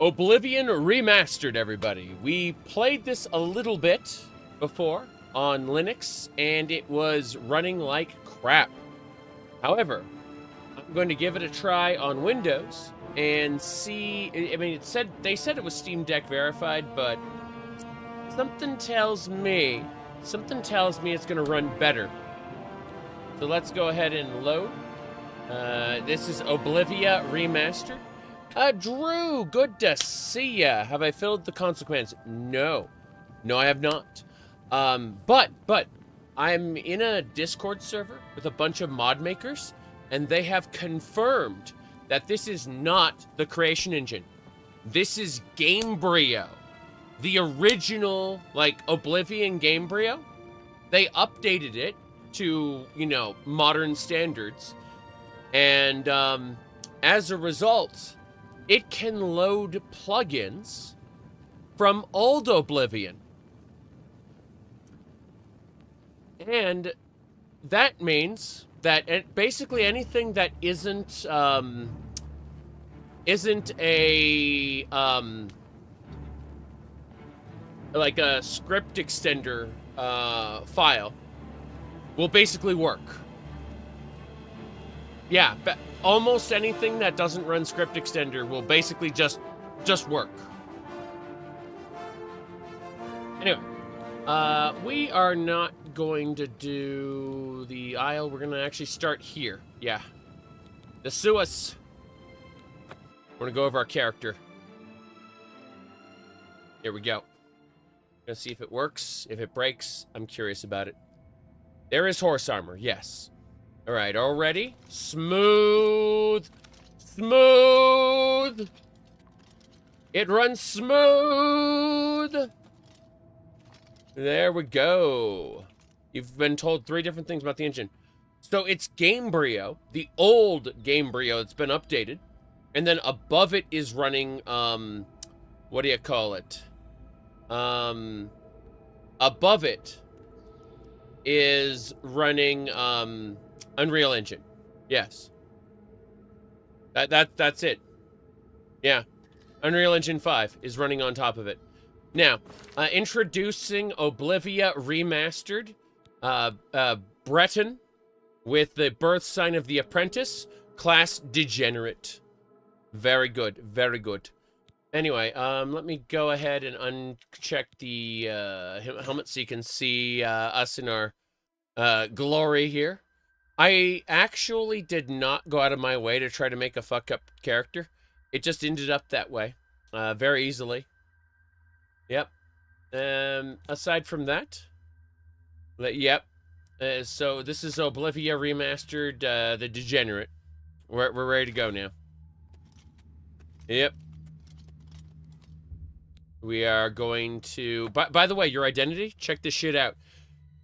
Oblivion Remastered, everybody. We played this a little bit before on Linux, and it was running like crap. However, I'm going to give it a try on Windows and see. I mean, they said it was Steam Deck verified, but something tells me it's going to run better. So let's go ahead and load. This is Oblivion Remastered. Drew, good to see ya. Have I filled the consequence? No. No, I have not. But I'm in a Discord server with a bunch of mod makers, and they have confirmed that this is not the creation engine. This is Gamebryo. The original, like, Oblivion Gamebryo. They updated it to, you know, modern standards. And, as a result, it can load plugins from old Oblivion. And that means that basically anything that isn't a, like a script extender, file will basically work. Yeah, almost anything that doesn't run script extender will basically just work. Anyway, we are not going to do the aisle. We're gonna actually start here. Yeah, the Suis. We're gonna go over our character. Here we go. Gonna see if it works. If it breaks, I'm curious about it. There is horse armor. Yes. All right, already? Smooth. Smooth. It runs smooth. There we go. You've been told 3 different things about the engine. So it's Gamebryo, the old Gamebryo that's been updated. And then above it is running, what do you call it? Above it is running, Unreal Engine. Yes. That's it. Yeah. Unreal Engine 5 is running on top of it. Now, introducing Oblivion Remastered. Breton with the birth sign of the apprentice. Class Degenerate. Very good. Very good. Anyway, let me go ahead and uncheck the helmet so you can see us in our glory here. I actually did not go out of my way to try to make a fuck-up character. It just ended up that way. Very easily. Yep. Aside from that... Yep. So this is Oblivion Remastered, the Degenerate. We're ready to go now. Yep. We are going to... By the way, your identity? Check this shit out.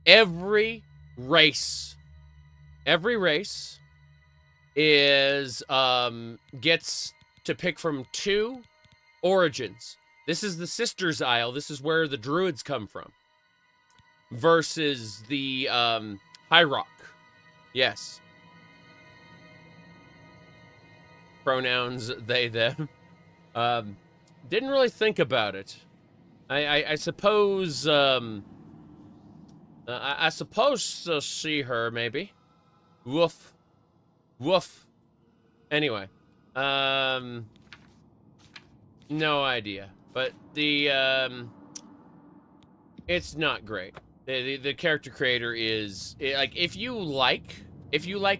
Every race is, gets to pick from 2 origins. This is the Sisters Isle. This is where the Druids come from. Versus the, High Rock. Yes. Pronouns, they, them. Didn't really think about it. I suppose, I suppose to see her, maybe. Woof. Woof. Anyway. No idea. But the, it's not great. The character creator is, like, if you like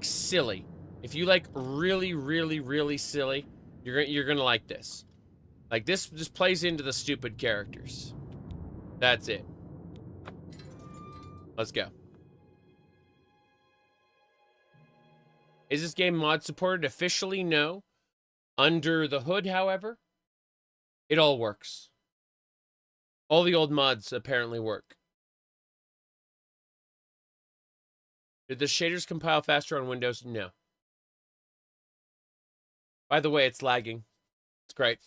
silly, if you like really silly, you're gonna like this. Like, this just plays into the stupid characters. That's it. Let's go. Is this game mod supported? Officially, no. Under the hood, however, it all works. All the old mods apparently work. Did the shaders compile faster on Windows? No. By the way, it's lagging. It's great.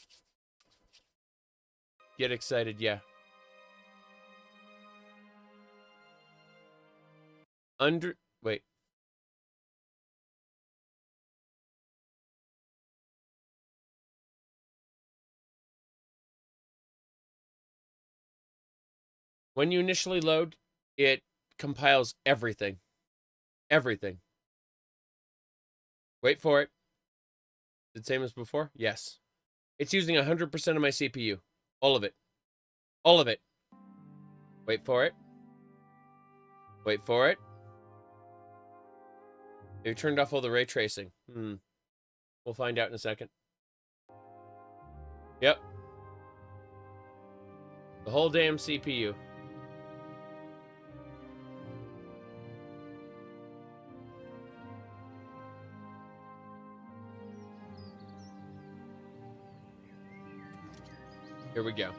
Get excited, yeah. Wait. When you initially load, it compiles everything. Everything. Wait for it. Is it same as before? Yes. It's using 100% of my CPU. All of it. All of it. Wait for it. Wait for it. You turned off all the ray tracing. We'll find out in a second. Yep. The whole damn CPU. Here we go.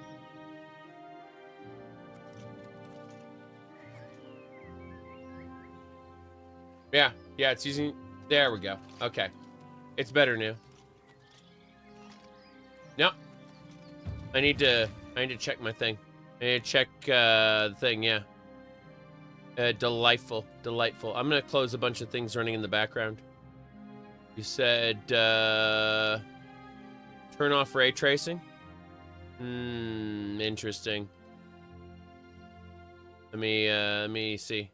Yeah, it's using... There we go. Okay. It's better now. No. I need to check my thing. I need to check the thing, yeah. Delightful. I'm gonna close a bunch of things running in the background. You said, turn off ray tracing? Interesting. Let me see.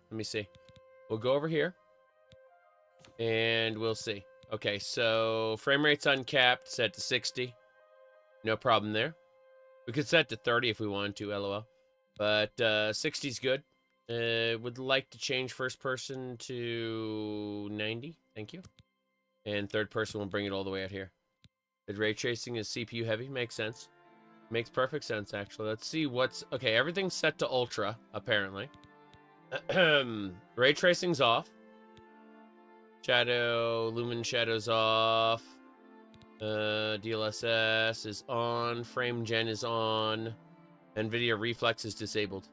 We'll go over here. And we'll see. Okay, so frame rate's uncapped, set to 60. No problem there. We could set to 30 if we wanted to, lol. But 60's good. Would like to change first person to 90. Thank you. And third person will bring it all the way out here. The ray tracing is CPU heavy. Makes sense. Makes perfect sense, actually. Let's see what's... Okay, everything's set to ultra, apparently. Ray tracing's off. Lumen shadow's off. DLSS is on. Frame gen is on. NVIDIA reflex is disabled.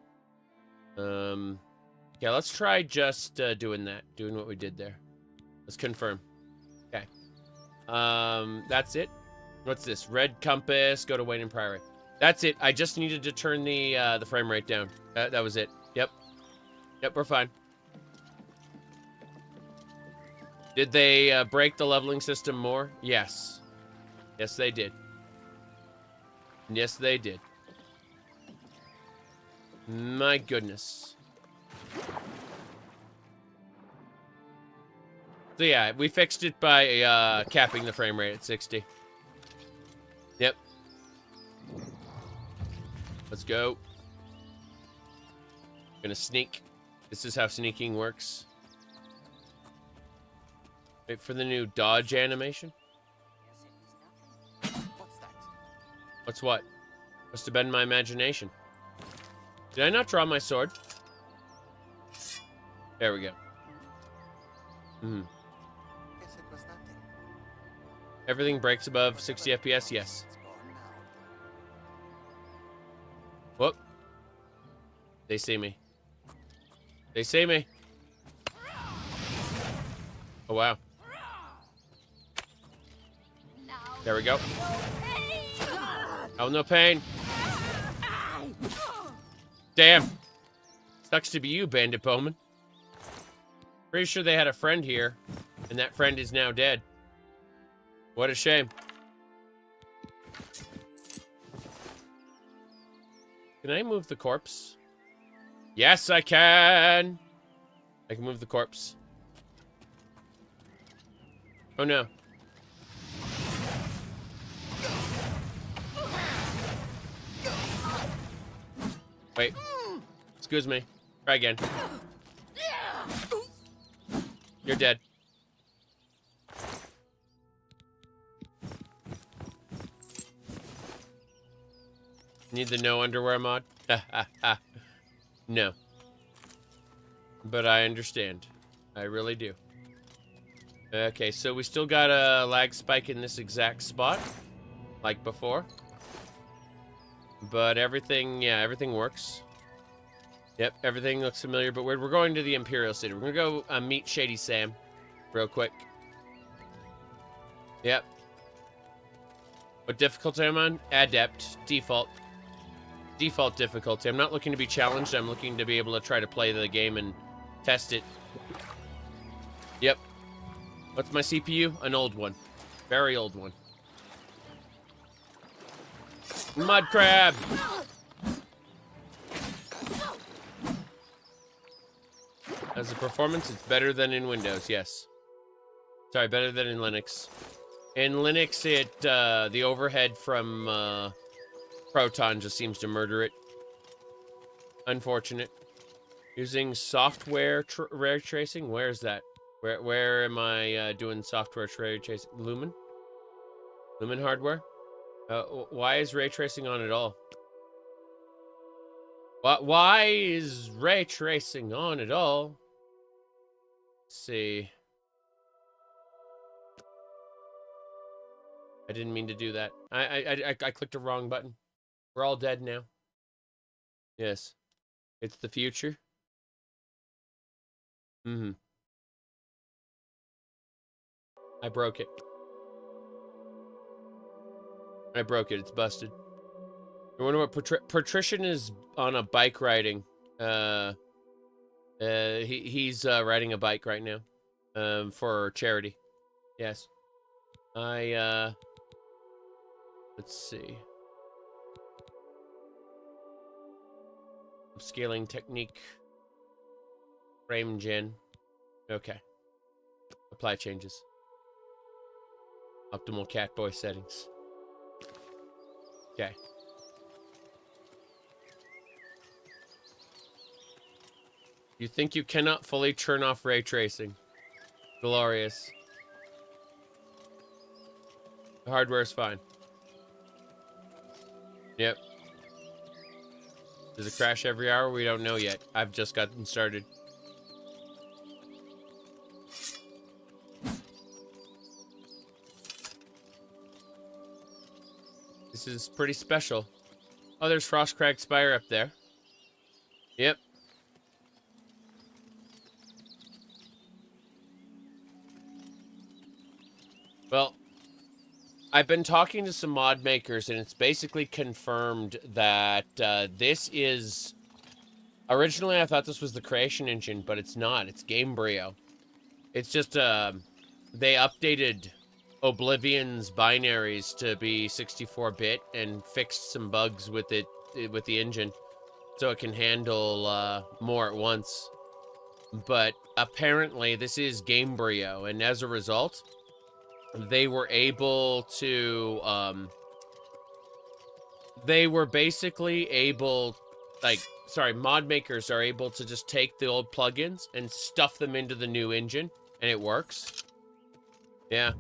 Yeah, let's try just doing what we did there. Let's confirm. Okay. That's it. What's this? Red compass. Go to Wayne and Priory. That's it. I just needed to turn the frame rate down. That was it. Yep, we're fine. Did they break the leveling system more? Yes. Yes, they did. Yes, they did. My goodness. So yeah, we fixed it by capping the frame rate at 60. Yep. Let's go. Gonna sneak. This is how sneaking works. Wait for the new dodge animation. What's what? Must have been my imagination. Did I not draw my sword? There we go. Everything breaks above 60 FPS? Yes. Whoop. They see me. They see me. Oh, wow. There we go. Oh, no pain. Damn. Sucks to be you, Bandit Bowman. Pretty sure they had a friend here, and that friend is now dead. What a shame. Can I move the corpse? Yes, I can. I can move the corpse. Oh, no. Wait. Excuse me. Try again. You're dead. Need the no underwear mod? No. But I understand. I really do. Okay, so we still got a lag spike in this exact spot, like before. But everything, yeah, everything works. Yep, everything looks familiar, but we're going to the Imperial City. We're gonna go meet Shady Sam real quick. Yep. What difficulty am I on? Adept. Default. Default difficulty. I'm not looking to be challenged. I'm looking to be able to try to play the game and test it. Yep. What's my CPU? An old one. Very old one. Mud crab! As a performance, it's better than in Windows, yes. Sorry, better than in Linux. In Linux, the overhead from Proton just seems to murder it. Unfortunate. Using software ray tracing? Where is that? Where am I doing software ray tracing? Lumen? Lumen hardware? Why is ray tracing on at all? Why is ray tracing on at all? Let's see. I didn't mean to do that. I clicked the wrong button. We're all dead now. Yes. It's the future. Mm-hmm. I broke it. I broke it. It's busted. I wonder what Patrician is on a bike riding. He's riding a bike right now. For charity. Yes. Let's see. Scaling technique. Frame gen. Okay. Apply changes. Optimal catboy settings. Okay. You think you cannot fully turn off ray tracing. Glorious. The hardware is fine. Yep. Does it crash every hour? We don't know yet. I've just gotten started. This is pretty special. Oh, there's Frostcrag Spire up there. Yep. Well, I've been talking to some mod makers, and it's basically confirmed that this is... Originally, I thought this was the creation engine, but it's not. It's Gamebryo. It's just, they updated Oblivion's binaries to be 64-bit and fixed some bugs with it, with the engine, so it can handle more at once. But apparently, this is Gamebryo, and as a result, they were able to, they were basically able, like, sorry, mod makers are able to just take the old plugins and stuff them into the new engine, and it works. Yeah.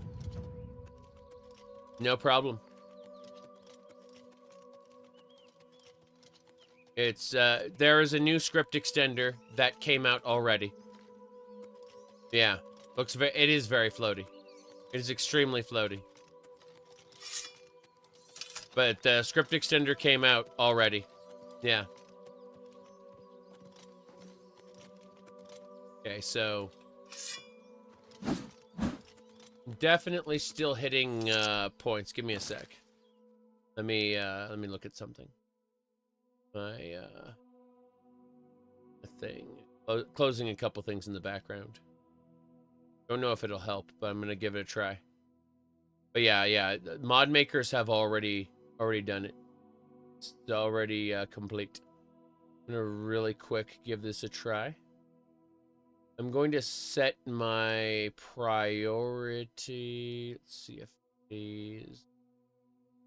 No problem. It's, there is a new script extender that came out already. Yeah. It is very floaty. It is extremely floaty. But the script extender came out already. Yeah. Okay, so... Definitely still hitting points. Give me a sec. Let me look at something. My thing. Closing a couple things in the background. Don't know if it'll help, but I'm gonna give it a try. But yeah, mod makers have already done it. It's already complete. I'm gonna really quick give this a try. I'm going to set my priority. Let's see if these.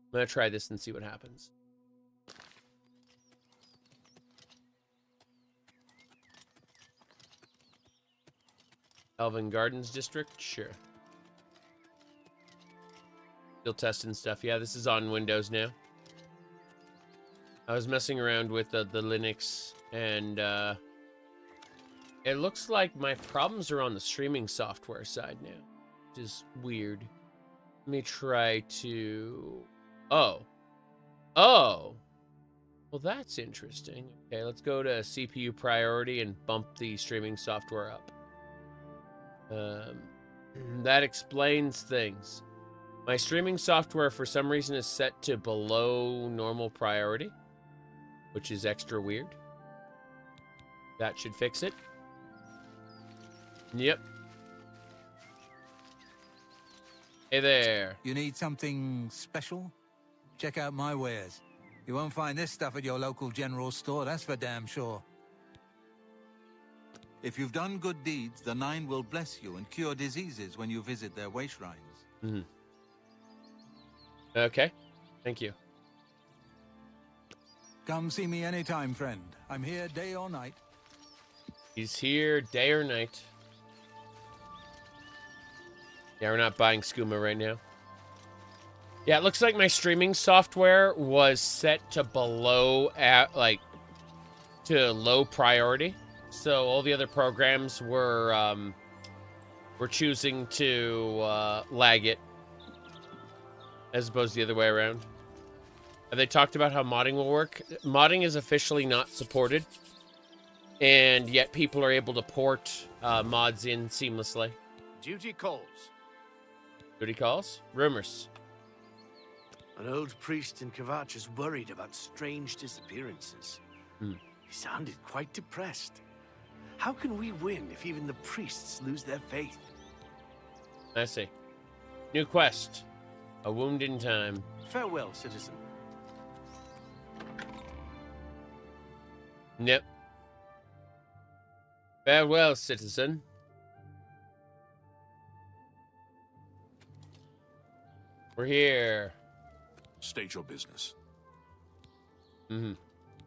I'm gonna try this and see what happens. Elven Gardens District, sure. Still testing stuff. Yeah, this is on Windows now. I was messing around with the Linux, and it looks like my problems are on the streaming software side now, which is weird. Let me try to... Oh. Well, that's interesting. Okay, let's go to CPU priority and bump the streaming software up. That explains things. My streaming software, for some reason, is set to below normal priority, which is extra weird. That should fix it. Yep. Hey there. You need something special? Check out my wares. You won't find this stuff at your local general store, that's for damn sure. If you've done good deeds, the Nine will bless you and cure diseases when you visit their way shrines. Mm-hmm. Okay. Thank you. Come see me anytime, friend. I'm here day or night. He's here day or night. Yeah, we're not buying skooma right now. Yeah, it looks like my streaming software was set to to low priority. So all the other programs were choosing to lag it, as opposed to the other way around. Have they talked about how modding will work? Modding is officially not supported, and yet people are able to port mods in seamlessly. Duty calls. Duty calls? Rumors. An old priest in Kvatch is worried about strange disappearances. Hmm. He sounded quite depressed. How can we win if even the priests lose their faith? I see. New quest. A wound in time. Farewell, citizen. Yep. Farewell, citizen. We're here. State your business. Mm-hmm.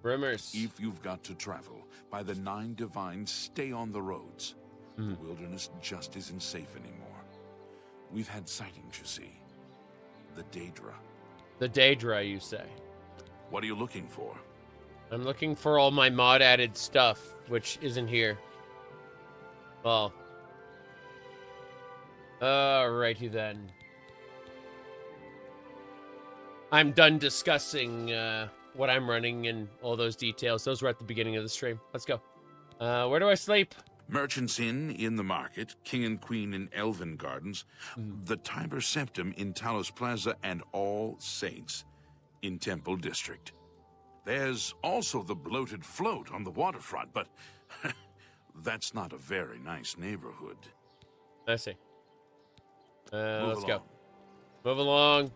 Rumors. If you've got to travel, by the Nine Divines, stay on the roads. The wilderness just isn't safe anymore. We've had sightings, you see. The Daedra. The Daedra, you say? What are you looking for? I'm looking for all my mod-added stuff, which isn't here. Well. Alrighty then. I'm done discussing what I'm running and all those details. Those were at the beginning of the stream. Let's go. Where do I sleep? Merchant's Inn in the market, King and Queen in Elven Gardens, the Tiber Septim in Talos Plaza, and All Saints in Temple District. There's also the Bloated Float on the waterfront, but that's not a very nice neighborhood. I see. Let's along. go. Move along.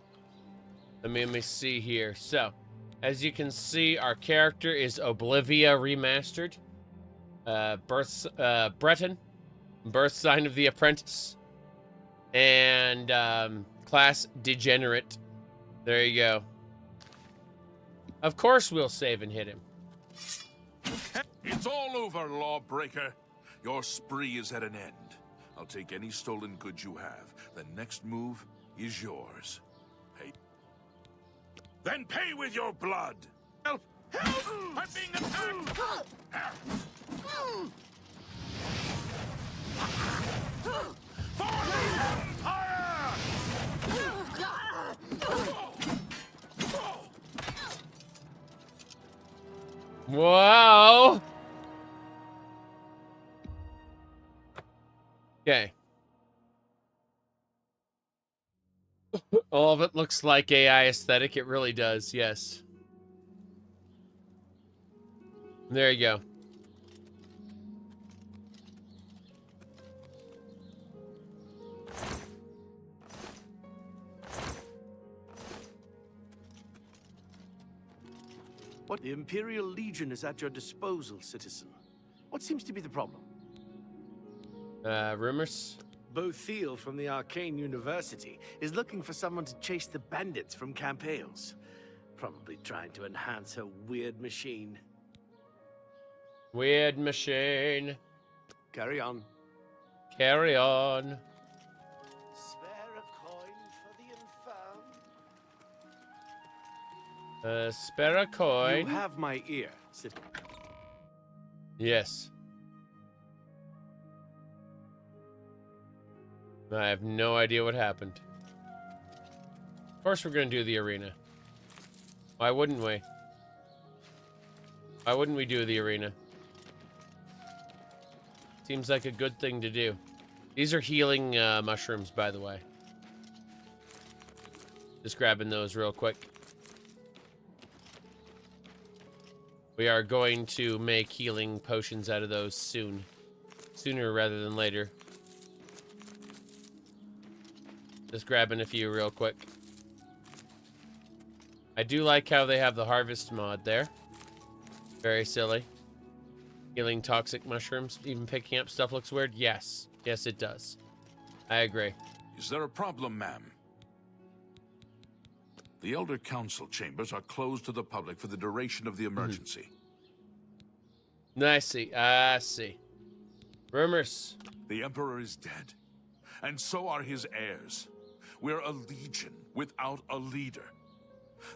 Let me see here. So, as you can see, our character is Oblivion remastered. Breton, birth sign of the apprentice, and class degenerate. There you go. Of course we'll save and hit him. It's all over, lawbreaker. Your spree is at an end. I'll take any stolen goods you have. The next move is yours. Pay. Then pay with your blood. Help! Help! I'm being attacked! For the Empire! Wow. Okay. All of it looks like AI aesthetic. It really does, yes. There you go. What? The Imperial Legion is at your disposal, citizen. What seems to be the problem? Rumors? Bothiel from the Arcane University is looking for someone to chase the bandits from Camp Hales. Probably trying to enhance her weird machine. Weird machine. Carry on. Carry on. Spare a coin for the infirm. Spare a coin. You have my ear, citizen. Yes. I have no idea what happened. Of course we're going to do the arena. Why wouldn't we? Why wouldn't we do the arena? Seems like a good thing to do. These are healing mushrooms, by the way. Just grabbing those real quick. We are going to make healing potions out of those soon. Sooner rather than later. Just grabbing a few real quick. I do like how they have the harvest mod there. Very silly. Healing toxic mushrooms, even picking up stuff looks weird. Yes. Yes, it does. I agree. Is there a problem, ma'am? The Elder Council chambers are closed to the public for the duration of the emergency. I see. I see. Rumors. The Emperor is dead, and so are his heirs. We're a legion without a leader.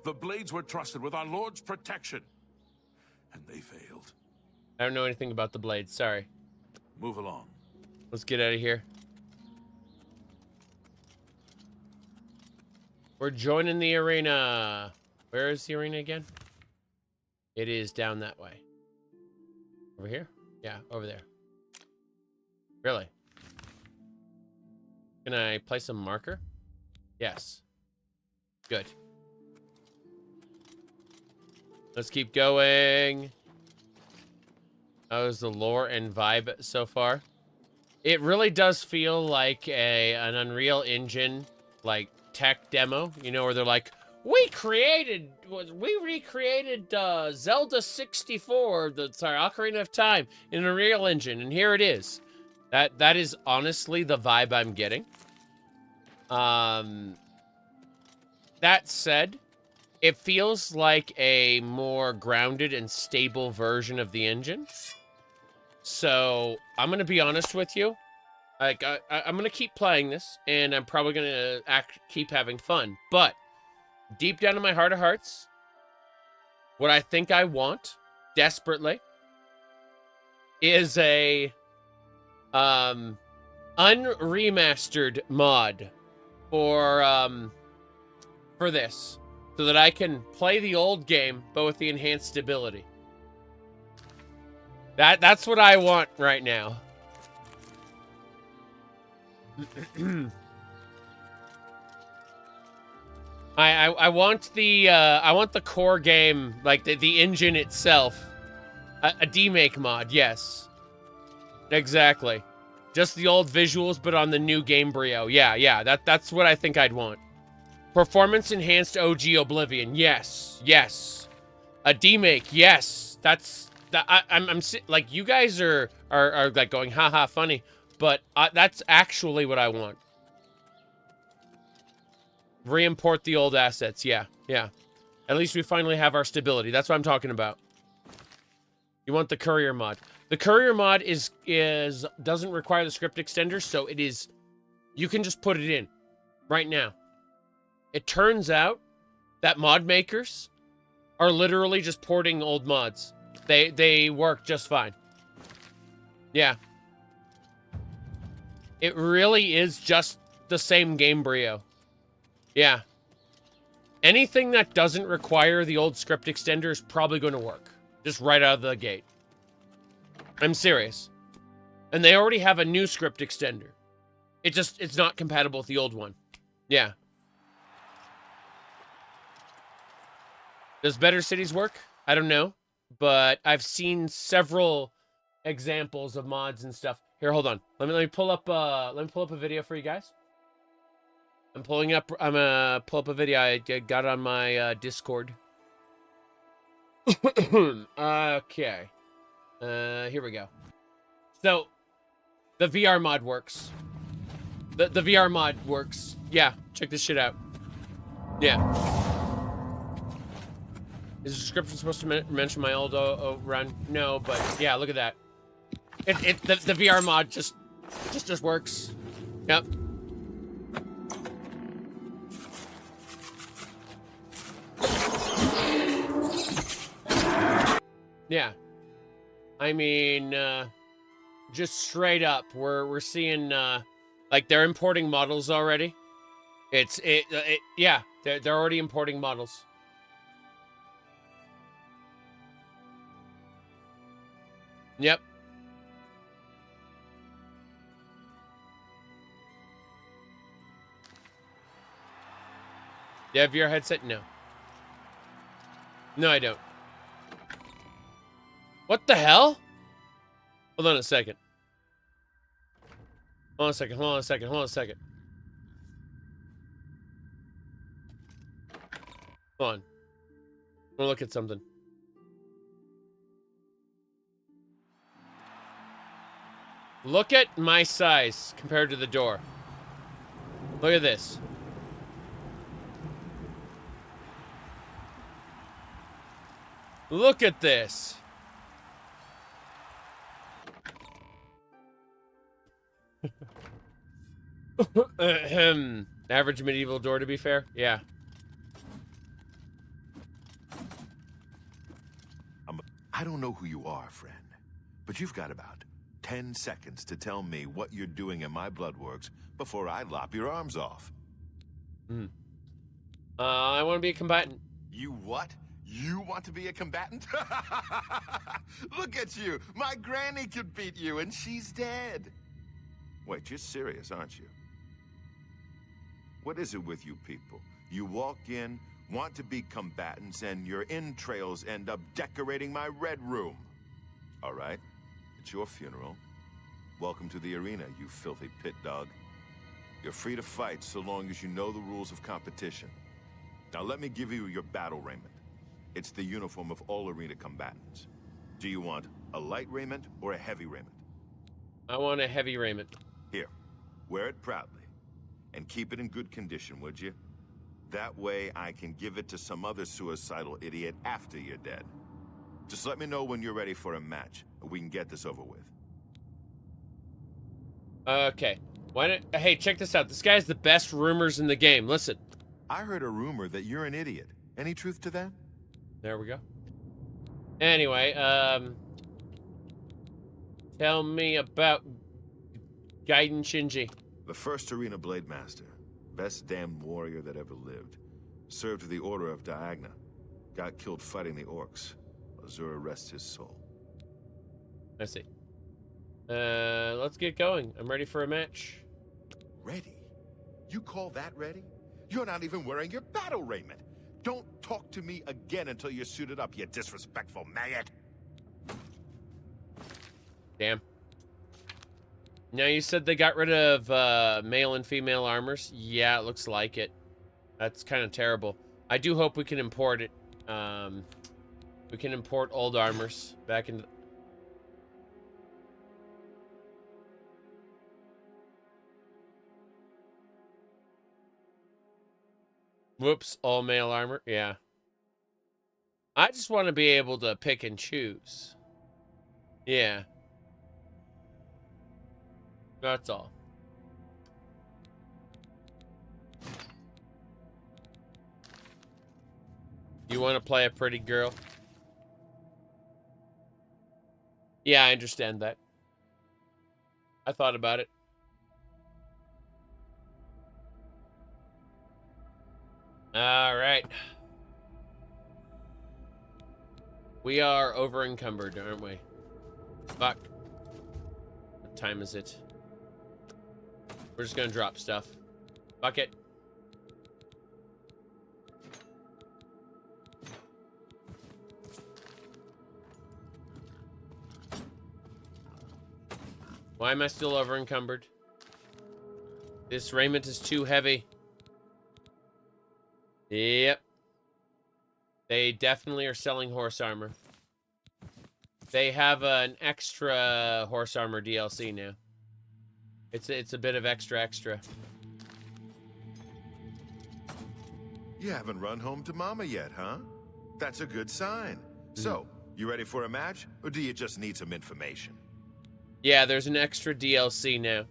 The Blades were trusted with our Lord's protection, and they failed. I don't know anything about the Blades. Sorry. Move along. Let's get out of here. We're joining the arena. Where is the arena again? It is down that way. Over here? Yeah, over there. Really? Can I place a marker? Yes. Good. Let's keep going. How's the lore and vibe so far? It really does feel like an Unreal Engine, like, tech demo. You know, where they're like, we recreated Zelda 64, Ocarina of Time in Unreal Engine, and here it is. That is honestly the vibe I'm getting. That said, it feels like a more grounded and stable version of the engine. So I'm gonna be honest with you. Like I'm gonna keep playing this, and I'm probably gonna keep having fun. But deep down in my heart of hearts, what I think I want desperately is a unremastered mod for this, so that I can play the old game but with the enhanced stability. That's what I want right now. I want the core game, like the engine itself, a demake mod. Yes, exactly. Just the old visuals, but on the new Game Brio. Yeah. That's what I think I'd want. Performance enhanced OG Oblivion. Yes. A demake. Yes. I'm like, you guys are like going, haha, funny, but that's actually what I want. Re-import the old assets. Yeah. At least we finally have our stability. That's what I'm talking about. You want the courier mod. The courier mod doesn't require the script extender, so it is, you can just put it in right now. It turns out that mod makers are literally just porting old mods. They work just fine. Yeah. It really is just the same Game Brio. Yeah. Anything that doesn't require the old script extender is probably going to work. Just right out of the gate. I'm serious. And they already have a new script extender. It's not compatible with the old one. Yeah. Does Better Cities work? I don't know. But I've seen several examples of mods and stuff. Here, hold on. Let me pull up a video for you guys. I'm gonna pull up a video I got on my Discord. Okay. Here we go. So, the VR mod works. The VR mod works. Yeah, check this shit out. Yeah. Is the description supposed to mention my old run? No, but yeah, look at that. The VR mod just works. Yep. Yeah. I mean, just straight up, we're seeing like they're importing models already. Yeah, they're already importing models. Yep. Do you have your headset? No. No, I don't. What the hell? Hold on a second. Hold on a second. Hold on a second. Hold on a second. Hold on. I'm gonna look at something. Look at my size compared to the door. Look at this. Look at this. Average medieval door, to be fair. Yeah. I don't know who you are, friend, but you've got about 10 seconds to tell me what you're doing in my bloodworks before I lop your arms off. I want to be a combatant. You what? You want to be a combatant? Look at you! My granny could beat you, and she's dead. Wait, you're serious, aren't you? What is it with you people? You walk in, want to be combatants, and your entrails end up decorating my red room. All right, it's your funeral. Welcome to the arena, you filthy pit dog. You're free to fight so long as you know the rules of competition. Now let me give you your battle raiment. It's the uniform of all arena combatants. Do you want a light raiment or a heavy raiment? I want a heavy raiment. Here, wear it proudly. And keep it in good condition, would you? That way I can give it to some other suicidal idiot after you're dead. Just let me know when you're ready for a match, and we can get this over with. Okay. Why don't... Hey, check this out. This guy has the best rumors in the game. Listen. I heard a rumor that you're an idiot. Any truth to that? There we go. Anyway, tell me about Gaiden Shinji. The first arena blade master. Best damned warrior that ever lived. Served with the Order of Diagna. Got killed fighting the orcs. Azura rests his soul. I see. Let's get going. I'm ready for a match. Ready? You call that ready? You're not even wearing your battle raiment. Don't talk to me again until you're suited up, you disrespectful maggot. Damn. Now, you said they got rid of male and female armors? Yeah, it looks like it. That's kind of terrible. I do hope we can import it. We can import old armors back into... Whoops, all male armor. Yeah. I just want to be able to pick and choose. Yeah. That's all. You want to play a pretty girl? Yeah, I understand that. I thought about it. All right. We are over encumbered, aren't we? Fuck. What time is it? We're just gonna drop stuff. Fuck it. Why am I still over encumbered? This raiment is too heavy. Yep. They definitely are selling horse armor. They have an extra horse armor DLC now. It's a bit of extra. You haven't run home to Mama yet, huh? That's a good sign. So, you ready for a match, or do you just need some information? Yeah, there's an extra DLC now.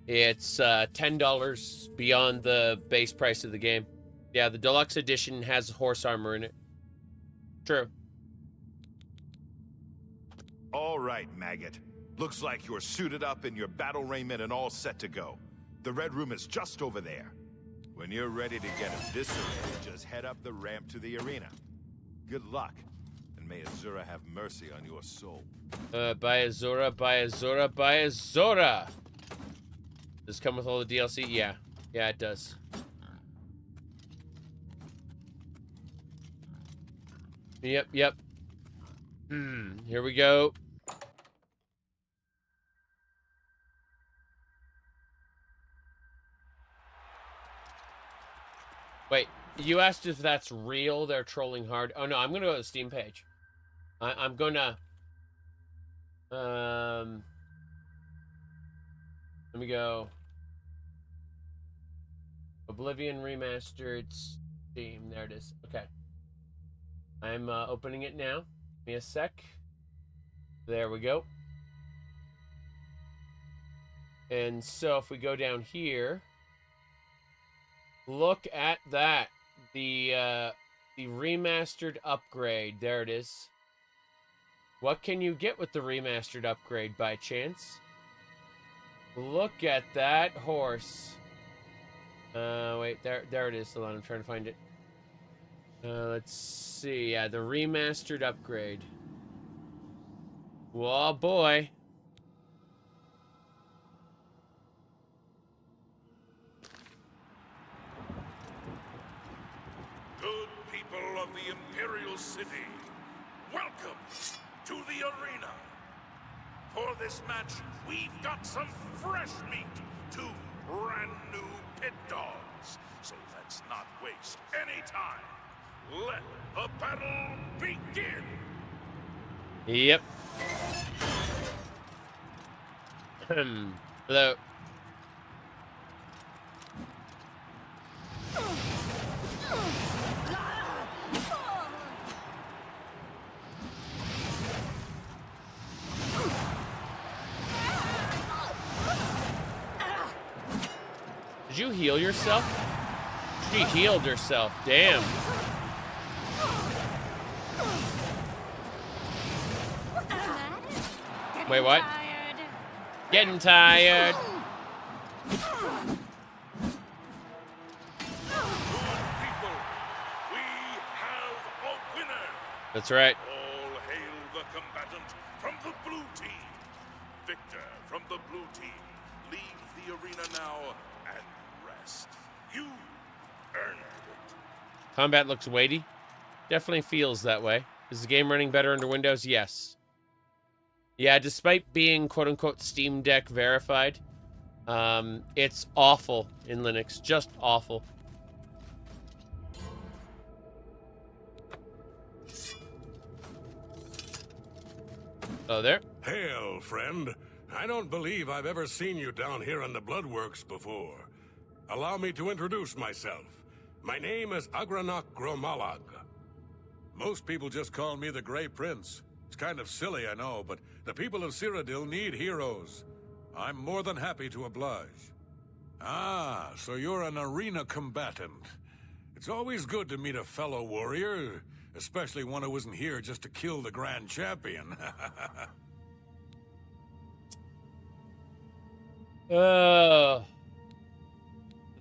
It's $10 beyond the base price of the game. Yeah, the deluxe edition has horse armor in it. True. All right, maggot. Looks like you're suited up in your battle raiment and all set to go. The red room is just over there. When you're ready to get eviscerated, just head up the ramp to the arena. Good luck, and may Azura have mercy on your soul. By Azura, by Azura, by Azura! Does it come with all the DLC? Yeah. Yeah, it does. Yep. Here we go. Wait, you asked if that's real? They're trolling hard. Oh no, I'm gonna go to the Steam page. I'm gonna Let me go. Oblivion Remastered Steam. There it is. Okay. I'm opening it now. Give me a sec. There we go. And so if we go down here, look at that. The remastered upgrade. There it is. What can you get with the remastered upgrade by chance? Look at that horse. Wait, there it is. Hold on, I'm trying to find it. Let's see. Yeah, the remastered upgrade. Oh boy. Good people of the Imperial City, welcome to the arena. For this match, we've got some fresh meat, 2 brand new pit dogs. So let's not waste any time. Let the battle begin. Yep. Hello. Did you heal yourself? She healed herself. Damn. Wait, what? Getting tired. Good people, we have a winner. That's right. All hail the combatant from the blue team. Victor from the blue team, leave the arena now and rest. You earned it. Combat looks weighty. Definitely feels that way. Is the game running better under Windows? Yes. Yeah, despite being quote-unquote Steam Deck verified, it's awful in Linux. Just awful. Oh, there. Hail, friend. I don't believe I've ever seen you down here in the Bloodworks before. Allow me to introduce myself. My name is Agranok Gromalag. Most people just call me the Grey Prince. It's kind of silly, I know, but the people of Cyrodiil need heroes. I'm more than happy to oblige. Ah, so you're an arena combatant. It's always good to meet a fellow warrior, especially one who isn't here just to kill the Grand Champion. Kill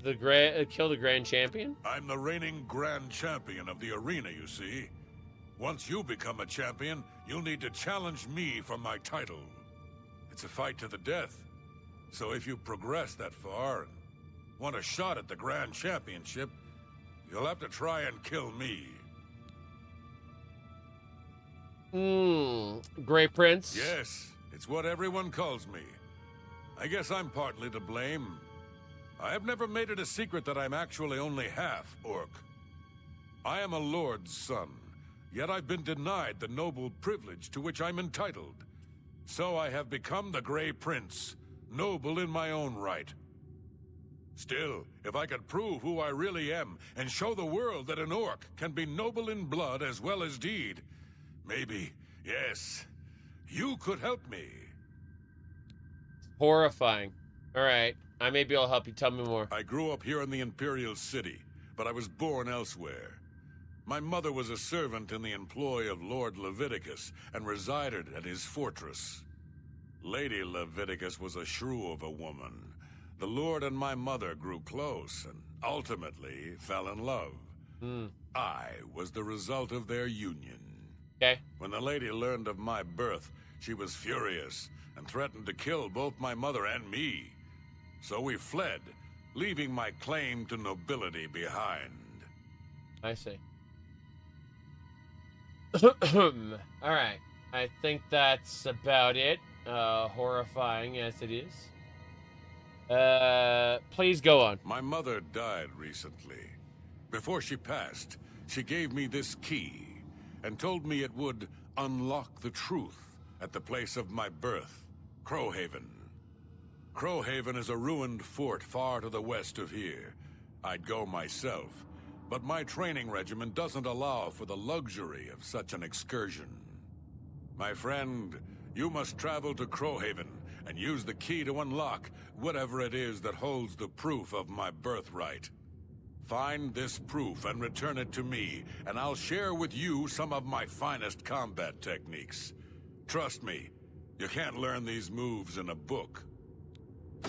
the Grand Champion? I'm the reigning Grand Champion of the arena, you see. Once you become a champion, you'll need to challenge me for my title. It's a fight to the death. So if you progress that far and want a shot at the Grand Championship, you'll have to try and kill me. Grey Prince? Yes, it's what everyone calls me. I guess I'm partly to blame. I have never made it a secret that I'm actually only half orc. I am a lord's son, yet I've been denied the noble privilege to which I'm entitled. So I have become the Grey Prince, noble in my own right. Still, if I could prove who I really am and show the world that an orc can be noble in blood as well as deed, maybe, yes, you could help me. Horrifying. All right. Maybe I'll help you. Tell me more. I grew up here in the Imperial City, but I was born elsewhere. My mother was a servant in the employ of Lord Leviticus and resided at his fortress. Lady Leviticus was a shrew of a woman. The Lord and my mother grew close and ultimately fell in love. I was the result of their union. Okay. When the lady learned of my birth, she was furious and threatened to kill both my mother and me. So we fled, leaving my claim to nobility behind. I see. All right. I think that's about it. Horrifying as it is. Please go on. My mother died recently. Before she passed, she gave me this key and told me it would unlock the truth at the place of my birth, Crowhaven. Crowhaven is a ruined fort far to the west of here. I'd go myself, but my training regimen doesn't allow for the luxury of such an excursion. My friend, you must travel to Crowhaven and use the key to unlock whatever it is that holds the proof of my birthright. Find this proof and return it to me, and I'll share with you some of my finest combat techniques. Trust me, you can't learn these moves in a book.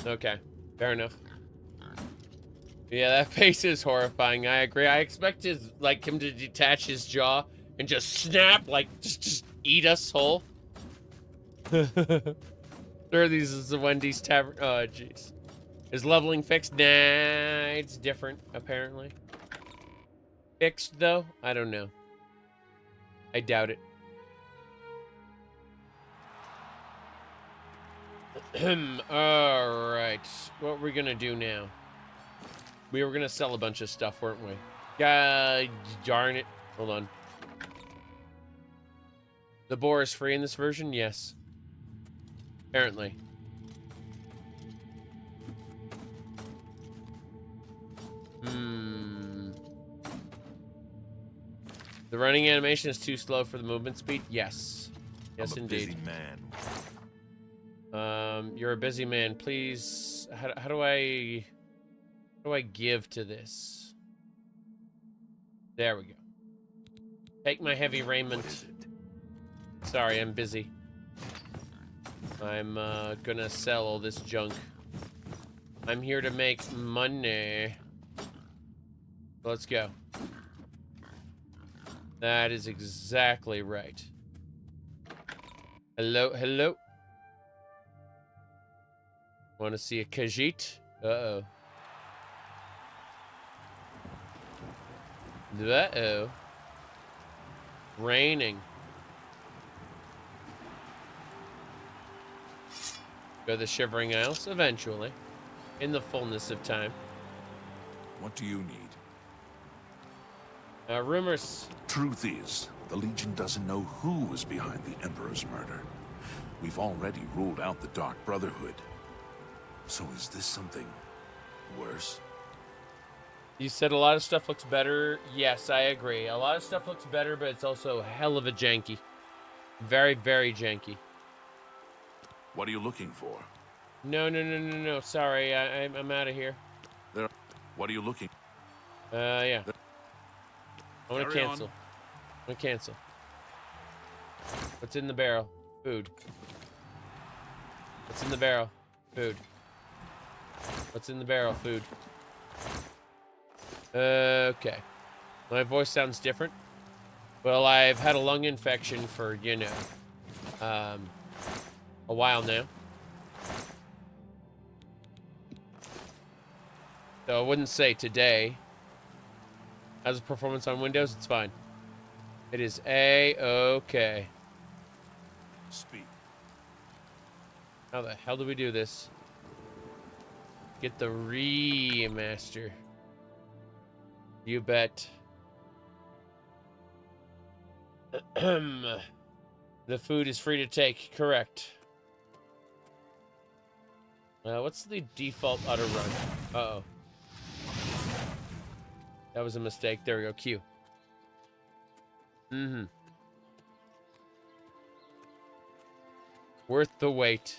Okay, fair enough. Yeah, that face is horrifying. I agree. I expect him to detach his jaw and just snap, like just eat us whole. Sure, these is the Wendy's Tavern. Oh, jeez. Is leveling fixed? Nah, it's different, apparently. Fixed, though? I don't know. I doubt it. Alright. What we're gonna do now? We were gonna sell a bunch of stuff, weren't we? Darn it. Hold on. The boar is free in this version? Yes. Apparently. The running animation is too slow for the movement speed? Yes. Yes, indeed. Busy man. You're a busy man. Please, how do I give to this? There we go. Take my heavy raiment. Sorry, I'm busy. I'm gonna sell all this junk. I'm here to make money. Let's go. That is exactly right. Hello, hello. Want to see a Khajiit? Uh-oh. Uh-oh. Raining. Go to the Shivering Isles eventually. In the fullness of time. What do you need? Rumors. Truth is, the Legion doesn't know who was behind the Emperor's murder. We've already ruled out the Dark Brotherhood. So is this something worse? You said a lot of stuff looks better. Yes, I agree. A lot of stuff looks better, but it's also hell of a janky. Very, very janky. What are you looking for? No. Sorry, I'm out of here. What are you looking? Yeah. I want to Carry cancel. on. I want to cancel. What's in the barrel? Food. What's in the barrel? Food. What's in the barrel? Food. Okay. My voice sounds different. Well, I've had a lung infection for, you know, a while now. So I wouldn't say today. As a performance on Windows, it's fine. It is A-okay. Speak. How the hell do we do this? Get the remaster. You bet. The food is free to take. Correct. What's the default auto run? Uh-oh. That was a mistake. There we go. Q. Worth the wait.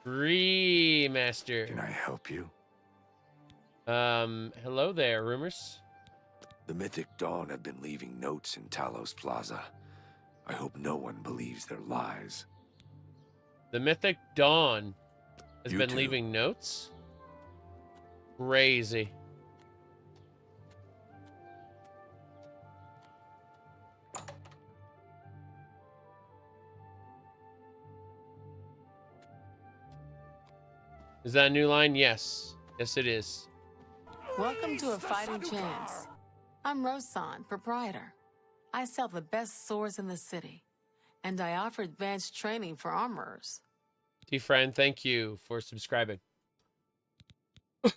Remaster. Can I help you? Hello there, Rumors. The Mythic Dawn have been leaving notes in Talos Plaza. I hope no one believes their lies. The Mythic Dawn has You been too. leaving notes? Crazy. Is that a new line? Yes. Yes, it is. Welcome to A Fighting Chance. I'm Rosan, proprietor. I sell the best swords in the city, and I offer advanced training for armorers. T-Friend, thank you for subscribing. I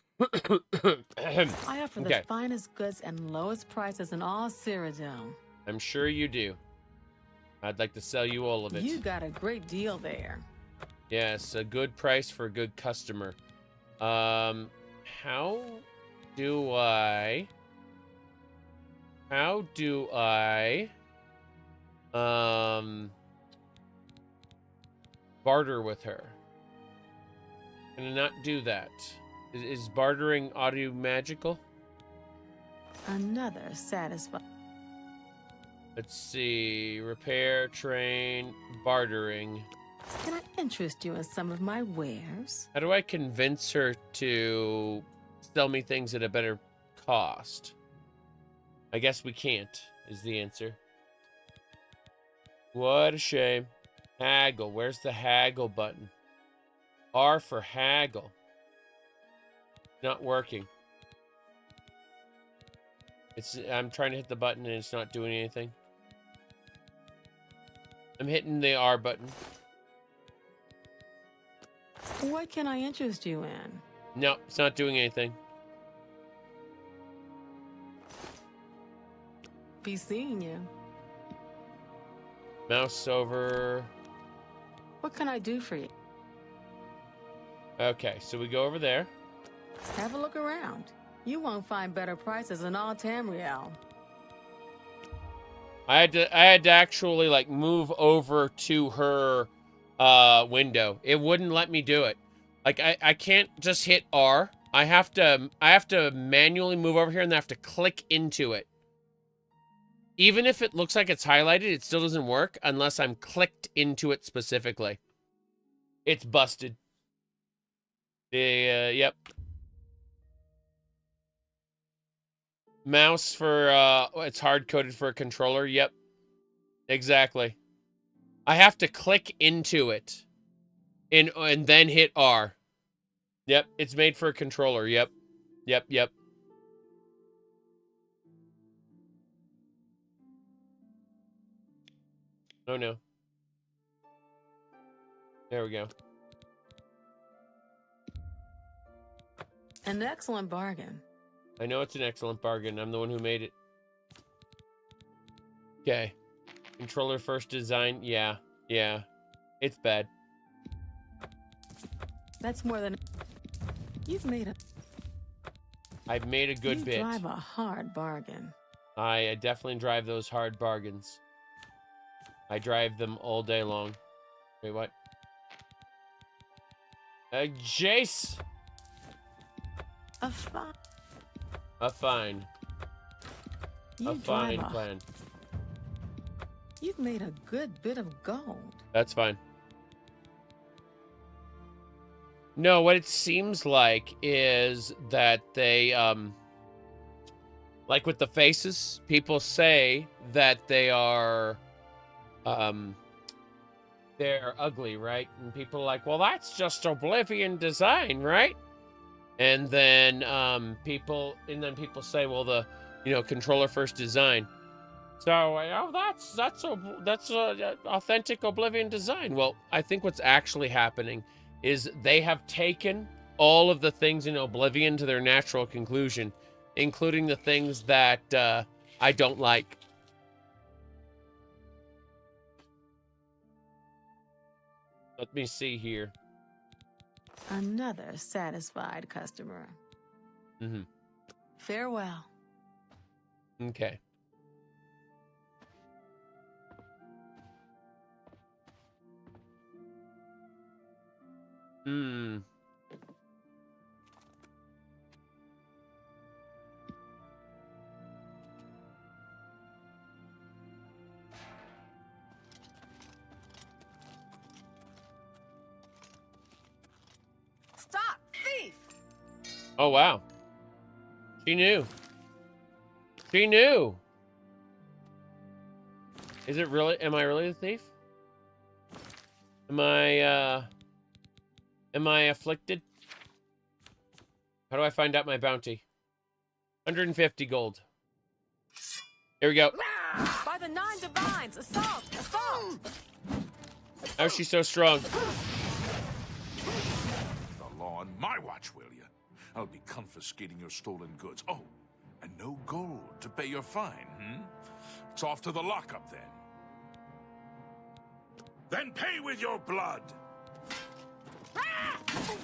offer Okay. the finest goods and lowest prices in all Cyrodiil. I'm sure you do. I'd like to sell you all of it. You got a great deal there. Yes, a good price for a good customer. How do I barter with her? Can I not do that? Is bartering audio magical? Another satisfying. Let's see. Repair, train, bartering. Can I interest you in some of my wares? How do I convince her to sell me things at a better cost? I guess we can't, is the answer. What a shame. Haggle. Where's the haggle button? R for haggle. Not working. I'm trying to hit the button and it's not doing anything. I'm hitting the R button. What can I interest you in? No, it's not doing anything. Be seeing you. Mouse over. What can I do for you? Okay, so we go over there. Have a look around. You won't find better prices in all Tamriel. I had to actually like move over to her window. It wouldn't let me do it. Like I can't just hit R. I have to manually move over here and then I have to click into it. Even if it looks like it's highlighted, it still doesn't work unless I'm clicked into it specifically. It's busted. Yep. Mouse for, it's hard-coded for a controller. Yep. Exactly. I have to click into it. And then hit R. Yep, it's made for a controller. Yep. Yep. Oh, no. There we go. An excellent bargain. I know it's an excellent bargain. I'm the one who made it. Okay. Controller first design. Yeah. It's bad. That's more than... I've made a good bit. You drive a hard bargain. I definitely drive those hard bargains. I drive them all day long. Wait, what? Jace! A fine. A fine. A fine plan. You've made a good bit of gold. That's fine. No, what it seems like is that they, like with the faces, people say that they are, they're ugly, right? And people are like, well, that's just Oblivion design, right? And then people say, well, the controller first design. So oh, that's authentic Oblivion design. Well, I think what's actually happening is they have taken all of the things in Oblivion to their natural conclusion, including the things that I don't like. Let me see here. Another satisfied customer. Mm-hmm. Farewell. Okay. Hmm. Stop, thief! Oh, wow. She knew. She knew. Is it really? Am I really the thief? Am I afflicted? How do I find out my bounty? 150 gold. Here we go. By the 9 divines, assault! How is she so strong? The law on my watch, will you? I'll be confiscating your stolen goods. Oh, and no gold to pay your fine, It's off to the lockup, then. Then pay with your blood!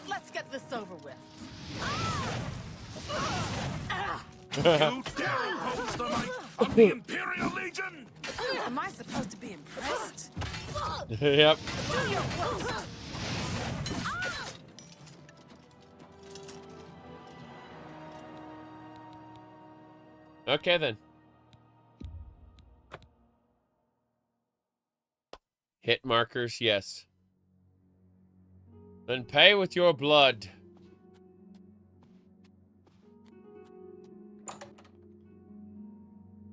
Let's get this over with. You dare oppose the might of the Imperial Legion? Am I supposed to be impressed? Yep. Do your worst. Okay, then. Hit markers, yes. Then pay with your blood.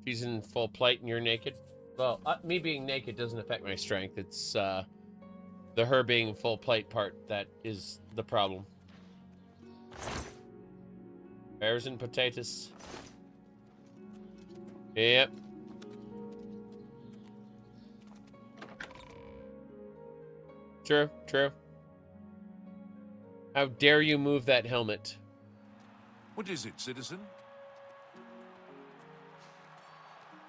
She's in full plate and you're naked. Well, me being naked doesn't affect my strength. It's the her being full plate part that is the problem. Pears and potatoes. Yep. True, true. How dare you move that helmet? What is it, citizen?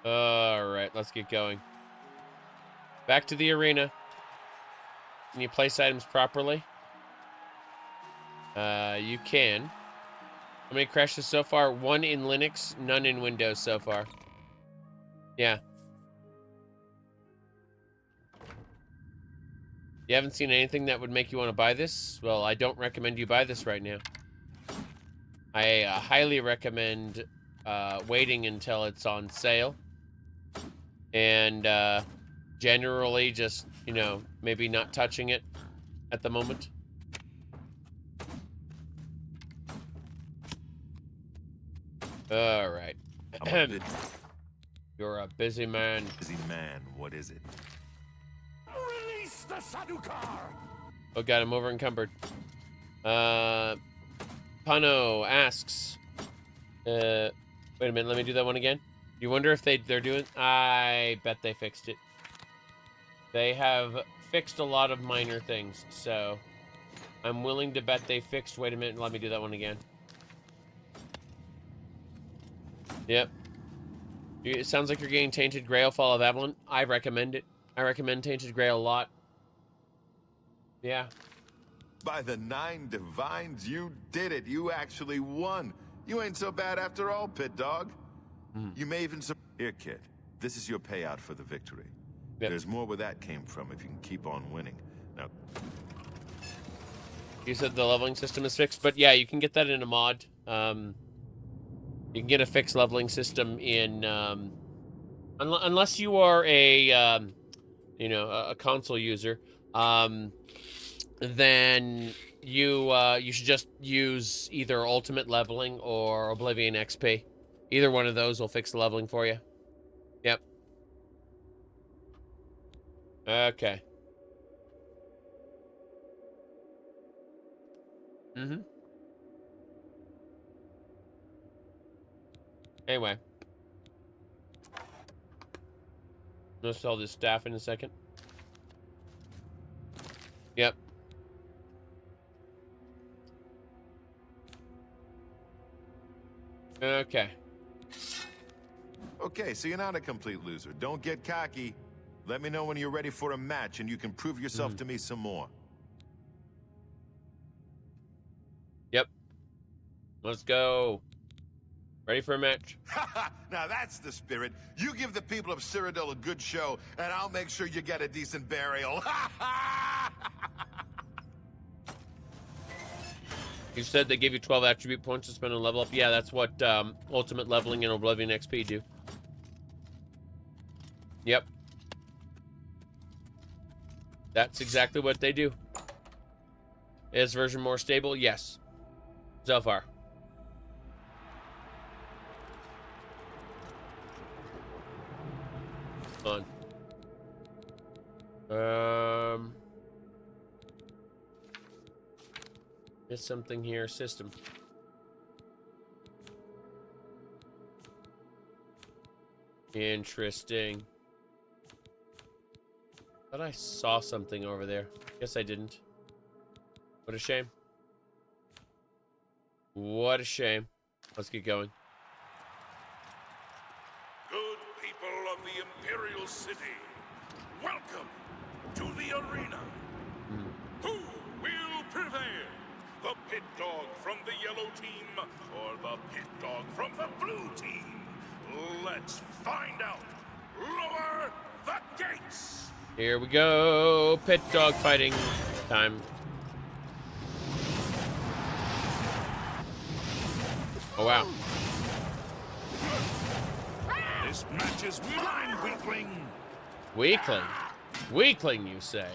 Alright, let's get going. Back to the arena. Can you place items properly? You can. How many crashes so far? 1 in Linux, none in Windows so far. Yeah. You haven't seen anything that would make you want to buy this? Well, I don't recommend you buy this right now. I highly recommend waiting until it's on sale. And generally just, you know, maybe not touching it at the moment. All right. You're a busy man. Busy man, what is it? Release the Sadukar! Oh god, I'm over encumbered. Pano asks. Wait a minute, let me do that one again. You wonder if they're doing... I bet they fixed it. They have fixed a lot of minor things, so I'm willing to bet they fixed... Wait a minute, let me do that one again. Yep. It sounds like you're getting Tainted Grail Fall of Avalon. I recommend it. I recommend Tainted Grail a lot. Yeah. By the 9 divines, you did it. You actually won. You ain't so bad after all, pit dog. You may even... Here, kid. This is your payout for the victory. Yep. There's more where that came from if you can keep on winning. Now... You said the leveling system is fixed, but yeah, you can get that in a mod. You can get a fixed leveling system in... unless you are a, you know, a console user, then you should just use either Ultimate Leveling or Oblivion XP. Either one of those will fix the leveling for you. Yep. Okay. Mm-hmm. Anyway. I'll sell this staff in a second. Yep. Okay. Okay, so you're not a complete loser. Don't get cocky. Let me know when you're ready for a match and you can prove yourself to me some more. Yep. Let's go. Ready for a match? Now that's the spirit. You give the people of Cyrodiil a good show, and I'll make sure you get a decent burial. You said they give you 12 attribute points to spend on level up. Yeah, that's what Ultimate Leveling and Oblivion XP do. Yep. That's exactly what they do. Is version more stable? Yes. So far. On. There's something here. System. Interesting. Thought I saw something over there. Guess I didn't. What a shame. What a shame. Let's get going. Good people of the Imperial City, welcome to the arena. Who will prevail? or the pit dog from the blue team? Let's find out. Lower the gates! Here we go. Pit dog fighting time. Oh, wow. This match is mine, weakling! Weakling. Weakling, you say?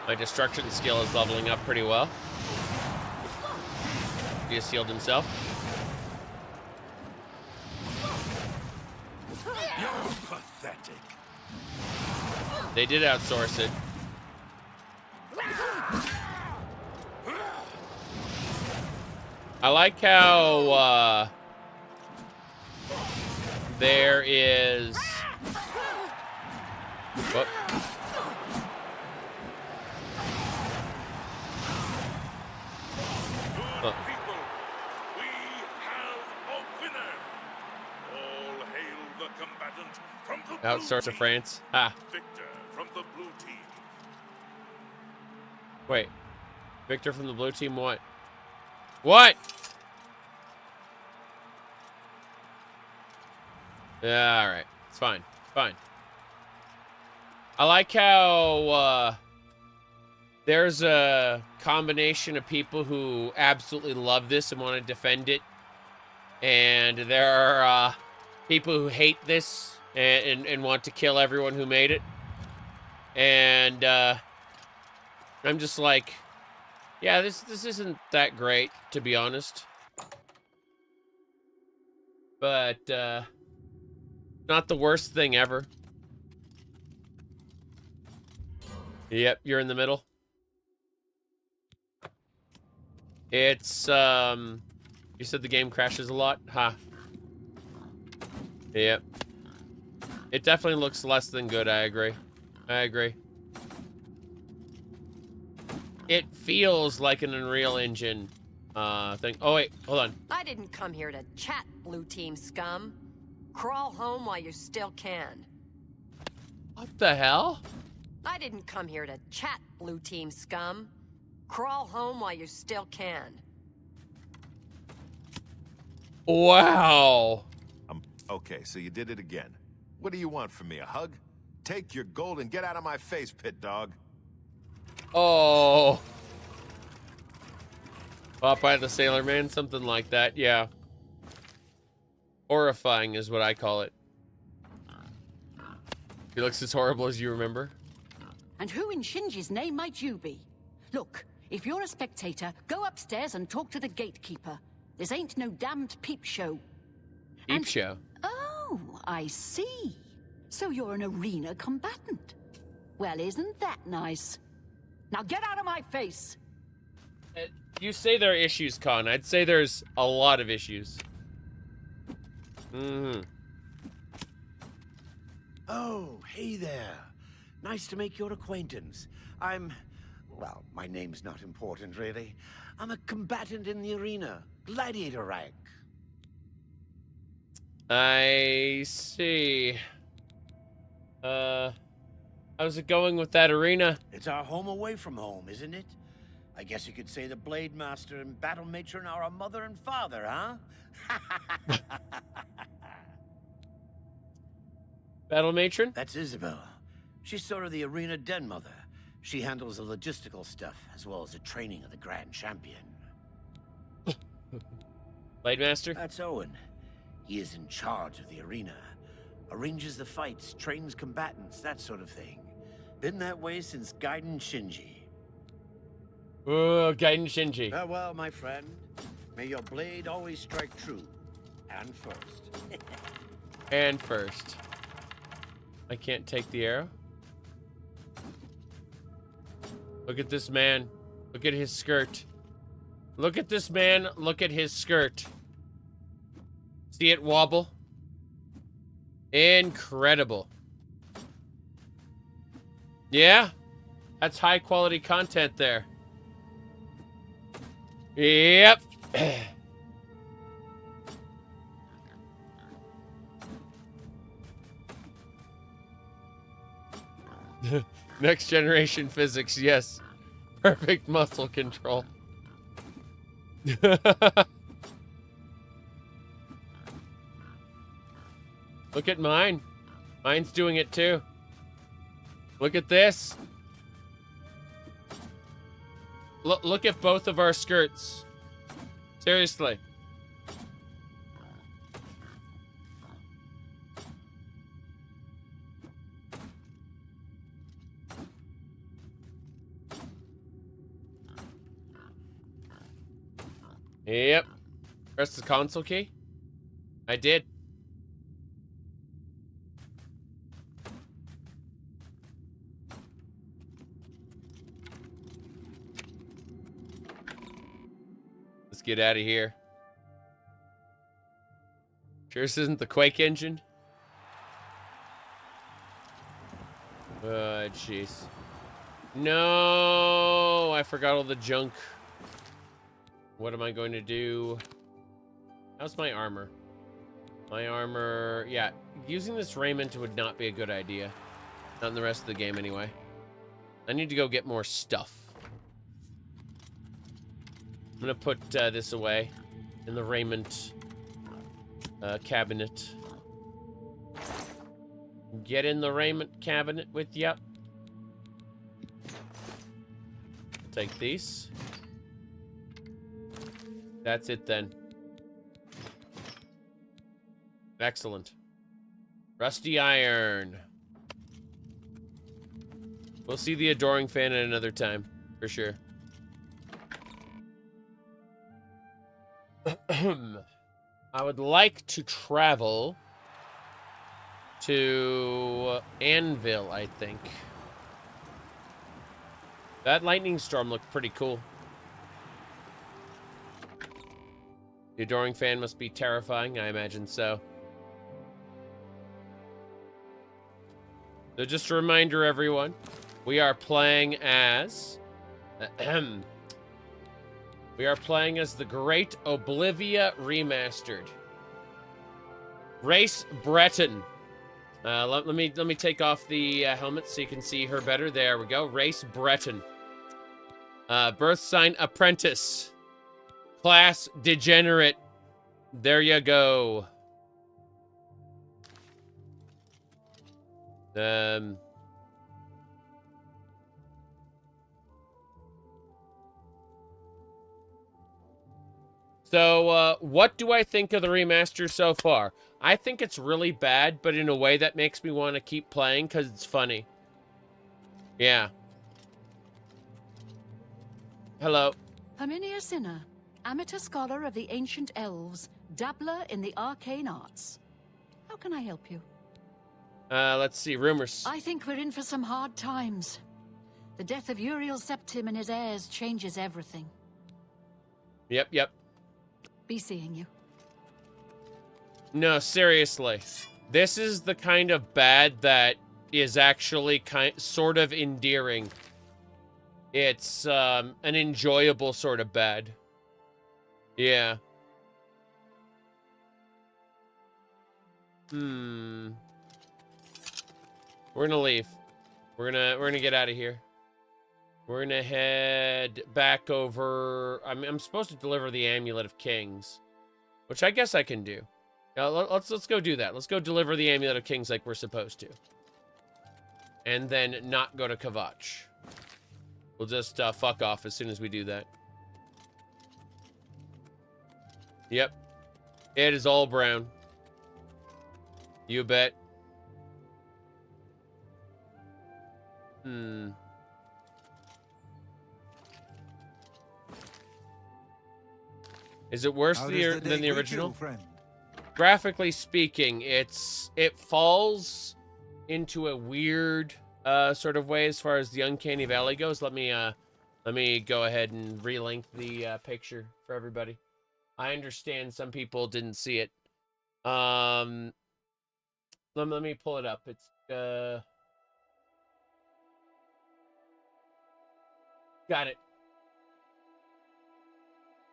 My destruction skill is leveling up pretty well. He just healed himself. You're pathetic. They did outsource it. I like how there is. Whoop. Good people, we have a winner. All hail the combatant from the Outsource blue to France. Ah, team. Victor from the blue team. wait. Victor from the blue team, what? What? Yeah, alright. It's fine. It's fine. I like how there's a combination of people who absolutely love this and want to defend it. And there are people who hate this and want to kill everyone who made it. And I'm just like, yeah, this isn't that great, to be honest. But not the worst thing ever. Yep, you're in the middle. It's you said the game crashes a lot? Ha. Yep. It definitely looks less than good, I agree. I agree. It feels like an Unreal Engine thing. Oh wait, hold on. I didn't come here to chat, blue team scum. Crawl home while you still can. What the hell? I didn't come here to chat, blue team scum. Crawl home while you still can. Wow. Okay, so you did it again. What do you want from me, a hug? Take your gold and get out of my face, pit dog. Oh. Popeye the Sailor Man, something like that, yeah. Horrifying is what I call it. He looks as horrible as you remember. And who in Shinji's name might you be? Look, if you're a spectator, go upstairs and talk to the gatekeeper. This ain't no damned peep show. Peep show? Oh, I see. So you're an arena combatant. Well, isn't that nice? Now get out of my face! You say there are issues, Con. I'd say there's a lot of issues. Mm-hmm. Oh, hey there. Nice to make your acquaintance. Well, my name's not important, really. I'm a combatant in the arena. Gladiator rank. I see. How's it going with that arena? It's our home away from home, isn't it? I guess you could say the Blade Master and Battle Matron are our mother and father, huh? Battle Matron? That's Isabel. She's sort of the arena den mother. She handles the logistical stuff, as well as the training of the Grand Champion. Blade Master? That's Owen. He is in charge of the arena. Arranges the fights, trains combatants, that sort of thing. Been that way since Gaiden Shinji. Oh, Gaiden Shinji. Farewell, my friend. May your blade always strike true. And first. And first. I can't take the arrow. Look at this man. Look at his skirt. Look at this man. Look at his skirt. See it wobble? Incredible. Yeah? That's high quality content there. Yep. Next generation physics, yes. Perfect muscle control. Look at mine. Mine's doing it too. Look at this. Look at both of our skirts. Seriously. Yep. Press the console key. I did. Let's get out of here. Sure this isn't the Quake engine? Jeez. No, I forgot all the junk. What am I going to do? How's my armor? My armor, yeah. Using this raiment would not be a good idea. Not in the rest of the game, anyway. I need to go get more stuff. I'm gonna put this away in the raiment cabinet. Get in the raiment cabinet with ya. Take these. That's it then. Excellent. Rusty iron. We'll see the adoring fan at another time, for sure. I would like to travel to Anvil, I think. That lightning storm looked pretty cool. The adoring fan must be terrifying, I imagine so. So just a reminder, everyone, we are playing as... we are playing as the Great Oblivion Remastered. Race Breton. Let me take off the helmet so you can see her better. There we go. Race Breton. Birth sign apprentice. Class degenerate. There you go. So, what do I think of the remaster so far? I think it's really bad, but in a way that makes me want to keep playing because it's funny. Yeah. Hello. Herminia Sinner, amateur scholar of the ancient elves, dabbler in the arcane arts. How can I help you? Let's see, rumors. I think we're in for some hard times. The death of Uriel Septim and his heirs changes everything. Yep. Be seeing you. No, seriously. This is the kind of bad that is actually sort of endearing. It's an enjoyable sort of bad. Yeah. We're gonna leave. We're gonna get out of here. We're gonna head back over. I'm supposed to deliver the Amulet of Kings, which I guess I can do. Let's go do that. Let's go deliver the Amulet of Kings like we're supposed to, and then not go to Kavach. We'll just fuck off as soon as we do that. Yep, it is all brown. You bet. Is it worse than the original? Graphically speaking, it falls into a weird sort of way as far as the Uncanny Valley goes. Let me go ahead and relink the picture for everybody. I understand some people didn't see it. Let me pull it up. It's got it.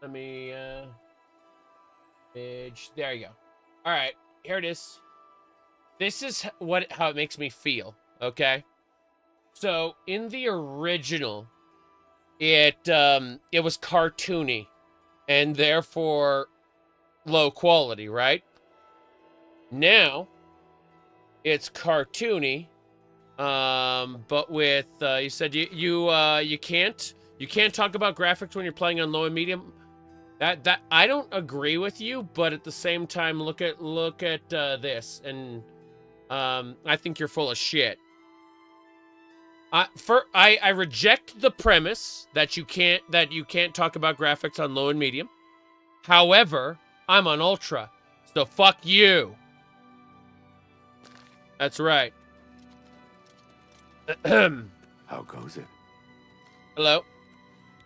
Let me page. There you go. All right, here it is. This is how it makes me feel. Okay. So in the original, it was cartoony and therefore low quality, right? Now it's cartoony, but with you said you can't talk about graphics when you're playing on low and medium. That I don't agree with you, but at the same time, look at this, and I think you're full of shit. I reject the premise that you can't talk about graphics on low and medium. However, I'm on ultra, so fuck you. That's right. How goes it? Hello.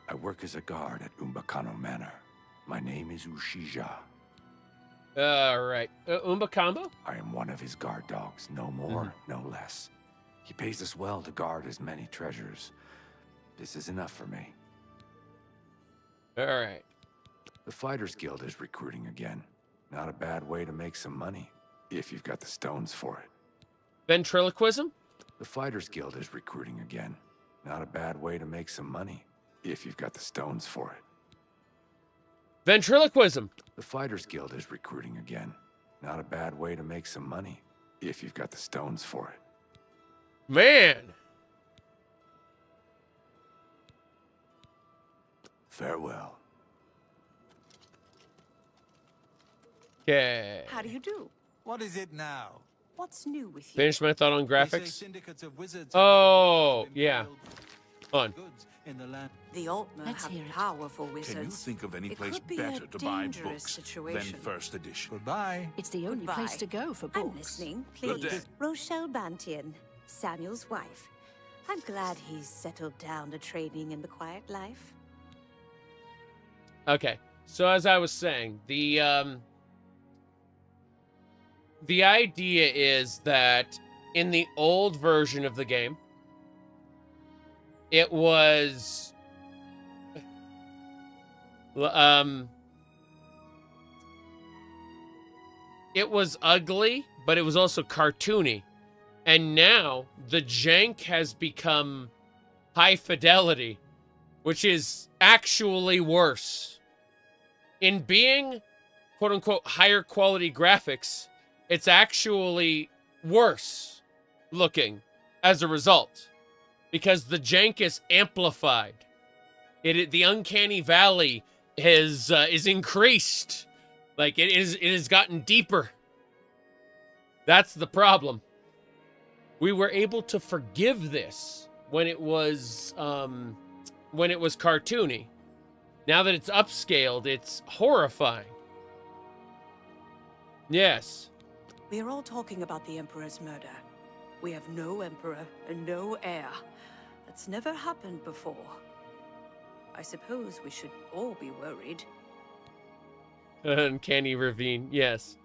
I work as a guard at Umbacano Manor. My name is Ushija. All right. Umbacambo? I am one of his guard dogs, no more, no less. He pays us well to guard his many treasures. This is enough for me. All right. The Fighters Guild is recruiting again. Not a bad way to make some money, if you've got the stones for it. Ventriloquism? The Fighters Guild is recruiting again. Not a bad way to make some money, if you've got the stones for it. Ventriloquism. The Fighters Guild is recruiting again. Not a bad way to make some money, if you've got the stones for it. Man. Farewell. Okay. How do you do? What is it now? What's new with you? Finish my thought on They say graphics. syndicates of wizards Oh, have yeah. On. goods in the land. The Altmer Let's have hear it. powerful Can you wizards. think of any It place could be better a to buy dangerous books situation. than first edition? Goodbye. It's the only Goodbye. place to go for books. I'm listening, Good please. day. Rochelle Bantian, Samuel's wife. I'm glad he's settled down to trading in the quiet life. Okay. So as I was saying, the idea is that in the old version of the game, it was it was ugly, but it was also cartoony. And now the jank has become high fidelity, which is actually worse. In being quote unquote higher quality graphics, it's actually worse looking as a result, because the jank is amplified. The uncanny valley is increased. Like it has gotten deeper. That's the problem. We were able to forgive this when it was cartoony. Now that it's upscaled, it's horrifying. Yes. We are all talking about the Emperor's murder. We have no Emperor and no heir. That's never happened before. I suppose we should all be worried. Uncanny ravine, yes.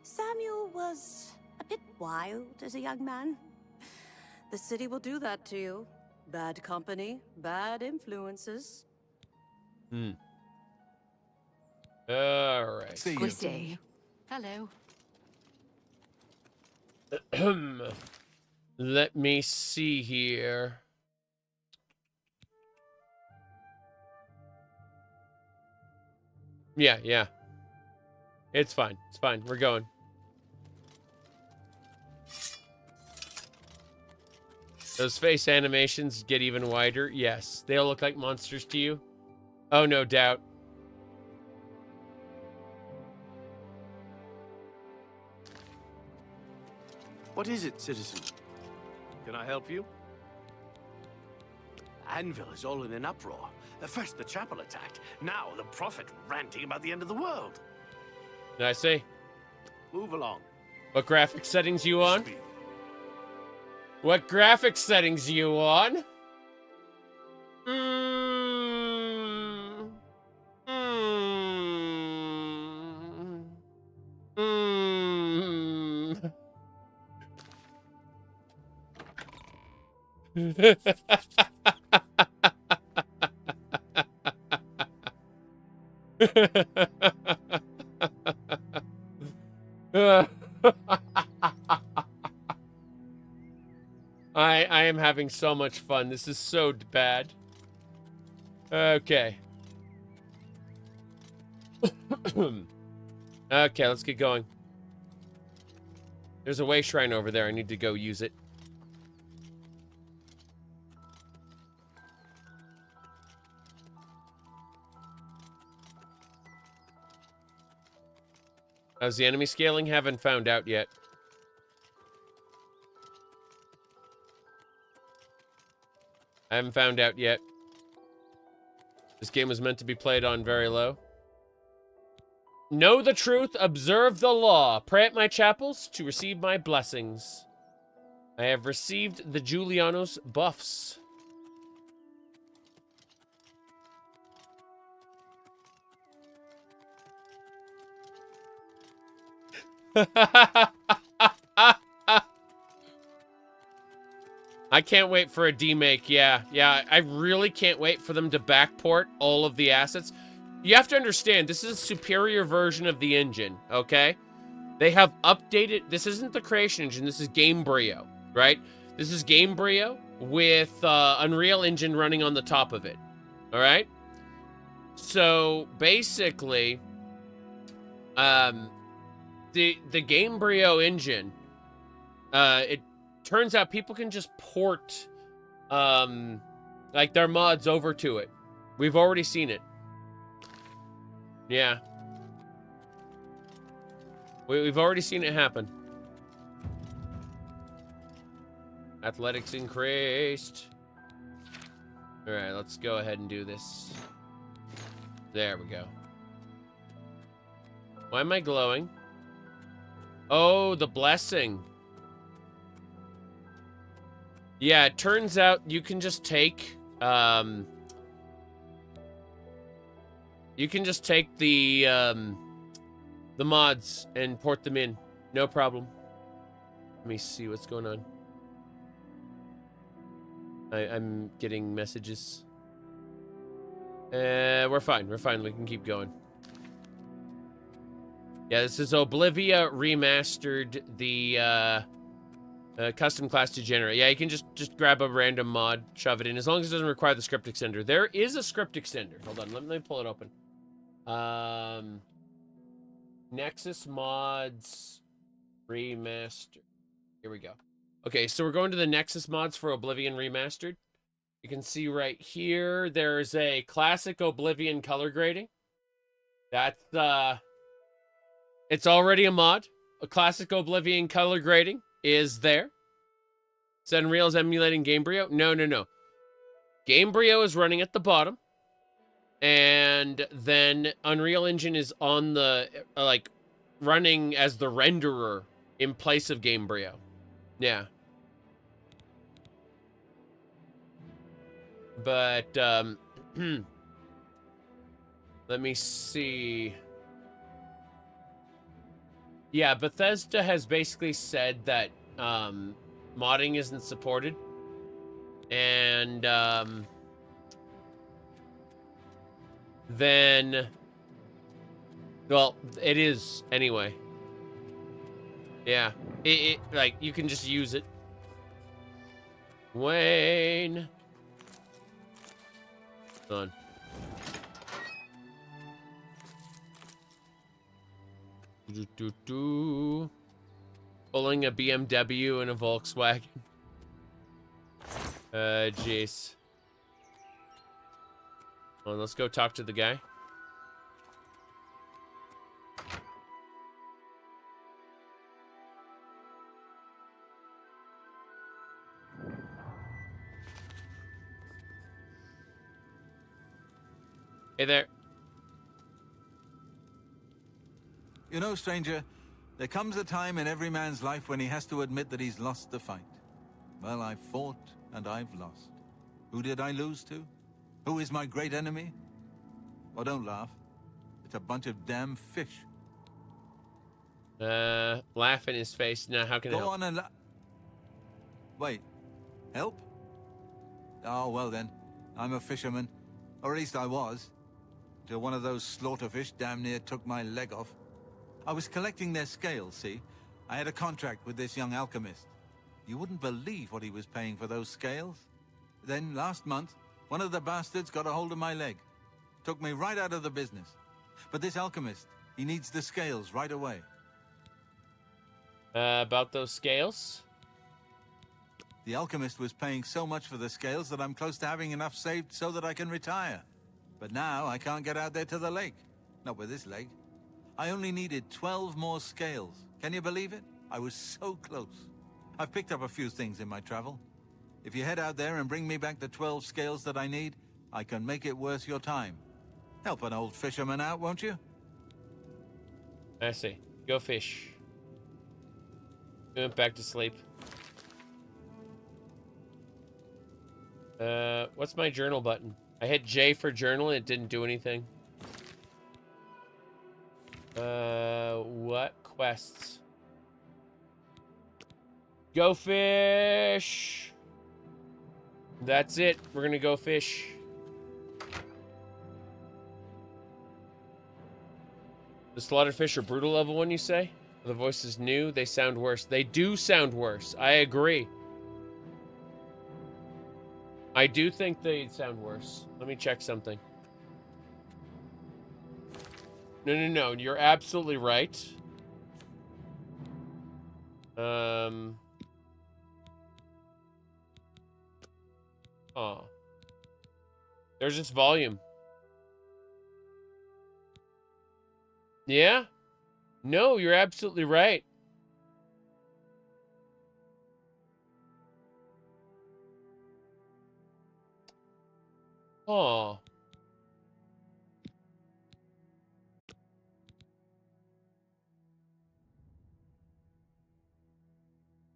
Samuel was a bit wild as a young man. The city will do that to you. Bad company, bad influences. All right. See you. Good day. Hello. Let me see here. Yeah. It's fine. It's fine. We're going. Those face animations get even wider. Yes. They'll look like monsters to you. Oh, no doubt. What is it, citizen? Can I help you? Anvil is all in an uproar. First the chapel attacked, now the prophet ranting about the end of the world. Did I say? Move along. What graphic settings you on? Speed. What graphic settings you on? I am having so much fun. This is so bad. Okay. Okay, let's get going. There's a way shrine over there. I need to go use it. How's the enemy scaling? Haven't found out yet. I haven't found out yet. This game was meant to be played on very low. Know the truth, observe the law. Pray at my chapels to receive my blessings. I have received the Julianos buffs. I can't wait for a demake. Yeah, I really can't wait for them to backport all of the assets. You have to understand, this is a superior version of the engine, okay? They have updated, this isn't the creation engine, this is Gamebryo, right? This is Gamebryo with Unreal Engine running on the top of it, all right? So basically, the Gamebryo engine, it turns out people can just port like their mods over to it. We've already seen it. Yeah. We've already seen it happen. Athletics increased. All right, let's go ahead and do this. There we go. Why am I glowing? Oh, the blessing. Yeah, it turns out you can just take, the, the mods and port them in. No problem. Let me see what's going on. I'm getting messages. We're fine. We're fine. We can keep going. Yeah, this is Oblivion remastered, the custom class to generate. Yeah, you can just grab a random mod, shove it in, as long as it doesn't require the script extender. There is a script extender. Hold on, let me pull it open. Nexus mods remastered. Here we go. Okay, so we're going to the Nexus mods for Oblivion remastered. You can see right here, there's a classic Oblivion color grading. That's it's already a mod. A classic Oblivion color grading is there. Is Unreal's emulating Gamebryo? No. Gamebryo is running at the bottom. And then Unreal Engine is on the, like, running as the renderer in place of Gamebryo. Yeah. But, let me see. Yeah, Bethesda has basically said that, modding isn't supported. And, then, well, it is anyway. Yeah, it like, you can just use it. Wayne. Hold on. Pulling a BMW and a Volkswagen. Jeez. Well, let's go talk to the guy. Hey there. You know, stranger, there comes a time in every man's life when he has to admit that he's lost the fight. Well, I've fought and I've lost. Who did I lose to? Who is my great enemy? Oh, don't laugh. It's a bunch of damn fish. Laugh in his face. Now, how can I help? Go on and wait. Help? Oh, well then. I'm a fisherman. Or at least I was. Till one of those slaughterfish damn near took my leg off. I was collecting their scales, see? I had a contract with this young alchemist. You wouldn't believe what he was paying for those scales. Then, last month, one of the bastards got a hold of my leg. Took me right out of the business. But this alchemist, he needs the scales right away. About those scales? The alchemist was paying so much for the scales that I'm close to having enough saved so that I can retire. But now I can't get out there to the lake. Not with this leg. I only needed 12 more scales. Can you believe it? I was so close. I've picked up a few things in my travel. If you head out there and bring me back the 12 scales that I need, I can make it worth your time. Help an old fisherman out, won't you? I see. Go fish. He went back to sleep. What's my journal button? I hit J for journal and it didn't do anything. What quests? Go fish! That's it. We're gonna go fish. The slaughtered fish are brutal level 1, you say? The voice is new. They sound worse. They do sound worse. I agree. I do think they sound worse. Let me check something. No. You're absolutely right. Oh. There's just volume. Yeah? No, you're absolutely right. Oh.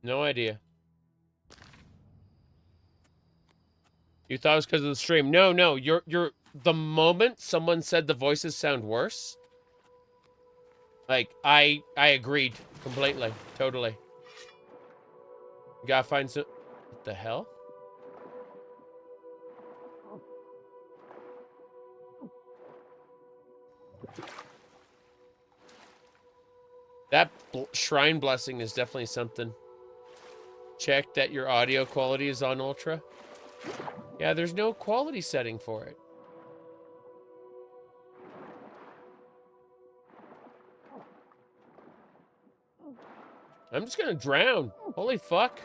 No idea. You thought it was because of the stream. No. You're the moment someone said the voices sound worse, like I agreed completely, totally. You gotta find some. What the hell? That shrine blessing is definitely something. Check that your audio quality is on ultra. Yeah, there's no quality setting for it. I'm just gonna drown. Holy fuck.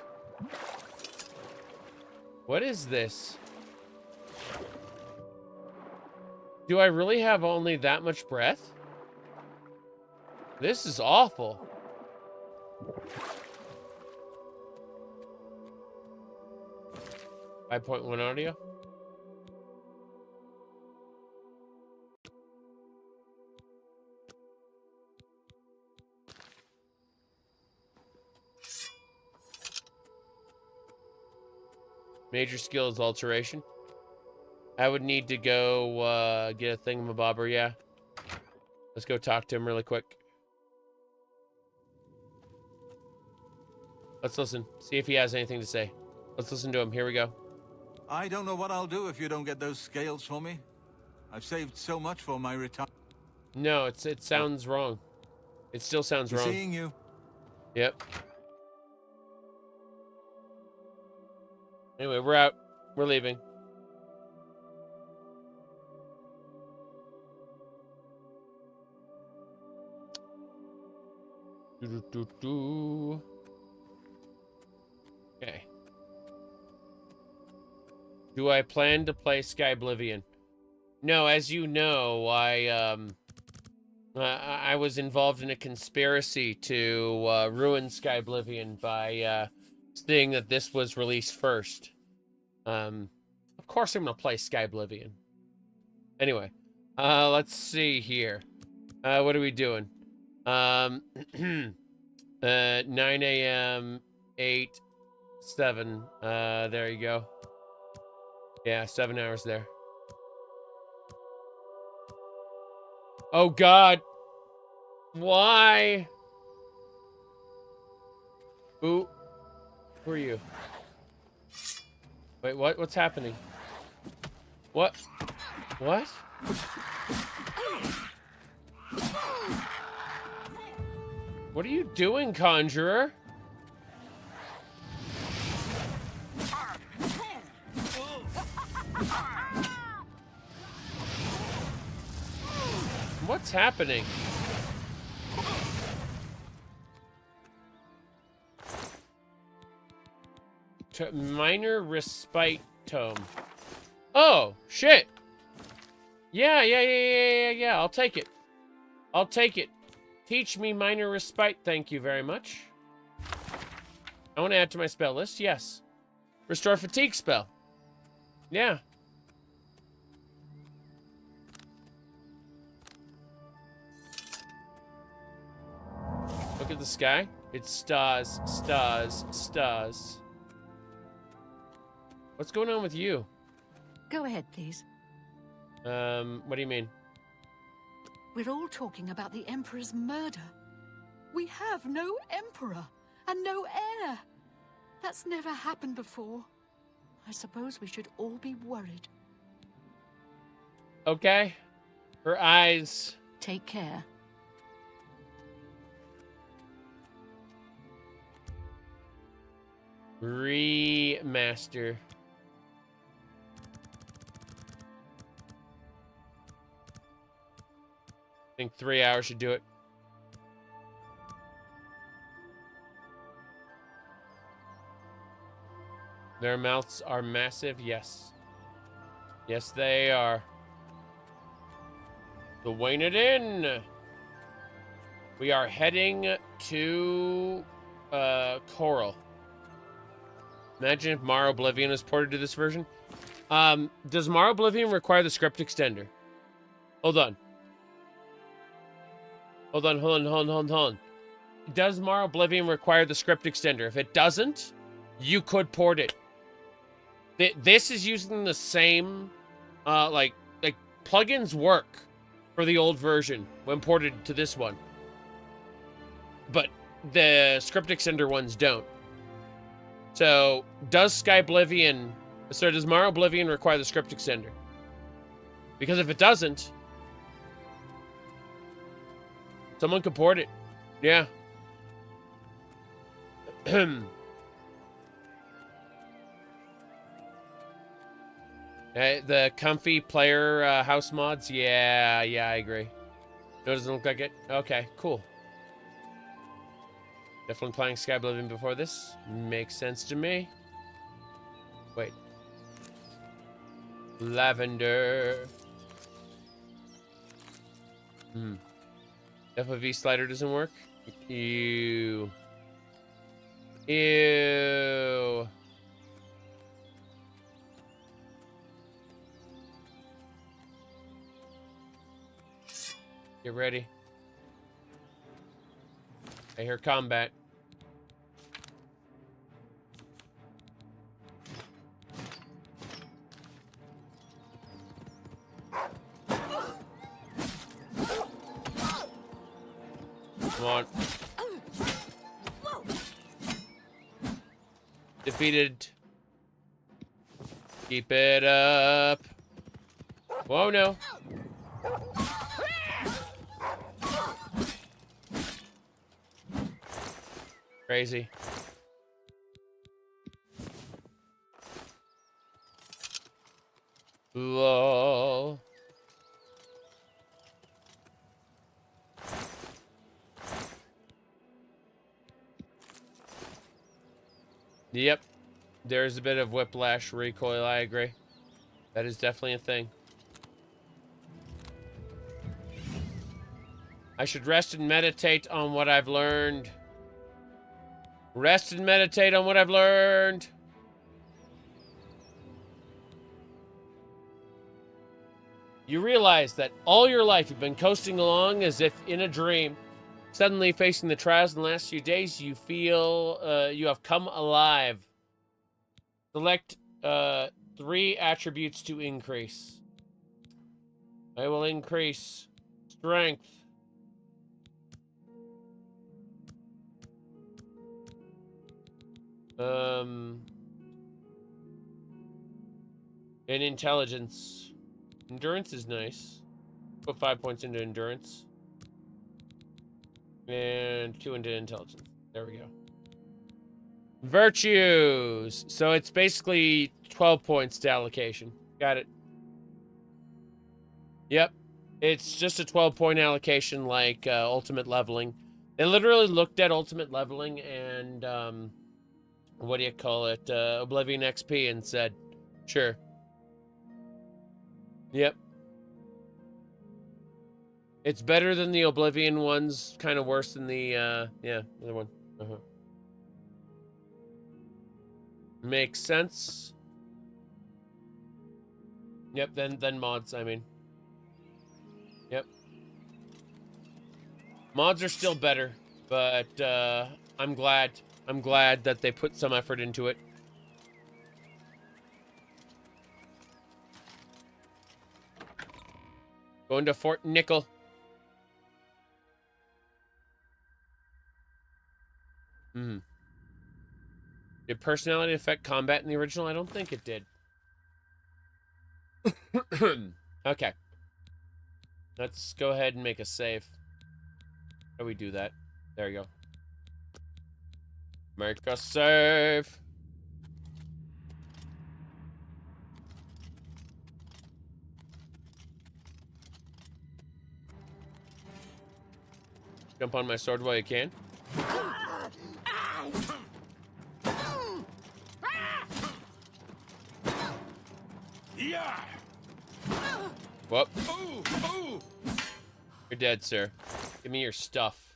What is this? Do I really have only that much breath? This is awful. .1 audio. Major skills alteration. I would need to go get a thingamabobber, yeah. Let's go talk to him really quick. Let's listen. See if he has anything to say. Let's listen to him. Here we go. I don't know what I'll do if you don't get those scales for me. I've saved so much for my retirement. No, it sounds wrong. It still sounds wrong. Seeing you. Yep. Anyway, we're out. We're leaving. Okay. Do I plan to play Sky Oblivion? No, as you know, I was involved in a conspiracy to ruin Sky Oblivion by seeing that this was released first. Of course I'm gonna play Sky Oblivion. Anyway, let's see here. What are we doing? 9 a.m., 8, 7. There you go. Yeah, 7 hours there. Oh, God. Why? Who are you? Wait, what? What's happening? What? What? What are you doing, Conjurer? What's happening? Minor respite tome. Oh, shit. Yeah. I'll take it. I'll take it. Teach me minor respite. Thank you very much. I want to add to my spell list. Yes. Restore fatigue spell. Yeah. Look at the sky. It's stars, stars, stars. What's going on with you? Go ahead, please. What do you mean? We're all talking about the Emperor's murder. We have no Emperor and no heir. That's never happened before. I suppose we should all be worried. Okay. Her eyes. Take care. Remaster. I think 3 hours should do it. Their mouths are massive, yes. Yes, they are. So wane it in. We are heading to Chorrol. Imagine if Mar Oblivion is ported to this version. Does Mar Oblivion require the script extender? Hold on. Hold on. Does Mar Oblivion require the script extender? If it doesn't, you could port it. This is using the same, like plugins work for the old version when ported to this one. But the script extender ones don't. So, does Mar Oblivion require the script extender? Because if it doesn't, someone could port it. Yeah. The comfy player house mods? Yeah, I agree. No, it doesn't look like it. Okay, cool. Definitely playing Sky Oblivion before this. Makes sense to me. Wait. Lavender. FOV slider doesn't work? Ew. Ew. Get ready. I hear combat. Come on. Defeated. Keep it up. Whoa, no. Crazy. Lol. Yep. There's a bit of whiplash recoil, I agree. That is definitely a thing. I should rest and meditate on what I've learned. Rest and meditate on what I've learned. You realize that all your life you've been coasting along as if in a dream. Suddenly facing the trials in the last few days, you feel you have come alive. Select 3 attributes to increase. I will increase strength. And intelligence. Endurance is nice. Put 5 points into endurance. And 2 into intelligence. There we go. Virtues. So it's basically 12 points to allocation. Got it. Yep. It's just a 12-point allocation like ultimate leveling. They literally looked at ultimate leveling and, what do you call it, Oblivion XP and said, sure. Yep. It's better than the Oblivion ones, kind of worse than the, yeah, other one. Makes sense. Yep, then mods, I mean. Yep. Mods are still better, but I'm glad that they put some effort into it. Going to Fort Nickel. Did personality affect combat in the original? I don't think it did. Okay. Let's go ahead and make a save. How do we do that? There you go. Make a save. Jump on my sword while you can. Yeah. Whoop. You're dead, sir. Give me your stuff.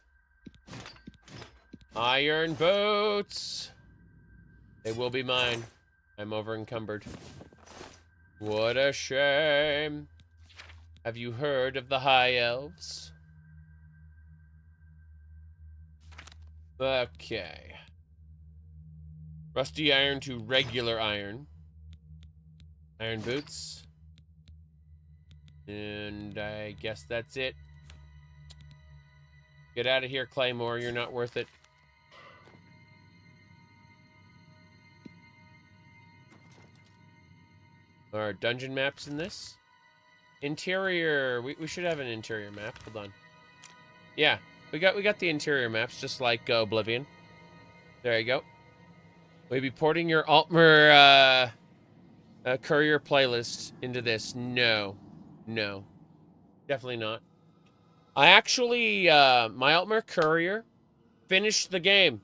Iron boots. They will be mine. I'm over encumbered. What a shame. Have you heard of the High Elves? Okay. Rusty iron to regular iron. Iron boots. And I guess that's it. Get out of here, Claymore. You're not worth it. Are dungeon maps in this? Interior. We should have an interior map. Hold on. Yeah, we got the interior maps, just like Oblivion. There you go. We'll be porting your Altmer courier playlist into this. No, definitely not. I actually my Altmer courier finished the game.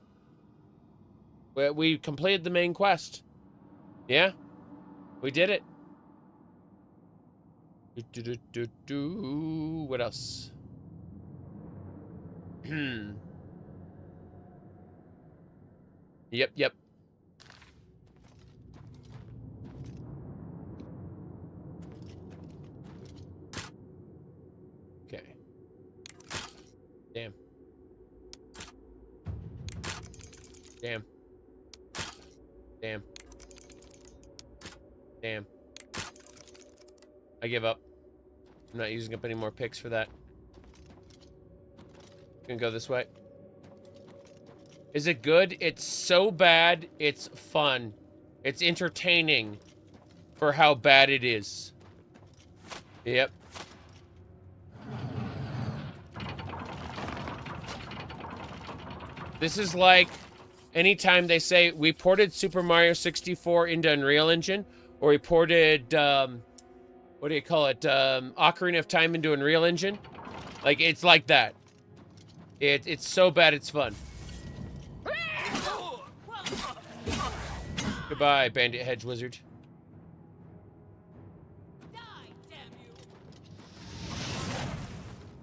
We completed the main quest. Yeah, we did it. What else? Yep. Okay. Damn. I give up. I'm not using up any more picks for that. Gonna go this way. Is it good? It's so bad, it's fun. It's entertaining for how bad it is. Yep. This is like anytime they say we ported Super Mario 64 into Unreal Engine, or we ported what do you call it? Ocarina of Time into Unreal Engine. Like, it's like that. It's so bad it's fun. Goodbye, Bandit Hedge Wizard. Die, damn you!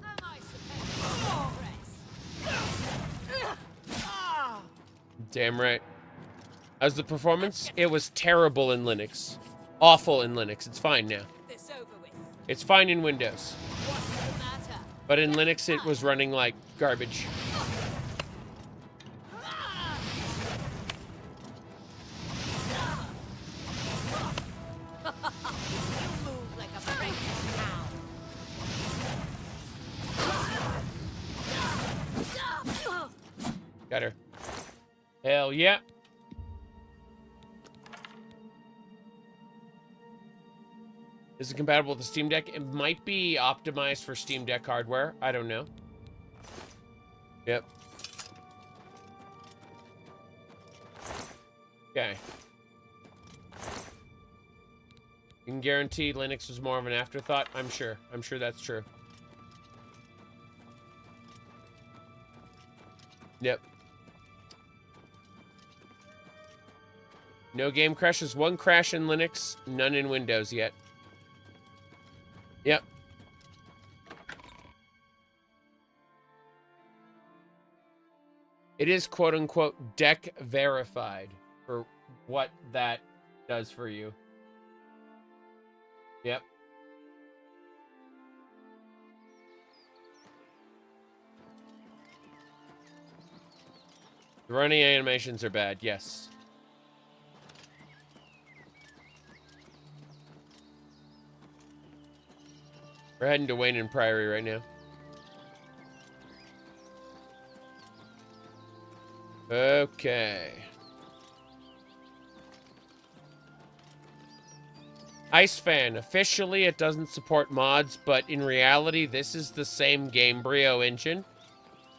Am I supposed to Damn right. As the performance, it was terrible in Linux. Awful in Linux. It's fine now. It's fine in Windows. But in Linux, it was running like garbage. Got her. Hell yeah. Is it compatible with the Steam Deck? It might be optimized for Steam Deck hardware. I don't know. Yep. Okay. You can guarantee Linux was more of an afterthought? I'm sure. I'm sure that's true. Yep. No game crashes. One crash in Linux, none in Windows yet. Yep. It is quote-unquote deck verified for what that does for you. Yep. The running animations are bad, yes. We're heading to Wayne and Priory right now. Okay. Ice Fan. Officially, it doesn't support mods, but in reality, this is the same Gamebryo engine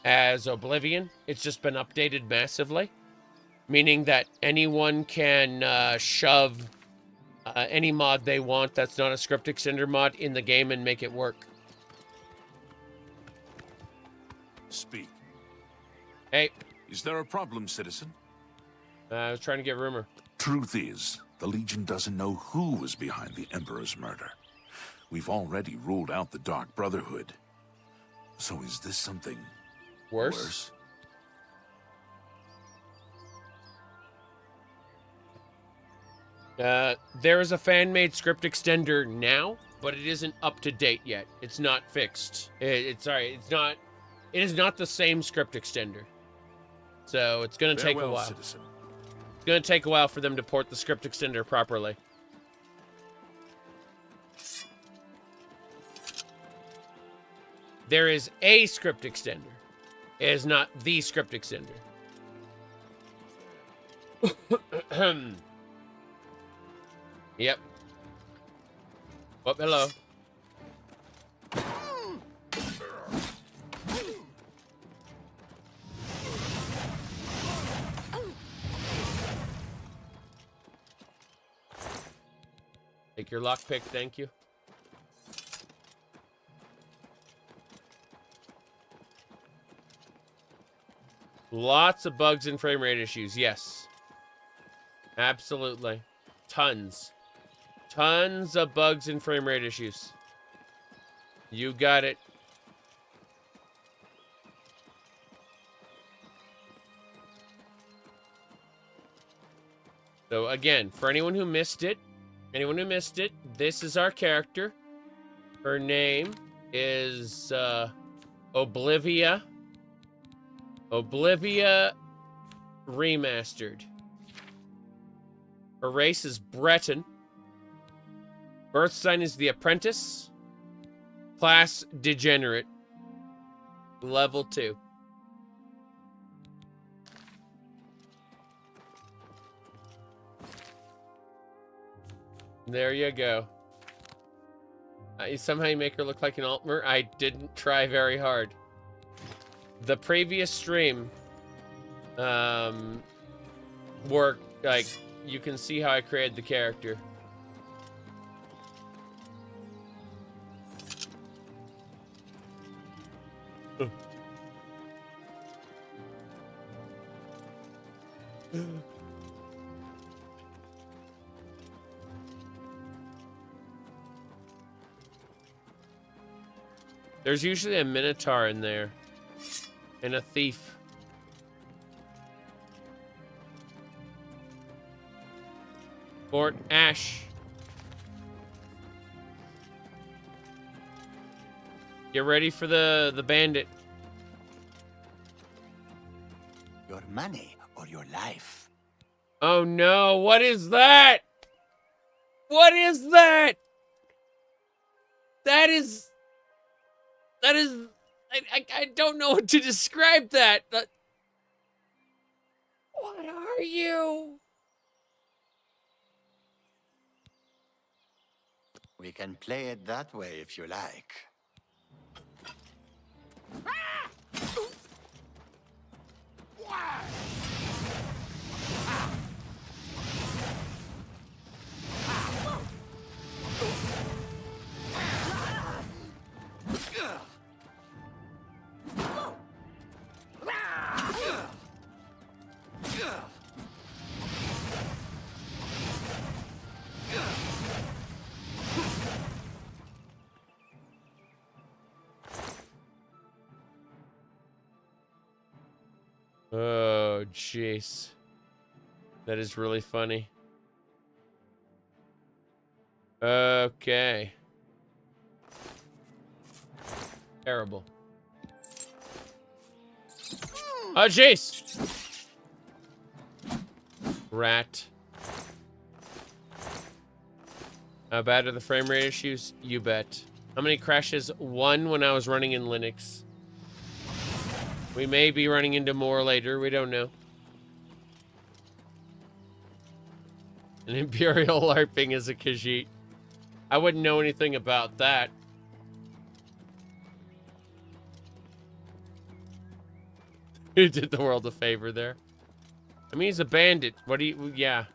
as Oblivion. It's just been updated massively, meaning that anyone can shove any mod they want that's not a script extender mod in the game and make it work. Speak. Hey. Is there a problem, citizen? I was trying to get rumor. Truth is, the Legion doesn't know who was behind the Emperor's murder. We've already ruled out the Dark Brotherhood. So is this something worse? There is a fan-made script extender now, but it isn't up to date yet. It's not fixed. It is not the same script extender. So it's going to take a while. Citizen. It's going to take a while for them to port the script extender properly. There is a script extender. It is not the script extender. Yep. Oh, hello. Take your lockpick, thank you. Lots of bugs and frame rate issues, yes. Absolutely. Tons. Tons of bugs and frame rate issues. You got it. So again, for anyone who missed it, this is our character. Her name is Oblivion. Oblivion Remastered. Her race is Breton. Birth sign is the Apprentice. Class Degenerate. Level 2. There you go. Somehow you make her look like an Altmer. I didn't try very hard. The previous stream, worked, like, you can see how I created the character. There's usually a Minotaur in there. And a thief. Fort Ash. Get ready for the bandit. Your money or your life? Oh no, what is that? What is that? That is... I don't know what to describe that. What are you? We can play it that way if you like. jeez. That is really funny. Okay. Terrible. Oh, jeez! Rat. How bad are the frame rate issues? You bet. How many crashes? 1 when I was running in Linux. We may be running into more later. We don't know. An Imperial LARPing is a Khajiit. I wouldn't know anything about that. Who did the world a favor there? I mean, he's a bandit. What do you... Yeah.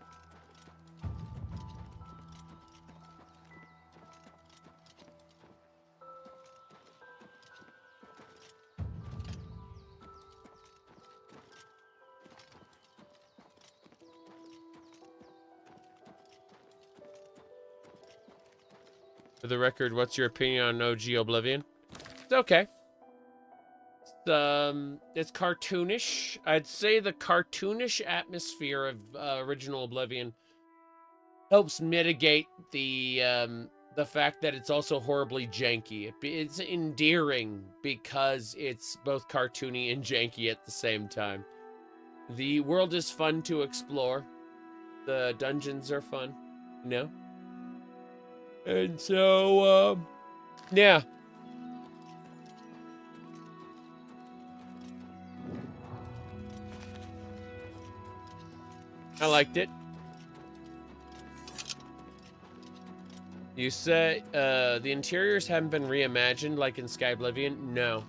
For the record, what's your opinion on OG Oblivion? It's okay. It's cartoonish. I'd say the cartoonish atmosphere of original Oblivion helps mitigate the fact that it's also horribly janky. It's endearing because it's both cartoony and janky at the same time. The world is fun to explore. The dungeons are fun, you know? And so, yeah. I liked it. You say, the interiors haven't been reimagined like in Sky Oblivion? No.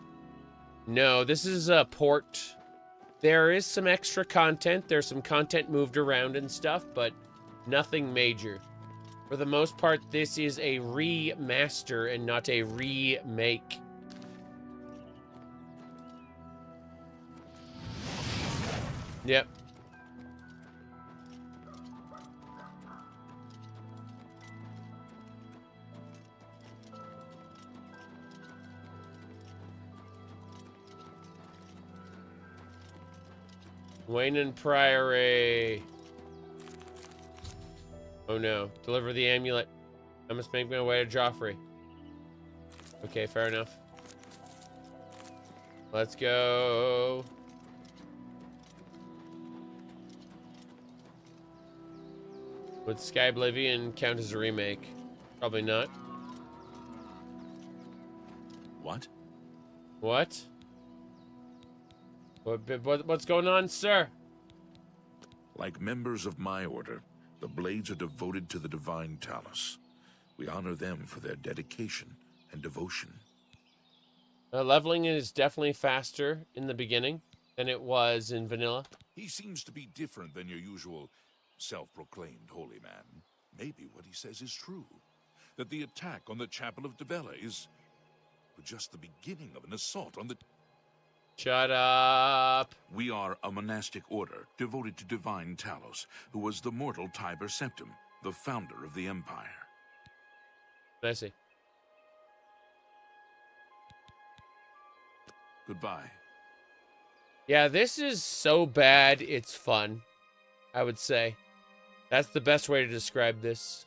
No, this is a port. There is some extra content. There's some content moved around and stuff, but nothing major. For the most part, this is a remaster and not a remake. Yep. Wayne and Priory. Oh no. Deliver the amulet. I must make my way to Joffrey. Okay, fair enough. Let's go. Would Sky Oblivion count as a remake? Probably not. What? What? What's going on, sir? Like members of my order, the Blades are devoted to the Divine Talos. We honor them for their dedication and devotion. Leveling is definitely faster in the beginning than it was in vanilla. He seems to be different than your usual self-proclaimed holy man. Maybe what he says is true. That the attack on the Chapel of Dibella is just the beginning of an assault on the... Shut up. We are a monastic order devoted to Divine Talos, who was the mortal Tiber Septim, the founder of the Empire. I see. Goodbye. Yeah, this is so bad, it's fun, I would say. That's the best way to describe this.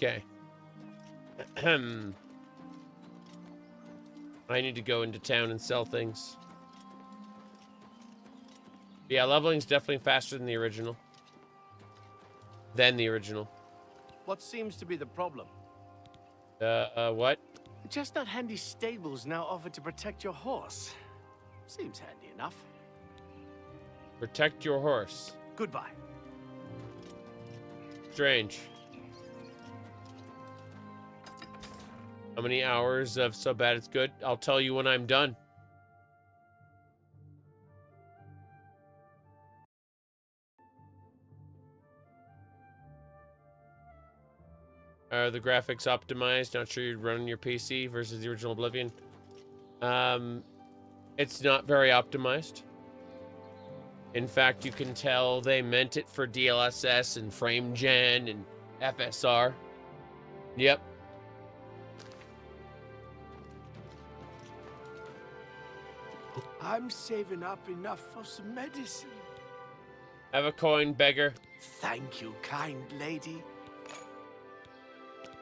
Okay. I need to go into town and sell things. Yeah, leveling's definitely faster than the original. What seems to be the problem? What? The chestnut handy stables now offer to protect your horse. Seems handy enough. Protect your horse. Goodbye. Strange. How many hours of so bad it's good? I'll tell you when I'm done. Are the graphics optimized? Not sure you'd run on your PC versus the original Oblivion. It's not very optimized. In fact, you can tell they meant it for DLSS and frame gen and FSR. Yep. I'm saving up enough for some medicine. Have a coin, beggar. Thank you, kind lady.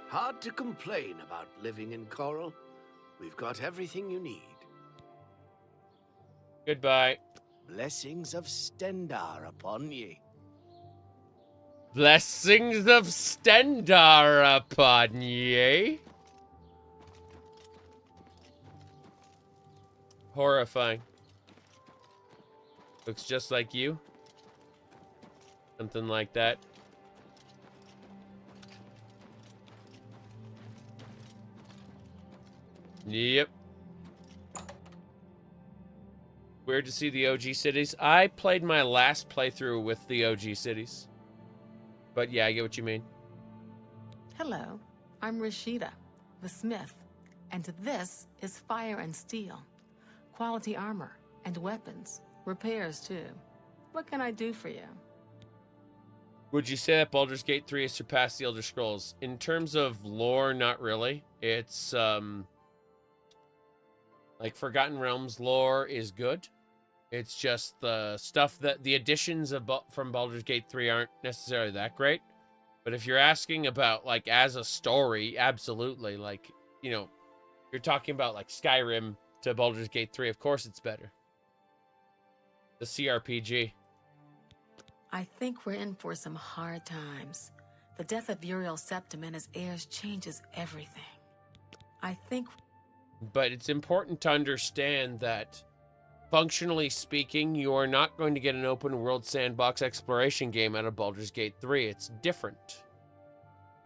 Hard to complain about living in Chorrol. We've got everything you need. Goodbye. Blessings of Stendar upon ye. Blessings of Stendar upon ye. Horrifying. Looks just like you. Something like that. Yep. Weird to see the OG cities. I played my last playthrough with the OG cities. But yeah, I get what you mean. Hello, I'm Rashida, the smith, and this is Fire and Steel. Quality armor and weapons, repairs too. What can I do for you? Would you say that Baldur's Gate 3 has surpassed the Elder Scrolls? In terms of lore, not really. It's, like, Forgotten Realms lore is good. It's just the stuff that the additions from Baldur's Gate 3 aren't necessarily that great. But if you're asking about, like, as a story, absolutely. Like, you know, you're talking about, like, Skyrim to Baldur's Gate 3. Of course it's better. The CRPG. I think we're in for some hard times. The death of Uriel Septim and his heirs changes everything. But it's important to understand that, functionally speaking, you are not going to get an open world sandbox exploration game out of Baldur's Gate 3. It's different.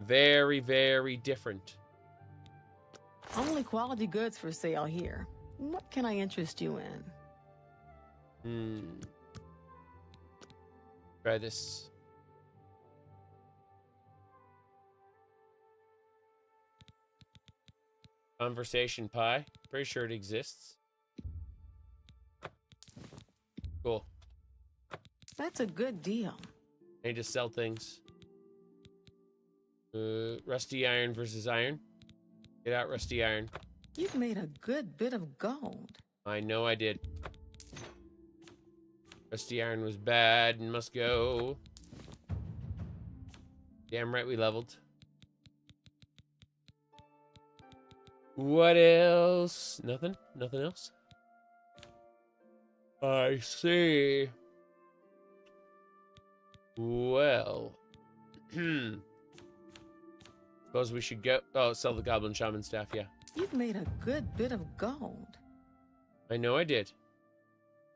Very, very different. Only quality goods for sale here. What can I interest you in? Try this. Conversation pie. Pretty sure it exists. Cool. That's a good deal. I need to sell things. Rusty iron versus iron. Get out, rusty iron. You've made a good bit of gold. I know I did. Rusty iron was bad and must go. Damn right we leveled. What else? Nothing? Nothing else? I see. Well. Suppose we should go. Oh, sell the Goblin Shaman staff, yeah. You've made a good bit of gold. I know I did.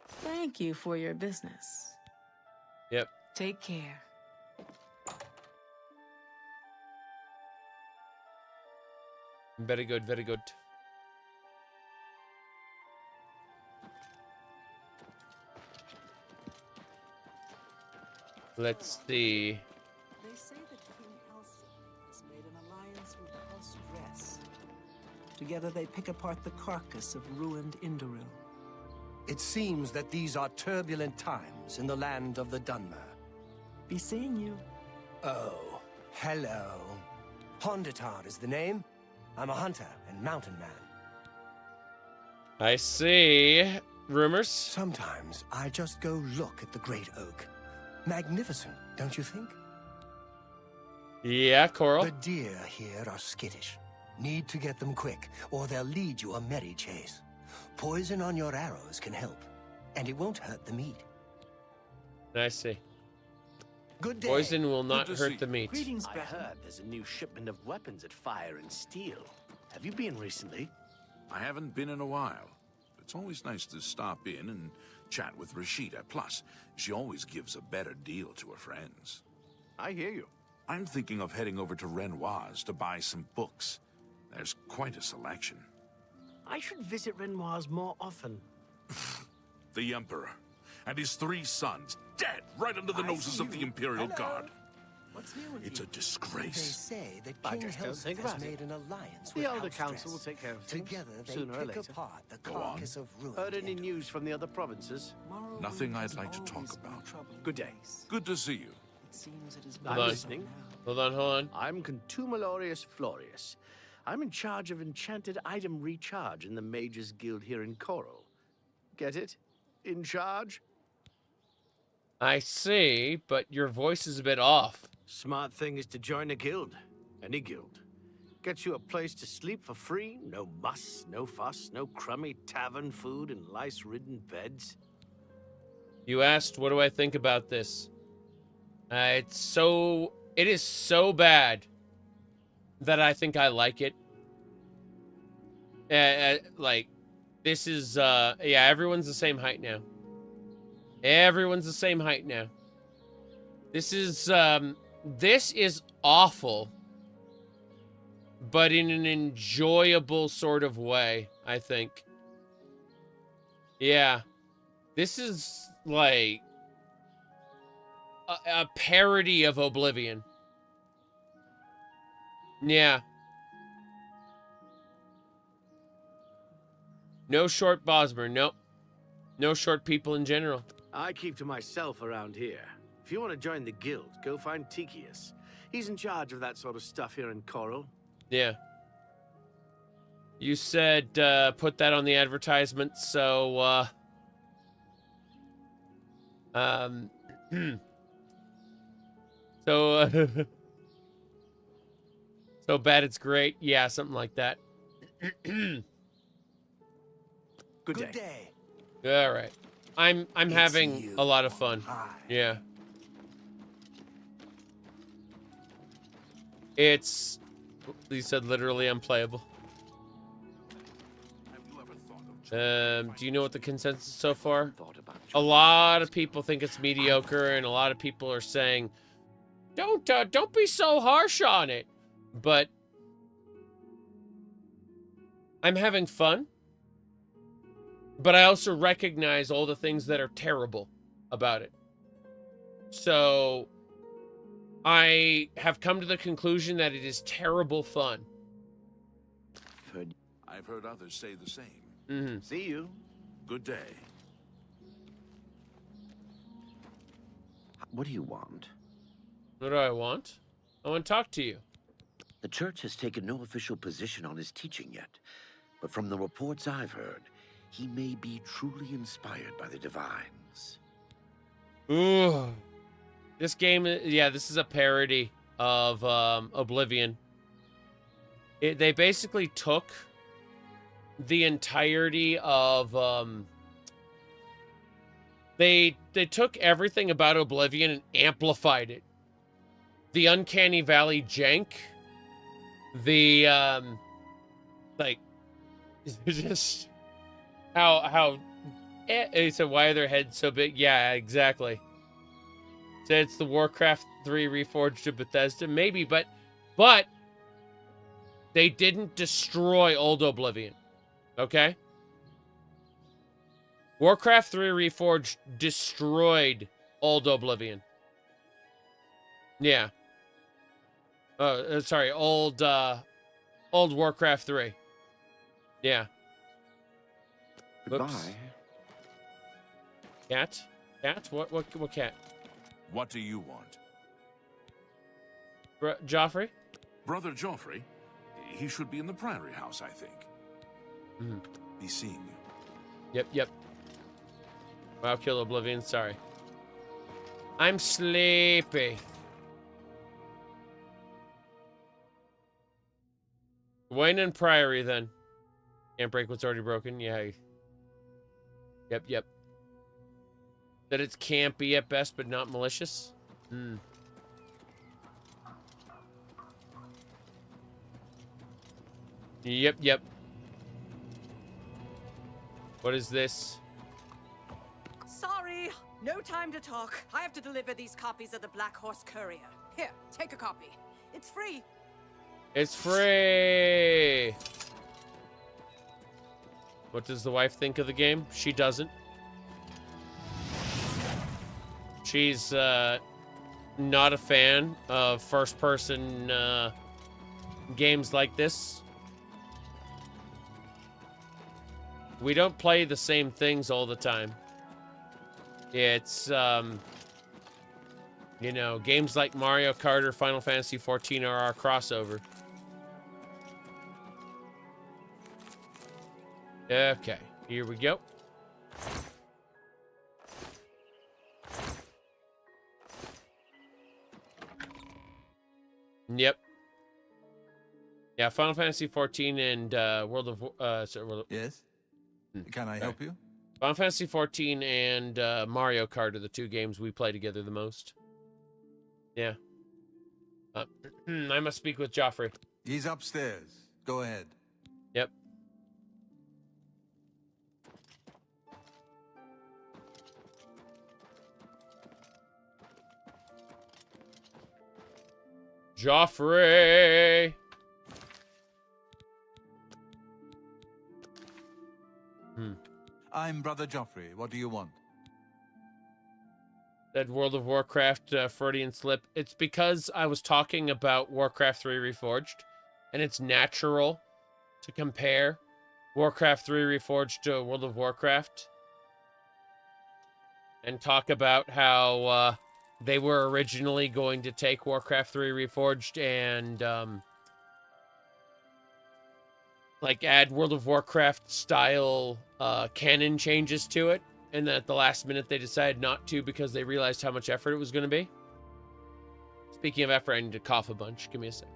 Thank you for your business. Yep. Take care. Very good, very good. Let's see. They say that King Elsa has made an alliance with House Dress. Together they pick apart the carcass of ruined Indoril. It seems that these are turbulent times in the land of the Dunmer. Be seeing you. Oh, hello. Hondatar is the name. I'm a hunter and mountain man. I see. Rumors? Sometimes I just go look at the Great Oak. Magnificent, don't you think? Yeah, Chorrol. The deer here are skittish. Need to get them quick, or they'll lead you a merry chase. Poison on your arrows can help, and it won't hurt the meat. I see. Good day. Poison will not hurt the meat. Greetings, I heard there's a new shipment of weapons at Fire and Steel. Have you been recently? I haven't been in a while. It's always nice to stop in and chat with Rashida. Plus, she always gives a better deal to her friends. I hear you. I'm thinking of heading over to Renoir's to buy some books. There's quite a selection. I should visit Renoir's more often. The Emperor and his 3 sons, dead right under the noses of the Imperial Guard. What's new with It's a you? They disgrace. say that I King just don't Helseth think has about it. made an alliance The with Elder Housedress. Council will take care of things, Together they sooner or pick later. apart the Go on. carcass of ruin. Heard any news from the other provinces? Nothing I'd like to talk about. Good day. Good to see you. It seems it is I'm on. listening. Hold on. I'm Contumelorius Florius. I'm in charge of enchanted item recharge in the Mages Guild here in Chorrol. Get it? In charge? I see, but your voice is a bit off. Smart thing is to join a guild. Any guild. Gets you a place to sleep for free, no muss, no fuss, no crummy tavern food and lice-ridden beds. You asked, what do I think about this? It is so bad that I think I like it. Like, this is, yeah, everyone's the same height now. Everyone's the same height now. This is awful, but in an enjoyable sort of way, I think. Yeah. This is, like, a parody of Oblivion. Yeah. No short Bosmer, nope. No short people in general. I keep to myself around here. If you want to join the guild, go find Tikius. He's in charge of that sort of stuff here in Chorrol. Yeah. You said, put that on the advertisement, so, so, so bad it's great. Yeah, something like that. Good day. All right. I'm having a lot of fun. Yeah. It's, he said, literally unplayable. Do you know what the consensus is so far? A lot of people think it's mediocre, and a lot of people are saying, don't be so harsh on it. But I'm having fun. But I also recognize all the things that are terrible about it. So I have come to the conclusion that it is terrible fun. I've heard others say the same. Mm-hmm. See you. Good day. What do you want? What do I want? I want to talk to you. The church has taken no official position on his teaching yet, but from the reports I've heard, he may be truly inspired by the divines. Ooh. This game, yeah, this is a parody of Oblivion. They basically took the entirety of they took everything about Oblivion and amplified it. The Uncanny Valley jank, the like just how he said, why are their heads so big? Yeah, exactly. So it's the Warcraft 3 Reforged to Bethesda, maybe, but they didn't destroy old Oblivion. Okay? Warcraft 3 Reforged destroyed old Oblivion. Yeah. Sorry, old Warcraft 3. Yeah. Goodbye. Oops. Cat? Cat? What cat? What do you want? Joffrey? Brother Joffrey? He should be in the Priory House, I think. Mm-hmm. Be seeing you. Yep. Wow, kill Oblivion, sorry. I'm sleepy. Wayne and Priory, then. Can't break what's already broken. Yeah. Yep. That it's campy at best, but not malicious. Hmm. Yep. What is this? Sorry, no time to talk. I have to deliver these copies of the Black Horse Courier. Here, take a copy. It's free. It's free! What does the wife think of the game? She doesn't. She's not a fan of first-person games like this. We don't play the same things all the time. It's, you know, games like Mario Kart or Final Fantasy XIV are our crossover. Okay, here we go. Yep. Yeah, Final Fantasy XIV and World of... Yes? Can I help you? Final Fantasy XIV and Mario Kart are the two games we play together the most. Yeah. I must speak with Joffrey. He's upstairs. Go ahead. Yep. Joffrey! I'm Brother Joffrey. What do you want? That World of Warcraft Freudian slip. It's because I was talking about Warcraft 3 Reforged, and it's natural to compare Warcraft 3 Reforged to World of Warcraft and talk about how they were originally going to take Warcraft 3 Reforged and like add World of Warcraft style canon changes to it, and then at the last minute they decided not to because they realized how much effort it was going to be. Speaking of effort, I need to cough a bunch. Give me a sec.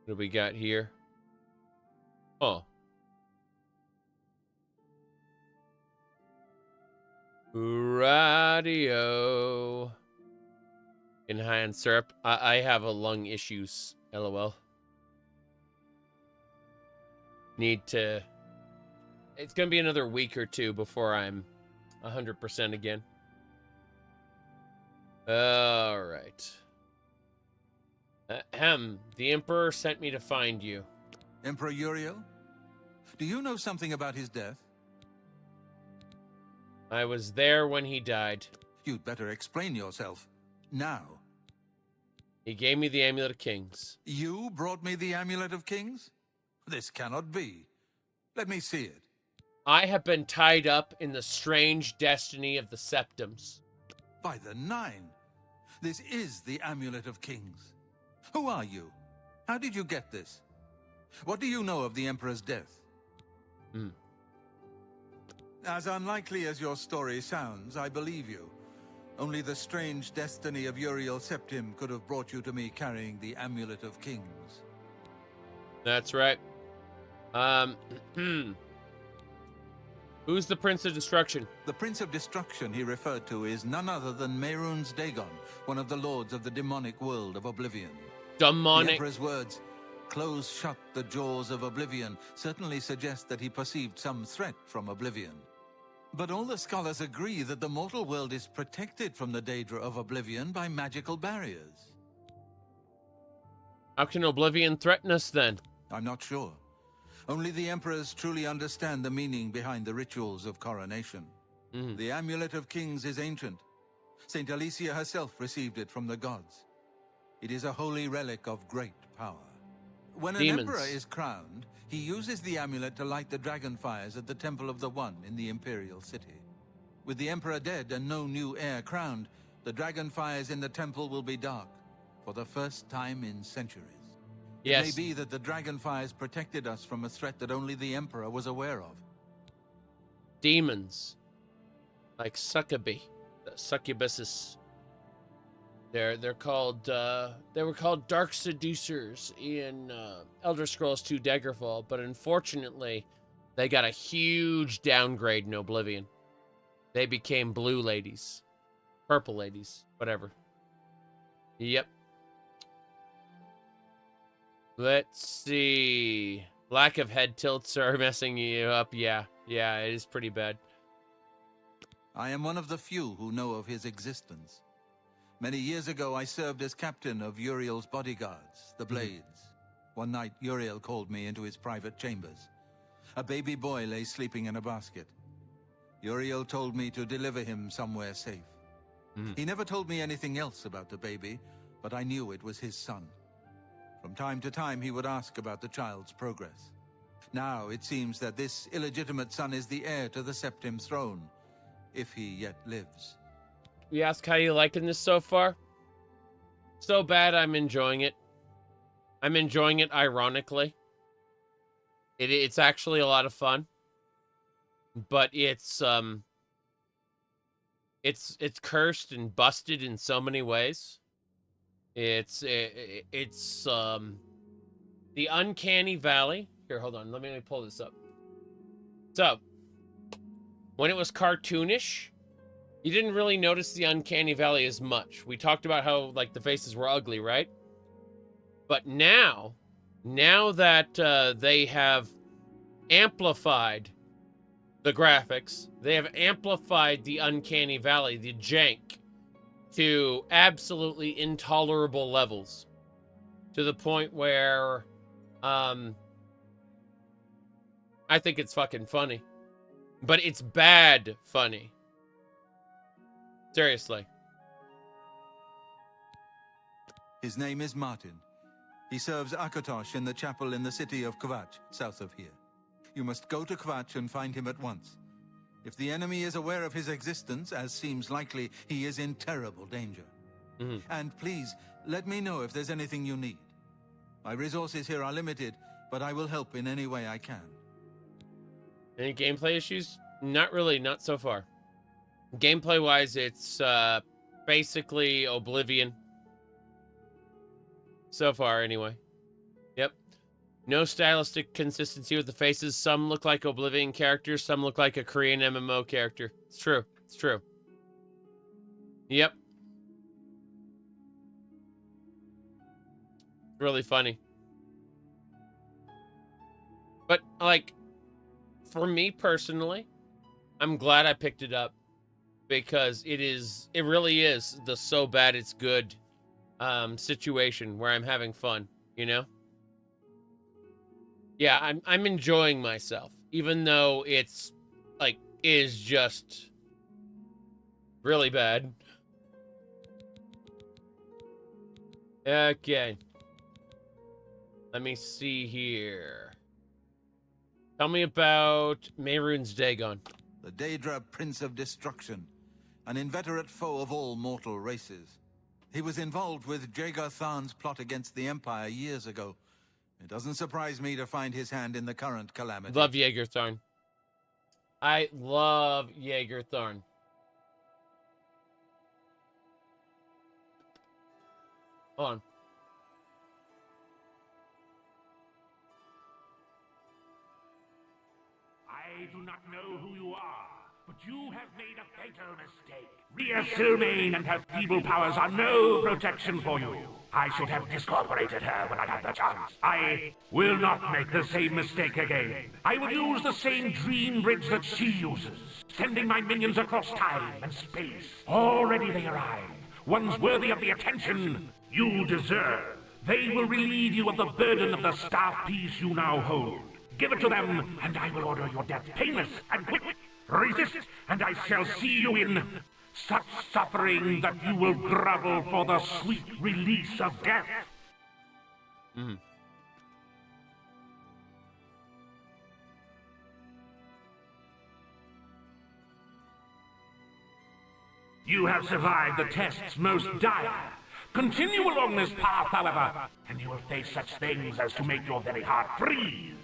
What do we got here? Oh. Radio. In high on syrup. I have a lung issues. LOL. Need to... It's going to be another week or two before I'm 100% again. All right. The Emperor sent me to find you. Emperor Uriel? Do you know something about his death? I was there when he died. You'd better explain yourself. Now. He gave me the Amulet of Kings. You brought me the Amulet of Kings? This cannot be. Let me see it. I have been tied up in the strange destiny of the Septums. By the Nine. This is the Amulet of Kings. Who are you? How did you get this? What do you know of the Emperor's death? As unlikely as your story sounds, I believe you. Only the strange destiny of Uriel Septim could have brought you to me carrying the Amulet of Kings. That's right. Who's the Prince of Destruction? The Prince of Destruction he referred to is none other than Mehrunes Dagon, one of the lords of the demonic world of Oblivion. Demonic. The Emperor's words, "Close shut the jaws of Oblivion," certainly suggest that he perceived some threat from Oblivion. But all the scholars agree that the mortal world is protected from the daedra of Oblivion by magical barriers. How can Oblivion threaten us then? I'm not sure. Only the Emperors truly understand the meaning behind the rituals of coronation. The Amulet of Kings is ancient. Saint Alicia herself received it from the gods. It is a holy relic of great power. When an emperor is crowned, he uses the amulet to light the dragon fires at the Temple of the One in the Imperial City. With the Emperor dead and no new heir crowned, the dragon fires in the temple will be dark, for the first time in centuries. Yes. It may be that the dragon fires protected us from a threat that only the Emperor was aware of. Demons. Like succubi. The succubuses. They're called they were called Dark Seducers in Elder Scrolls 2 Daggerfall, but unfortunately, they got a huge downgrade in Oblivion. They became blue ladies, purple ladies, whatever. Yep. Let's see. Lack of head tilts are messing you up. Yeah, it is pretty bad. I am one of the few who know of his existence. Many years ago, I served as captain of Uriel's bodyguards, the Blades. One night, Uriel called me into his private chambers. A baby boy lay sleeping in a basket. Uriel told me to deliver him somewhere safe. He never told me anything else about the baby, but I knew it was his son. From time to time, he would ask about the child's progress. Now, it seems that this illegitimate son is the heir to the Septim throne, if he yet lives. You ask how you liking this so far? So bad, I'm enjoying it. I'm enjoying it ironically. It's actually a lot of fun. But it's cursed and busted in so many ways. It's the Uncanny Valley. Here, hold on. Let me pull this up. So, when it was cartoonish, you didn't really notice the Uncanny Valley as much. We talked about how, like, the faces were ugly, right? But now that they have amplified the graphics, they have amplified the Uncanny Valley, the jank, to absolutely intolerable levels. To the point where, I think it's fucking funny. But it's bad funny. Seriously. His name is Martin. He serves Akatosh in the chapel in the city of Kvatch, south of here. You must go to Kvatch and find him at once. If the enemy is aware of his existence, as seems likely, he is in terrible danger. And please, let me know if there's anything you need. My resources here are limited, but I will help in any way I can. Any gameplay issues? Not really, not so far. Gameplay-wise, it's basically Oblivion. So far, anyway. Yep. No stylistic consistency with the faces. Some look like Oblivion characters. Some look like a Korean MMO character. It's true. It's true. Yep. Really funny. But, like, for me personally, I'm glad I picked it up. Because it really is the so bad it's good situation where I'm having fun, you know? Yeah, I'm enjoying myself, even though it's like is just really bad. Okay. Let me see here. Tell me about Mehrunes Dagon. The Daedra Prince of Destruction, an inveterate foe of all mortal races. He was involved with Jaeger Tharn's plot against the Empire years ago. It doesn't surprise me to find his hand in the current calamity. Love Jaeger Tharn. I love Jaeger Tharn. Hold on. I do not know who you are, but you have made a fatal mistake. Rhea Silmain and her feeble powers are no protection for you. I should have discorporated her when I had the chance. I will not make the same mistake again. I will use the same dream bridge that she uses, sending my minions across time and space. Already they arrive, ones worthy of the attention you deserve. They will relieve you of the burden of the staff piece you now hold. Give it to them, and I will order your death painless and quick. Resist, and I shall see you in such suffering that you will grovel for the sweet release of death. You have survived the tests most dire. Continue along this path, however, and you will face such things as to make your very heart freeze.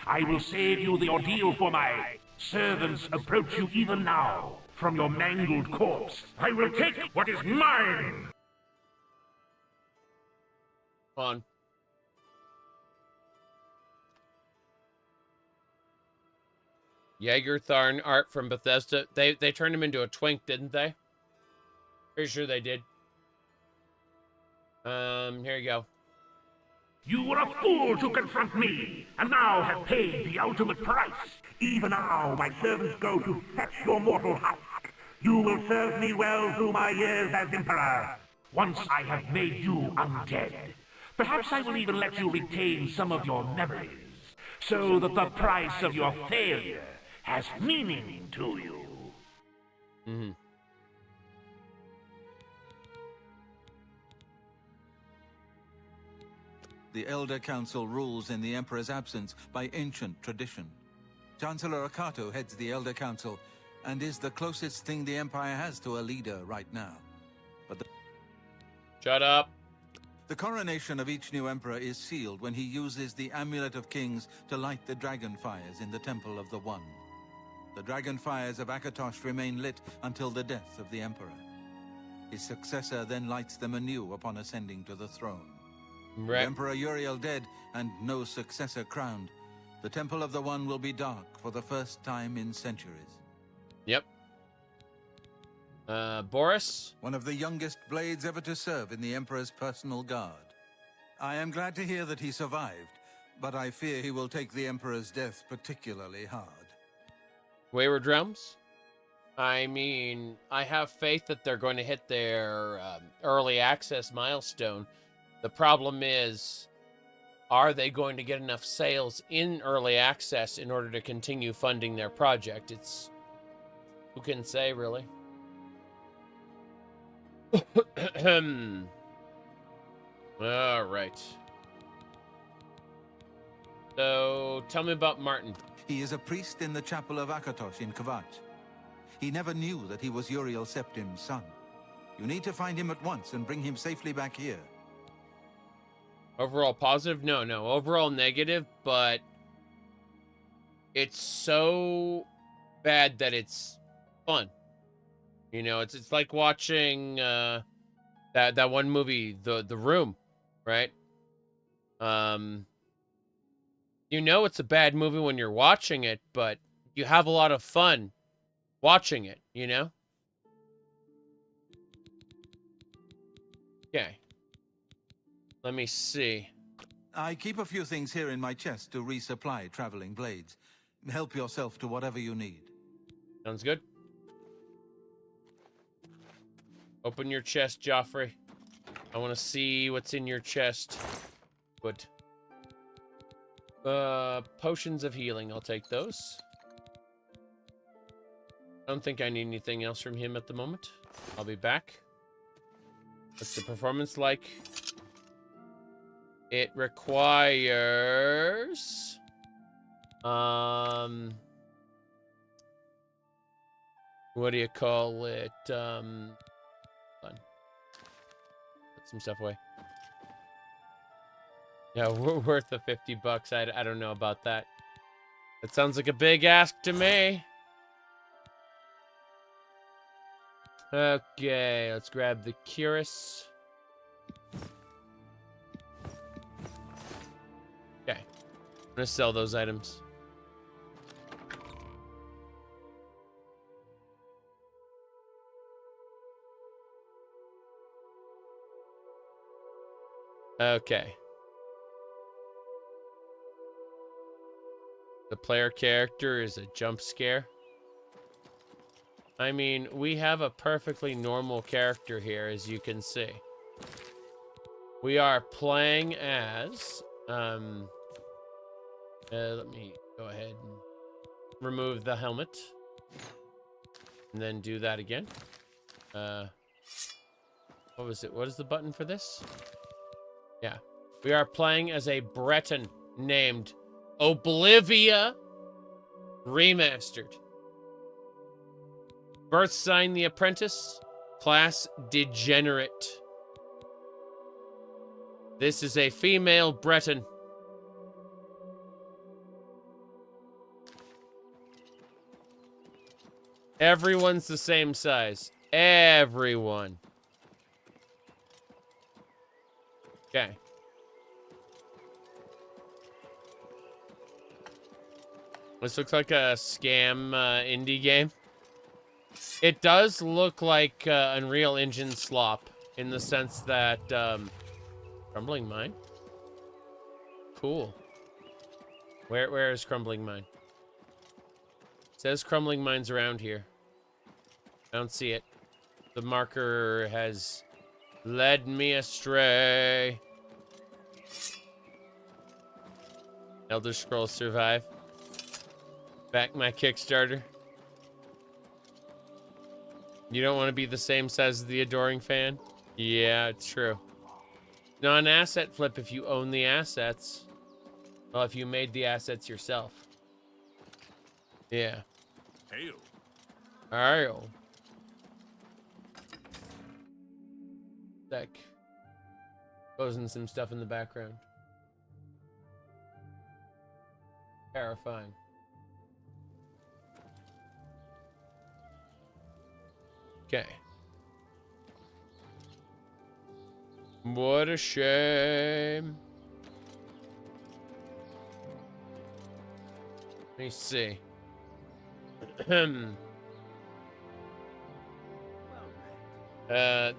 I will save you the ordeal, for my servants approach you even now from your mangled corpse. I will take what is mine! On. Jaegertharn art from Bethesda. They turned him into a twink, didn't they? Pretty sure they did. Here you go. You were a fool to confront me, and now have paid the ultimate price. Even now, my servants go to fetch your mortal husk. You will serve me well through my years as Emperor. Once I have made you undead, perhaps I will even let you retain some of your memories, so that the price of your failure has meaning to you. Mm-hmm. The Elder Council rules in the Emperor's absence by ancient tradition. Chancellor Akato heads the Elder Council and is the closest thing the Empire has to a leader right now. But Shut up. The coronation of each new Emperor is sealed when he uses the Amulet of Kings to light the dragon fires in the Temple of the One. The dragon fires of Akatosh remain lit until the death of the Emperor. His successor then lights them anew upon ascending to the throne. With Emperor Uriel dead and no successor crowned, the Temple of the One will be dark for the first time in centuries. Yep. Boris? One of the youngest blades ever to serve in the Emperor's personal guard. I am glad to hear that he survived, but I fear he will take the Emperor's death particularly hard. Wayward Realms? I mean, I have faith that they're going to hit their early access milestone. The problem is, are they going to get enough sales in early access in order to continue funding their project? It's... who can say, really? All right. So, tell me about Martin. He is a priest in the chapel of Akatosh in Kvatch. He never knew that he was Uriel Septim's son. You need to find him at once and bring him safely back here. Overall positive? No. Overall negative, but it's so bad that it's fun. You know, it's like watching that one movie, The Room, right? You know it's a bad movie when you're watching it, but you have a lot of fun watching it, you know? Okay. Let me see. I keep a few things here in my chest to resupply traveling blades. Help yourself to whatever you need. Sounds good. Open your chest, Joffrey. I want to see what's in your chest. Good. Potions of healing. I'll take those. I don't think I need anything else from him at the moment. I'll be back. What's the performance like? It requires... what do you call it? Hold on. Put some stuff away. Yeah, we're worth the $50. I don't know about that. That sounds like a big ask to me. Okay, let's grab the Cuirass. Okay, I'm gonna sell those items. Okay. The player character is a jump scare. I mean, we have a perfectly normal character here, as you can see. We are playing as... let me go ahead and remove the helmet. And then do that again. What was it? What is the button for this? Yeah. We are playing as a Breton named Oblivion Remastered. Birth sign the apprentice. Class degenerate. This is a female Breton. Everyone's the same size. Everyone. Okay. This looks like a scam indie game. It does look like Unreal Engine slop in the sense that Crumbling Mine. Cool. Where is Crumbling Mine? It says Crumbling Mine's around here. I don't see it. The marker has led me astray. Elder Scrolls Survive. Back my Kickstarter. You don't want to be the same size as the Adoring Fan? Yeah, it's true. Not an asset flip if you own the assets. Well, if you made the assets yourself. Yeah. Hail. Hail. Sec. Closing some stuff in the background. Terrifying. Okay. What a shame. Let me see.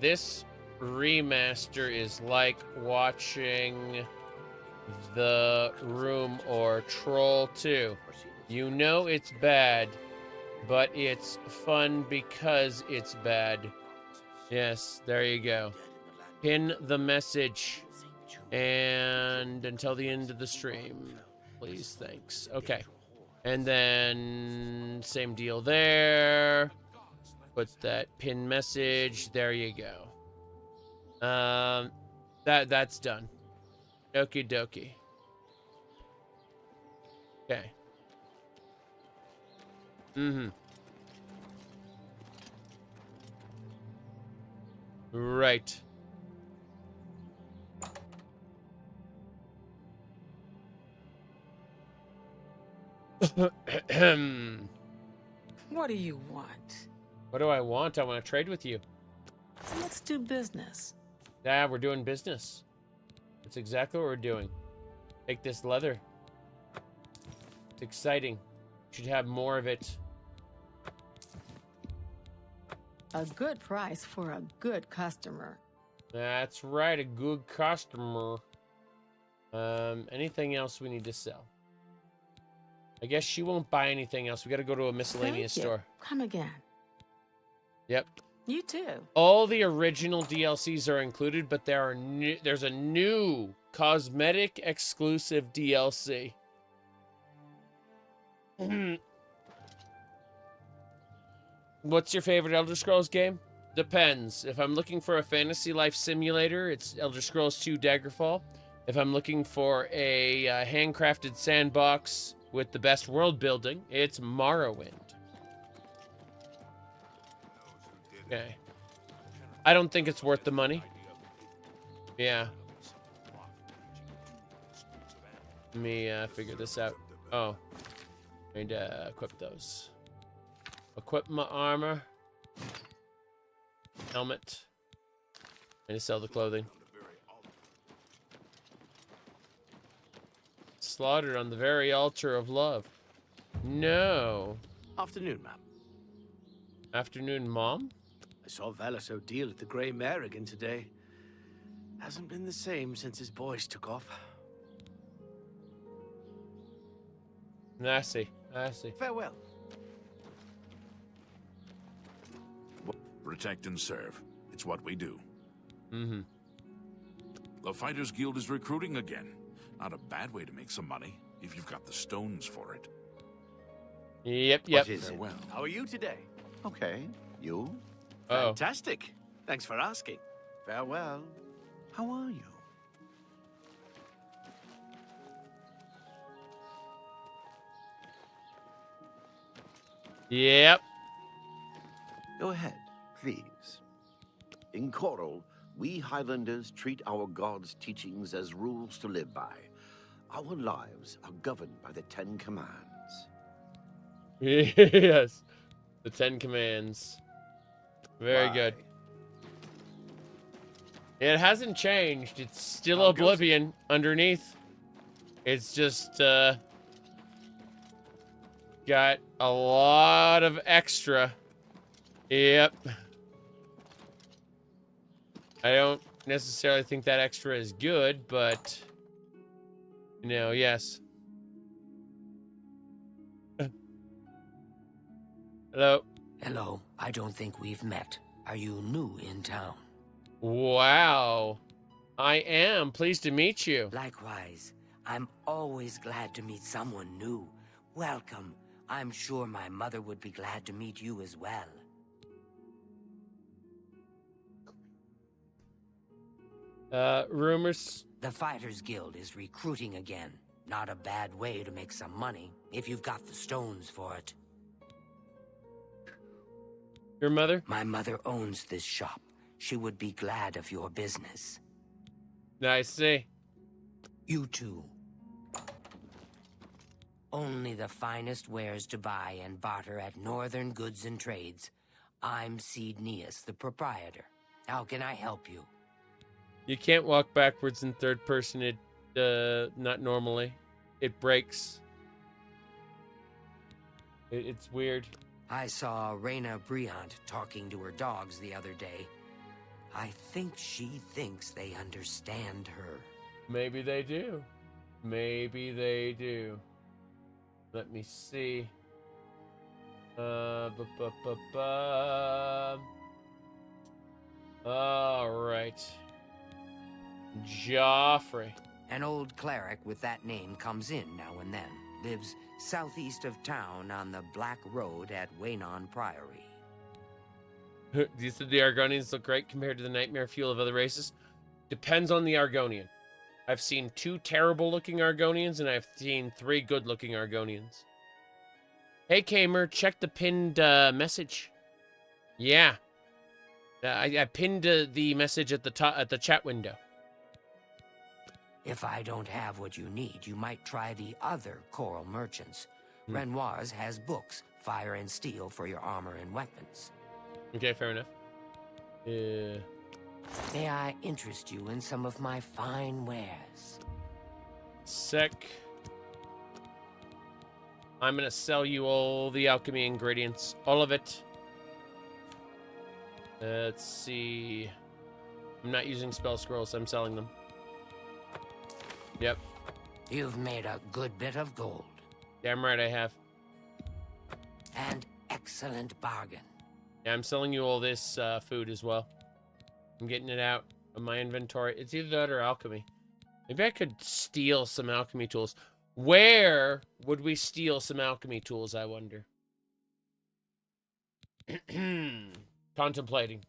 This remaster is like watching The Room or Troll 2. You know it's bad, but it's fun because it's bad. Yes, there you go. Pin the message. And until the end of the stream. Please, thanks. Okay. And then same deal there. Put that pin message. There you go. That's done. Okie dokie. Okay. Right. What do you want? What do I want? I want to trade with you. Let's do business. Yeah, we're doing business. That's exactly what we're doing. Take this leather. It's exciting. Should have more of it. A good price for a good customer. That's right, a good customer. Anything else we need to sell? I guess she won't buy anything else. We got to go to a miscellaneous store. Come again. Yep. You too. All the original DLCs are included, but there's a new cosmetic exclusive DLC. What's your favorite Elder Scrolls game? Depends. If I'm looking for a fantasy life simulator, it's Elder Scrolls 2 Daggerfall. If I'm looking for a handcrafted sandbox with the best world building, it's Morrowind. Okay. I don't think it's worth the money. Yeah. Let me figure this out. Oh. I need to equip those. Equip my armor. Helmet. I need to sell the clothing. Slaughtered on the very altar of love. No. Afternoon, ma'am. Afternoon, Mom? I saw Valis O'Deal at the Grey Mare again today. Hasn't been the same since his boys took off. I see. I see. Farewell. Protect and serve. It's what we do. Mm-hmm. The Fighters Guild is recruiting again. Not a bad way to make some money, if you've got the stones for it. Yep. What is it? Farewell. How are you today? Okay. You? Fantastic. Thanks for asking. Farewell. How are you? Yep. Go ahead, please. In Chorrol, we Highlanders treat our gods' teachings as rules to live by. Our lives are governed by the 10 Commands. Yes. The 10 Commands. Very good. It hasn't changed. It's still Oblivion underneath. It's just, Got a lot of extra. Yep. I don't necessarily think that extra is good, but... You know, yes. Hello. Hello. I don't think we've met. Are you new in town? Wow. I am. Pleased to meet you. Likewise. I'm always glad to meet someone new. Welcome. I'm sure my mother would be glad to meet you as well. Rumors? The Fighters Guild is recruiting again. Not a bad way to make some money, if you've got the stones for it. Your mother? My mother owns this shop. She would be glad of your business. I see. You too. Only the finest wares to buy and barter at Northern Goods and Trades. I'm Cednius, the proprietor. How can I help you? You can't walk backwards in third person. Not normally. It breaks. It's weird. I saw Reyna Briant talking to her dogs the other day. I think she thinks they understand her. Maybe they do. Maybe they do. Let me see. All right. Joffrey. An old cleric with that name comes in now and then. Lives southeast of town on the Black Road at Waynon Priory. You said the Argonians look great compared to the nightmare fuel of other races? Depends on the Argonian. I've seen 2 terrible-looking Argonians, and I've seen 3 good-looking Argonians. Hey, Kamer, check the pinned message. Yeah. I pinned the message at the top at the chat window. If I don't have what you need, you might try the other Chorrol merchants. Renoir's has books, fire and steel for your armor and weapons. Okay, fair enough. May I interest you in some of my fine wares? Sec. I'm gonna sell you all the alchemy ingredients. All of it. Let's see. I'm not using spell scrolls, I'm selling them. Yep. You've made a good bit of gold. Damn right I have. An excellent bargain. Yeah, I'm selling you all this food as well. I'm getting it out of my inventory. It's either that or alchemy. Maybe I could steal some alchemy tools. Where would we steal some alchemy tools, I wonder? Contemplating.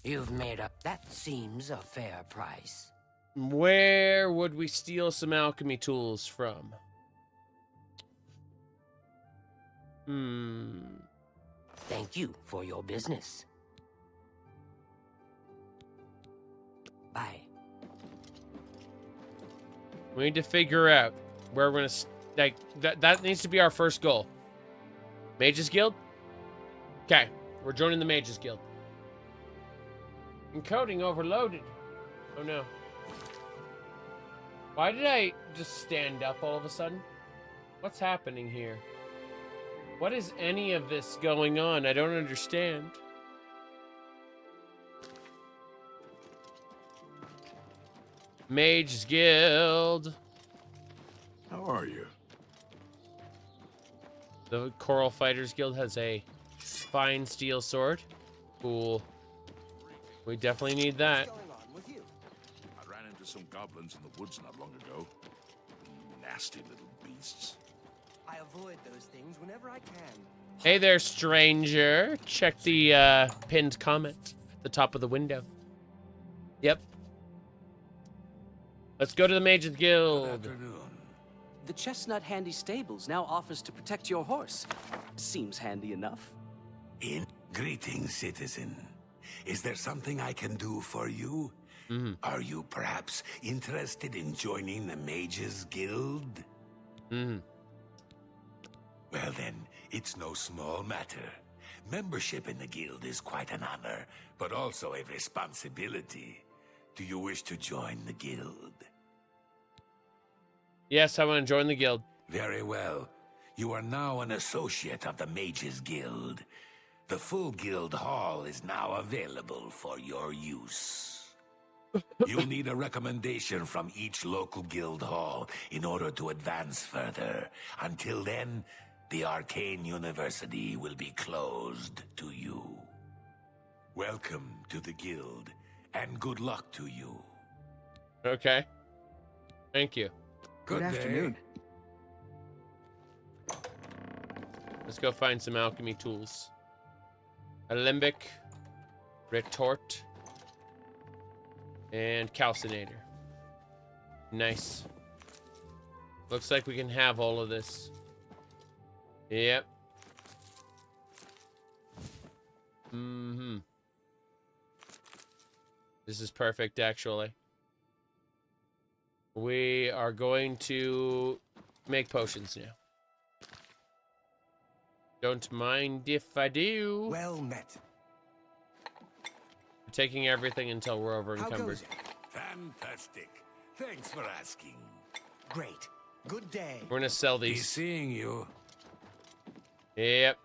You've made up. That seems a fair price. Where would we steal some alchemy tools from? Thank you for your business. Bye. We need to figure out where we're gonna that needs to be our first goal. Mages Guild? Okay, we're joining the Mages Guild. Encoding overloaded. Oh no. Why did I just stand up all of a sudden? What's happening here? What is any of this going on? I don't understand. Mages Guild. How are you? The Chorrol Fighters Guild has a fine steel sword. Cool. We definitely need that. I ran into some goblins in the woods not long ago. Nasty little beasts. I avoid those things whenever I can. Hey there, stranger. Check the pinned comment at the top of the window. Yep. Let's go to the Mages Guild. The Chestnut Handy Stables now offers to protect your horse. Seems handy enough. Greetings, citizen. Is there something I can do for you? Are you perhaps interested in joining the Mages Guild? Well then, it's no small matter. Membership in the guild is quite an honor, but also a responsibility. Do you wish to join the guild? Yes, I want to join the guild. Very well. You are now an associate of the Mages Guild. The full guild hall is now available for your use. You'll need a recommendation from each local guild hall in order to advance further. Until then, the Arcane University will be closed to you. Welcome to the guild, and good luck to you. Okay. Thank you. Good afternoon. Let's go find some alchemy tools. Alembic, retort, and calcinator. Nice. Looks like we can have all of this. Yep. This is perfect, actually. We are going to make potions now. Don't mind if I do. Well met. We're taking everything until we're over encumbered. Fantastic. Thanks for asking. Great. Good day. We're gonna sell Be these. seeing you. Yep.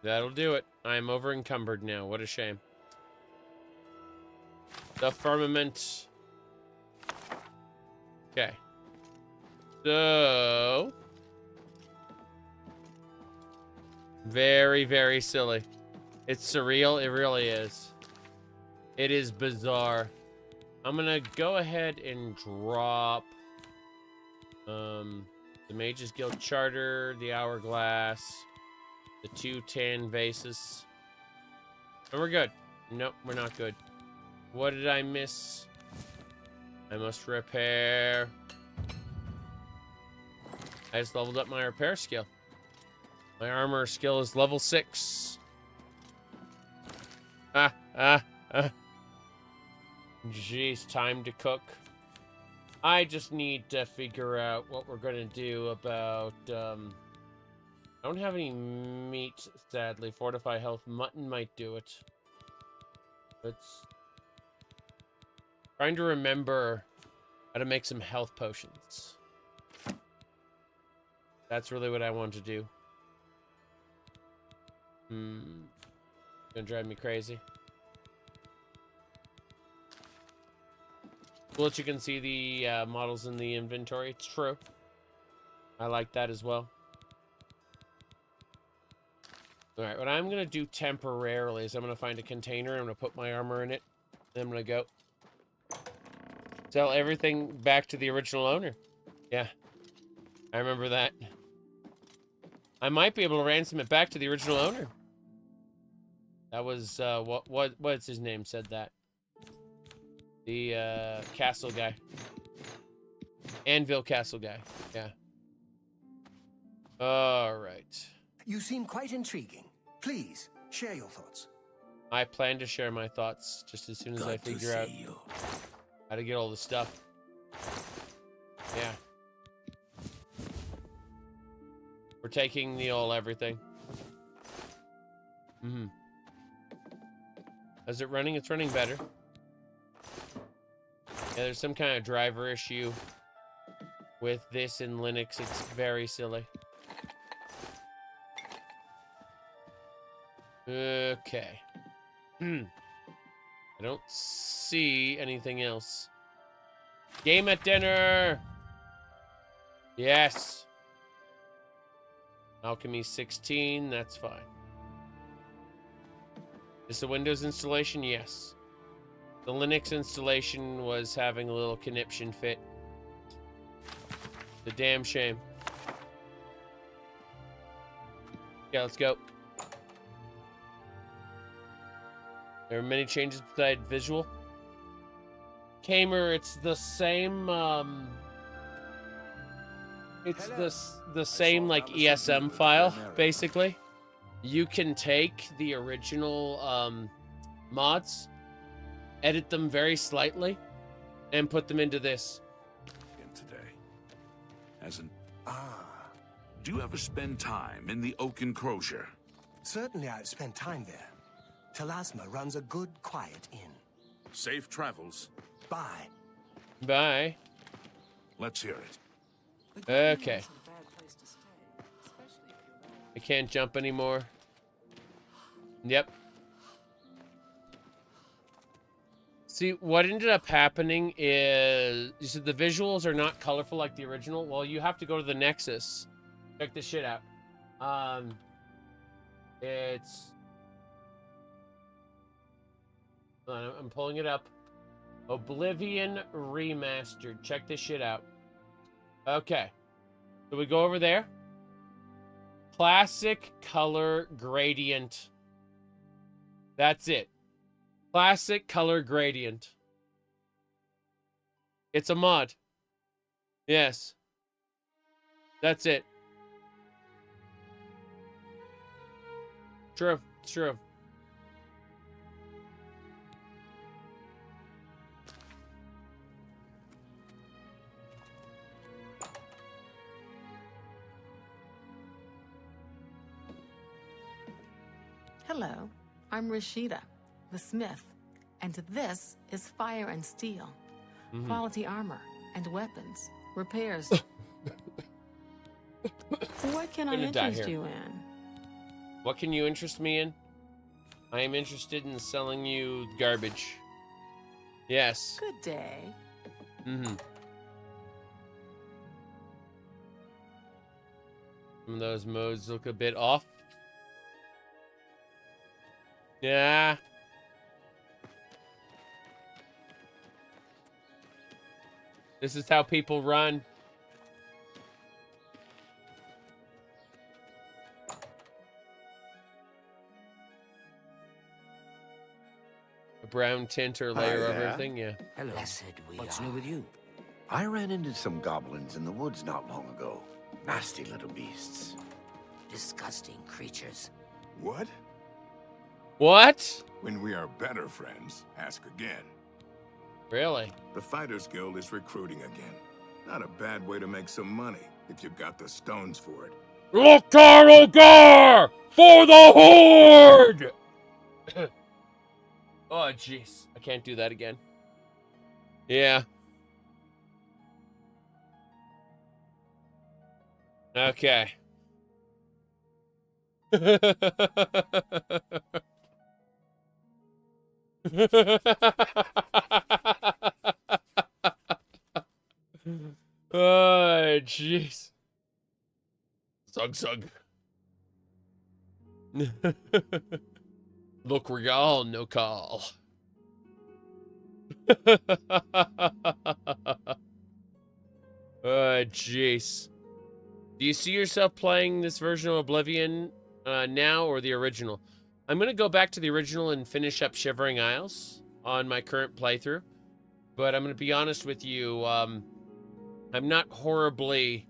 That'll do it. I'm over encumbered now. What a shame. The firmament. Okay. So. Very, very silly. It's surreal. It really is. It is bizarre. I'm gonna go ahead and drop the Mages Guild Charter, the Hourglass, the 2 tan vases. And we're good. Nope, we're not good. What did I miss? I must repair. I just leveled up my repair skill. My armor skill is level 6. Jeez, time to cook. I just need to figure out what we're gonna do about, I don't have any meat, sadly. Fortify health. Mutton might do it. Let's... Trying to remember how to make some health potions. That's really what I want to do. Gonna drive me crazy. Cool that you can see the models in the inventory. It's true. I like that as well. Alright, what I'm going to do temporarily is I'm going to find a container. I'm going to put my armor in it. Then I'm going to go sell everything back to the original owner. Yeah. I remember that. I might be able to ransom it back to the original owner. That was, what's his name said that? The, castle guy. Anvil Castle guy. Yeah. Alright. You seem quite intriguing. Please, share your thoughts. I plan to share my thoughts just as soon as I figure out how to get all the stuff. Yeah. We're taking the all everything. Is it running? It's running better. Yeah, there's some kind of driver issue with this in Linux. It's very silly. Okay. I don't see anything else. Game at dinner! Yes. Alchemy 16, that's fine. Is the Windows installation? Yes. The Linux installation was having a little conniption fit. It's a damn shame. Yeah, let's go. There are many changes besides visual. Kamer, it's the same, it's the same, like, ESM file, basically. You can take the original, mods, edit them very slightly, and put them into this. Today. Do you ever spend time in the Oak Enclosure? Certainly I've spent time there. Talasma runs a good, quiet inn. Safe travels. Bye. Bye. Let's hear it. Okay. I can't jump anymore. Yep. See, what ended up happening is, you said the visuals are not colorful like the original. Well, you have to go to the Nexus. Check this shit out. It's... I'm pulling it up. Oblivion Remastered. Check this shit out. Okay. So we go over there. Classic color gradient. That's it. Classic color gradient. It's a mod. Yes. That's it. True. True. Hello, I'm Rashida, the smith, and this is Fire and Steel. Quality armor and weapons, repairs. What can I interest you in? What can you interest me in? I am interested in selling you garbage. Yes. Good day. Some of those modes look a bit off. Yeah. This is how people run. A brown tint or layer over everything, yeah. Hello. Blessed we What's are. new with you? I ran into some goblins in the woods not long ago. Nasty little beasts. Disgusting creatures. What? What? When we are better friends, ask again. Really? The Fighters Guild is recruiting again. Not a bad way to make some money if you've got the stones for it. Zhakaron for the Horde! Oh, jeez. I can't do that again. Yeah. Okay. Oh, jeez. Sug. Look, we're all no call. Oh, jeez. Do you see yourself playing this version of Oblivion now or the original? I'm going to go back to the original and finish up Shivering Isles on my current playthrough. But I'm going to be honest with you, I'm not horribly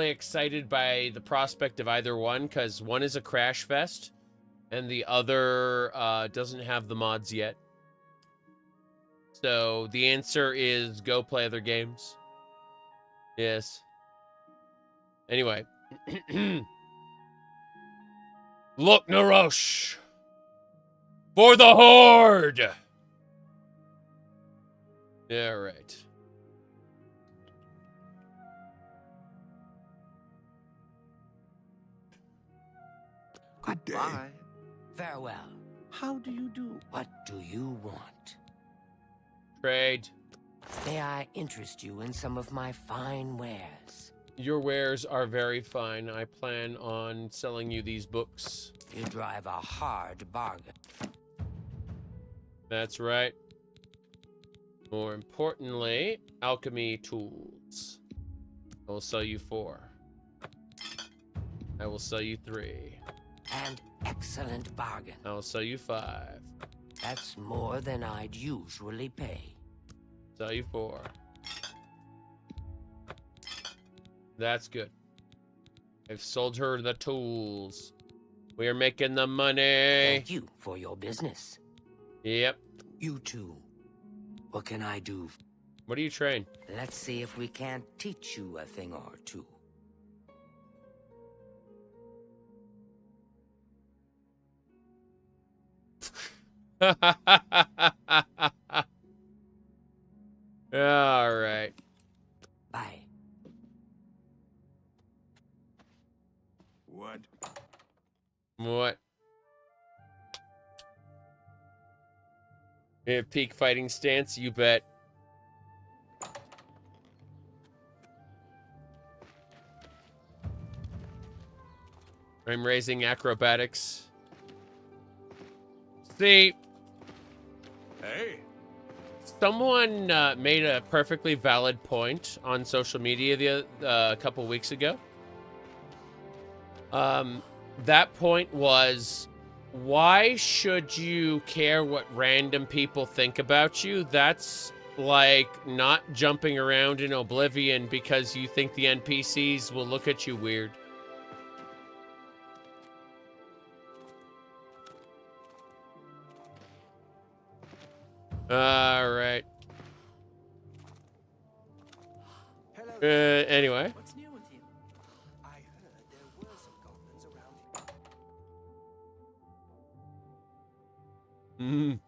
excited by the prospect of either one, because one is a crash fest and the other doesn't have the mods yet. So the answer is go play other games. Yes. Anyway. Look, Narosh! For the Horde! Yeah, right. Good day. Bye. Farewell. How do you do? What do you want? Trade. May I interest you in some of my fine wares? Your wares are very fine. I plan on selling you these books. You drive a hard bargain. That's right. More importantly, alchemy tools. I will sell you 4. I will sell you 3. An excellent bargain. I will sell you 5. That's more than I'd usually pay. Sell you 4. That's good. I've sold her the tools. We are making the money. Thank you for your business. Yep. You too. What can I do? What do you train? Let's see if we can't teach you a thing or two. What? Yeah, peak fighting stance, you bet. I'm raising acrobatics. See, Hey. someone made a perfectly valid point on social media a couple weeks ago. That point was, why should you care what random people think about you? That's like not jumping around in Oblivion because you think the NPCs will look at you weird. All right. Anyway. What's new with you? I heard there were some goblins around.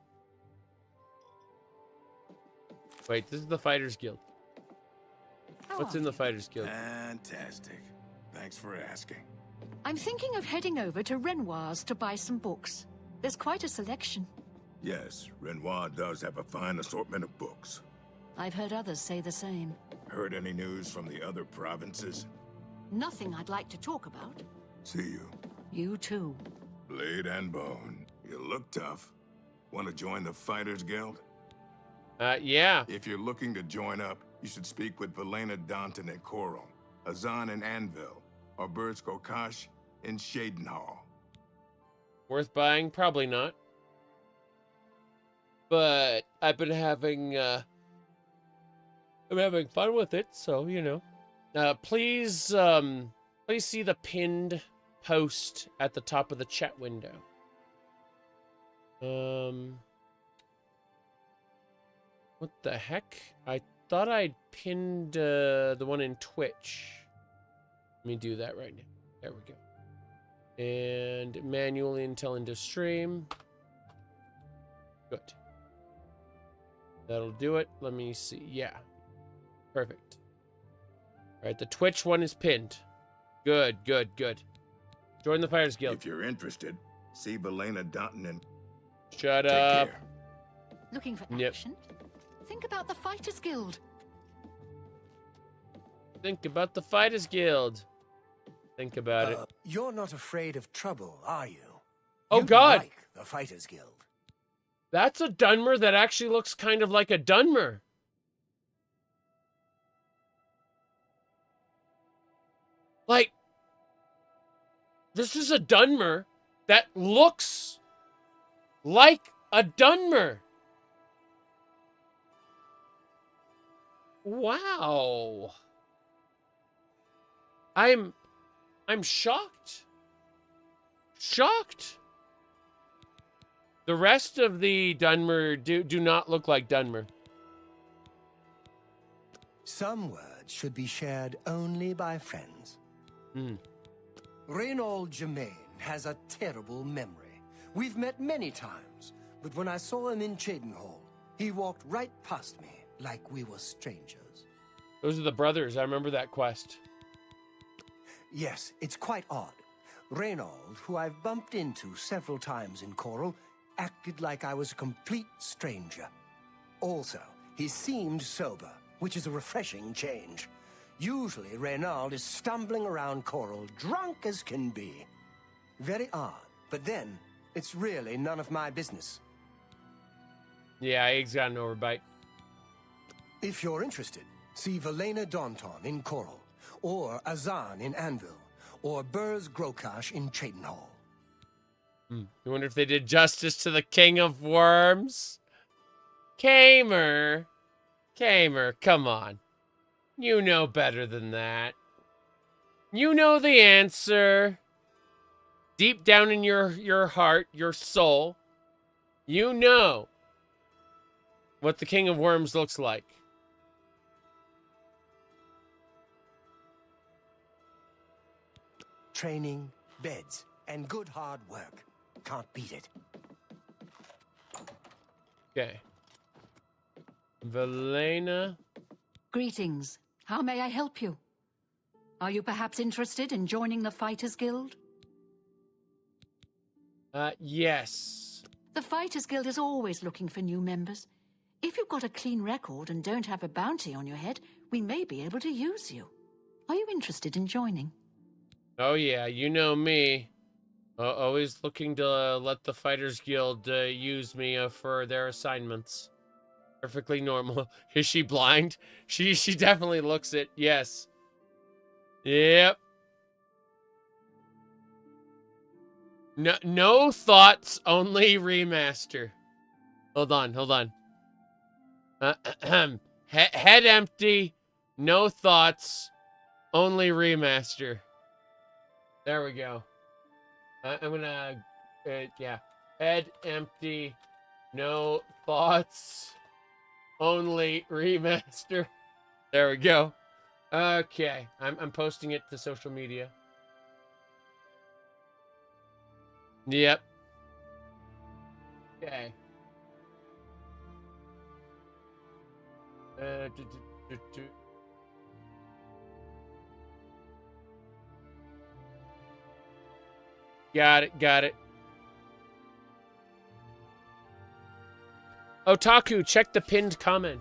Wait, this is the Fighters Guild. What's in the Fighters Guild? Fantastic. Thanks for asking. I'm thinking of heading over to Renoir's to buy some books. There's quite a selection. Yes, Renoir does have a fine assortment of books. I've heard others say the same. Heard any news from the other provinces? Nothing I'd like to talk about. See you. You too. Blade and bone. You look tough. Want to join the Fighters Guild? Yeah. If you're looking to join up, you should speak with Velena Danton at Chorrol, Azan in Anvil, or Burz Kokash in Shadenhall. Worth buying? Probably not. But I've been having fun with it, so you know. Please see the pinned post at the top of the chat window. What the heck? I thought I'd pinned the one in Twitch. Let me do that right now. There we go. And manually until into stream. Good. That'll do it. Let me see. Yeah. Perfect. All right, the Twitch one is pinned. Good, good, good. Join the Fighters Guild. If you're interested, see Velena Danton and... Shut up. Care. Looking for action? Think about the Fighters Guild. Think about the Fighters Guild. Think about it. You're not afraid of trouble, are you? Oh, You'd God. like the Fighters Guild. That's a Dunmer that actually looks kind of like a Dunmer. Like, this is a Dunmer that looks like a Dunmer. Wow. I'm shocked. Shocked. The rest of the Dunmer do not look like Dunmer. Some words should be shared only by friends. Reynold Germain has a terrible memory. We've met many times, but when I saw him in Chedenhall, he walked right past me like we were strangers. Those are the brothers. I remember that quest. Yes, it's quite odd. Reynold, who I've bumped into several times in Chorrol, acted like I was a complete stranger. Also, he seemed sober, which is a refreshing change. Usually, Reynold is stumbling around Chorrol, drunk as can be. Very odd, but then, it's really none of my business. Yeah, he's got an overbite. If you're interested, see Velena Danton in Chorrol, or Azan in Anvil, or Burz Grokash in Chedenhall. You wonder if they did justice to the King of Worms? Kamer, come on. You know better than that. You know the answer. Deep down in your heart, your soul, you know what the King of Worms looks like. Training, beds, and good hard work. Can't beat it. Okay. Velena. Greetings. How may I help you? Are you perhaps interested in joining the Fighters Guild? Yes. The Fighters Guild is always looking for new members. If you've got a clean record and don't have a bounty on your head, we may be able to use you. Are you interested in joining? Oh yeah, you know me. Always looking to let the Fighters Guild use me for their assignments. Perfectly normal. Is she blind? She definitely looks it. Yes. Yep. No thoughts, only remaster. Hold on. Head empty, no thoughts, only remaster. There we go. I'm gonna, yeah. Head empty, no thoughts, only remaster. There we go. Okay, I'm posting it to social media. Yep. Okay. Got it. Otaku, check the pinned comment.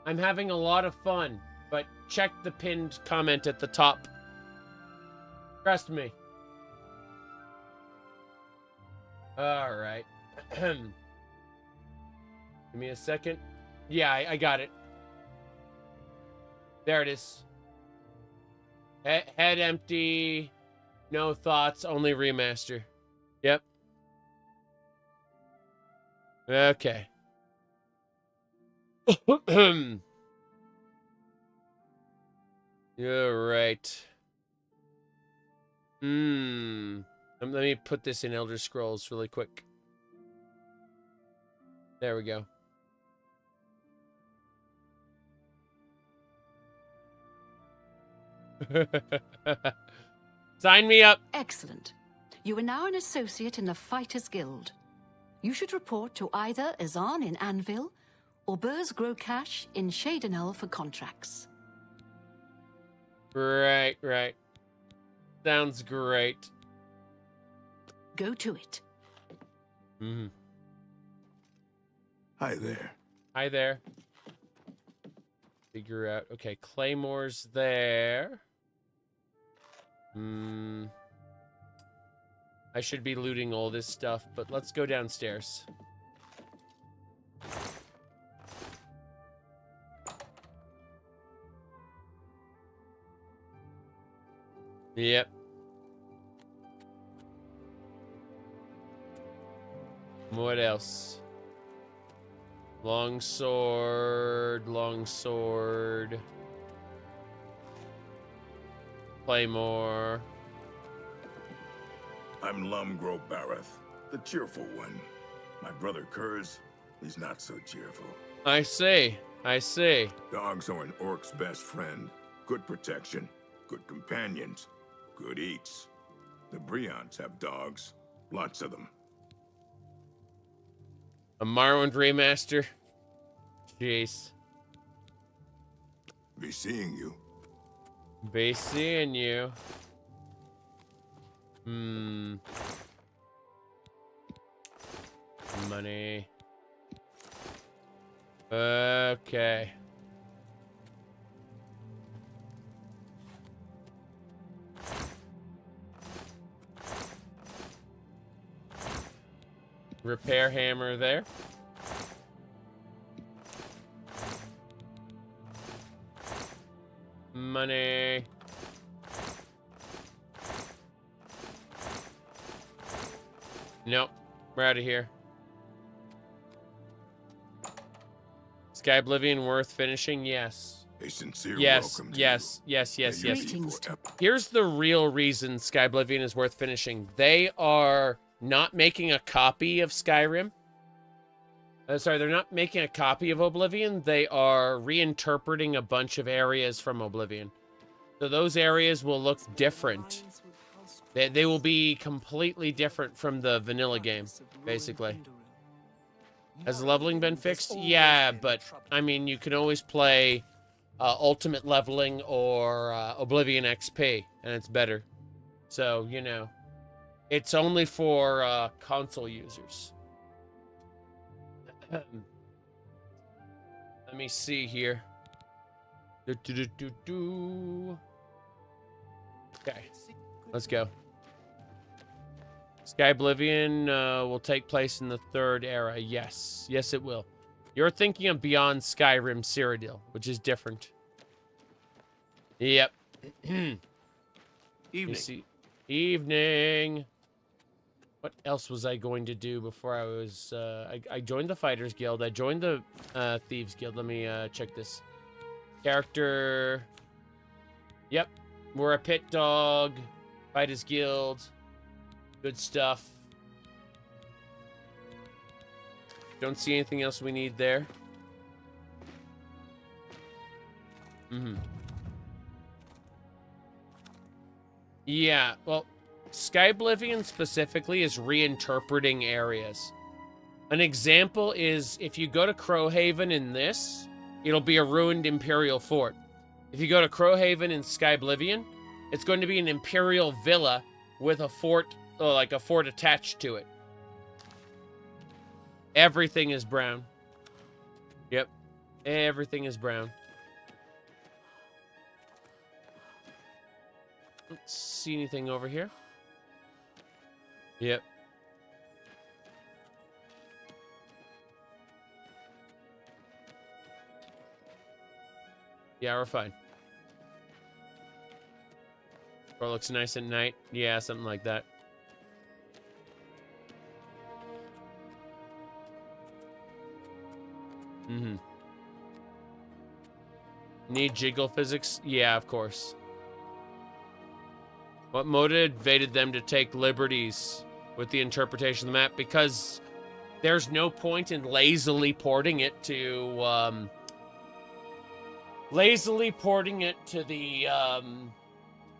I'm having a lot of fun, but check the pinned comment at the top. Trust me. All right. Give me a second. Yeah, I got it. There it is. Head empty. No thoughts, only remaster. Yep. Okay. You're right. Let me put this in Elder Scrolls really quick. There we go. Sign me up. Excellent. You are now an associate in the Fighters Guild. You should report to either Azan in Anvil or Burz Grocash in Shadenel for contracts. Right. Sounds great. Go to it. Hi there. Hi there. Figure out. Okay, Claymore's there. I should be looting all this stuff, but let's go downstairs. Yep. What else? Longsword. Claymore. I'm Lumgro Bareth, the cheerful one. My brother Kurz, he's not so cheerful. I see. Dogs are an orc's best friend. Good protection, good companions, good eats. The Breons have dogs, lots of them. A Morrowind remaster. Jeez. Be seeing you. Be seeing you. Money. Okay. Repair hammer there. Money. Nope. We're out of here. Sky Oblivion worth finishing? Yes. A sincere welcome to Yes. Here's the real reason Sky Oblivion is worth finishing. They are not making a copy of Skyrim. Sorry, they're not making a copy of Oblivion. They are reinterpreting a bunch of areas from Oblivion. So those areas will look different. They will be completely different from the vanilla game, basically. Has leveling been fixed? Yeah, but, I mean, you can always play Ultimate Leveling or Oblivion XP, and it's better. So, you know. It's only for console users. Let me see here. Okay, let's go. Sky Oblivion will take place in the third era. Yes, yes, it will. You're thinking of Beyond Skyrim Cyrodiil, which is different. Yep. Evening. See. Evening. What else was I going to do before I was... I joined the Fighters Guild. I joined the Thieves Guild. Let me check this. Character... Yep. We're a pit dog. Fighters Guild. Good stuff. Don't see anything else we need there. Yeah, well, Sky Oblivion specifically is reinterpreting areas. An example is if you go to Crowhaven in this, it'll be a ruined Imperial fort. If you go to Crowhaven in Sky Oblivion, it's going to be an Imperial villa with a fort, like a fort attached to it. Everything is brown. Yep. Everything is brown. Don't see anything over here. Yep. Yeah, we're fine. Or looks nice at night. Yeah, something like that. Need jiggle physics? Yeah, of course. What motivated them to take liberties with the interpretation of the map? Because there's no point in lazily porting it to the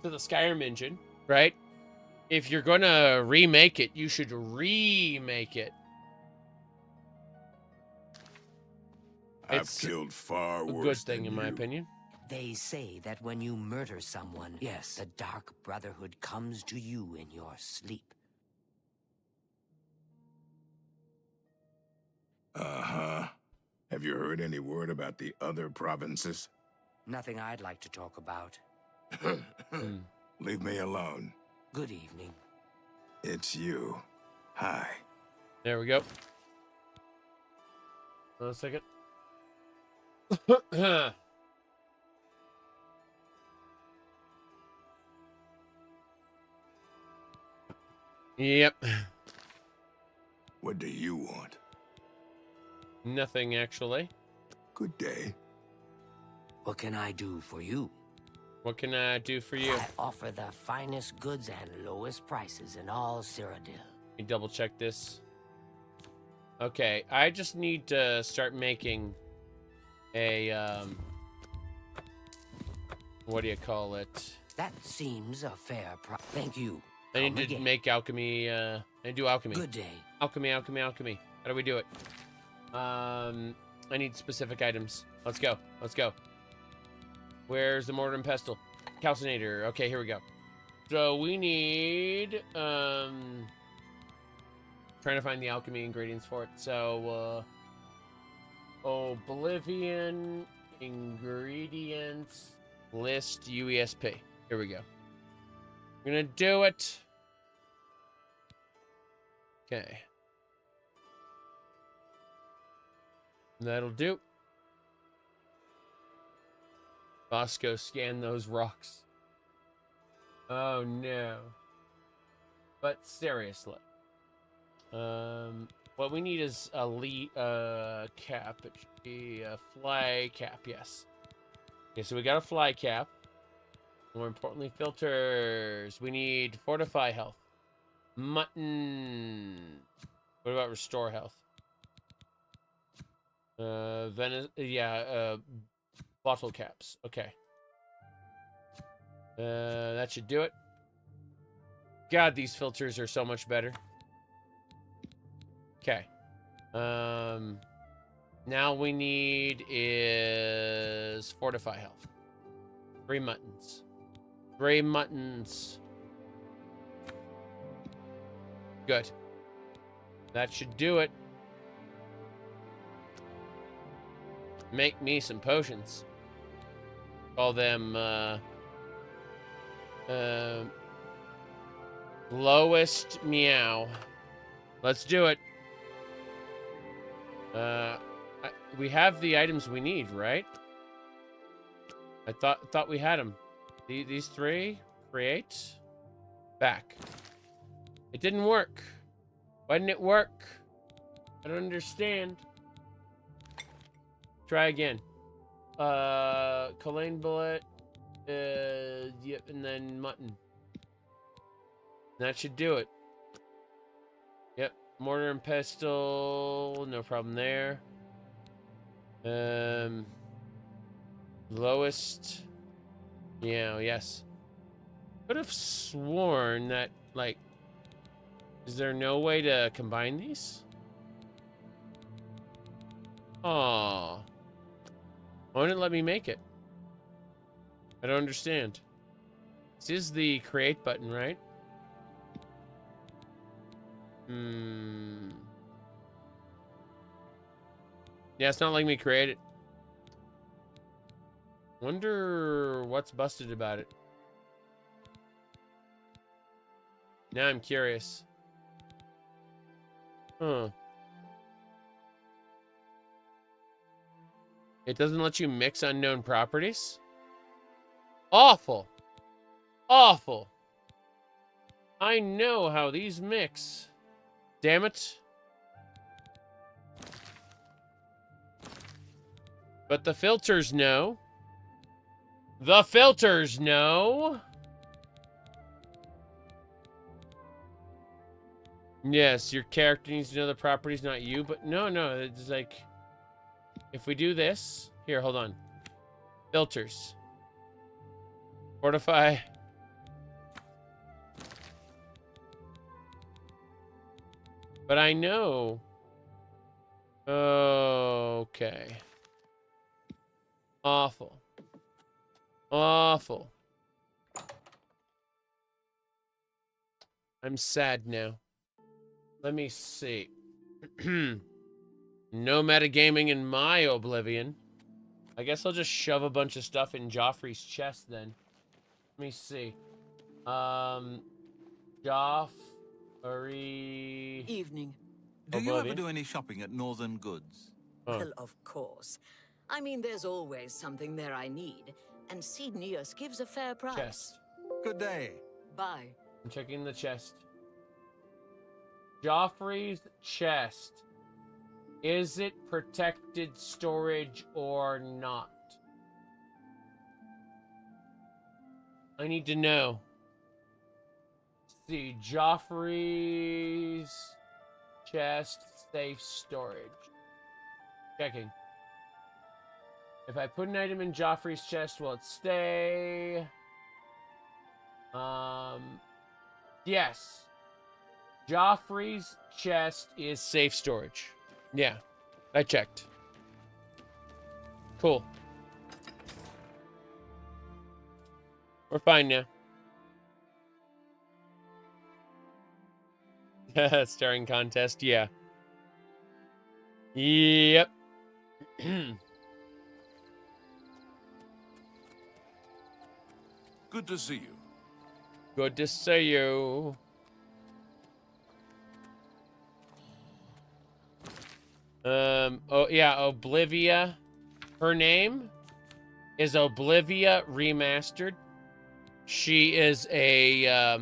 Skyrim engine, right? If you're gonna remake it, you should remake it. I've killed far worse. A good thing, than in my you. opinion. They say that when you murder someone, yes, the Dark Brotherhood comes to you in your sleep. Uh-huh. Have you heard any word about the other provinces? Nothing I'd like to talk about. Leave me alone. Good evening. It's you. Hi. There we go. Hold on a second. Yep. What do you want? Nothing, actually. Good day. What can I do for you? What can I do for you? I offer the finest goods and lowest prices in all Cyrodiil. Let me double check this. Okay, I just need to start making a, what do you call it? That seems a fair price. Thank you. I need to make alchemy, I do alchemy. Good day. Alchemy. How do we do it? I need specific items. Let's go. Where's the mortar and pestle? Calcinator. Okay, here we go. So we need, trying to find the alchemy ingredients for it. So, Oblivion ingredients list UESP. Here we go. I'm gonna do it. Okay. That'll do. Bosco, scan those rocks. Oh no. But seriously. What we need is a cap. It should be a fly cap, yes. Okay, so we got a fly cap. More importantly, filters. We need fortify health. Mutton. What about restore health? Bottle caps. Okay. That should do it. God, these filters are so much better. Okay. Now we need is fortify health. 3 muttons. 3 muttons. Good. That should do it. Make me some potions. Call them, lowest meow. Let's do it. We have the items we need, right? I thought we had them. These three. Create. Back. It didn't work. Why didn't it work? I don't understand. Try again. Colleen bullet. Yep, and then mutton. That should do it. Yep. Mortar and pestle. No problem there. Lowest. Yeah, yes. Could have sworn that, like, is there no way to combine these? Aw. Why wouldn't it let me make it? I don't understand. This is the create button, right? Yeah, it's not letting me create it. Wonder what's busted about it. Now I'm curious. Huh. It doesn't let you mix unknown properties? Awful. Awful. I know how these mix. Damn it. But the filters know. The filters know. Yes, your character needs to know the properties, not you. But no, it's like... If we do this... Here, hold on. Filters. Fortify. But I know... Okay. Awful. Awful. I'm sad now. Let me see. No metagaming in my Oblivion. I guess I'll just shove a bunch of stuff in Joffrey's chest then. Let me see. Joffrey... Evening. Do you ever do any shopping at Northern Goods? Well, of course. I mean, there's always something there I need, and Cednius gives a fair price. Chest. Good day. Bye. I'm checking the chest. Joffrey's chest. Is it protected storage or not? I need to know. Let's see, Joffrey's chest, safe storage. Checking. If I put an item in Joffrey's chest, will it stay? Yes. Joffrey's chest is safe storage. Yeah, I checked. Cool. We're fine now. Staring contest, yeah. Yep. Good to see you. Good to see you. Oh yeah, Oblivia. Her name is Oblivia Remastered. She is a,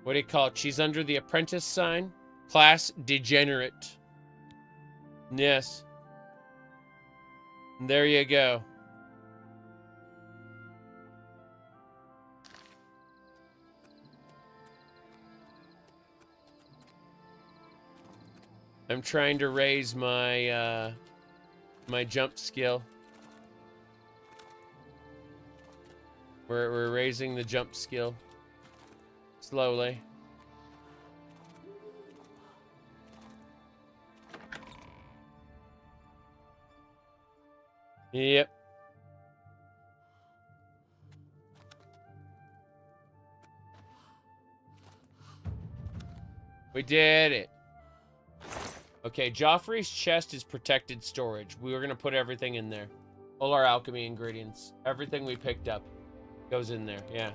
what do you call it? She's under the apprentice sign. Class degenerate. Yes. There you go. I'm trying to raise my my jump skill. We're raising the jump skill slowly. Yep. We did it. Okay, Joffrey's chest is protected storage. We were going to put everything in there. All our alchemy ingredients. Everything we picked up goes in there. Yeah.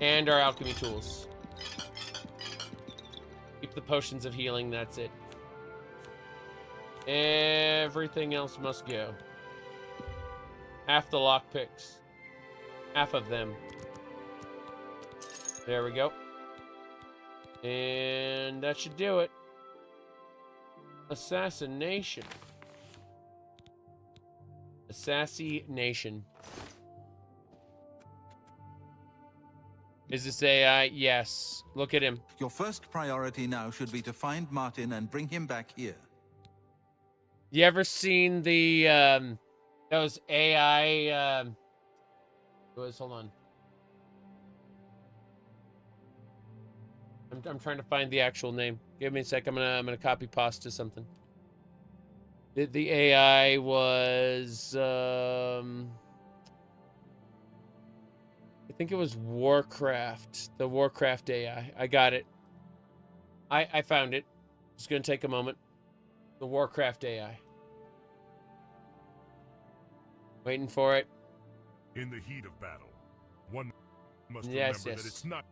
And our alchemy tools. Keep the potions of healing. That's it. Everything else must go. Half the lockpicks. Half of them. There we go. And that should do it. Assassination. Assassination. Is this AI? Yes. Look at him. Your first priority now should be to find Martin and bring him back here. You ever seen the those AI hold on. I'm trying to find the actual name. Give me a sec. I'm gonna copy pasta something. The AI was I think it was Warcraft. The Warcraft AI. I got it. I found it. It's gonna take a moment. The Warcraft AI. Waiting for it. In the heat of battle, one must yes, remember that it's not.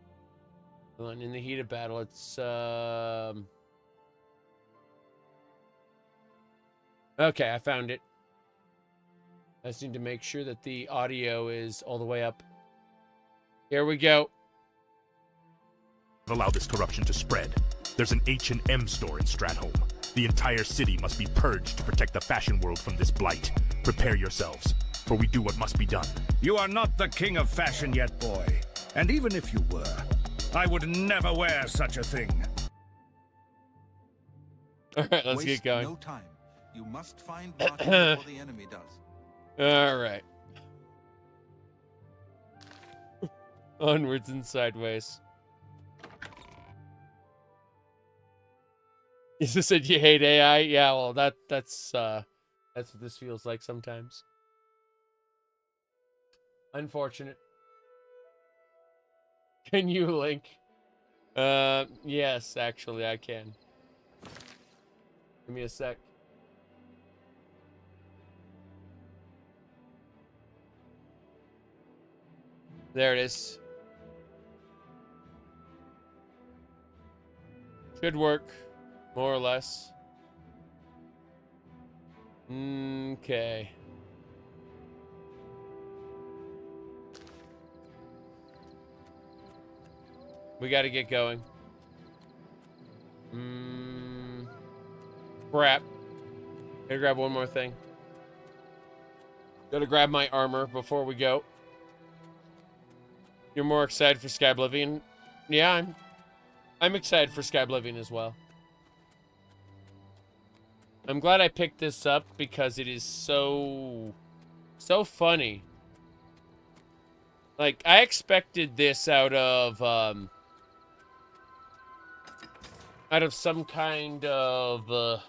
Hold on, in the heat of battle, it's okay, I found it. I just need to make sure that the audio is all the way up. Here we go. Allow this corruption to spread. There's an H&M store in Stratholme. The entire city must be purged to protect the fashion world from this blight. Prepare yourselves, for we do what must be done. You are not the king of fashion yet, boy. And even if you were, I would never wear such a thing. All right, let's Waste get going. No time. You must find Martin before the enemy does. All right. Onwards and sideways. You just said you hate AI? Yeah, well, that's what this feels like sometimes. Unfortunate. Can you link? Yes, actually, I can. Give me a sec. There it is. Should work, more or less. Okay. We gotta get going. Crap. Gotta grab one more thing. Gotta grab my armor before we go. You're more excited for Skyblivion? Yeah, I'm excited for Skyblivion as well. I'm glad I picked this up because it is so funny. Like, I expected this out of some kind of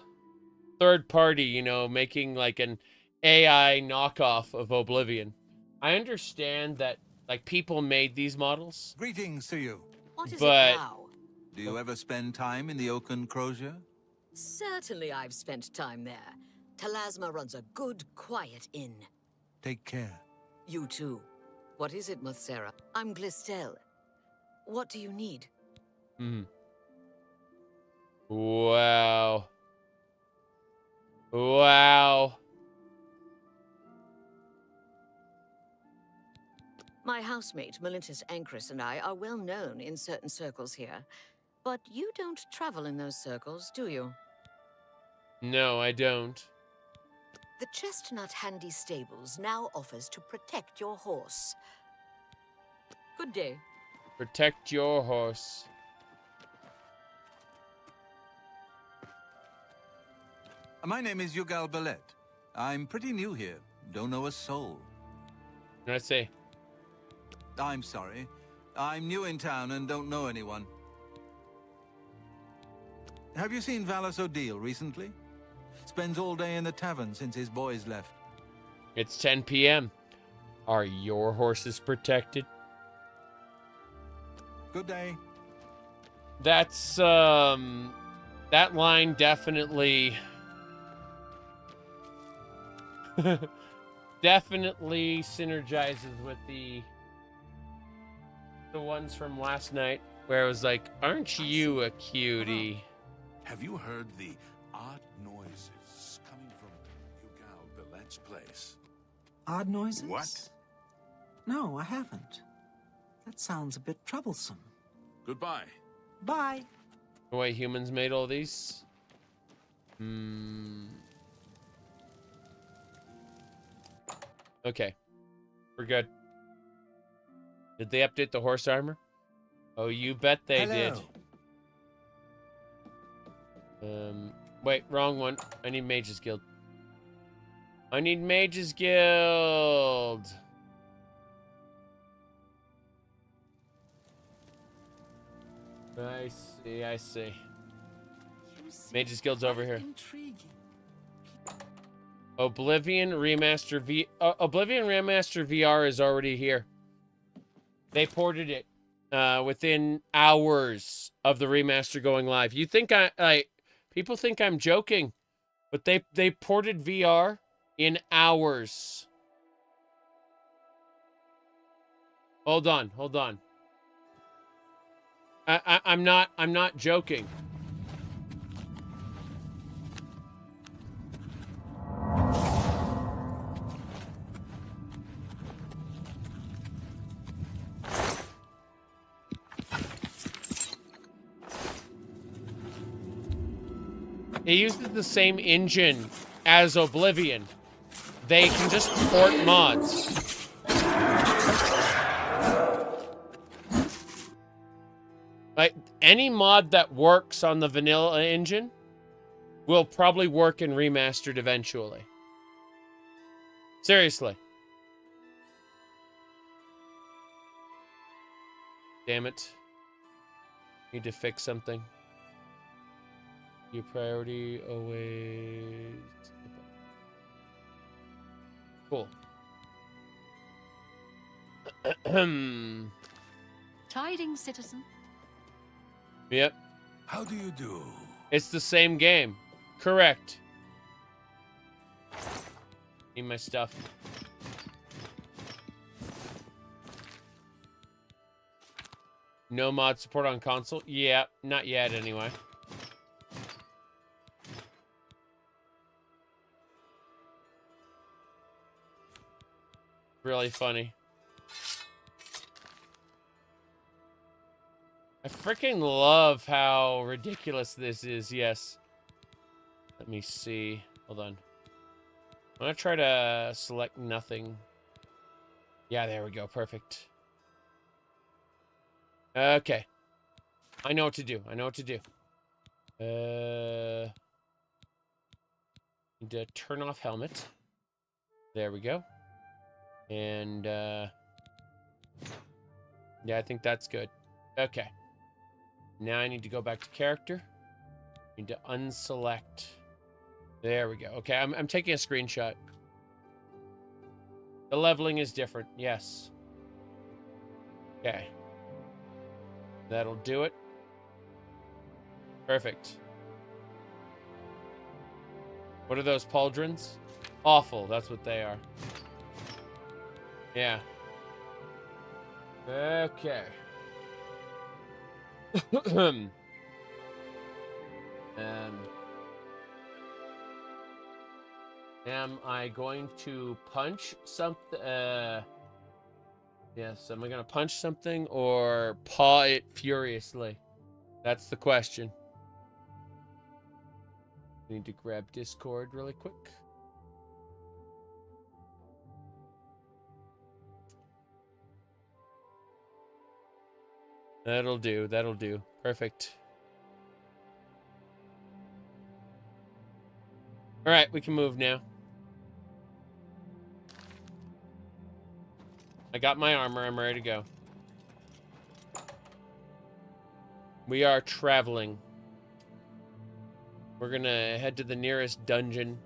third party, you know, making like an AI knockoff of Oblivion. I understand that like people made these models. Greetings to you. What is but it now? Do you ever spend time in the Oaken Crozier? Certainly I've spent time there. Talasma runs a good, quiet inn. Take care. You too. What is it, Mothsera? I'm Glistel. What do you need? Wow. Wow. My housemate, Melintus Ancris, and I are well known in certain circles here. But you don't travel in those circles, do you? No, I don't. The Chestnut Handy Stables now offers to protect your horse. Good day. Protect your horse. My name is Yugal Ballet. I'm pretty new here. Don't know a soul. I see. I'm sorry. I'm new in town and don't know anyone. Have you seen Valis O'Deal recently? Spends all day in the tavern since his boys left. It's 10 p.m. Are your horses protected? Good day. That's, that line definitely... definitely synergizes with the ones from last night, where it was like, aren't you a cutie? Have you heard the odd noises coming from Ugal Billet's place? Odd noises? What? No, I haven't. That sounds a bit troublesome. Goodbye. Bye. The way humans made all these? Okay. We're good. Did they update the horse armor? Oh, you bet they did. Wait, wrong one. I need Mage's Guild. I need Mage's Guild. I see, I see. Mage's Guild's over here. Oblivion Remaster Oblivion Remaster VR is already here. They ported it within hours of the remaster going live. You think people think I'm joking, but they ported VR in hours. Hold on. I'm not joking. It uses the same engine as Oblivion. They can just port mods. Like, any mod that works on the vanilla engine will probably work in Remastered eventually. Seriously. Damn it. Need to fix something. Your priority always... Cool. Tidings, citizen. Yep. How do you do? It's the same game. Correct. Need my stuff. No mod support on console? Yeah, not yet anyway. Really funny. I freaking love how ridiculous this is, yes. Let me see. Hold on. I'm gonna try to select nothing. Yeah, there we go. Perfect. Okay. I know what to do. Need to turn off helmet. There we go. And, yeah, I think that's good. Okay. Now I need to go back to character. Need to unselect. There we go. Okay, I'm taking a screenshot. The leveling is different. Yes. Okay. That'll do it. Perfect. What are those pauldrons? Awful. That's what they are. Yeah. Okay. Am I going to punch something? Yes, am I going to punch something or paw it furiously? That's the question. Need to grab Discord really quick. That'll do. Perfect. All right, we can move now. I got my armor. I'm ready to go. We are traveling. We're gonna head to the nearest dungeon.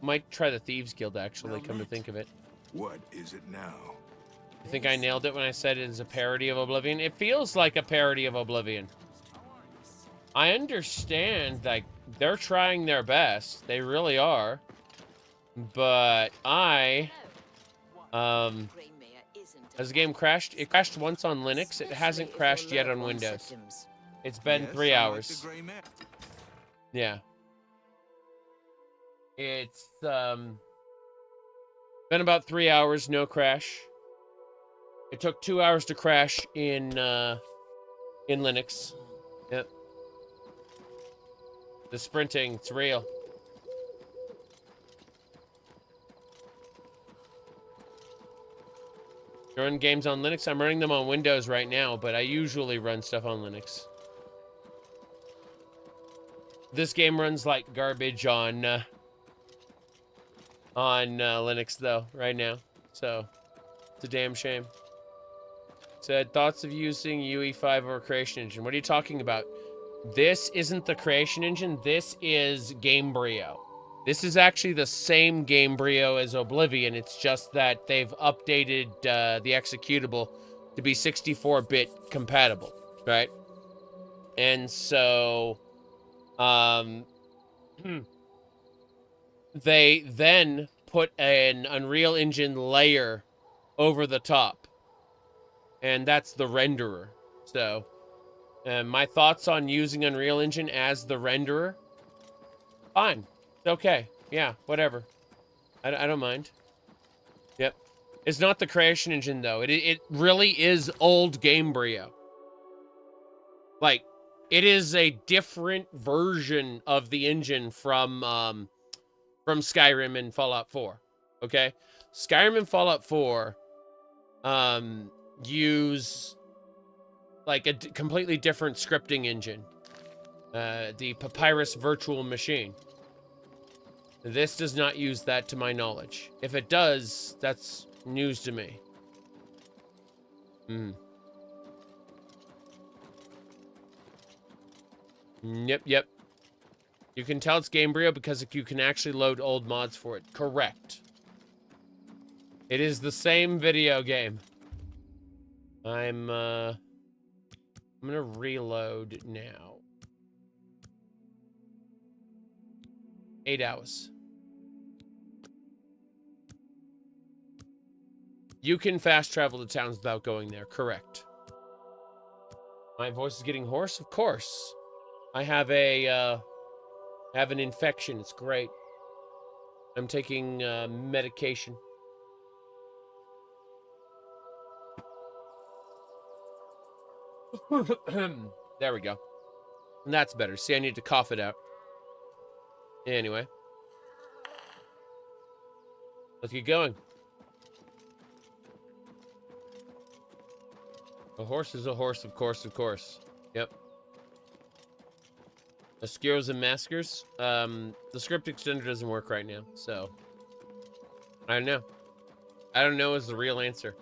Might try the Thieves Guild, actually, come to think of it. What is it now? I think I nailed it when I said it is a parody of Oblivion. It feels like a parody of Oblivion. I understand, like, they're trying their best. They really are. But has the game crashed? It crashed once on Linux. It hasn't crashed yet on Windows. It's been 3 hours. Yeah. It's been about 3 hours, no crash. It took 2 hours to crash in Linux. Yep. The sprinting, it's real. You run games on Linux? I'm running them on Windows right now, but I usually run stuff on Linux. This game runs like garbage on Linux, though, right now. So, it's a damn shame. Said, thoughts of using UE5 or Creation Engine. What are you talking about? This isn't the Creation Engine. This is Gamebryo. This is actually the same Gamebryo as Oblivion. It's just that they've updated the executable to be 64-bit compatible, right? And so, they then put an Unreal Engine layer over the top. And that's the renderer. So, my thoughts on using Unreal Engine as the renderer? Fine. It's okay. Yeah, whatever. I don't mind. Yep. It's not the Creation Engine, though. It really is old Gamebryo. Like, it is a different version of the engine from Skyrim and Fallout 4. Okay? Skyrim and Fallout 4 use like a completely different scripting engine. The Papyrus Virtual Machine. This does not use that to my knowledge. If it does, that's news to me. Yep. You can tell it's Gamebryo because you can actually load old mods for it. Correct. It is the same video game. I'm gonna reload now. 8 hours. You can fast travel to towns without going there. Correct. My voice is getting hoarse? Of course. I have an infection. It's great. I'm taking medication. There we go. And that's better. See, I need to cough it out. Anyway. Let's get going. A horse is a horse, of course, of course. Yep. Oscuros and Maskers. The script extender doesn't work right now, so... I don't know. I don't know is the real answer.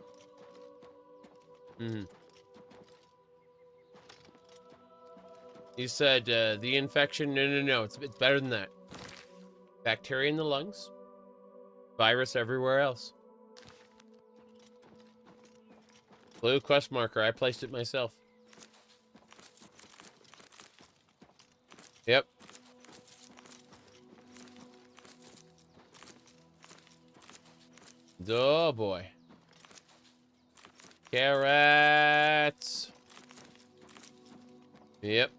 You said, the infection? No. It's better than that. Bacteria in the lungs. Virus everywhere else. Blue quest marker. I placed it myself. Yep. Oh boy. Carrots. Yep.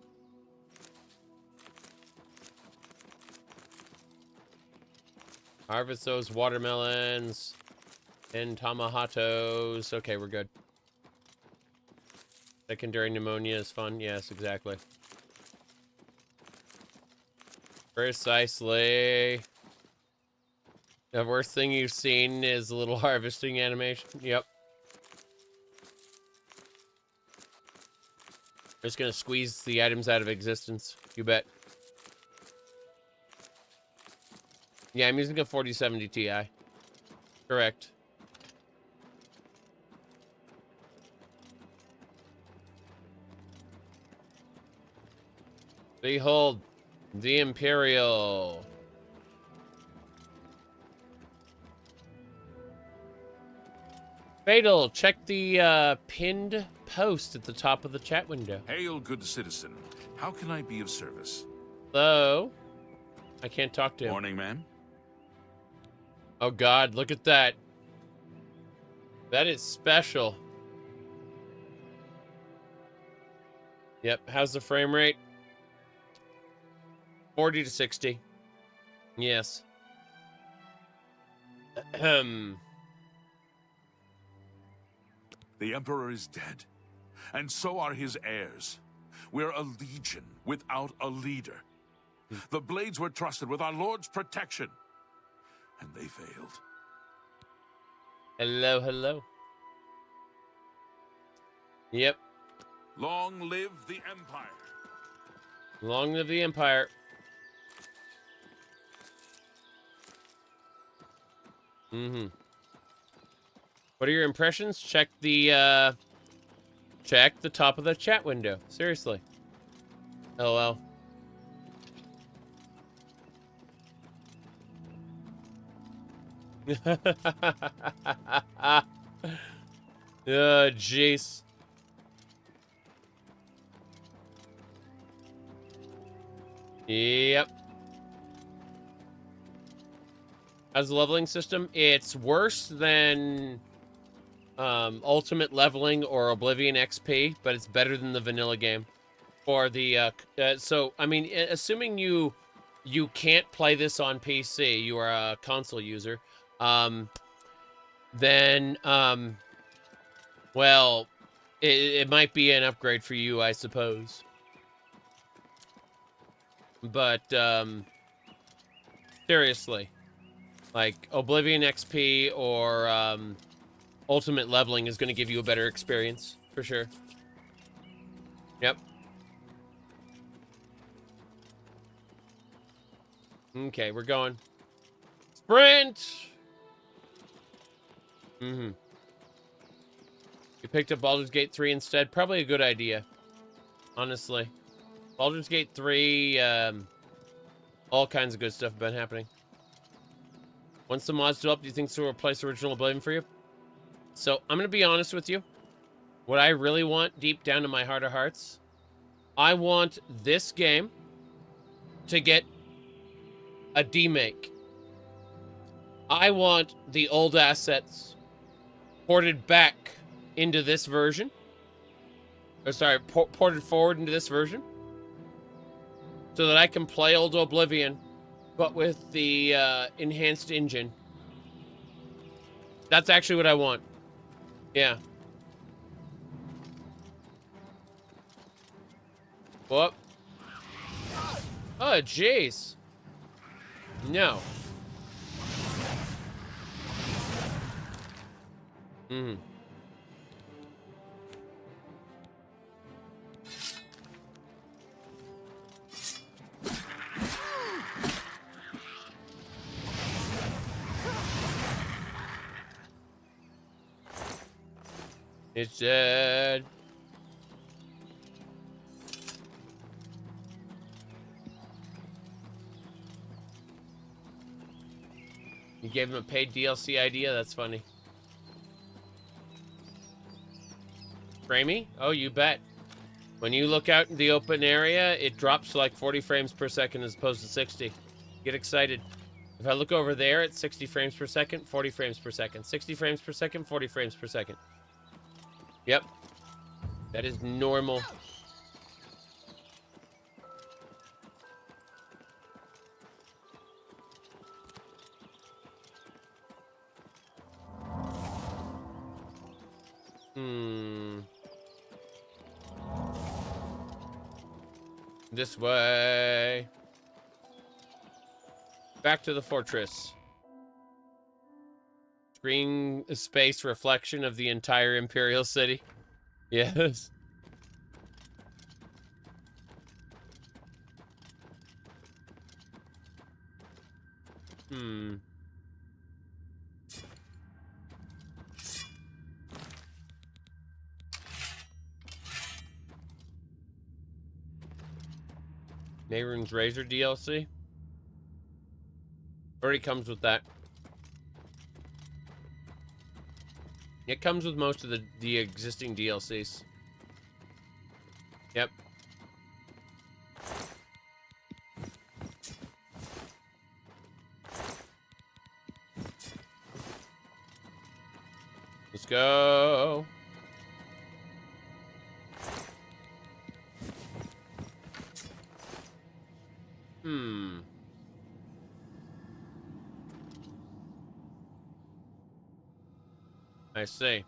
Harvest those watermelons and tomahatos. Okay, we're good. Secondary pneumonia is fun. Yes, exactly. Precisely. The worst thing you've seen is a little harvesting animation. Yep. Just gonna squeeze the items out of existence. You bet. Yeah, I'm using a 4070 Ti. Correct. Behold, the Imperial. Fatal, check the pinned post at the top of the chat window. Hail, good citizen. How can I be of service? Hello? I can't talk to him. Morning, man. Oh God, look at that. That is special. Yep, how's the frame rate? 40 to 60. Yes. The Emperor is dead, and so are his heirs. We're a legion without a leader. The Blades were trusted with our Lord's protection, and they failed. Hello, hello. Yep. Long live the Empire. Long live the Empire. Mm-hmm. What are your impressions? Check the top of the chat window. Seriously. LOL. Jeez. Yep. How's the leveling system? It's worse than Ultimate Leveling or Oblivion XP, but it's better than the vanilla game. For the so I mean, assuming you can't play this on PC, you are a console user, then well, it might be an upgrade for you, I suppose. But seriously, like Oblivion XP or Ultimate Leveling is going to give you a better experience for sure. Yep. Okay, we're going. Sprint! Mm-hmm. You picked up Baldur's Gate 3 instead. Probably a good idea. Honestly. Baldur's Gate 3, all kinds of good stuff have been happening. Once the mods develop, do you think this will replace original Oblivion for you? So, I'm going to be honest with you. What I really want, deep down in my heart of hearts, I want this game to get a demake. I want the old assets ported back into this version. Or sorry, ported forward into this version. So that I can play old Oblivion, but with the enhanced engine. That's actually what I want. Yeah. Whoop. Oh, jeez. No. Mm-hmm. It's dead. You gave him a paid DLC idea? That's funny. Framey? Oh, you bet. When you look out in the open area, it drops to like 40 frames per second as opposed to 60. Get excited. If I look over there at 60 frames per second, 40 frames per second. 60 frames per second, 40 frames per second. Yep. That is normal. This way. Back to the fortress. Screen space reflection of the entire Imperial City. Yes. Nehru's Razor DLC. Already comes with that. It comes with most of the existing DLCs. Yep. Let's go. I see.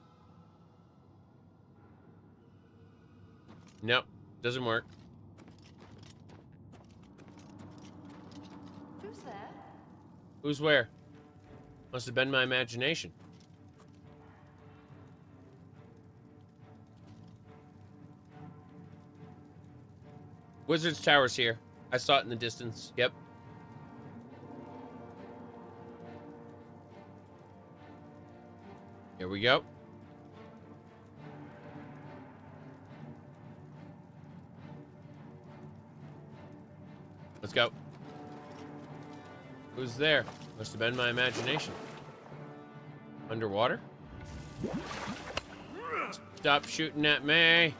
Nope, doesn't work. Who's there? Who's where? Must have been my imagination. Wizard's Tower's here. I saw it in the distance. Yep. Here we go. Let's go. Who's there? Must have been my imagination. Underwater? Stop shooting at me.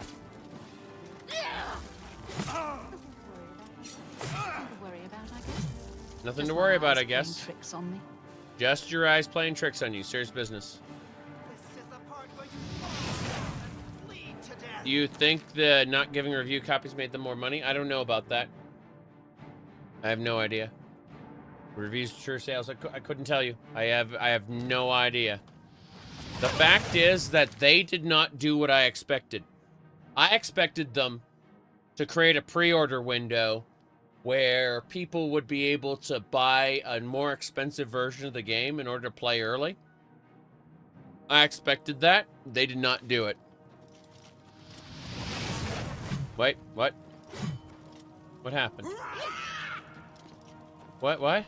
Nothing to worry about, I guess. Tricks on me. Just your eyes playing tricks on you. Serious business. Do you think the not giving review copies made them more money? I don't know about that. I have no idea. Reviews, sure sales. I couldn't tell you. I have no idea. The fact is that they did not do what I expected. I expected them to create a pre-order window where people would be able to buy a more expensive version of the game in order to play early. I expected that. They did not do it. Wait, what? What happened? What? I'm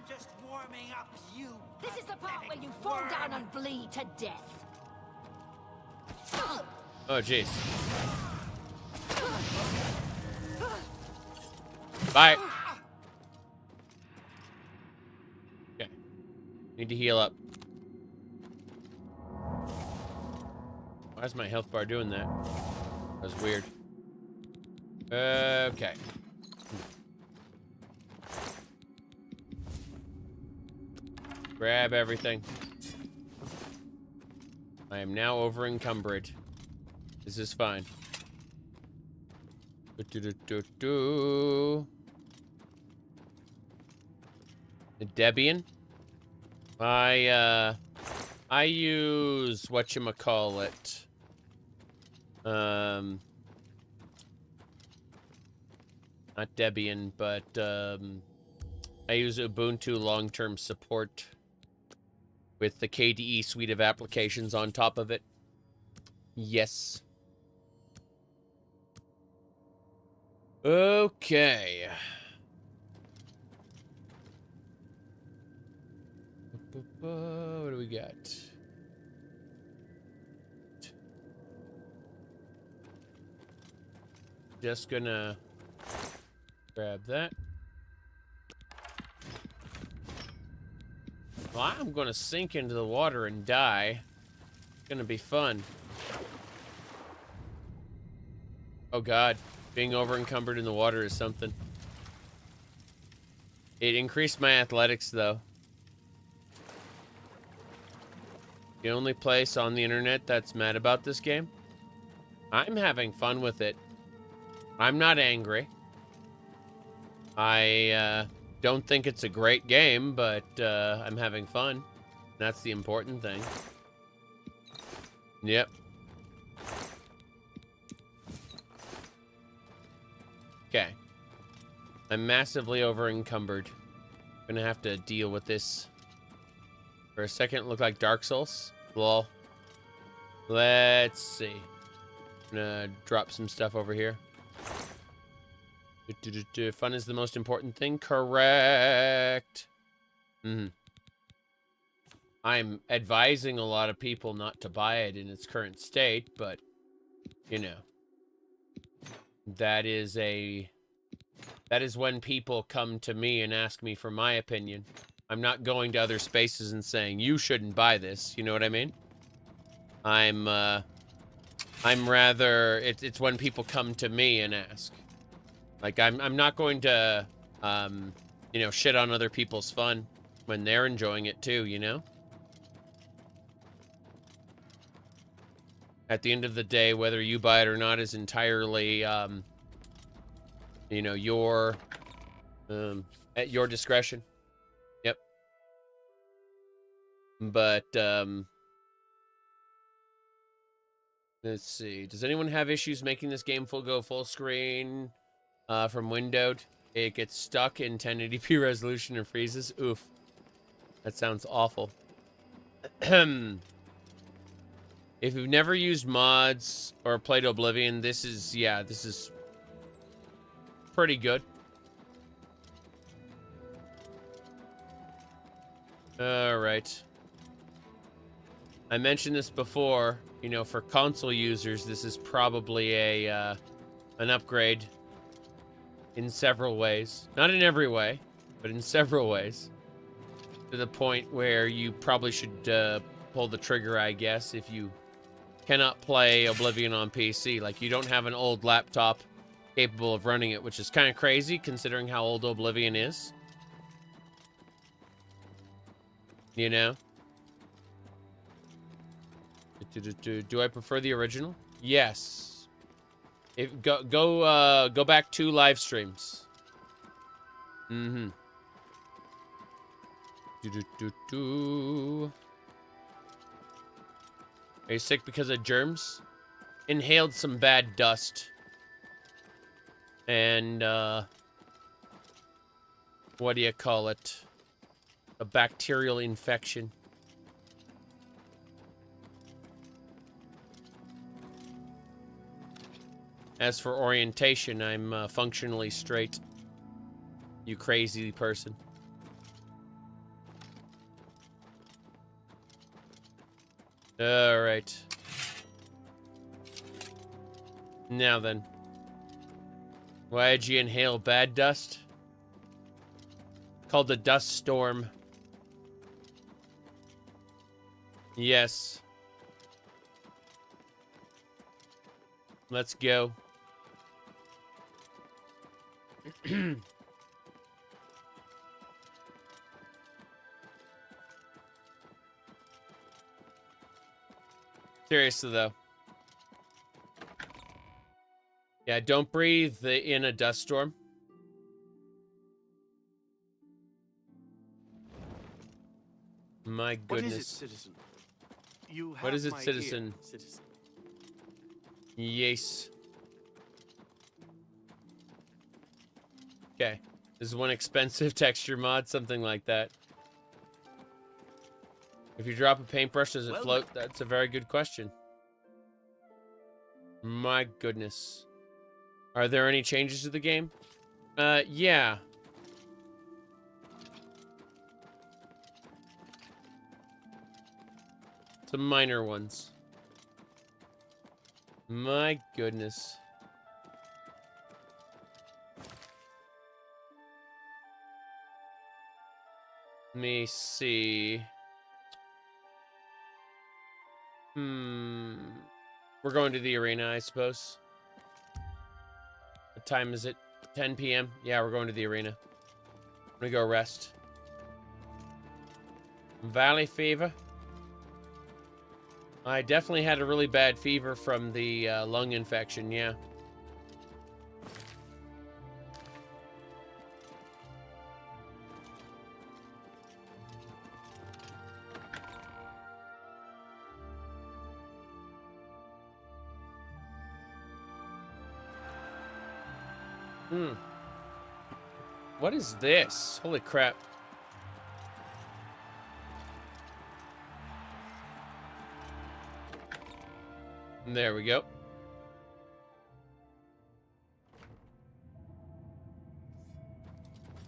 just warming up you. This is the part where you fall down and bleed to death. Oh, jeez. Bye. Okay. Need to heal up. Why is my health bar doing that? That was weird. Okay. Grab everything. I am now over encumbered. This is fine. The Debian. I use whatchamacallit. Not Debian, but I use Ubuntu long-term support with the KDE suite of applications on top of it. Yes. Okay. What do we got? Just gonna grab that. Well, I'm gonna sink into the water and die. It's gonna be fun. Oh God, being over encumbered in the water is something. It increased my athletics though. The only place on the internet that's mad about this game. I'm having fun with it. I'm not angry. I don't think it's a great game, but I'm having fun. That's the important thing. Yep. Okay. I'm massively over encumbered. Gonna have to deal with this. For a second, it looked like Dark Souls. Lol. Let's see. I'm gonna drop some stuff over here. Fun is the most important thing. Correct. I'm advising a lot of people not to buy it in its current state, but, you know. That is when people come to me and ask me for my opinion. I'm not going to other spaces and saying, you shouldn't buy this. You know what I mean? I'm rather, it's when people come to me and ask. Like, I'm not going to, you know, shit on other people's fun when they're enjoying it too, you know? At the end of the day, whether you buy it or not is entirely, you know, your, at your discretion. Yep. But, let's see. Does anyone have issues making this game full screen from windowed? It gets stuck in 1080p resolution and freezes. Oof. That sounds awful. If you've never used mods or played Oblivion, this is, yeah, this is pretty good. All right. I mentioned this before, you know, for console users, this is probably a an upgrade in several ways. Not in every way, but in several ways. To the point where you probably should pull the trigger, I guess, if you cannot play Oblivion on PC. Like, you don't have an old laptop capable of running it, which is kind of crazy considering how old Oblivion is. You know? Do I prefer the original? Yes. If go back 2 live streams. Mm-hmm. Are you sick because of germs? Inhaled some bad dust. And, what do you call it? A bacterial infection. As for orientation, I'm functionally straight. You crazy person. All right. Now then. Why'd you inhale bad dust? Called the dust storm. Yes. Let's go. Seriously, though. Yeah, don't breathe in a dust storm. My goodness. What is it, citizen? You have what is it, my citizen? ear, citizen. Yes. Okay. This is one expensive texture mod, something like that. If you drop a paintbrush, does it float? That's a very good question. My goodness. Are there any changes to the game? Yeah. Some minor ones. My goodness. Let me see. We're going to the arena, I suppose. What time is it? 10 p.m.? Yeah, we're going to the arena. I'm gonna go rest. Valley fever. I definitely had a really bad fever from the lung infection, yeah. What is this? Holy crap. There we go.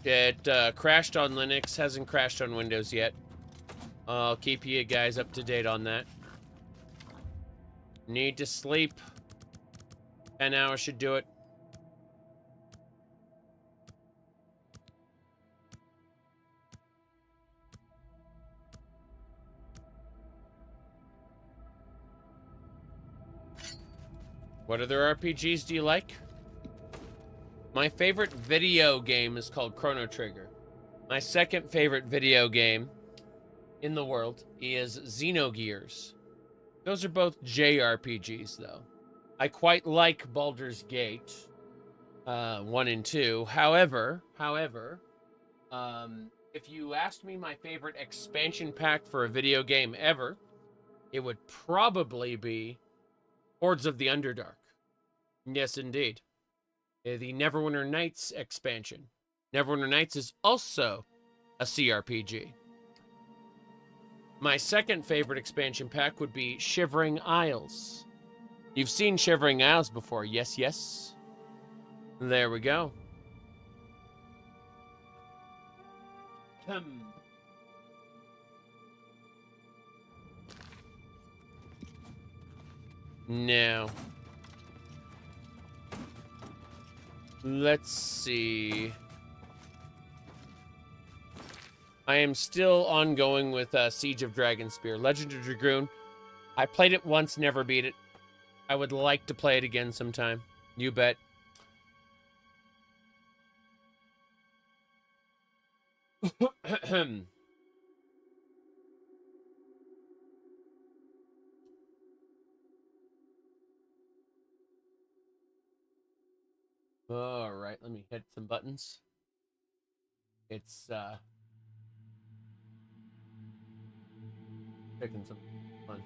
It crashed on Linux, hasn't crashed on Windows yet. I'll keep you guys up to date on that. Need to sleep. 10 hours should do it. What other RPGs do you like? My favorite video game is called Chrono Trigger. My second favorite video game in the world is Xenogears. Those are both JRPGs, though. I quite like Baldur's Gate 1 and 2. However, if you asked me my favorite expansion pack for a video game ever, it would probably be Hordes of the Underdark. Yes, indeed. The Neverwinter Nights expansion. Neverwinter Nights is also a CRPG. My second favorite expansion pack would be Shivering Isles. You've seen Shivering Isles before, yes, yes. There we go. Now, let's see. I am still ongoing with Siege of Dragonspear. Legend of Dragoon. I played it once, never beat it. I would like to play it again sometime. You bet. All right, let me hit some buttons. It's picking some fun.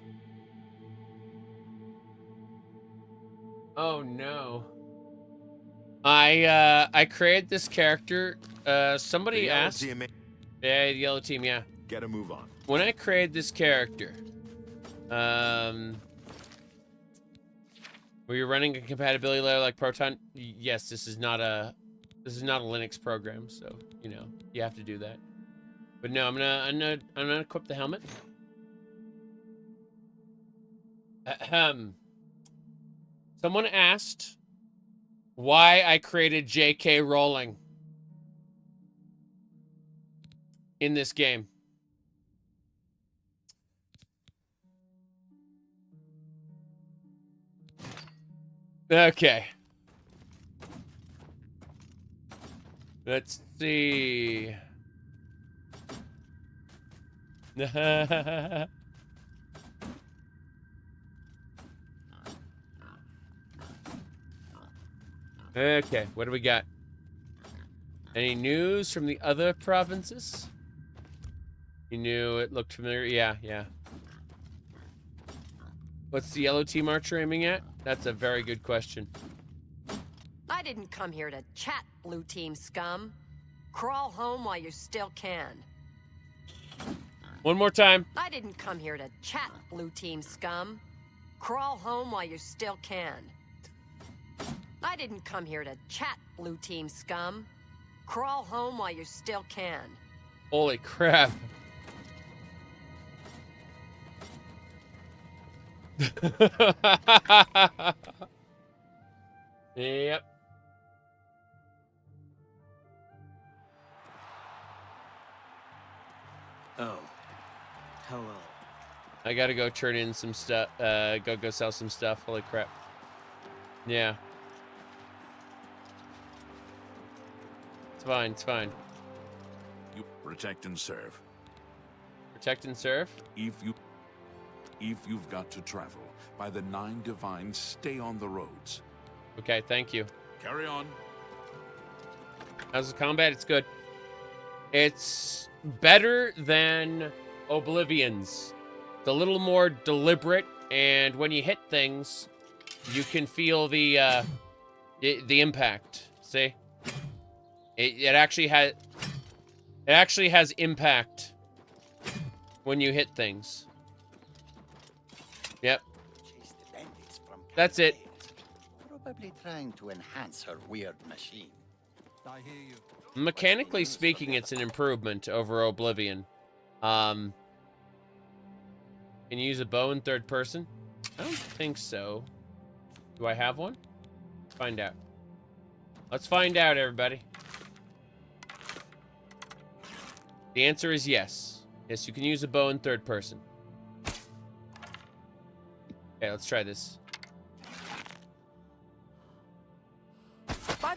Oh no. I created this character. Somebody asked. Yeah, the yellow team, yeah. Gotta move on. When I created this character, were you running a compatibility layer like Proton? Yes, this is not a Linux program, so you know you have to do that. But no, I'm gonna equip the helmet. Someone asked why I created J.K. Rowling in this game. Okay. Let's see. Okay, what do we got? Any news from the other provinces? You knew it looked familiar? Yeah. What's the yellow team archer aiming at? That's a very good question. I didn't come here to chat, blue team scum. Crawl home while you still can. One more time. I didn't come here to chat, blue team scum. Crawl home while you still can. I didn't come here to chat, blue team scum. Crawl home while you still can. Holy crap. Yep. Oh. Hello. I gotta go turn in some stuff, go sell some stuff. Holy crap. Yeah. It's fine, it's fine. You protect and serve. Protect and serve? If you've got to travel, by the 9 divines, stay on the roads. Okay, thank you. Carry on. How's the combat? It's good. It's better than Oblivion's. It's a little more deliberate, and when you hit things, you can feel the impact. See? It actually has impact when you hit things. Yep. That's it. Probably trying to enhance her weird machine. I hear you. Mechanically speaking, it's an improvement over Oblivion. Can you use a bow in third person? I don't think so. Do I have one? Let's find out. Let's find out, everybody. The answer is yes. Yes, you can use a bow in third person. Okay, let's try this.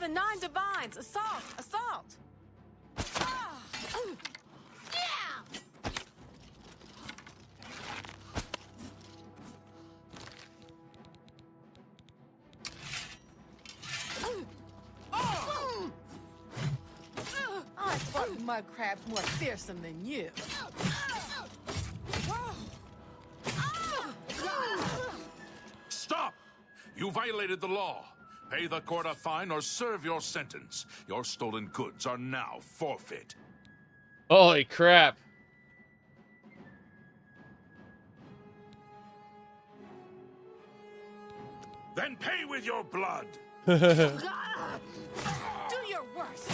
the 9 divines! Assault! Assault! Ah! Yeah! I thought mud crabs more fearsome than you. Stop! You violated the law. Pay the court a fine or serve your sentence. Your stolen goods are now forfeit. Holy crap. Then pay with your blood. Do your worst.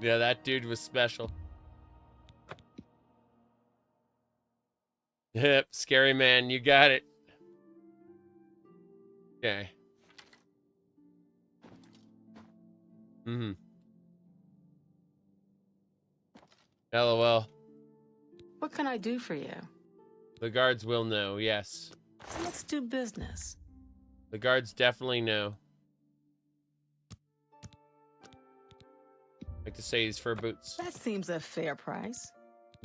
Yeah, that dude was special. Yep, scary man, you got it. Okay. LOL. What can I do for you? The guards will know, yes. Let's do business. The guards definitely know. Like to say these fur boots. That seems a fair price.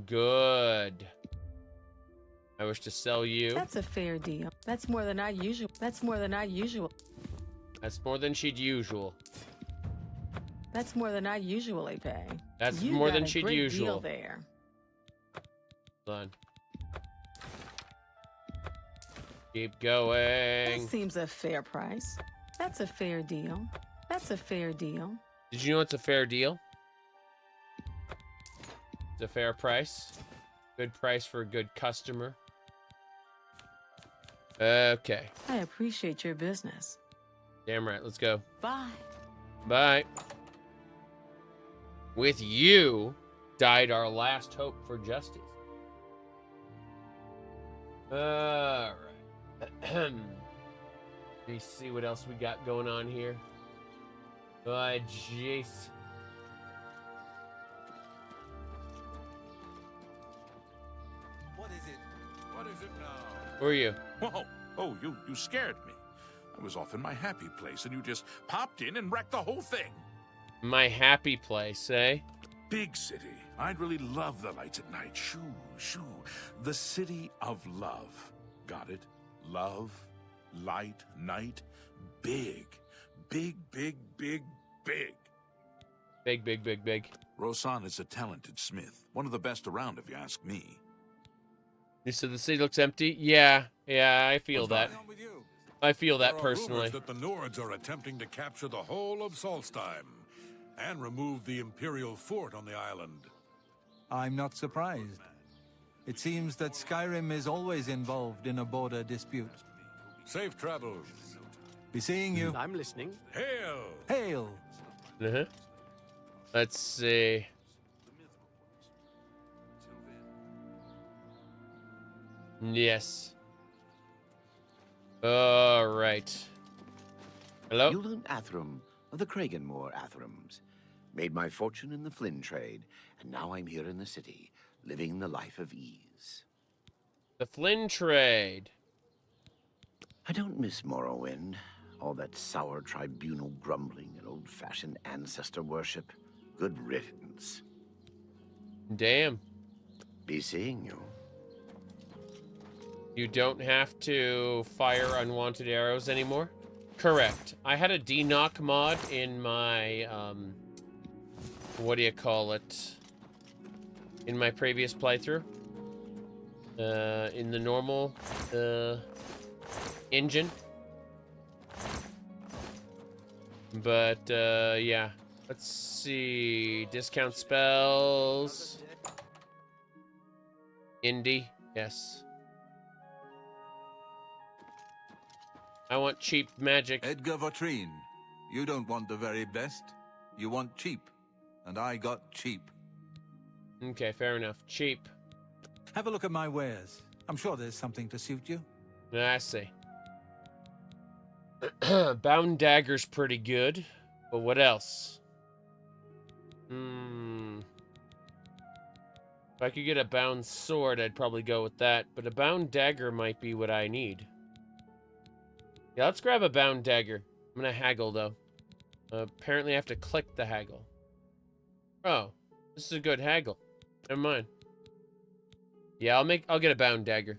Good. I wish to sell you. That's a fair deal. That's more than I usual. That's more than I usual. That's more than she'd usual. That's more than I usually pay. That's You more got than a she'd great usual. Deal there. Hold on. Keep going. That seems a fair price. That's a fair deal. That's a fair deal. Did you know it's a fair deal? It's a fair price. Good price for a good customer. Okay. I appreciate your business. Damn right. Let's go. Bye. Bye. With you died our last hope for justice. Alright. Let me see what else we got going on here. Oh, jeez. What is it? What is it now? Who are you? Whoa. Oh, you scared me. I was off in my happy place and you just popped in and wrecked the whole thing. My happy place, eh? Big city. I'd really love the lights at night. Shoo, shoo. The city of love. Got it? Love, light, night. Big. Big, big, big, big. Big, big, big, big. Rosan is a talented smith. One of the best around, if you ask me. You said the city looks empty? Yeah, I feel that. I feel that There are personally. rumors that the Nords are attempting to capture the whole of Solstheim and remove the Imperial fort on the island. I'm not surprised. It seems that Skyrim is always involved in a border dispute. Safe travels. Be seeing you. I'm listening. Hail! Hail! Uh-huh. Let's see. Yes. All right. Hello? Yulan Athram of the Kraganmore Athrams. Made my fortune in the Flynn trade, and now I'm here in the city, living the life of ease. The Flynn trade. I don't miss Morrowind. All that sour tribunal grumbling and old-fashioned ancestor worship. Good riddance. Damn. Be seeing you. You don't have to fire unwanted arrows anymore? Correct. I had a D-knock mod in my, what do you call it? In my previous playthrough. In the normal, engine. But, yeah. Let's see. Discount spells. Indie. Yes. I want cheap magic. Edgar Votrine, you don't want the very best. You want cheap. And I got cheap. Okay, fair enough. Cheap. Have a look at my wares. I'm sure there's something to suit you. I see. Bound dagger's pretty good. But what else? If I could get a bound sword, I'd probably go with that. But a bound dagger might be what I need. Yeah, let's grab a bound dagger. I'm gonna haggle, though. Apparently I have to click the haggle. Oh, this is a good haggle. Never mind. Yeah, I'll get a bound dagger.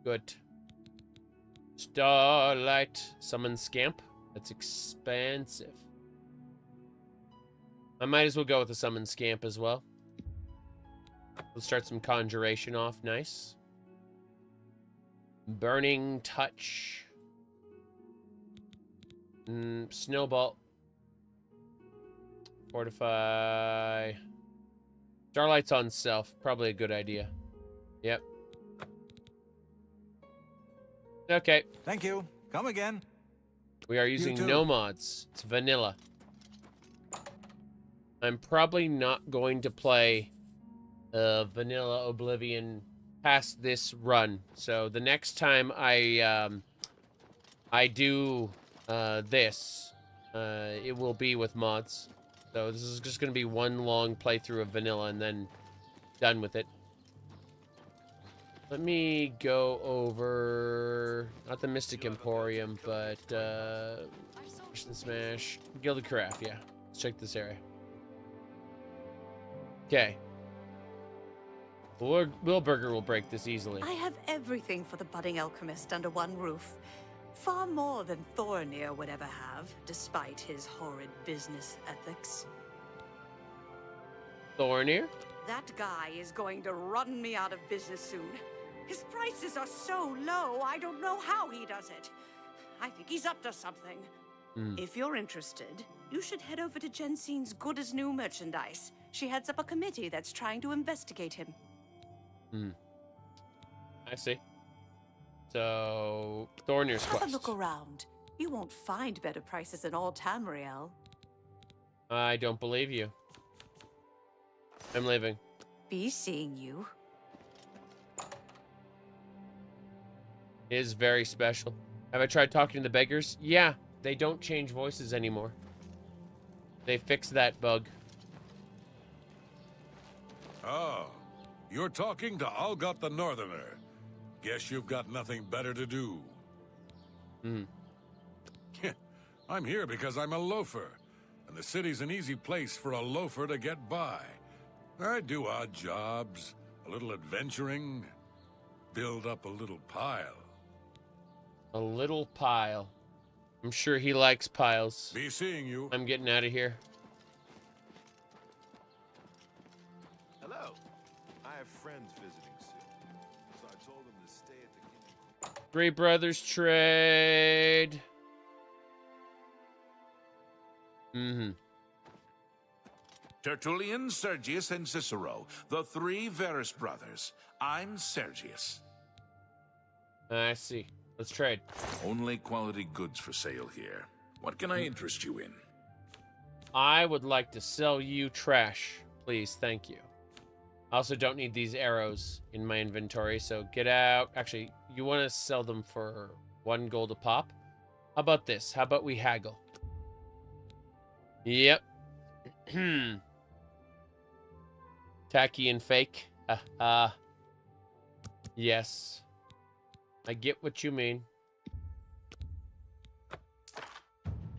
Good. Starlight. Summon Scamp. That's expensive. I might as well go with the Summon Scamp as well. Let's start some conjuration off. Nice. Burning Touch. Snowball. Fortify. Starlight's on self. Probably a good idea. Yep. Okay. Thank you. Come again. We are using no mods. It's vanilla. I'm probably not going to play vanilla Oblivion past this run. So the next time I do this, it will be with mods. So this is just going to be one long playthrough of vanilla and then done with it. Let me go over, not the Mystic Emporium, but Smash, Gilded Carafe, yeah. Let's check this area. Okay. Wilburger will break this easily. I have everything for the budding alchemist under one roof. Far more than Thornir would ever have, despite his horrid business ethics. Thornir? That guy is going to run me out of business soon. His prices are so low, I don't know how he does it. I think he's up to something. If you're interested, you should head over to Jensen's Good as New merchandise. She heads up a committee that's trying to investigate him. I see. So, Thornir's quest. Have a look around. You won't find better prices in all Tamriel. I don't believe you. I'm leaving. Be seeing you. It is very special. Have I tried talking to the beggars? Yeah, they don't change voices anymore. They fixed that bug. Oh, you're talking to Algot the Northerner. Guess you've got nothing better to do. I'm here because I'm a loafer, and the city's an easy place for a loafer to get by. I do odd jobs, a little adventuring, build up a little pile. A little pile. I'm sure he likes piles. Be seeing you. I'm getting out of here. Hello. I have friends visiting soon, so I told them to stay at the Three Brothers trade. Tertullian, Sergius, and Cicero, the three Verus brothers. I'm Sergius. I see. Let's trade. Only quality goods for sale here. What can I interest you in? I would like to sell you trash, please. Thank you. I also don't need these arrows in my inventory, so get out. Actually, you want to sell them for 1 gold a pop? How about this? How about we haggle? Yep. Tacky and fake. Yes. I get what you mean.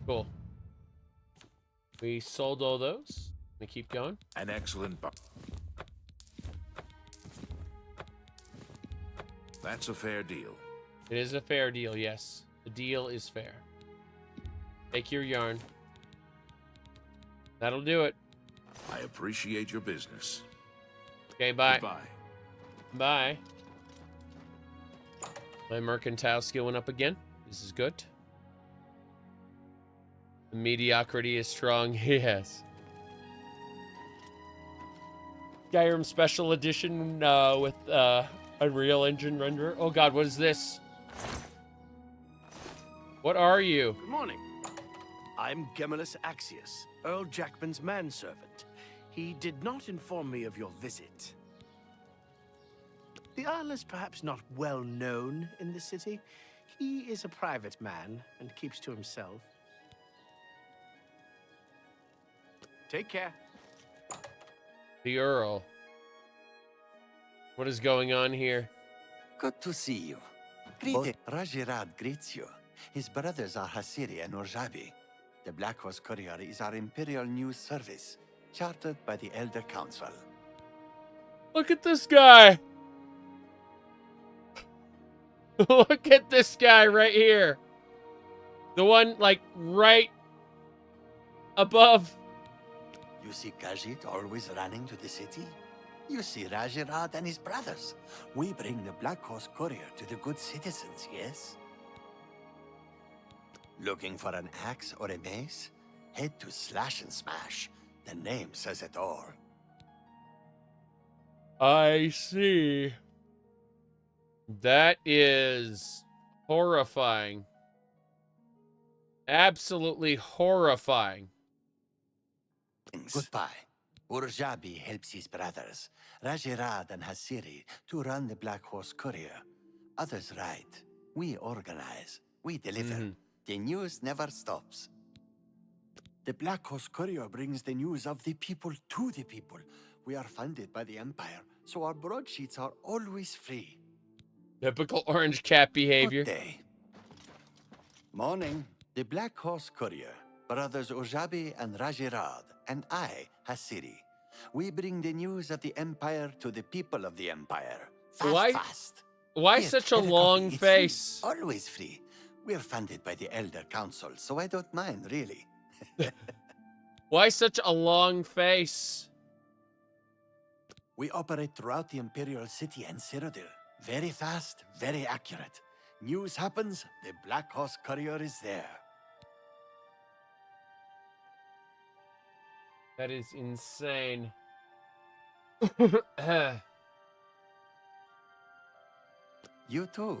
Cool. We sold all those. We keep going. An excellent That's a fair deal. It is a fair deal, yes. The deal is fair. Take your yarn. That'll do it. I appreciate your business. Okay, bye. Goodbye. Bye. My mercantile skill went up again. This is good. The mediocrity is strong. Yes. Skyrim Special Edition with Unreal Engine renderer. Oh god, what is this? What are you? Good morning. I'm Gemellus Axius, Earl Jackman's manservant. He did not inform me of your visit. The Earl is perhaps not well known in the city. He is a private man and keeps to himself. Take care. The Earl. What is going on here? Good to see you. Both Rajirad greets you. His brothers are Hasiri and Urjabi. The Black Horse Courier is our Imperial News Service, chartered by the Elder Council. Look at this guy. Look at this guy right here. The one, like, right above. You see Khajiit always running to the city? You see Rajirad and his brothers. We bring the Black Horse Courier to the good citizens, yes? Looking for an axe or a mace? Head to Slash and Smash. The name says it all. I see. That is horrifying. Absolutely horrifying. Goodbye. Urjabi helps his brothers, Rajirad and Hasiri, to run the Black Horse Courier. Others write. We organize. We deliver. The news never stops. The Black Horse Courier brings the news of the people to the people. We are funded by the Empire, so our broadsheets are always free. Typical orange cat behavior. Good day. Morning. The Black Horse Courier, brothers Urjabi and Rajirad, and I, Hasiri. We bring the news of the Empire to the people of the Empire. Fast. Why Here, such a have copy. long It's face? Free. Always free. We're funded by the Elder Council, so I don't mind, really. Why such a long face? We operate throughout the Imperial City and Cyrodiil. Very fast, very accurate. News happens, the Black Horse Courier is there. That is insane. You too.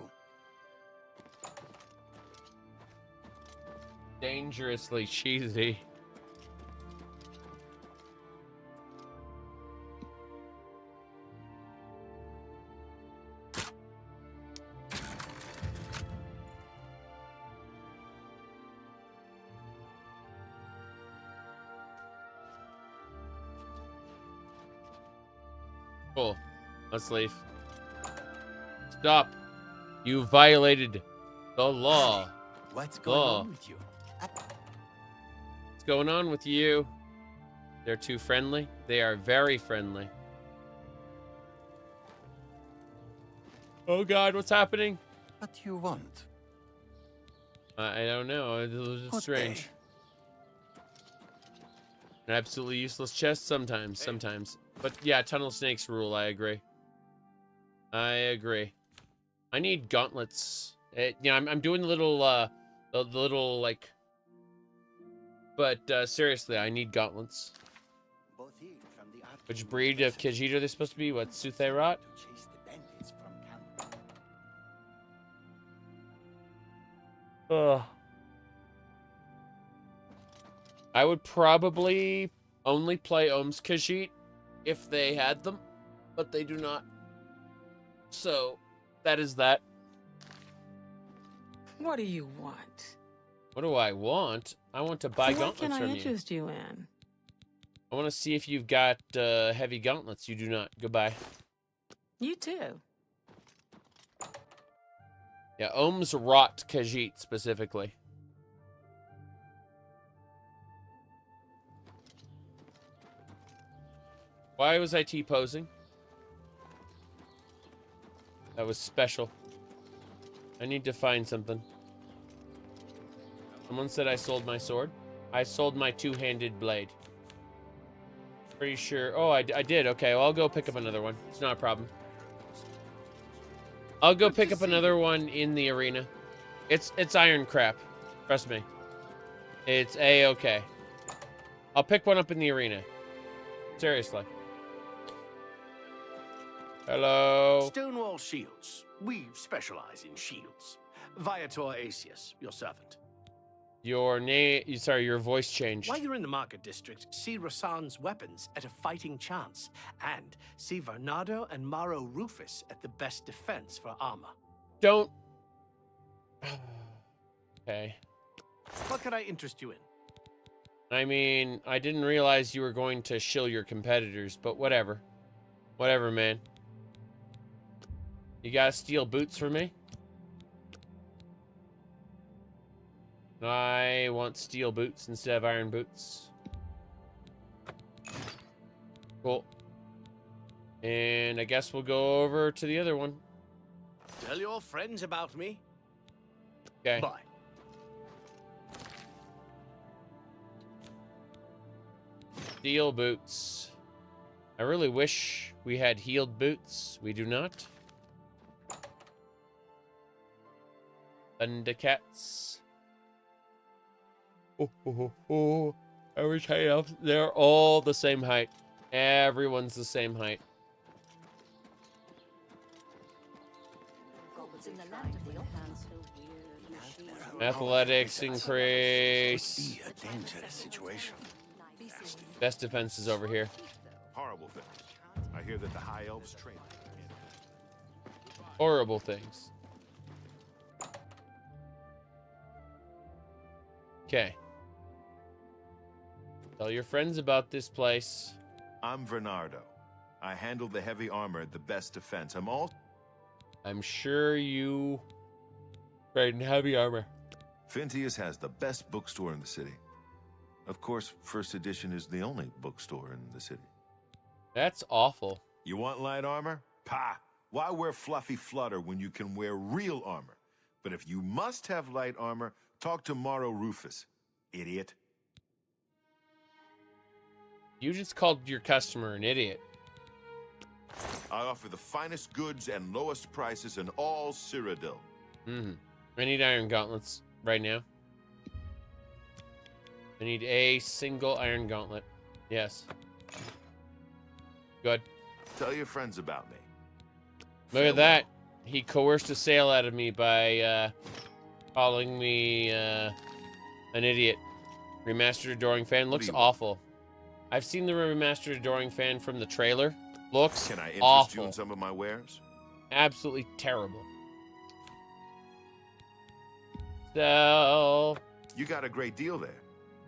Dangerously cheesy. Cool. Let's leave. Stop. You violated the law. What's going on with you? What's going on with you? They're too friendly. They are very friendly. Oh God, what's happening? What do you want? I don't know. It was just strange. An absolutely useless chest sometimes. But yeah, tunnel snakes rule. I agree. I need gauntlets. I'm doing the little, like. But seriously, I need gauntlets. Which breed of Khajiit are they supposed to be? What, Sutherot? Ugh. I would probably only play Ohm's Khajiit if they had them, but they do not. So, that is that. What do you want? What do I want? I want to buy gauntlets from you. What can I interest you in? I want to see if you've got heavy gauntlets. You do not. Goodbye. You too. Yeah, Ohm's Rot Khajiit specifically. Why was I T-posing? That was special. I need to find something. Someone said I sold my sword. I sold my two-handed blade. Pretty sure. Oh, I did. Okay, well, I'll go pick up another one. It's not a problem. I'll go pick up another one in the arena. It's iron crap. Trust me. It's A-okay. I'll pick one up in the arena. Seriously. Hello. Stonewall shields. We specialize in shields. Viator Asius, your servant. Your name, sorry, your voice changed. While you're in the market district, see Rasan's weapons at a fighting chance, and see Varnado and Maro Rufus at the best defense for armor. Don't. Okay. What could I interest you in? I mean, I didn't realize you were going to shill your competitors, but whatever. Whatever, man. You got steel boots for me? I want steel boots instead of iron boots. Cool. And I guess we'll go over to the other one. Tell your friends about me. Okay. Bye. Steel boots. I really wish we had healed boots. We do not. Thundercats. Oh. I wish they're all the same height. Everyone's the same height. Athletics increase. Be a dangerous situation. Best defense is over here. Horrible thing. I hear that the High Elves train. Horrible things. Okay. Tell your friends about this place. I'm Bernardo. I handle the heavy armor at the best defense. I'm sure you trade in heavy armor. Phintius has the best bookstore in the city. Of course, First Edition is the only bookstore in the city. That's awful. You want light armor? Pah! Why wear fluffy flutter when you can wear real armor? But if you must have light armor, talk to Morrow Rufus. Idiot. You just called your customer an idiot. I offer the finest goods and lowest prices in all Cyrodiil. I need iron gauntlets right now. I need a single iron gauntlet. Yes. Good. Tell your friends about me. Look at that. He coerced a sale out of me by calling me an idiot. Remastered Adoring Fan looks awful. I've seen the Remastered Adoring Fan from the trailer. Looks Can I interest awful. you in some of my wares? Absolutely terrible. So... You got a great deal there.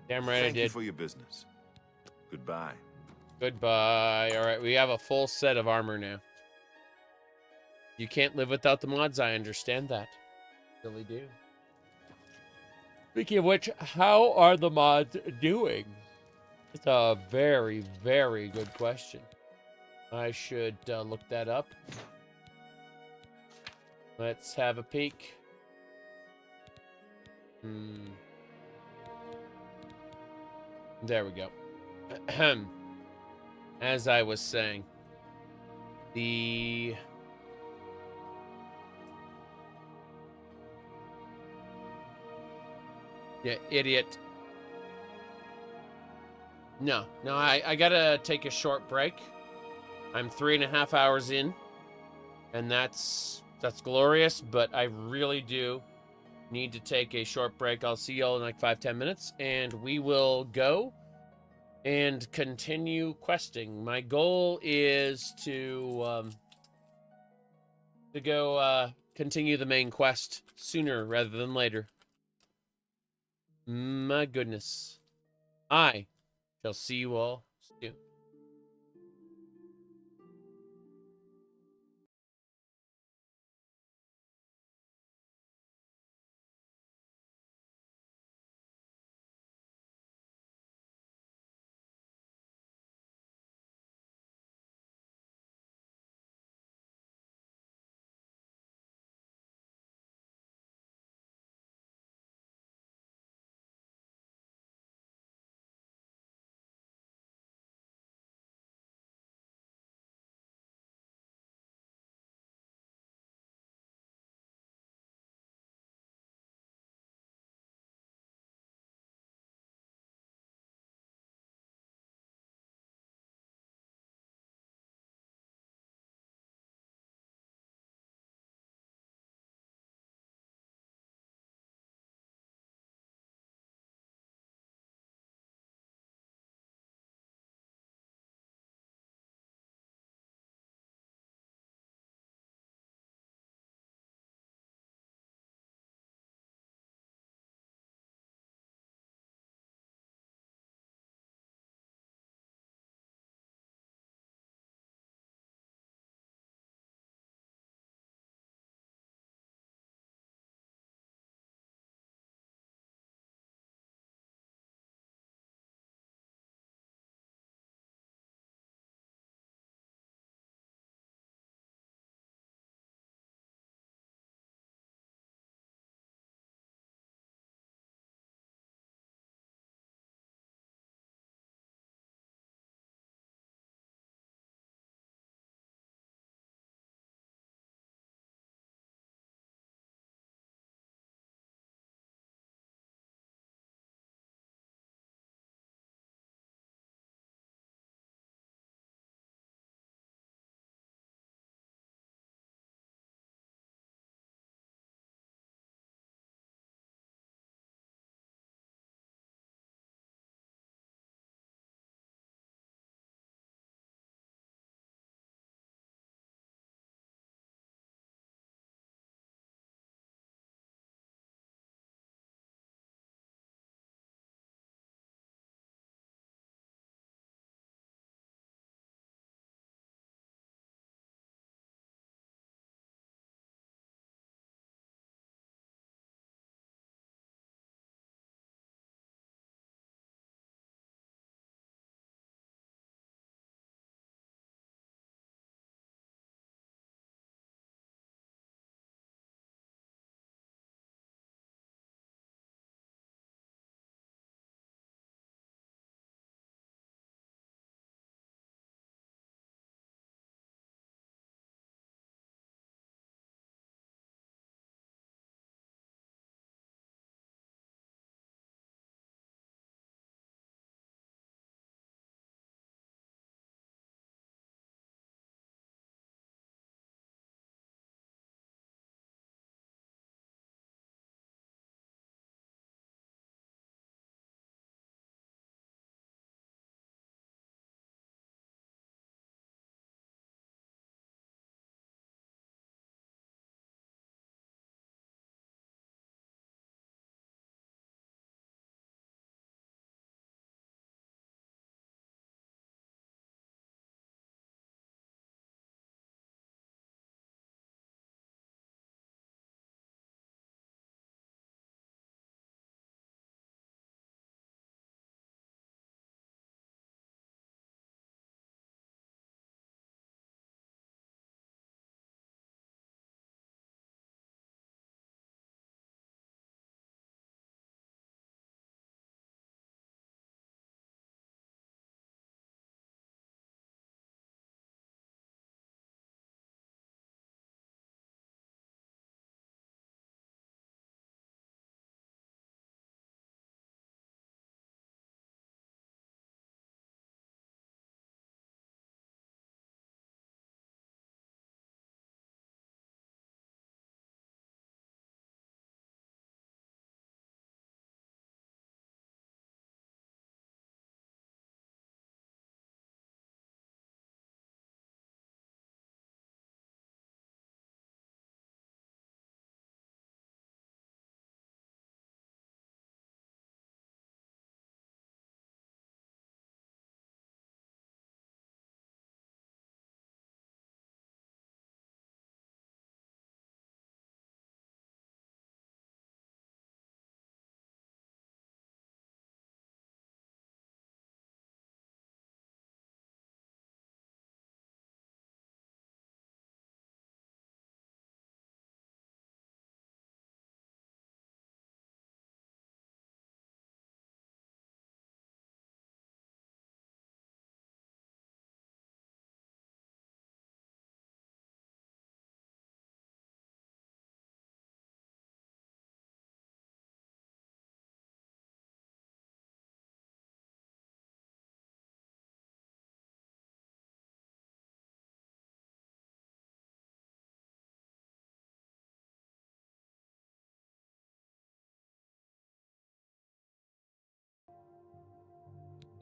Damn right Thank I did. you for your business. Goodbye. Goodbye. All right, we have a full set of armor now. You can't live without the mods. I understand that. Really do. Speaking of which, how are the mods doing? It's a very, very good question. I should look that up. Let's have a peek. There we go. As I was saying, the... Yeah, idiot. No, I gotta take a short break. I'm 3.5 hours in, and that's glorious, but I really do need to take a short break. I'll see y'all in like 5-10 minutes, and we will go and continue questing. My goal is to go continue the main quest sooner rather than later. My goodness. I shall see you all soon.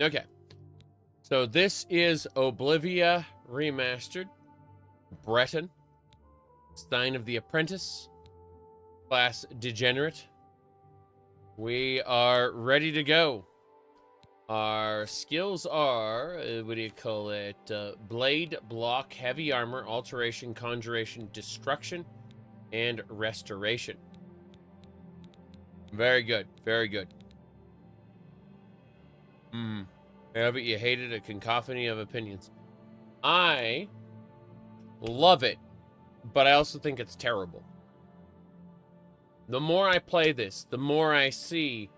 Okay. So this is Oblivion Remastered. Breton. Sign of the Apprentice. Class Degenerate. We are ready to go. Our skills are, what do you call it? Blade, block, heavy armor, alteration, conjuration, destruction, and restoration. Very good. Very good. Yeah, but you hated a cacophony of opinions. I love it, but I also think it's terrible. The more I play this, the more I see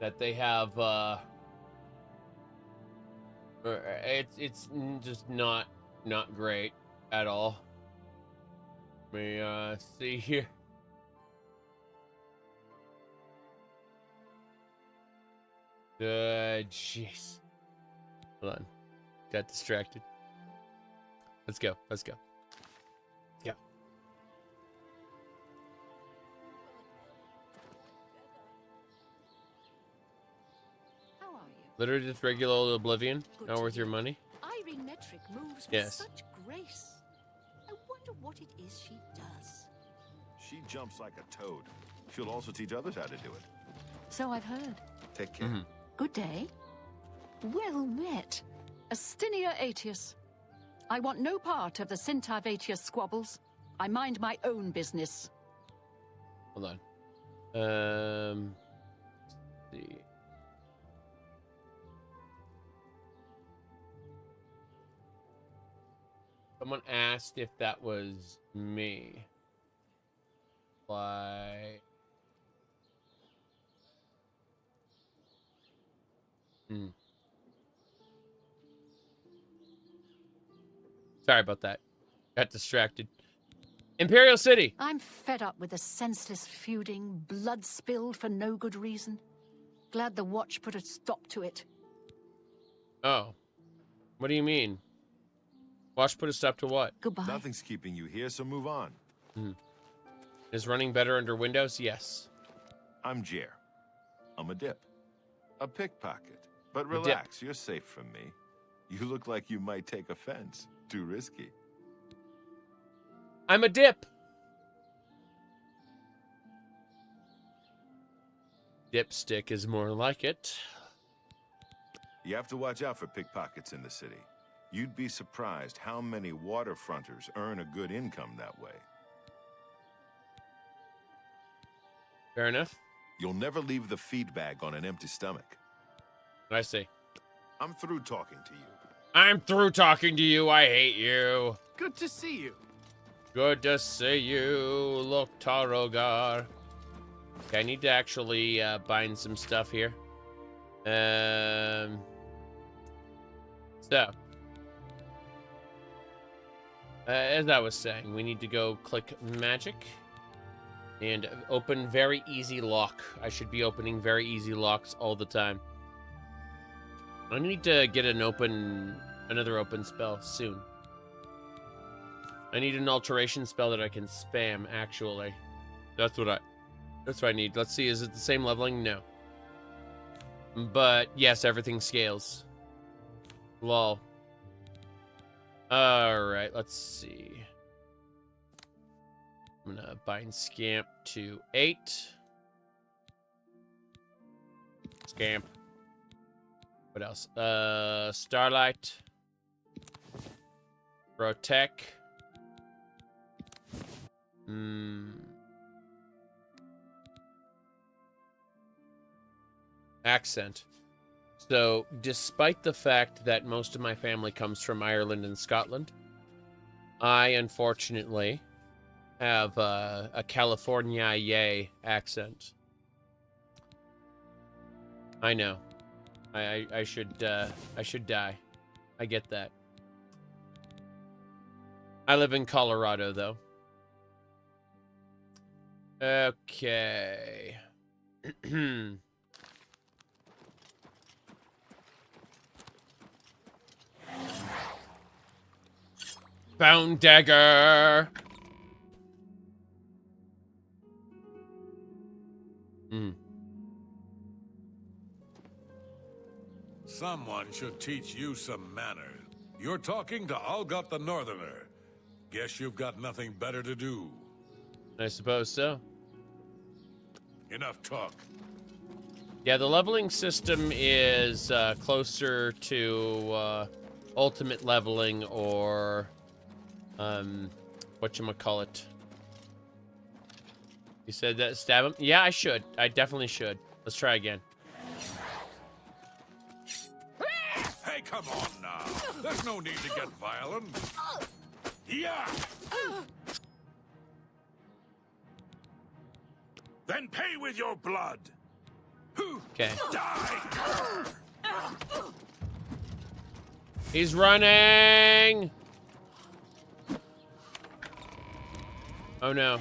that they have, it's just not great at all. Let me, see here. Jeez. Hold on. Got distracted. Let's go. Let's go. Yeah. How are you? Literally just regular old Oblivion. Not worth your money. Irene Metric moves with Yes. such grace. I wonder what it is she does. She jumps like a toad. She'll also teach others how to do it. So I've heard. Take care. Good day. Well met. Astinia Aetius. I want no part of the Cintav Aetius squabbles. I mind my own business. Hold on. Let's see. Someone asked if that was me. Why? Sorry about that. Got distracted. Imperial City. I'm fed up with the senseless feuding, blood spilled for no good reason. Glad the Watch put a stop to it. Oh. What do you mean? Watch put a stop to what? Goodbye. Nothing's keeping you here, so move on. Is running better under Windows? Yes. I'm Jer. I'm a dip. A pickpocket. But A dip. relax, you're safe from me. You look like you might take offense. Too risky. I'm a dip. Dipstick is more like it. You have to watch out for pickpockets in the city. You'd be surprised how many waterfronters earn a good income that way. Fair enough. You'll never leave the feed bag on an empty stomach. I see. I'm through talking to you. I'm through talking to you. I hate you. Good to see you. Good to see you, look, Tarogar. Okay, I need to actually bind some stuff here. So, as I was saying, we need to go click magic and open very easy lock. I should be opening very easy locks all the time. I need to get another open spell soon. I need an alteration spell that I can spam, actually. That's what I need. Let's see, is it the same leveling? No. But, yes, everything scales. Lol. Alright, let's see. I'm gonna bind Scamp to 8. Scamp. What else? Starlight. Protect. Accent. So, despite the fact that most of my family comes from Ireland and Scotland, I unfortunately have a California yay accent. I know. I should die. I get that. I live in Colorado, though. Okay. Bound dagger. Someone should teach you some manners. You're talking to Algot the Northerner. Guess you've got nothing better to do. I suppose so. Enough talk. Yeah, the leveling system is closer to ultimate leveling or whatchamacallit. You said that stab him? Yeah, I should. I definitely should. Let's try again. Hey, come on now. There's no need to get violent. Yeah. Then pay with your blood. Okay. Die. He's running. Oh no.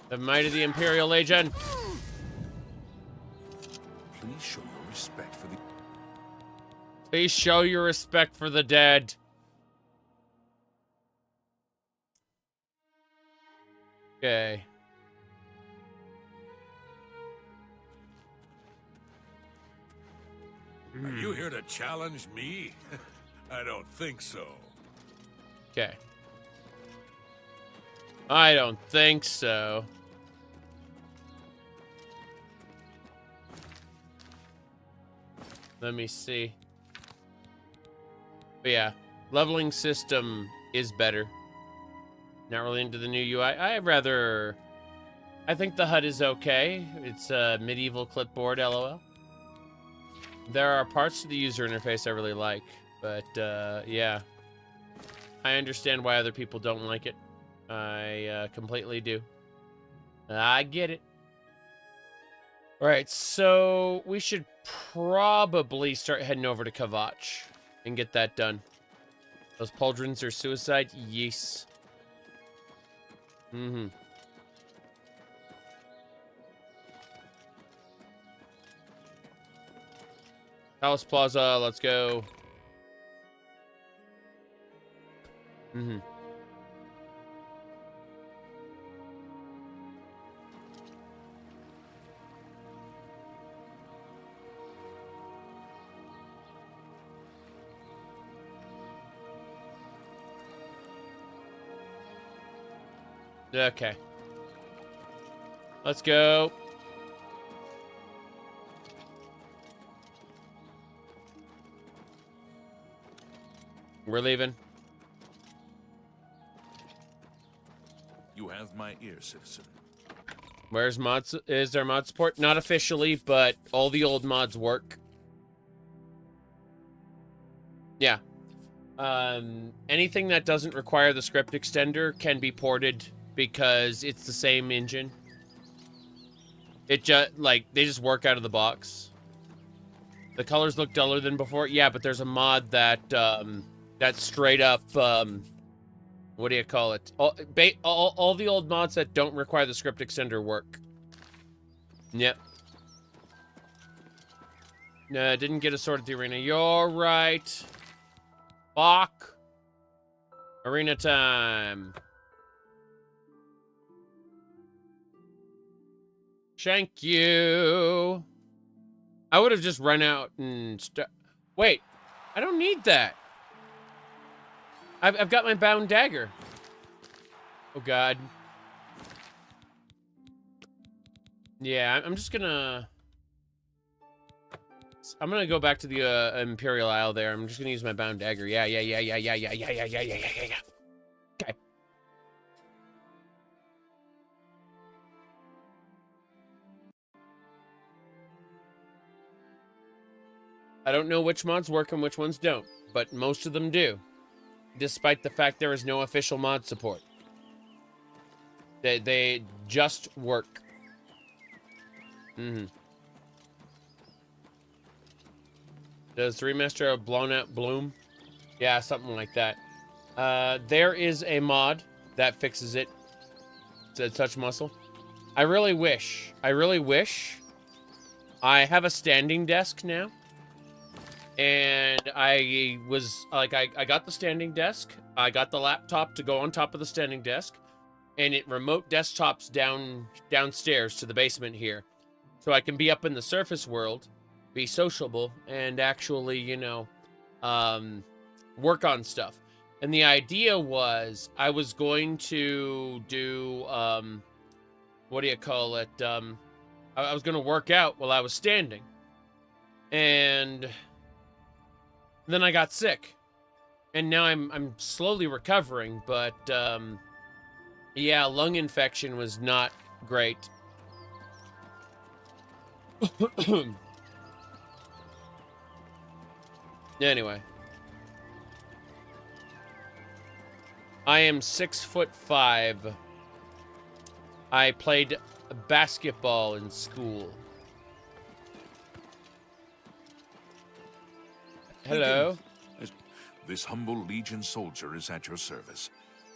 The might of the Imperial Legion. Please show your respect for the... Please show your respect for the dead. Okay. Are you here to challenge me? I don't think so. Okay. I don't think so. Let me see. But yeah, leveling system is better. Not really into the new UI. I think the HUD is okay. It's a medieval clipboard, LOL. There are parts to the user interface I really like, but yeah. I understand why other people don't like it. I completely do. I get it. All right, so we should probably start heading over to Kavach and get that done. Those pauldrons are suicide? Yes. Mm-hmm. Palace Plaza, let's go. Mm-hmm. Okay. Let's go. We're leaving. You have my ear, citizen. Where's mods? Is there mod support? Not officially, but all the old mods work. Yeah. Anything that doesn't require the script extender can be ported because it's the same engine. It just, like, they just work out of the box. The colors look duller than before. Yeah, but there's a mod that, that's straight up, what do you call it? All the old mods that don't require the script extender work. Yep. No, didn't get a sword at the arena. You're right. Fuck. Arena time. Thank you. I would have just run out and wait, I don't need that. I've got my bound dagger. Oh god. Yeah, I'm just gonna... I'm gonna go back to the Imperial Isle there. I'm just gonna use my bound dagger. Yeah. Okay. I don't know which mods work and which ones don't, but most of them do. Despite the fact there is no official mod support. They just work. Mm-hmm. Does the remaster have blown out bloom? Yeah, something like that. There is a mod that fixes it. It's touch muscle. I really wish I have a standing desk now. And I was like, I got the standing desk. I got the laptop to go on top of the standing desk, and it remote desktops downstairs to the basement here. so I can be up in the surface world, be sociable, and actually, you know, work on stuff. And the idea was I was going to do, what do you call it? I was going to work out while I was standing. And then I got sick. And now I'm slowly recovering, but, yeah, lung infection was not great. Anyway. I am 6'5". I played basketball in school. Hello. This humble Legion soldier is at your service.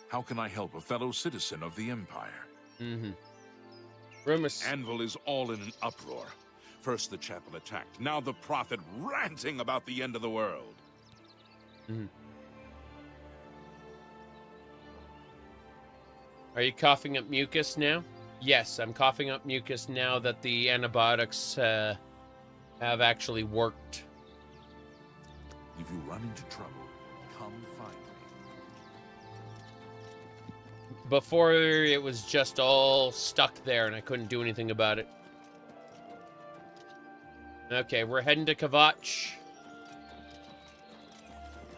How can I help a fellow citizen of the Empire? Rumors. Anvil is all in an uproar. First the chapel attacked, now the prophet ranting about the end of the world. Are you coughing up mucus now? Yes, I'm coughing up mucus now that the antibiotics have actually worked. If you run into trouble, come find me. Before, it was just all stuck there and I couldn't do anything about it. Okay, we're heading to Kvatch.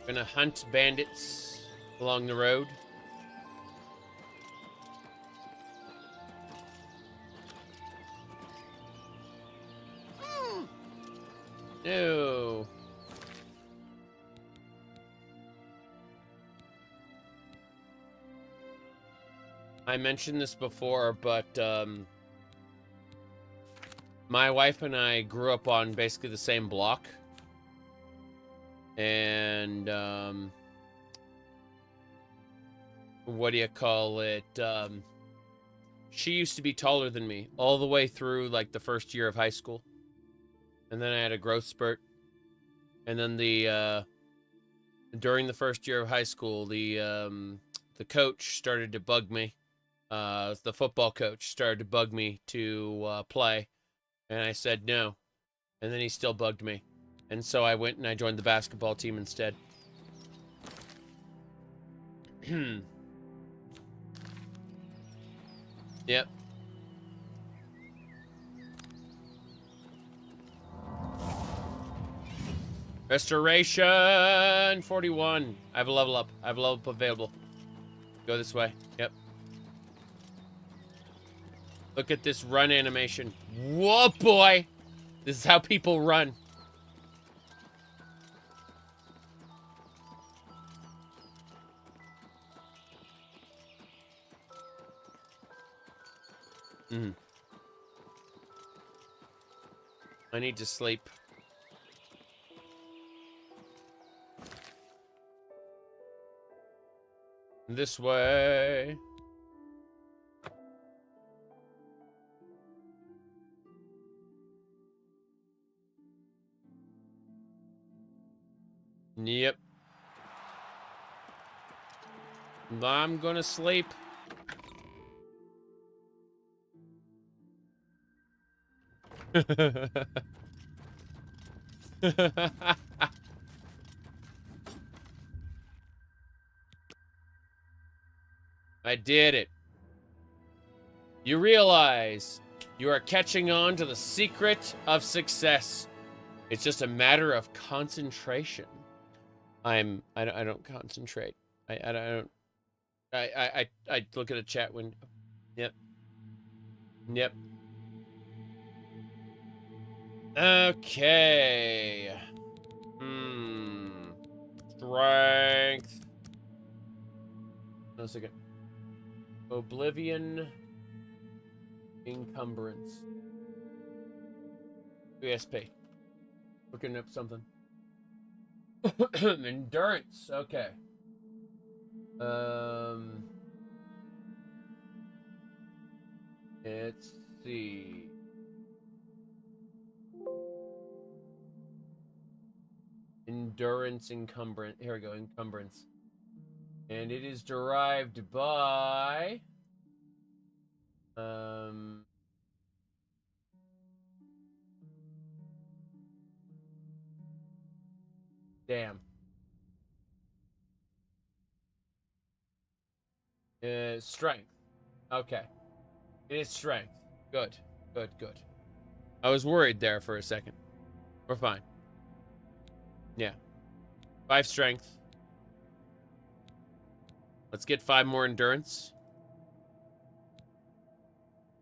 Gonna hunt bandits along the road. No. I mentioned this before, but my wife and I grew up on basically the same block. And what do you call it? She used to be taller than me all the way through like the first year of high school. And then I had a growth spurt. And then during the first year of high school, the coach started to bug me. The football coach started to bug me to play. And I said no. And then he still bugged me. And so I went and I joined the basketball team instead. Yep. Restoration 41. I have a level up. I have a level up available. Go this way. Yep. Look at this run animation. Whoa, boy! This is how people run. I need to sleep. This way. Yep. I'm gonna sleep. I did it. You realize you are catching on to the secret of success. It's just a matter of concentration. I don't concentrate. I look at a chat window. Yep. Yep. Okay. Strength. No second. Oblivion. Encumbrance. ESP. Looking up something. Endurance. Okay. Let's see. Endurance encumbrance. Here we go. Encumbrance. And it is derived by Damn. Strength. Okay. It is strength. Good. Good, good. I was worried there for a second. We're fine. Yeah. 5 strength. Let's get 5 more endurance.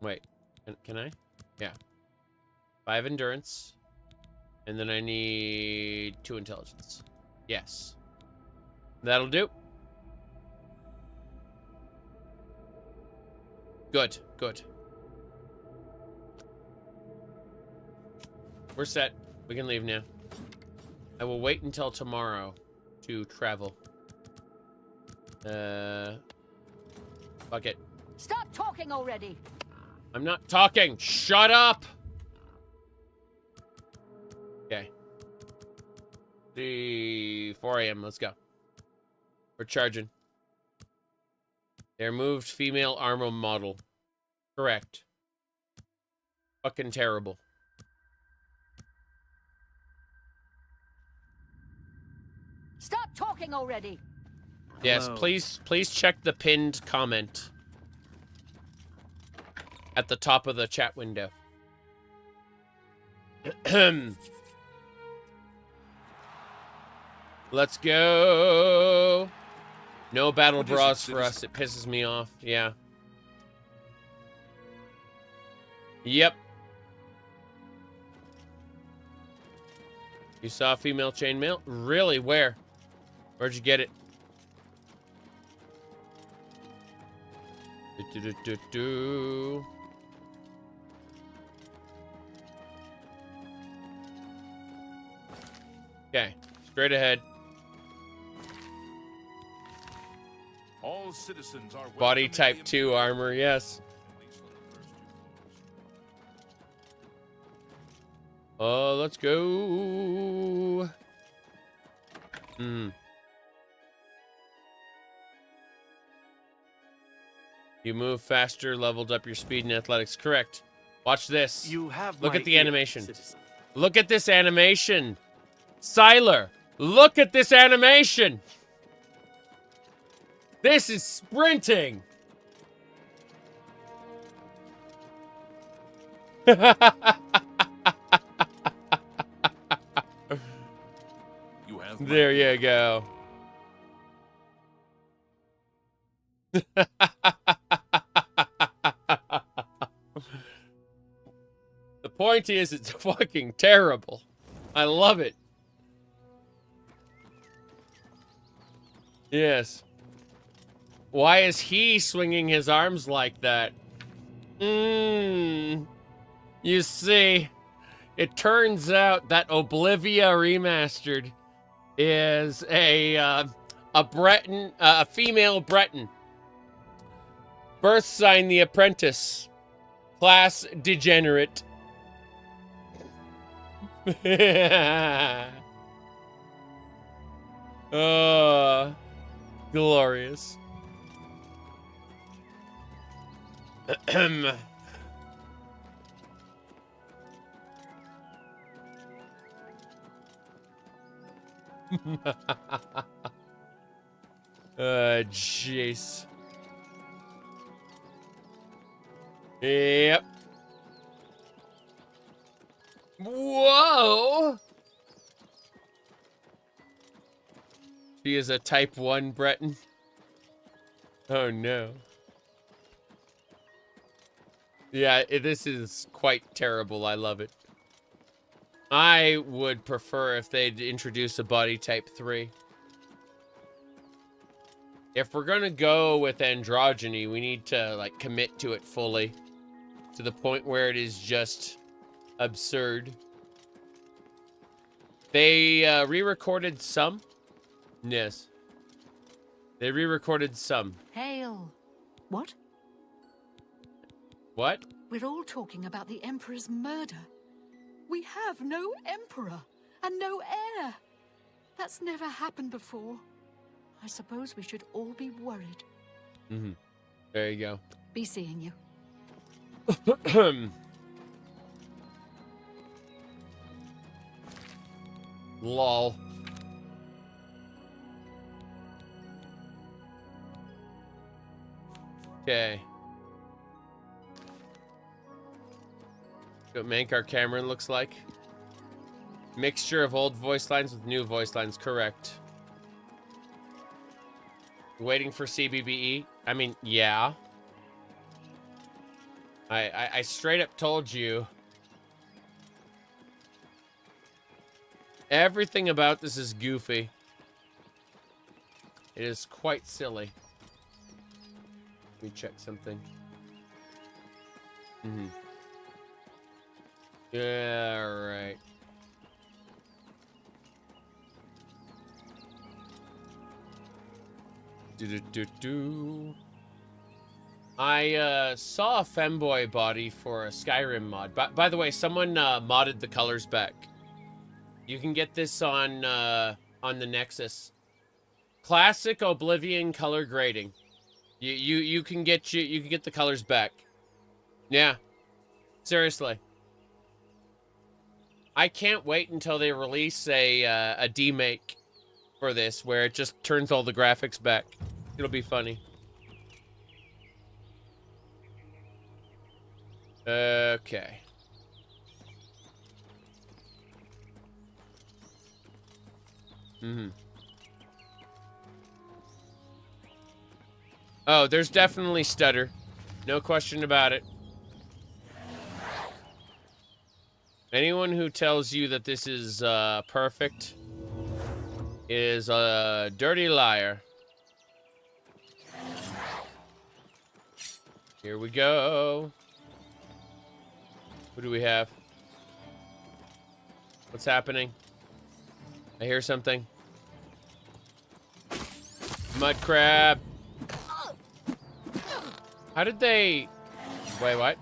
Wait. Can I? Yeah. 5 endurance. And then I need 2 intelligence. Yes. That'll do. Good, good. We're set. We can leave now. I will wait until tomorrow to travel. Fuck it. Stop talking already. I'm not talking. Shut up. Okay. 4 a.m. Let's go. We're charging. They removed female armor model. Correct. Fucking terrible. Stop talking already. Yes, Hello. please check the pinned comment at the top of the chat window. Let's go. No battle What is it, bras for citizen? us. It pisses me off. Yeah. Yep. You saw a female chainmail? Really? Where? Where'd you get it? Do-do-do-do-do. Okay, straight ahead. All citizens are Body welcome in type the 2 armor, yes. Oh, let's go. You move faster, leveled up your speed and athletics. Correct. Watch this. You have Look my at the ear, animation. citizen. Look at this animation. Siler, look at this animation. This is sprinting. You have There you go. The point is, it's fucking terrible. I love it. Yes. Why is he swinging his arms like that? You see, it turns out that Oblivion Remastered is a Breton, a female Breton. Birth sign the apprentice. Class degenerate. Oh, glorious. Jeez. Yep. Whoa! She is a type 1 Breton. Oh no. Yeah, this is quite terrible. I love it. I would prefer if they'd introduce a body type 3. If we're gonna go with androgyny, we need to like commit to it fully, to the point where it is just absurd. They re-recorded some. Yes. They re-recorded some. Hail. What? What? We're all talking about the Emperor's murder. We have no Emperor and no heir. That's never happened before. I suppose we should all be worried. Mm-hmm. There you go. Be seeing you. Lol. Okay. What Mankar Cameron looks like. Mixture of old voice lines with new voice lines, correct. Waiting for CBBE? I mean, yeah. I straight up told you. Everything about this is goofy. It is quite silly. Let me check something. Yeah, right. I saw a femboy body for a Skyrim mod. By the way, someone modded the colors back. You can get this on the Nexus. Classic Oblivion color grading. You can get the colors back. Yeah. Seriously. I can't wait until they release a demake for this where it just turns all the graphics back. It'll be funny. Okay. Oh, there's definitely stutter. No question about it. Anyone who tells you that this is perfect is a dirty liar. Here we go. Who do we have? What's happening? I hear something. Mud crab. How did they... Wait, what?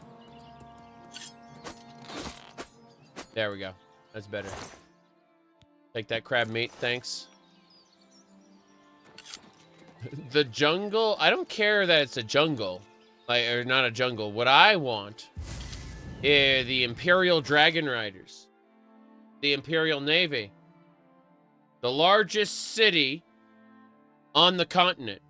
There we go. That's better. Take that crab meat, thanks. The jungle? I don't care that it's a jungle. Like, or not a jungle. What I want is the Imperial Dragon Riders. The Imperial Navy. The largest city on the continent.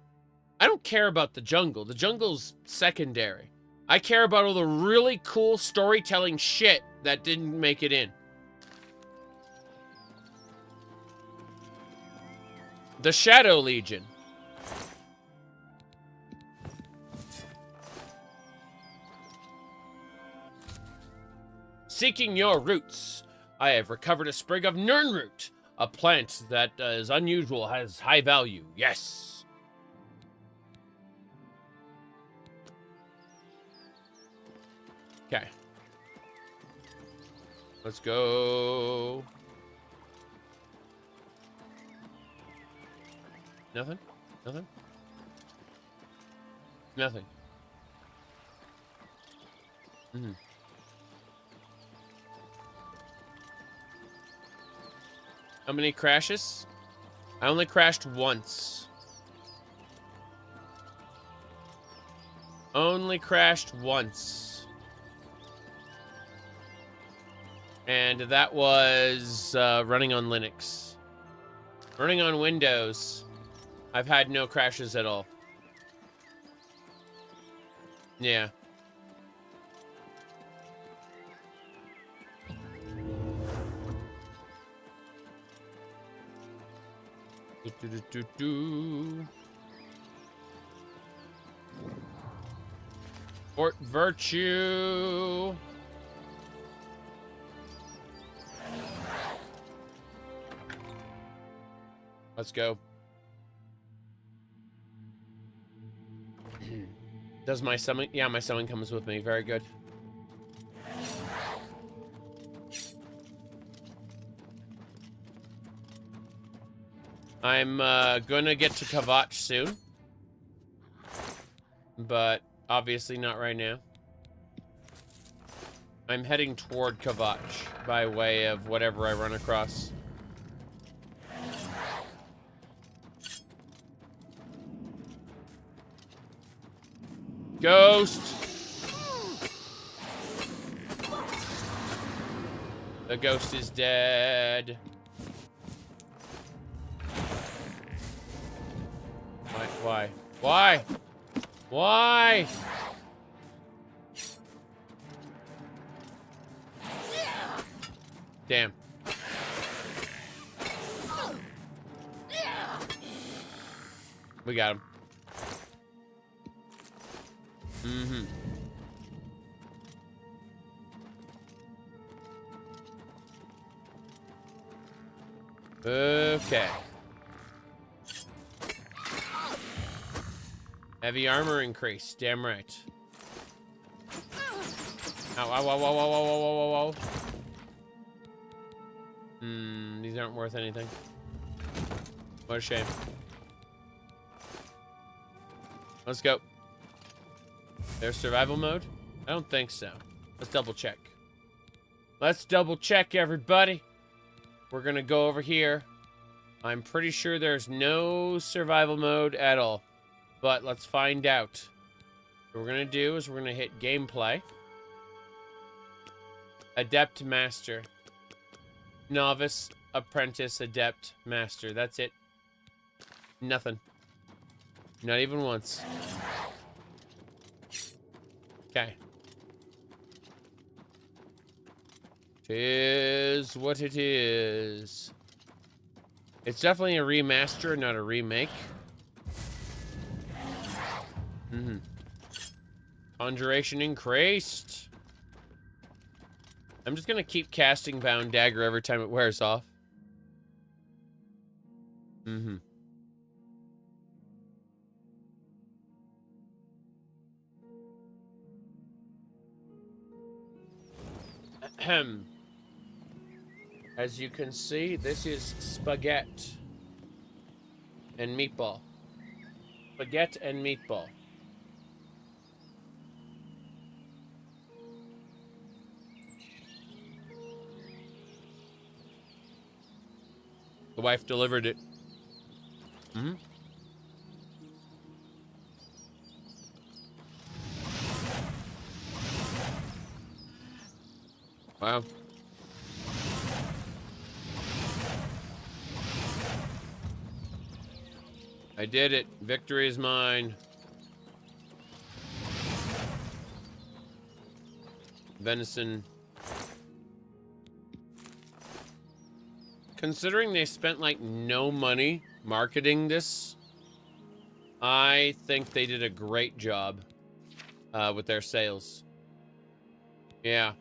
I don't care about the jungle. The jungle's secondary. I care about all the really cool storytelling shit that didn't make it in. The Shadow Legion. Seeking your roots. I have recovered a sprig of nernroot, a plant that is unusual, has high value. Yes. Okay. Let's go. Nothing? Nothing? Nothing. How many crashes? I only crashed once. Only crashed once. And that was running on Linux. Running on Windows, I've had no crashes at all. Yeah. Fort Virtue. Let's go. Does my summon? Yeah, my summon comes with me. Very good. I'm gonna get to Kvatch soon, but obviously not right now. I'm heading toward Kvatch by way of whatever I run across. Ghost! The ghost is dead. Why? Why? Why? Damn. We got him. Mm-hmm. Okay. Heavy armor increase. Damn right. Ow, ow, ow, ow, ow, ow, ow, ow, ow. These aren't worth anything. What a shame. Let's go. There's survival mode? I don't think so. Let's double check. Let's double check, everybody. We're gonna go over here. I'm pretty sure there's no survival mode at all. But let's find out. What we're gonna do is we're gonna hit gameplay. Adept, master. Novice, apprentice, adept, master. That's it. Nothing. Not even once. Okay. Tis what it is. It's definitely a remaster, not a remake. Conjuration increased. I'm just gonna keep casting Bound Dagger every time it wears off. As you can see, this is spaghetti and meatball. Spaghetti and meatball. The wife delivered it. Wow. I did it. Victory is mine. Venison. Considering they spent like no money marketing this, I think they did a great job with their sales. Yeah.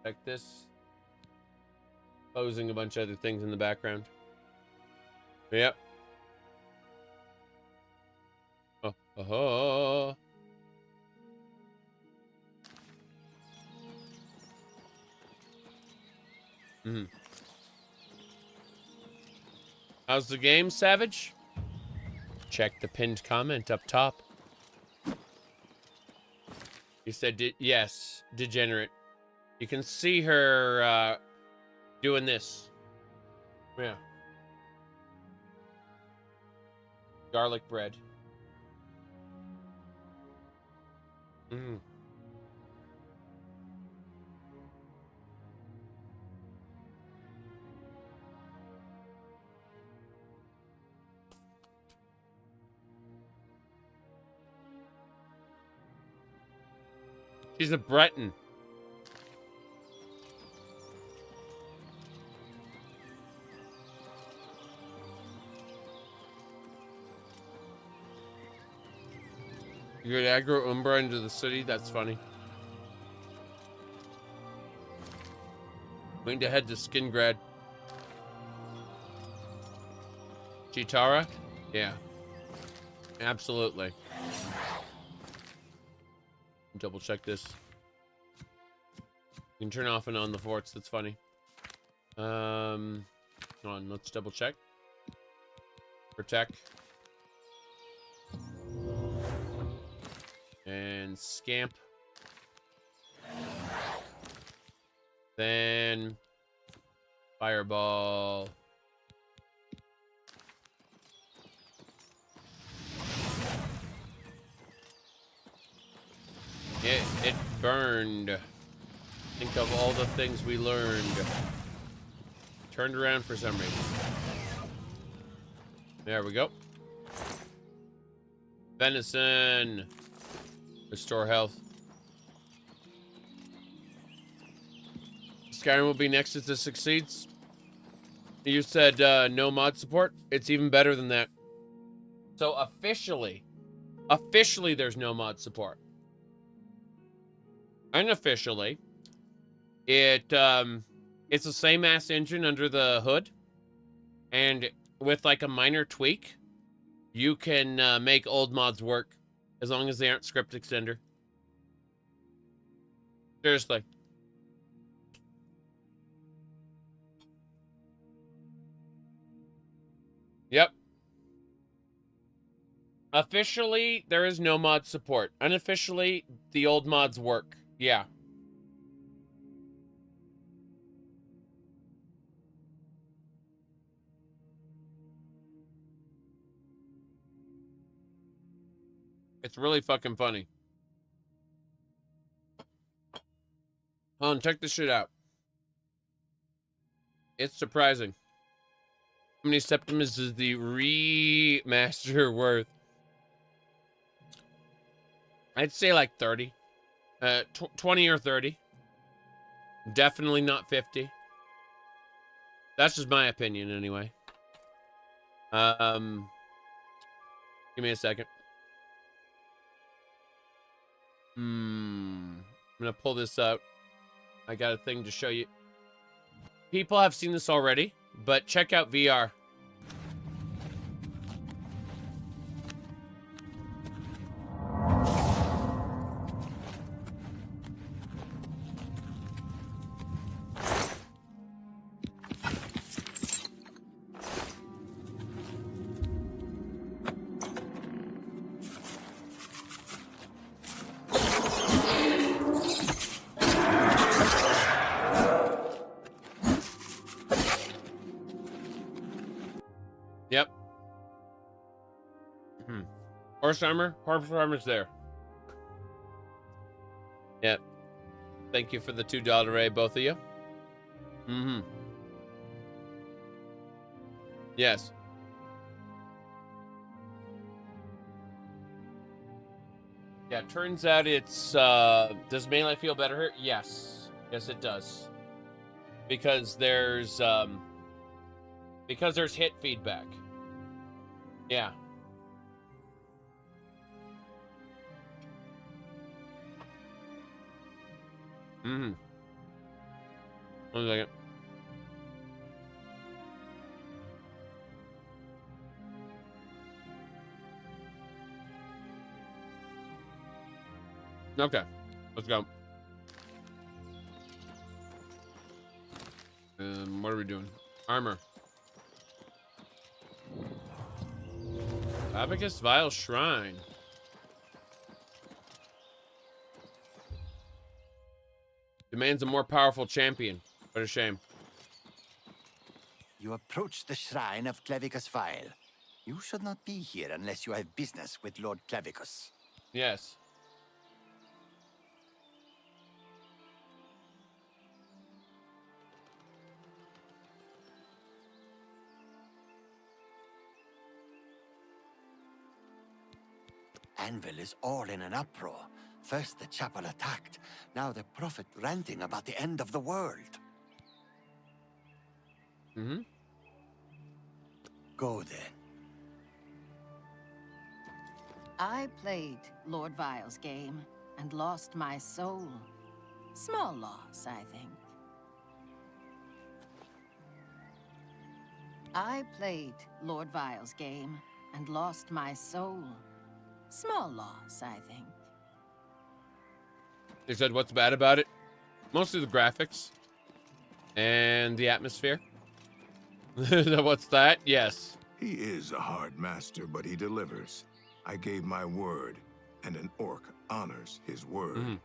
Like this. Posing a bunch of other things in the background. Yep. Oh. How's the game, Savage? Check the pinned comment up top. You said, yes, degenerate. You can see her doing this. Yeah. Garlic bread. She's a Breton. You could aggro Umbra into the city? That's funny. Waiting to head to Skingrad. Chitara? Yeah. Absolutely. Double check this. You can turn off and on the forts. That's funny. Hold on, let's double check. Protect. And scamp. Then fireball. It burned. Think of all the things we learned. Turned around for some reason. There we go. Venison. Restore health. Skyrim will be next if this succeeds. You said no mod support. It's even better than that. So officially there's no mod support. Unofficially, it's the same ass engine under the hood, and with like a minor tweak, you can make old mods work as long as they aren't script extender. Seriously. Yep. Officially, there is no mod support. Unofficially, the old mods work. Yeah. It's really fucking funny. Hold on, check this shit out. It's surprising. How many Septimus is the remaster worth? I'd say like 30. 20 or 30. Definitely not 50. That's just my opinion anyway. Give me a second. I'm gonna pull this out. I got a thing to show you. People have seen this already, but check out VR. Yep. Horse armor's there. Yep. Thank you for the $2 both of you. Yes. Yeah, turns out it's, does melee feel better? Yes. Yes, it does. Because there's hit feedback. Yeah. One second. Okay, let's go. What are we doing? Armor. Abacus Vile Shrine. Demands a more powerful champion. What a shame. You approach the shrine of Clavicus Vile. You should not be here unless you have business with Lord Clavicus. Yes. Anvil is all in an uproar. First the chapel attacked, now the prophet ranting about the end of the world. Go then. I played Lord Vile's game and lost my soul. Small loss, I think. I played Lord Vile's game and lost my soul. Small loss, I think. They said what's bad about it? Mostly the graphics. And the atmosphere. What's that? Yes. He is a hard master, but he delivers. I gave my word, and an orc honors his word.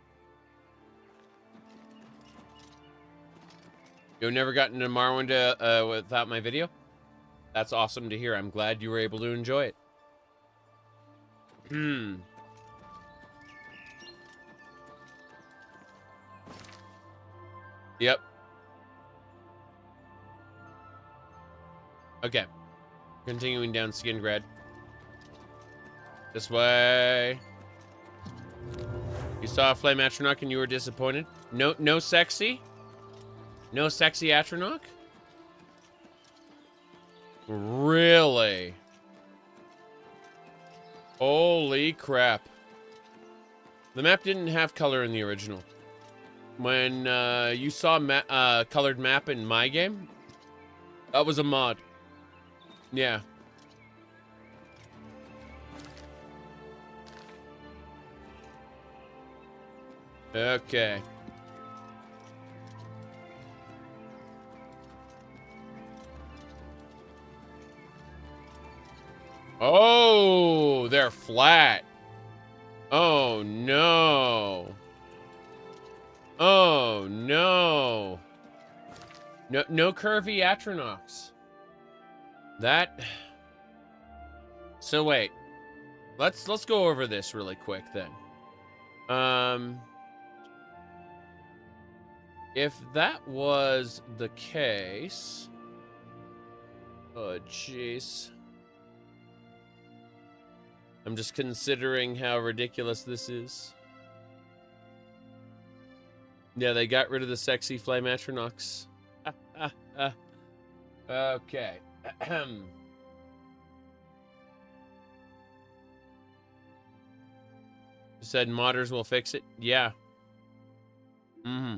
You've never gotten to Morrowind without my video? That's awesome to hear. I'm glad you were able to enjoy it. Yep. Okay. Continuing down Skingrad. This way. You saw a flame Atronach and you were disappointed? No sexy? No sexy Atronach? Really? Holy crap. The map didn't have color in the original. When you saw colored map in my game, that was a mod. Yeah. Okay. Oh, they're flat. Oh, no. Oh, no. No curvy Atronachs. That... So wait. Let's go over this really quick then. If that was the case... Oh, jeez. I'm just considering how ridiculous this is. Yeah, they got rid of the sexy flame Atronachs. Okay. You said modders will fix it? Yeah. Mm-hmm.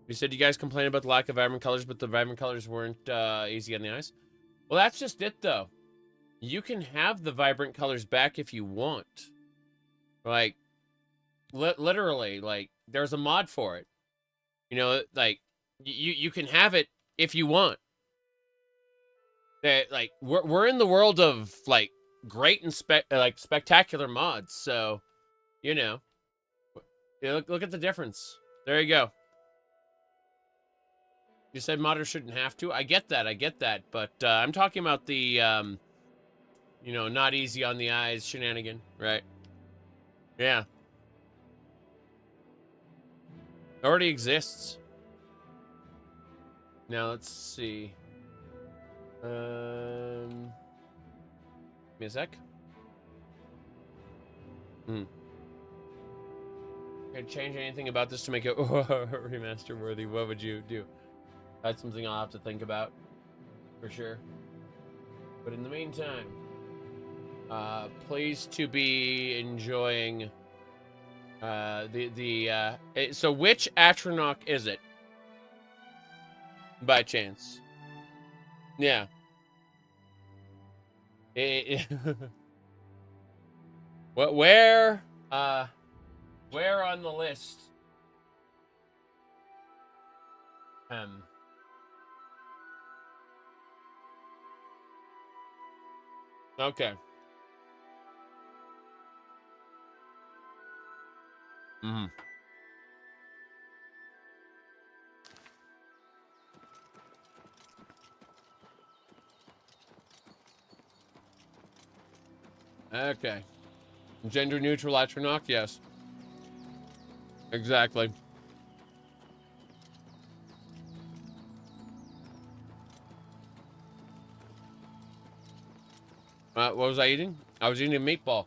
You said you guys complained about the lack of vibrant colors, but the vibrant colors weren't easy on the eyes. Well, that's just it, though. You can have the vibrant colors back if you want. Like, literally, like, there's a mod for it. You know, like, you can have it if you want. Like, we're in the world of, like, great and spectacular mods, so, you know. Look at the difference. There you go. You said modders shouldn't have to. I get that, but I'm talking about the, you know, not easy on the eyes shenanigan, right? Yeah. Already exists. Now, let's see. Give me a sec. Can I change anything about this to make it remaster worthy? What would you do? That's something I'll have to think about, for sure. But in the meantime, pleased to be enjoying so which Atronach is it? By chance. Yeah. Where on the list? Okay. Mm-hmm. Okay. Gender neutral Atronach, yes. Exactly. What was I eating? I was eating a meatball.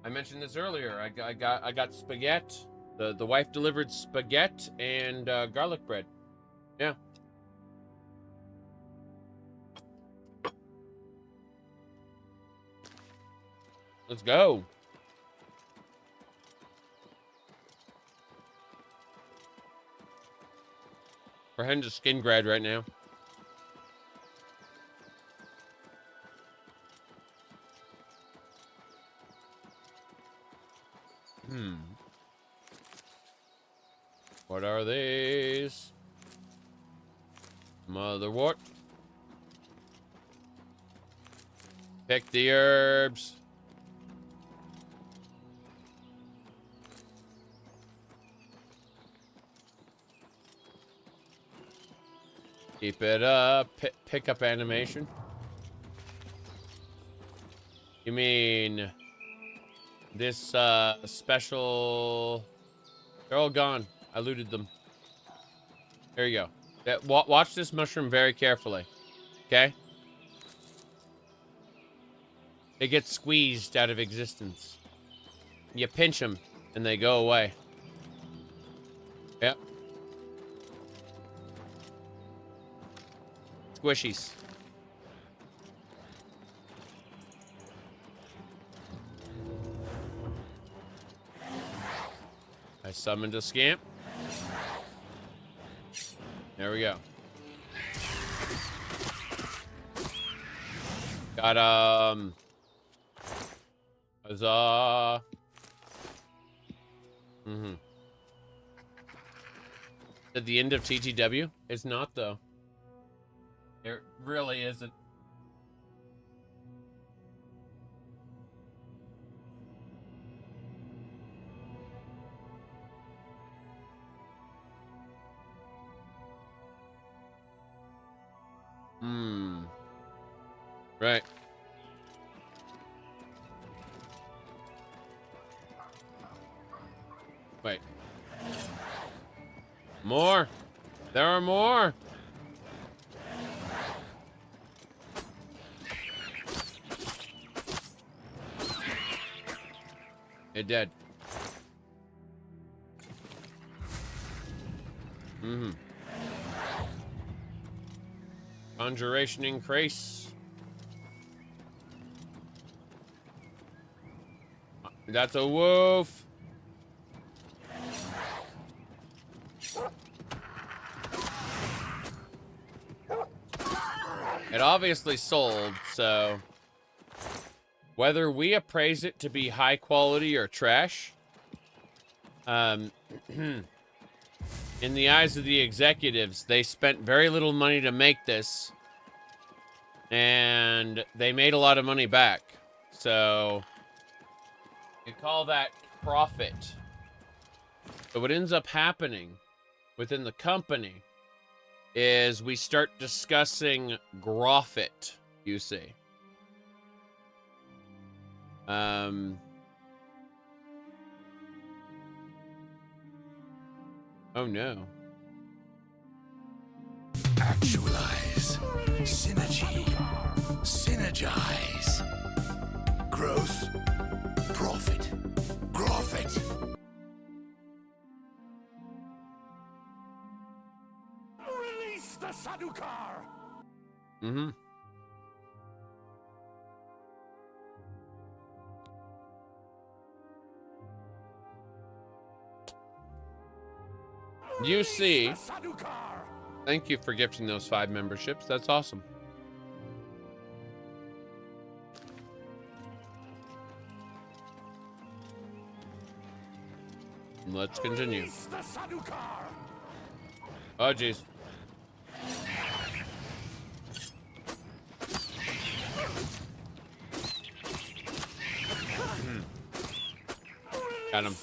I mentioned this earlier. I got spaghetti. The wife delivered spaghetti and garlic bread. Yeah. Let's go. We're heading to Skingrad right now. What are these? Motherwort. Pick the herbs. Keep it up. Pick up animation. You mean this special? They're all gone. I looted them. There you go. Watch this mushroom very carefully. Okay? They get squeezed out of existence. You pinch them, and they go away. Yep. Squishies. I summoned a scamp. There we go. Got, huzzah. At the end of TTW? It's not, though. It really isn't. Right. Wait. More. There are more. It did. Conjuration increase. That's a wolf. It obviously sold, so whether we appraise it to be high quality or trash, in the eyes of the executives, they spent very little money to make this, and they made a lot of money back. So you call that profit. So what ends up happening within the company is we start discussing grofit, you see. Oh no. Actualize. Synergy. Synergize. Growth. Profit. Grofit. Release the Sadukar! You see, thank you for gifting those 5 memberships. That's awesome. Let's continue. Oh, jeez. Got him.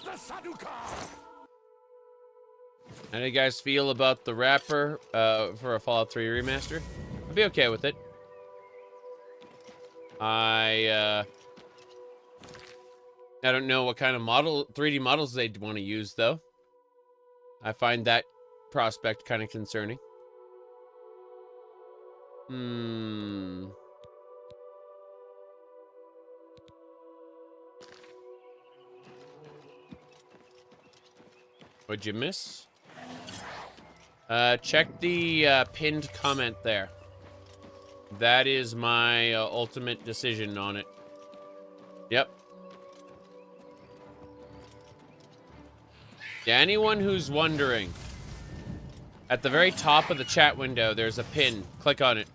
How do you guys feel about the wrapper for a Fallout 3 remaster? I'd be okay with it. I don't know what kind of 3D models they'd want to use, though. I find that prospect kind of concerning. What'd you miss? Check the pinned comment there. That is my ultimate decision on it. Yep. Yeah, anyone who's wondering, at the very top of the chat window, there's a pin. Click on it.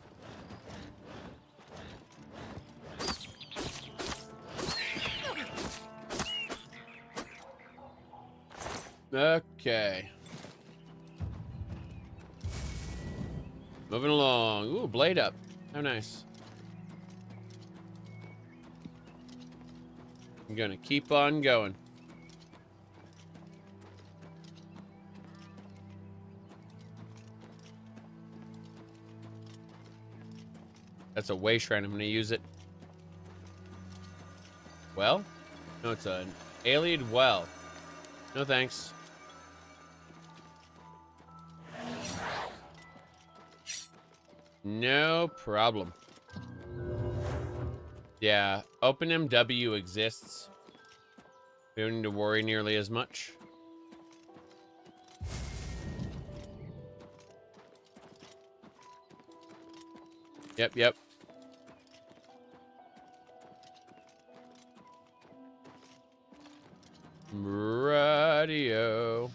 Okay. Moving along. Ooh, blade up. How nice. I'm gonna keep on going. That's a way shrine. I'm gonna use it. Well? No, it's an alien well. No thanks. No problem. Yeah, OpenMW exists. We don't need to worry nearly as much. Yep, yep. Radio.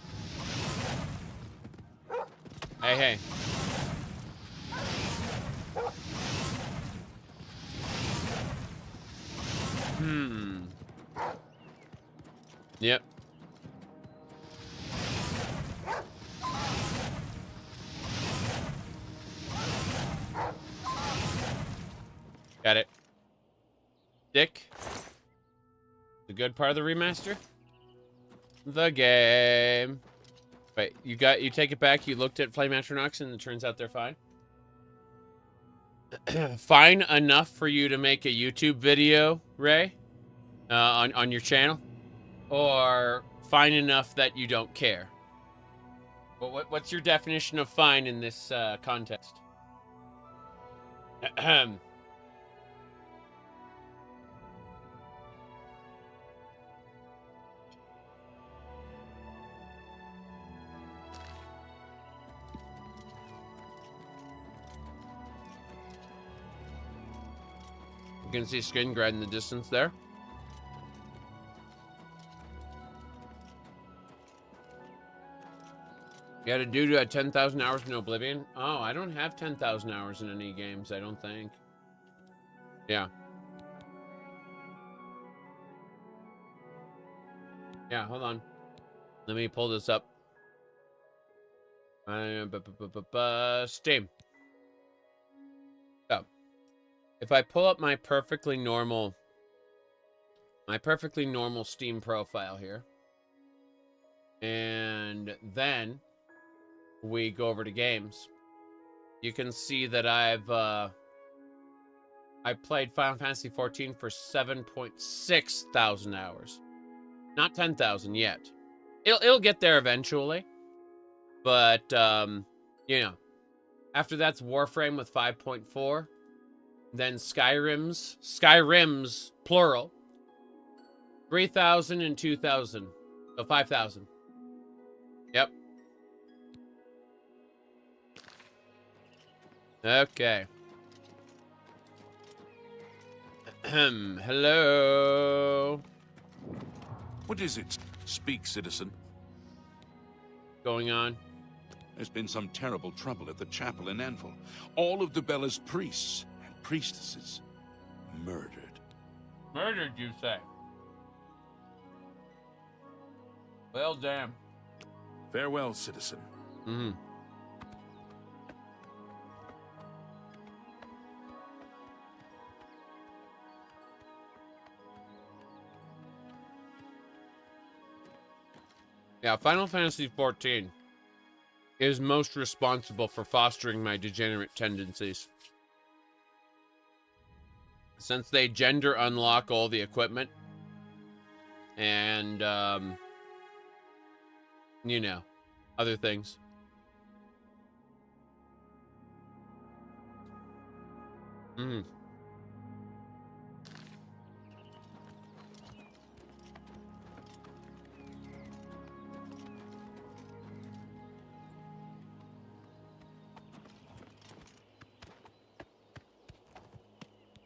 Hey, hey. Yep. Got it. Dick. The good part of the remaster? The game. Wait, you take it back, you looked at Flame Atronachs and it turns out they're fine? Fine enough for you to make a YouTube video, Ray? On your channel? Or fine enough that you don't care? What's your definition of fine in this context? You can see skin grad in the distance there. You had a dude who had 10,000 hours in Oblivion? Oh, I don't have 10,000 hours in any games, I don't think. Yeah. Yeah, hold on. Let me pull this up. Steam. So, if I pull up my perfectly normal Steam profile here, and then we go over to games, you can see that I played Final Fantasy XIV for 7.6 thousand hours. Not 10,000 yet. It'll get there eventually. But, you know, after that's Warframe with 5.4. Then Skyrims, plural, 3,000 and 2,000. So 5,000. Yep. Okay. Hello. What is it? Speak, citizen. Going on? There's been some terrible trouble at the chapel in Anvil. All of Debella's priests and priestesses murdered. Murdered, you say? Well, damn. Farewell, citizen. Mm-hmm. Yeah, Final Fantasy XIV is most responsible for fostering my degenerate tendencies. Since they gender unlock all the equipment and, you know, other things. Mm.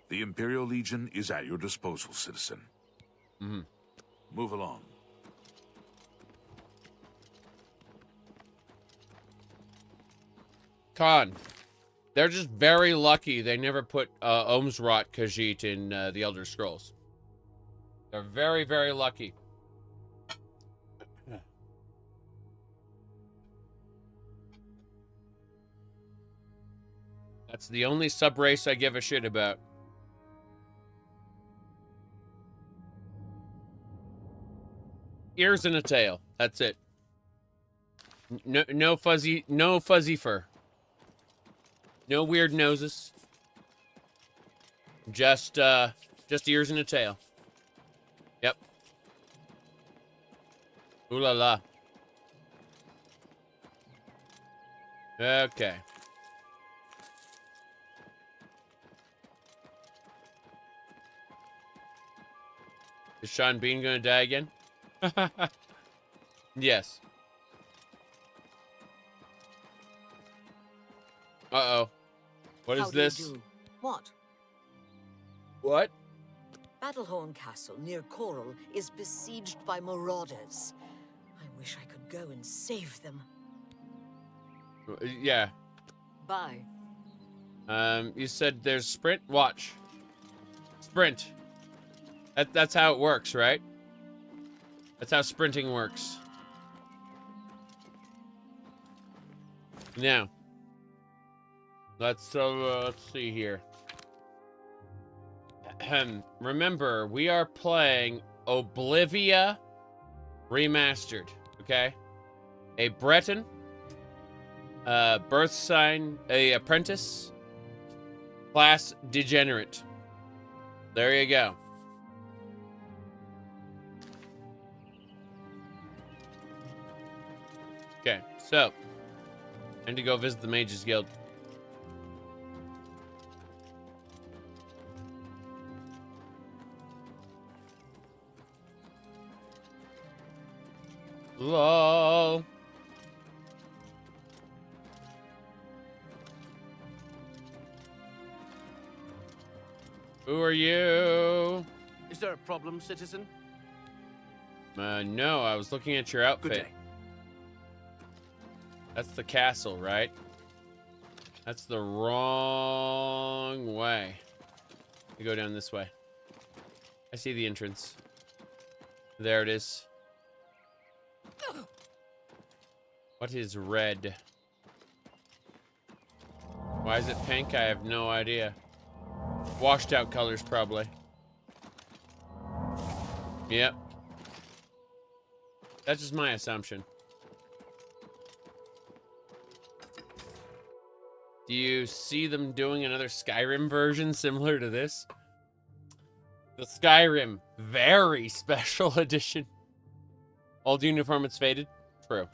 The Imperial Legion is at your disposal, citizen. Mm-hmm. Move along. Khan. They're just very lucky they never put Ohmsrot Khajiit in the Elder Scrolls. They're very, very lucky. That's the only sub-race I give a shit about. Ears and a tail. That's it. No fuzzy fur. No weird noses. Just ears and a tail. Yep. Ooh la la. Okay. Is Sean Bean gonna die again? Yes. Uh-oh. What is How do you this? do? What? What? Battlehorn Castle near Chorrol is besieged by marauders. I wish I could go and save them. Yeah. Bye. You said there's sprint? Watch. Sprint. That's how it works, right? That's how sprinting works. Now. Let's see here. Remember, we are playing Oblivion Remastered, okay? A Breton, birth sign, a apprentice, class degenerate. There you go. Okay, so I need to go visit the Mages Guild. Lol. Who are you? Is there a problem, citizen? No, I was looking at your outfit. Good day. That's the castle, right? That's the wrong way. You go down this way. I see the entrance. There it is. What is red? Why is it pink? I have no idea. Washed out colors, probably. Yep. That's just my assumption. Do you see them doing another Skyrim version similar to this? The Skyrim very special edition. Old uniform, it's faded. True.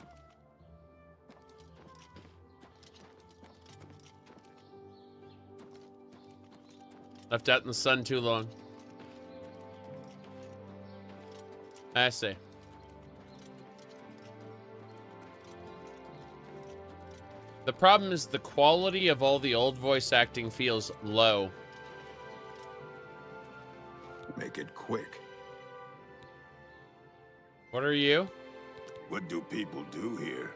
Left out in the sun too long. I see. The problem is the quality of all the old voice acting feels low. Make it quick. What are you? What do people do here?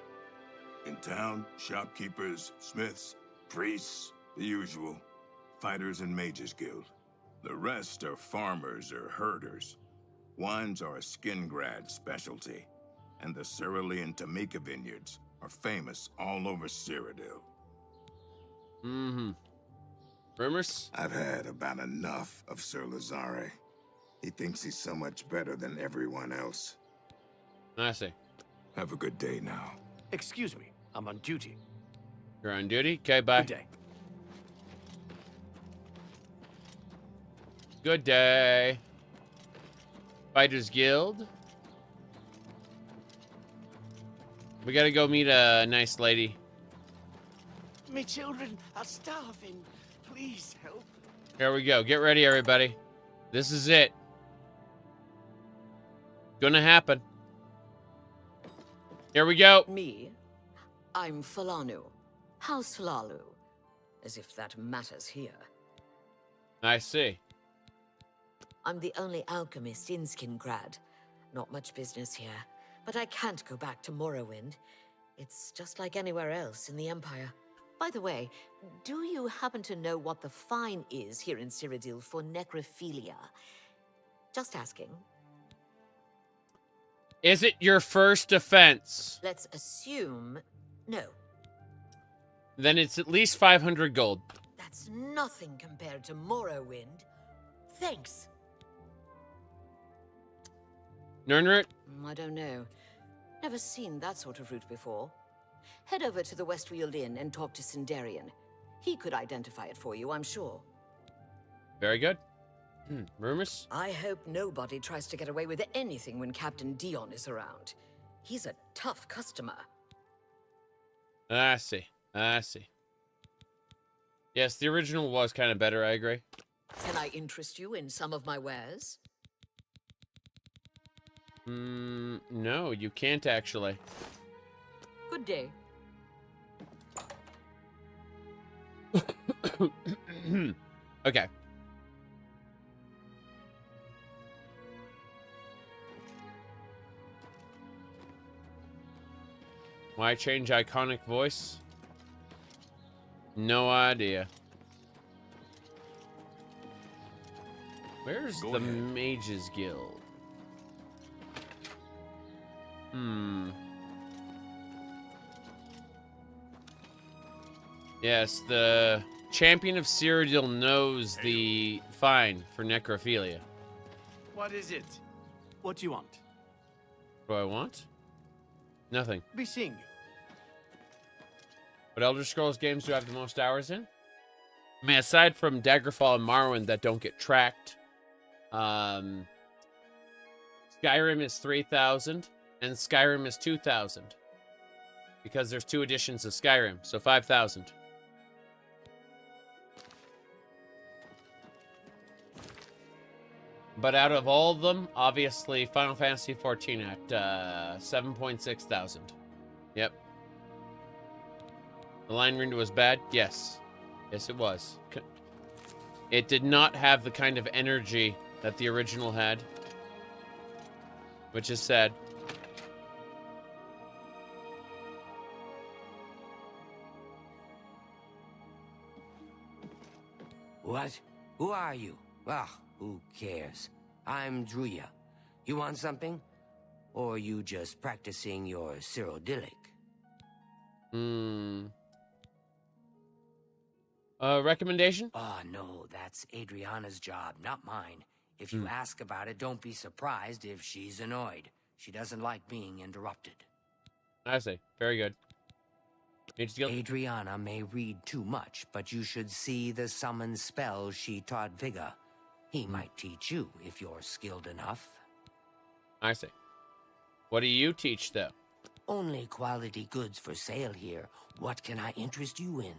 In town, shopkeepers, smiths, priests, the usual. Fighters and mages guild. The rest are farmers or herders. Wines are a Skingrad specialty, and the Cerulean Tamika vineyards are famous all over Cyrodiil. Mm-hmm. Rumors? I've had about enough of Sir Lazare. He thinks he's so much better than everyone else. I see. Have a good day now. Excuse me, I'm on duty. You're on duty? Okay, bye. Good day. Good day. Fighters Guild. We gotta go meet a nice lady. Me children are starving. Please help. Here we go. Get ready, everybody. This is it. Gonna happen. Here we go. Me? I'm Falanu. House Falalu. As if that matters here. I see. I'm the only alchemist in Skingrad. Not much business here, but I can't go back to Morrowind. It's just like anywhere else in the Empire. By the way, do you happen to know what the fine is here in Cyrodiil for necrophilia? Just asking. Is it your first offense? Let's assume no. Then it's at least 500 gold. That's nothing compared to Morrowind. Thanks. Nernert? I don't know. Never seen that sort of route before. Head over to the Westfield Inn and talk to Sindarian. He could identify it for you, I'm sure. Very good. Rumors? I hope nobody tries to get away with anything when Captain Dion is around. He's a tough customer. I see. I see. Yes, the original was kind of better, I agree. Can I interest you in some of my wares? No, you can't actually. Good day. Okay. Why change iconic voice? No idea. Where's the Mages Guild? Yes, the champion of Cyrodiil knows the fine for necrophilia. What is it? What do you want? What do I want? Nothing. Be seeing you. What Elder Scrolls games do I have the most hours in? I mean, aside from Daggerfall and Morrowind that don't get tracked, Skyrim is 3,000 and Skyrim is 2,000 because there's 2 editions of Skyrim, so 5,000. But out of all of them, obviously Final Fantasy XIV at 7.6 thousand. Yep. The line reader was bad? Yes. Yes, it was. It did not have the kind of energy that the original had, which is sad. What? Who are you? Ah, who cares? I'm Druya. You want something? Or are you just practicing your Cyrodiilic? Recommendation? Oh, no, that's Adriana's job, not mine. If you ask about it, don't be surprised if she's annoyed. She doesn't like being interrupted. I see. Very good. Adriana may read too much, but you should see the summon spells she taught Vigga. He might teach you if you're skilled enough. I see. What do you teach, though? Only quality goods for sale here. What can I interest you in?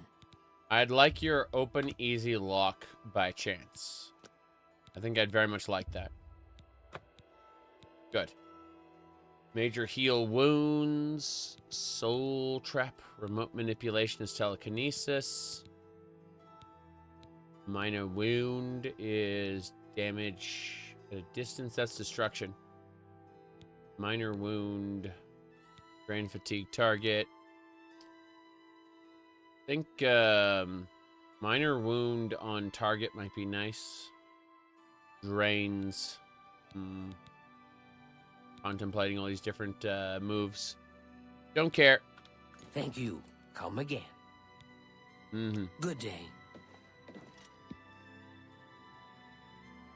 I'd like your open easy lock by chance. I think I'd very much like that. Good. Major heal wounds, soul trap, remote manipulation is telekinesis. Minor wound is damage at a distance, that's destruction. Minor wound, drain fatigue target. I think minor wound on target might be nice. Drains. Contemplating all these different moves. Don't care. Thank you. Come again. Good day.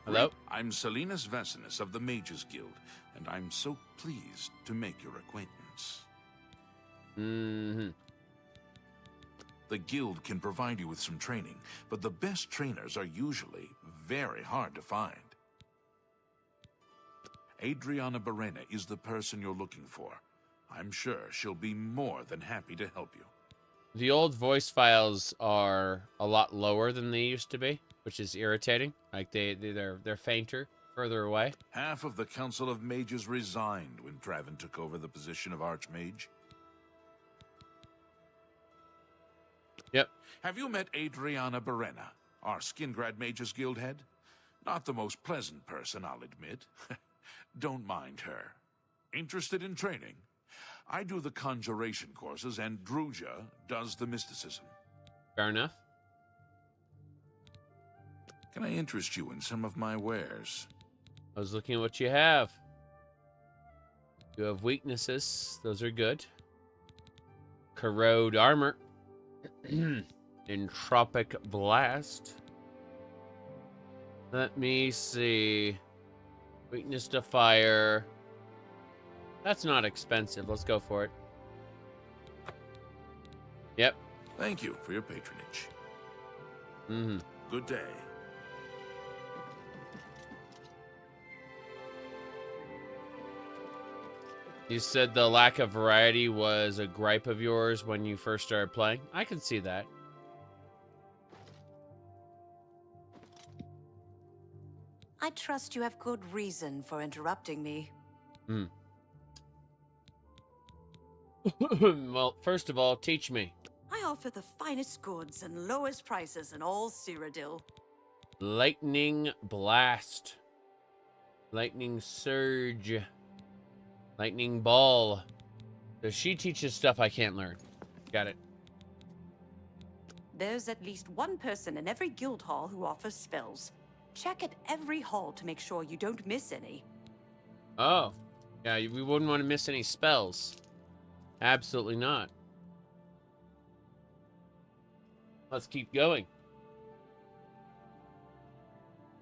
Hello? I'm Salinas Vesinus of the Mages Guild, and I'm so pleased to make your acquaintance. The guild can provide you with some training, but the best trainers are usually very hard to find. Adriana Barrena is the person you're looking for. I'm sure she'll be more than happy to help you. The old voice files are a lot lower than they used to be, which is irritating. Like they're fainter, further away. Half of the Council of Mages resigned when Traven took over the position of Archmage. Yep. Have you met Adriana Barrena, our Skingrad Mages Guild head? Not the most pleasant person, I'll admit. Don't mind her. Interested in training? I do the conjuration courses, and Druja does the mysticism. Fair enough. Can I interest you in some of my wares? I was looking at what you have. You have weaknesses. Those are good. Corrode armor. Entropic blast. Let me see. Weakness to fire. That's not expensive. Let's go for it. Yep. Thank you for your patronage. Good day. You said the lack of variety was a gripe of yours when you first started playing. I can see that. I trust you have good reason for interrupting me. Hmm. Well, first of all, teach me. I offer the finest goods and lowest prices in all Cyrodiil. Lightning blast. Lightning surge. Lightning ball. Does she teaches stuff I can't learn? Got it. There's at least one person in every guild hall who offers spells. Check at every hall to make sure you don't miss any. Oh. Yeah, we wouldn't want to miss any spells. Absolutely not. Let's keep going.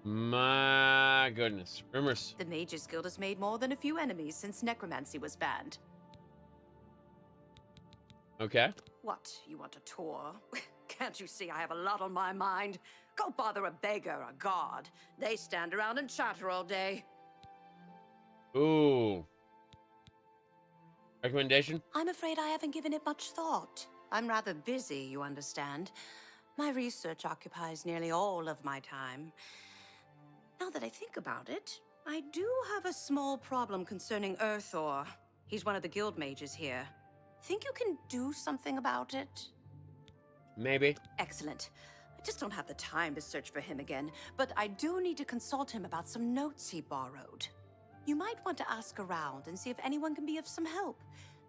My goodness. Rumors. The Mages Guild has made more than a few enemies since necromancy was banned. Okay. What, you want a tour? Can't you see I have a lot on my mind? Go bother a beggar or a god. They stand around and chatter all day. Ooh. Recommendation? I'm afraid I haven't given it much thought. I'm rather busy, you understand. My research occupies nearly all of my time. Now that I think about it, I do have a small problem concerning Erthor. He's one of the guild mages here. Think you can do something about it? Maybe. Excellent. I just don't have the time to search for him again, but I do need to consult him about some notes he borrowed. You might want to ask around and see if anyone can be of some help.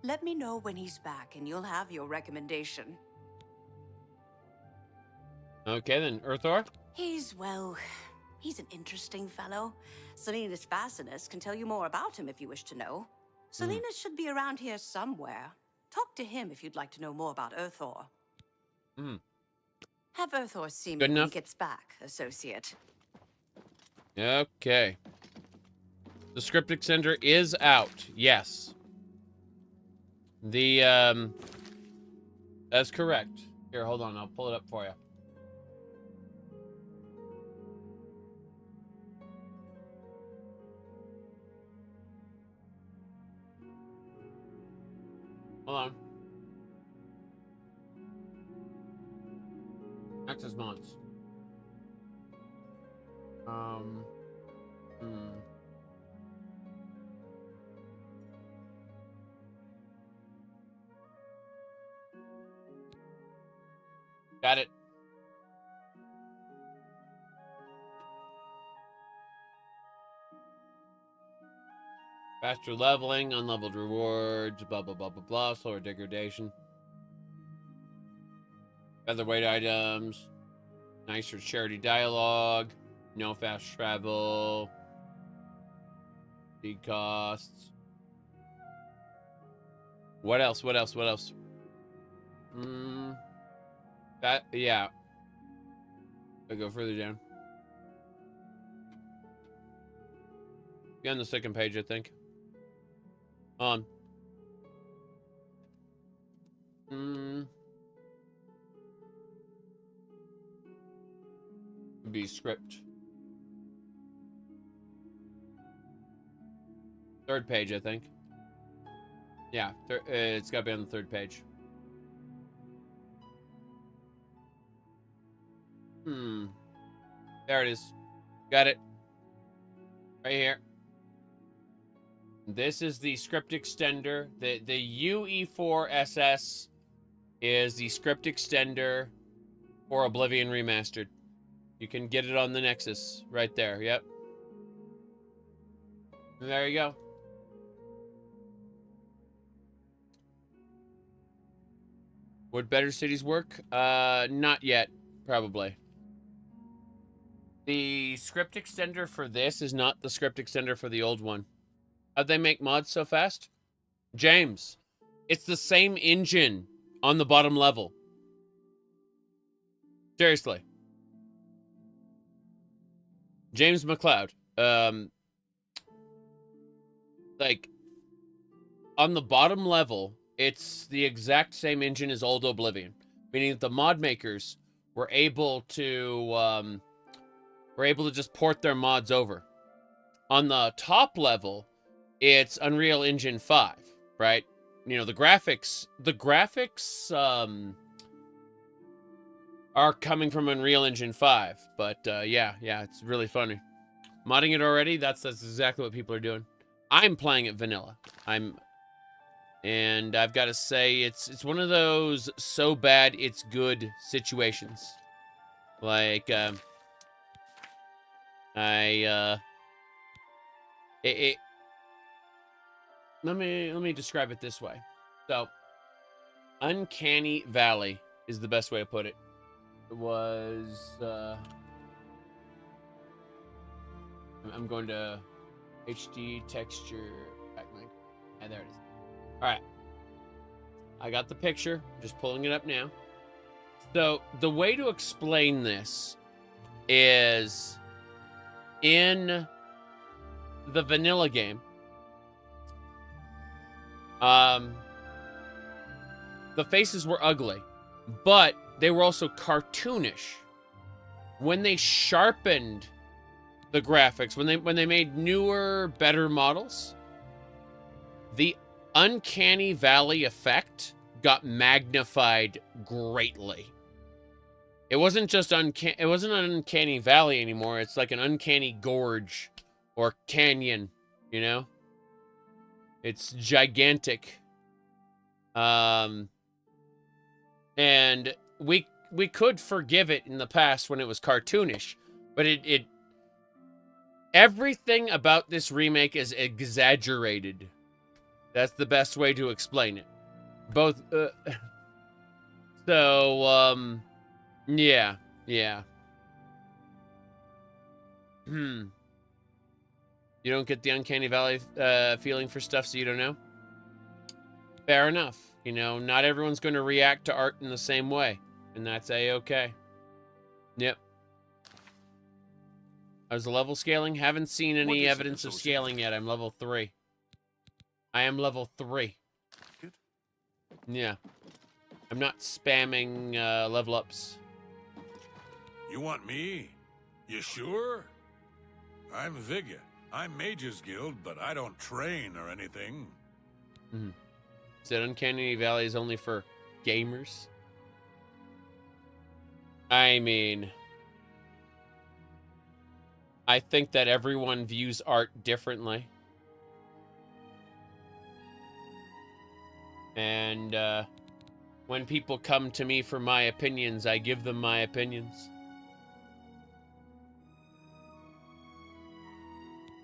Let me know when he's back and you'll have your recommendation. Okay, then. Erthor? He's an interesting fellow. Salinas Fascinus can tell you more about him if you wish to know. Salinas should be around here somewhere. Talk to him if you'd like to know more about Erthor. Hmm. Have Erthor see me Good when enough. he gets back, associate. Okay. The script extender is out. Yes. That's correct. Here, hold on. I'll pull it up for you. Hold on. Access mods. Got it. Faster leveling, unleveled rewards, blah, blah, blah, blah, blah, slower degradation. Featherweight items, nicer charity dialogue, no fast travel, speed costs. What else? What else? What else? Yeah. I go further down. Be on the second page, I think. On. Be script. Third page, I think. Yeah, it's got to be on the third page. There it is. Got it. Right here. This is the script extender. The UE4SS is the script extender for Oblivion Remastered. You can get it on the Nexus right there. Yep. There you go. Would better cities work? Not yet, probably. The script extender for this is not the script extender for the old one. How'd they make mods so fast? James, it's the same engine on the bottom level. Seriously. James McLeod. Like, on the bottom level, it's the exact same engine as old Oblivion. Meaning that the mod makers were able to just port their mods over. On the top level, it's Unreal Engine 5, right? You know, the graphics are coming from Unreal Engine 5, but yeah, it's really funny. Modding it already, that's exactly what people are doing. I'm playing it vanilla. And I've got to say, it's one of those so bad it's good situations. Like, let me describe it this way. So, Uncanny Valley is the best way to put it. It was, I'm going to HD texture backlink. Yeah, there it is. All right. I got the picture. Just pulling it up now. So the way to explain this is in the vanilla game, the faces were ugly, but they were also cartoonish. When they sharpened the graphics, when they made newer, better models, the Uncanny Valley effect got magnified greatly. It wasn't just it wasn't an Uncanny Valley anymore. It's like an Uncanny Gorge or Canyon, you know? It's gigantic. And we could forgive it in the past when it was cartoonish, but it everything about this remake is exaggerated. That's the best way to explain it. Both, yeah. You don't get the Uncanny Valley feeling for stuff so you don't know? Fair enough. You know, not everyone's going to react to art in the same way, and that's A-okay. Yep. I was level scaling. Haven't seen any evidence of scaling yet. I'm level 3. I am level 3. Good. Yeah. I'm not spamming level ups. You want me? You sure? I'm Vigya. I'm Mage's Guild, but I don't train or anything. Mm-hmm. Said Uncanny Valley is only for gamers? I mean, I think that everyone views art differently. And when people come to me for my opinions, I give them my opinions.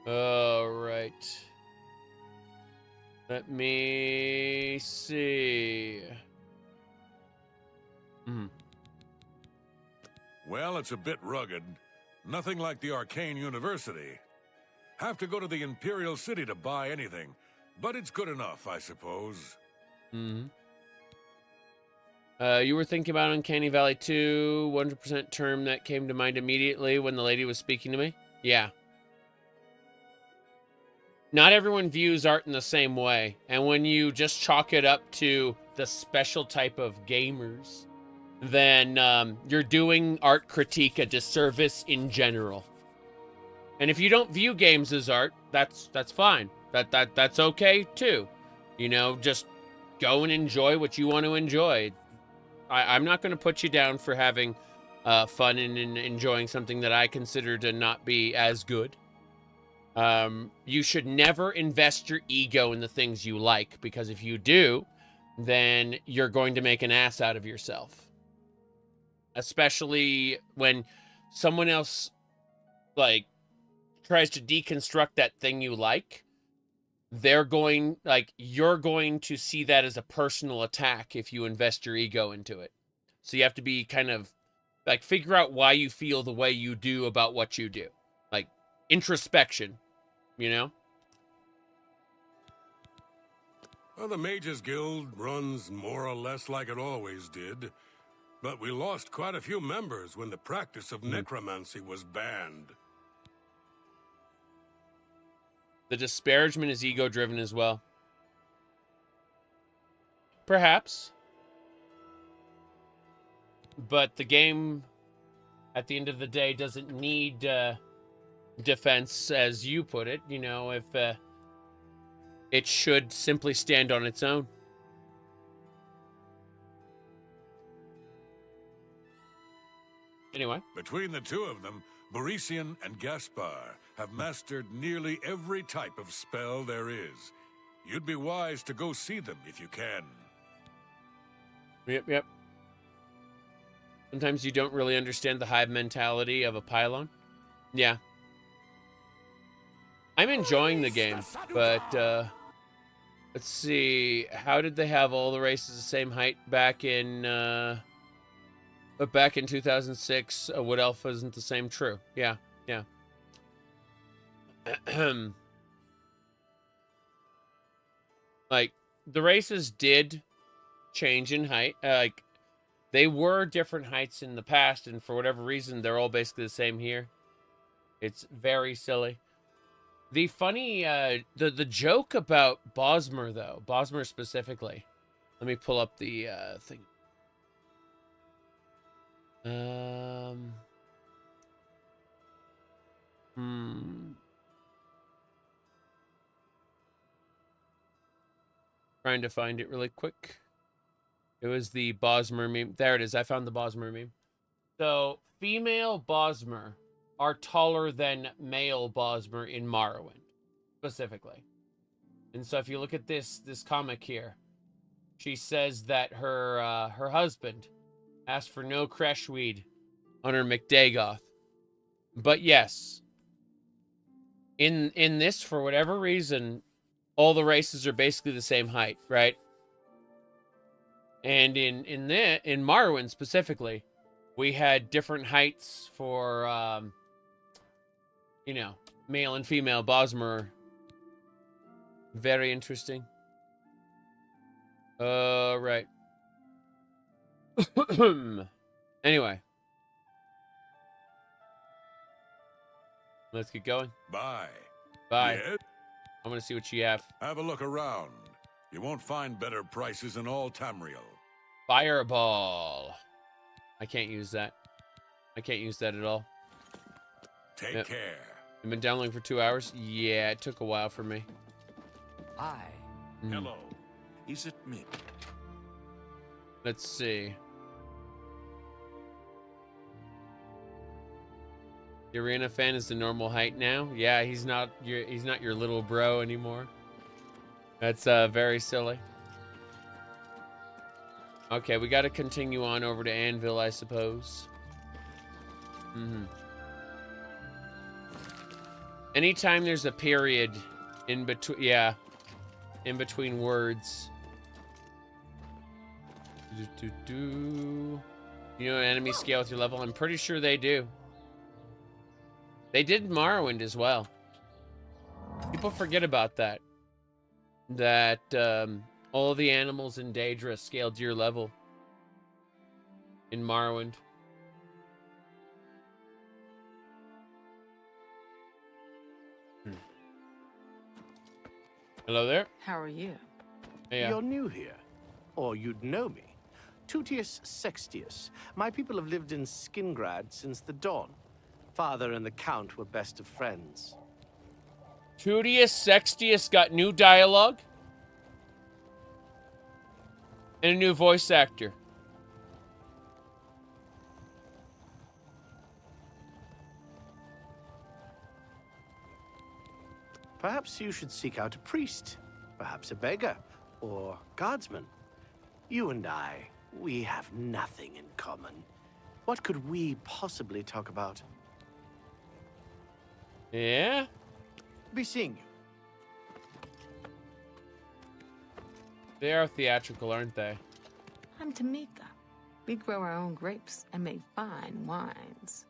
All right. Let me see. Well, it's a bit rugged. Nothing like the Arcane University. Have to go to the Imperial City to buy anything, but it's good enough, I suppose. You were thinking about Uncanny Valley 2, 100% term that came to mind immediately when the lady was speaking to me? Yeah. Not everyone views art in the same way, and when you just chalk it up to the special type of gamers, then you're doing art critique a disservice in general. And if you don't view games as art, that's fine. That's okay too. You know, just go and enjoy what you want to enjoy. I'm not going to put you down for having fun and enjoying something that I consider to not be as good. You should never invest your ego in the things you like, because if you do, then you're going to make an ass out of yourself. Especially when someone else, like, tries to deconstruct that thing you like. You're going to see that as a personal attack if you invest your ego into it. So you have to be kind of, like, figure out why you feel the way you do about what you do. Like, introspection. You know? Well, the Mages Guild runs more or less like it always did. But we lost quite a few members when the practice of necromancy was banned. The disparagement is ego-driven as well. Perhaps. But the game, at the end of the day, doesn't need defense, as you put it. You know, if it should simply stand on its own. Anyway. Between the two of them, Barisian and Gaspar have mastered nearly every type of spell there is. You'd be wise to go see them if you can. Yep. Sometimes you don't really understand the hive mentality of a pylon. Yeah. I'm enjoying the game, but let's see. How did they have all the races the same height back in 2006? Wood Alpha isn't the same. True. Yeah. Like, the races did change in height. Like, they were different heights in the past, and for whatever reason, they're all basically the same here. It's very silly. The funny, the joke about Bosmer, though, Bosmer specifically. Let me pull up the thing. Trying to find it really quick. It was the Bosmer meme. There it is. I found the Bosmer meme. So, female Bosmer are taller than male Bosmer in Morrowind, specifically. And so if you look at this comic here, she says that her husband asked for no Creshweed on her McDagoth. But yes, in this, for whatever reason, all the races are basically the same height, right? And in Morrowind specifically, we had different heights for male and female Bosmer. Very interesting. Right. Anyway. Let's get going. Bye. Yeah? I'm gonna see what you have. Have a look around. You won't find better prices in all Tamriel. Fireball. I can't use that. I can't use that at all. Take care. I've been downloading for 2 hours. Yeah, it took a while for me. Hi. Hello. Is it me? Let's see. The arena fan is the normal height now. Yeah, he's not your little bro anymore. That's very silly. Okay, we got to continue on over to Anvil, I suppose. Anytime there's a period in between, in between words. You know, an enemy scale with your level? I'm pretty sure they do. They did in Morrowind as well. People forget about that. That all the animals in Daedra scaled to your level in Morrowind. Hello there. How are you? Hey, You're new here, or you'd know me. Tutius Sextius. My people have lived in Skingrad since the dawn. Father and the Count were best of friends. Tutius Sextius got new dialogue and a new voice actor. Perhaps you should seek out a priest, perhaps a beggar, or guardsman. You and I, we have nothing in common. What could we possibly talk about? Yeah? Be seeing you. They are theatrical, aren't they? I'm Tamika. We grow our own grapes and make fine wines.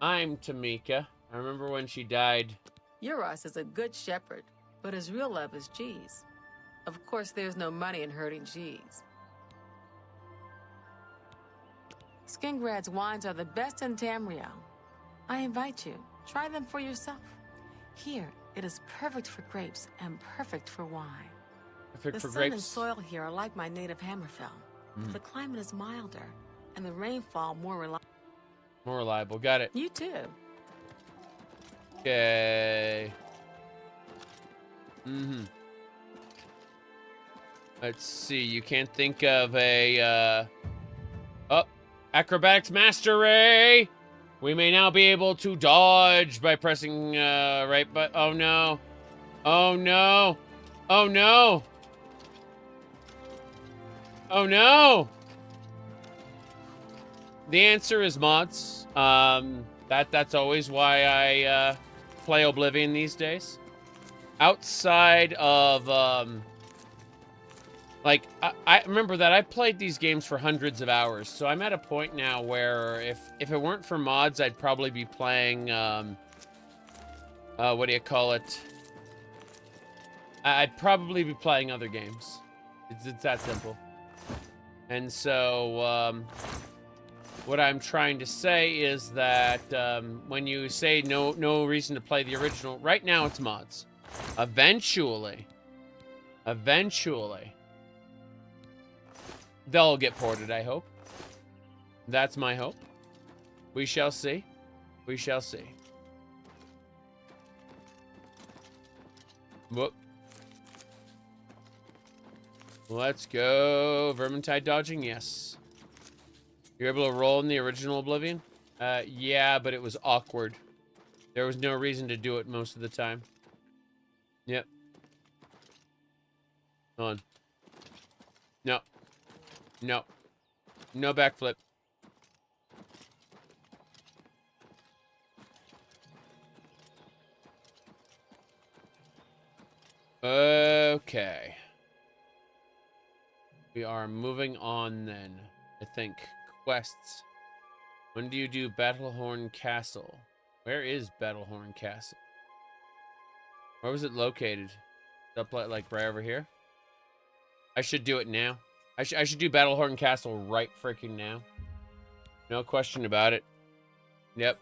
I'm Tamika. I remember when she died. Euros is a good shepherd, but his real love is cheese. Of course, there's no money in herding cheese. Skingrad's wines are the best in Tamriel. I invite you, try them for yourself. Here, it is perfect for grapes and perfect for wine. Perfect for the sun grapes. and soil here are like my native Hammerfell. The climate is milder, and the rainfall more reliable. More reliable. Got it. You too. Okay. Let's see. You can't think of a... Oh, acrobatics mastery. We may now be able to dodge by pressing right, but oh no. Oh no. Oh no. Oh no. The answer is mods. That's always why I play Oblivion these days. Outside of like I remember that I played these games for hundreds of hours, so I'm at a point now where if it weren't for mods, I'd probably be playing what do you call it? I'd probably be playing other games. It's that simple. And so what I'm trying to say is that when you say no reason to play the original, right now it's mods. Eventually, they'll get ported, I hope. That's my hope. We shall see. We shall see. Whoop. Let's go. Vermintide dodging, yes. You're able to roll in the original Oblivion? Yeah, but it was awkward. There was no reason to do it most of the time. Yep. Hold on. No. No. No backflip. Okay. We are moving on then, I think. Quests. When do you do Battlehorn Castle? Where is Battlehorn Castle? Where was it located? Up like right over here? I should do it now. I should do Battlehorn Castle right freaking now. No question about it. Yep.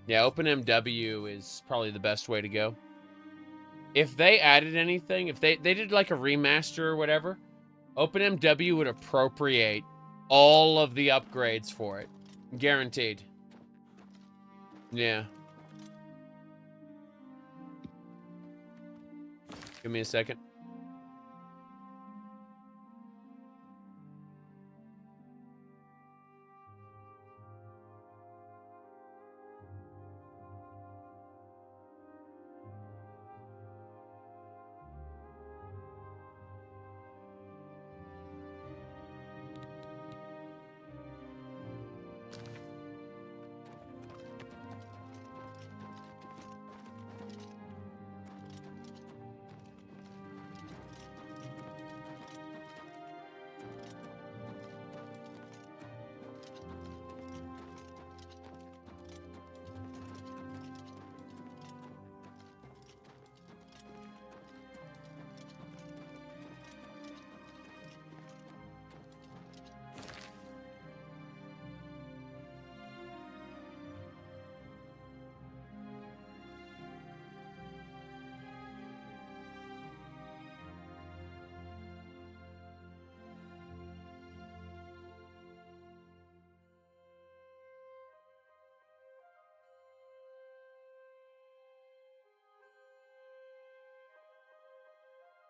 Yeah, OpenMW is probably the best way to go. If they added anything, if they did like a remaster or whatever, OpenMW would appropriate all of the upgrades for it. Guaranteed. Yeah. Give me a second.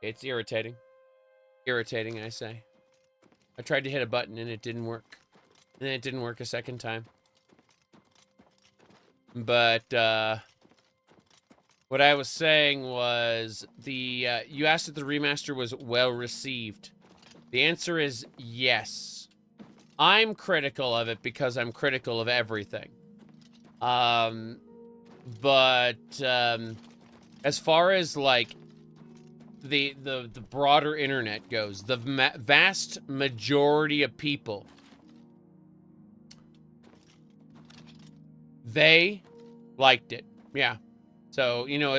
It's irritating. Irritating, I say. I tried to hit a button and it didn't work. And then it didn't work a second time. But, what I was saying was you asked if the remaster was well received. The answer is yes. I'm critical of it because I'm critical of everything. But, as far as, like, the broader internet goes, the vast majority of people, they liked it. Yeah. So, you know,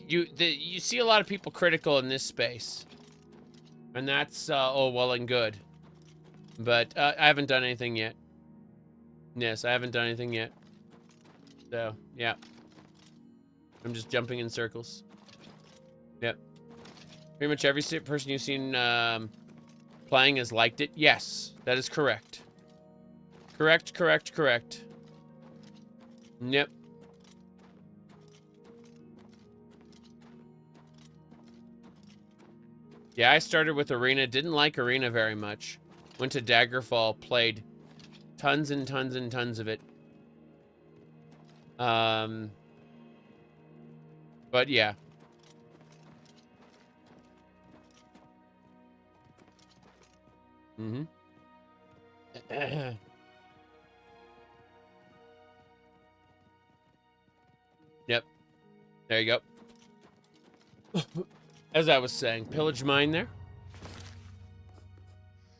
you see a lot of people critical in this space. And that's all well and good. But I haven't done anything yet. Yes, I haven't done anything yet. So, yeah. I'm just jumping in circles. Yep. Pretty much every person you've seen playing has liked it. Yes, that is correct. Correct. Yep. Yeah, I started with Arena. Didn't like Arena very much. Went to Daggerfall, played tons and tons and tons of it. But yeah. Mm-hmm. Yep. There you go. As I was saying, pillage mine there.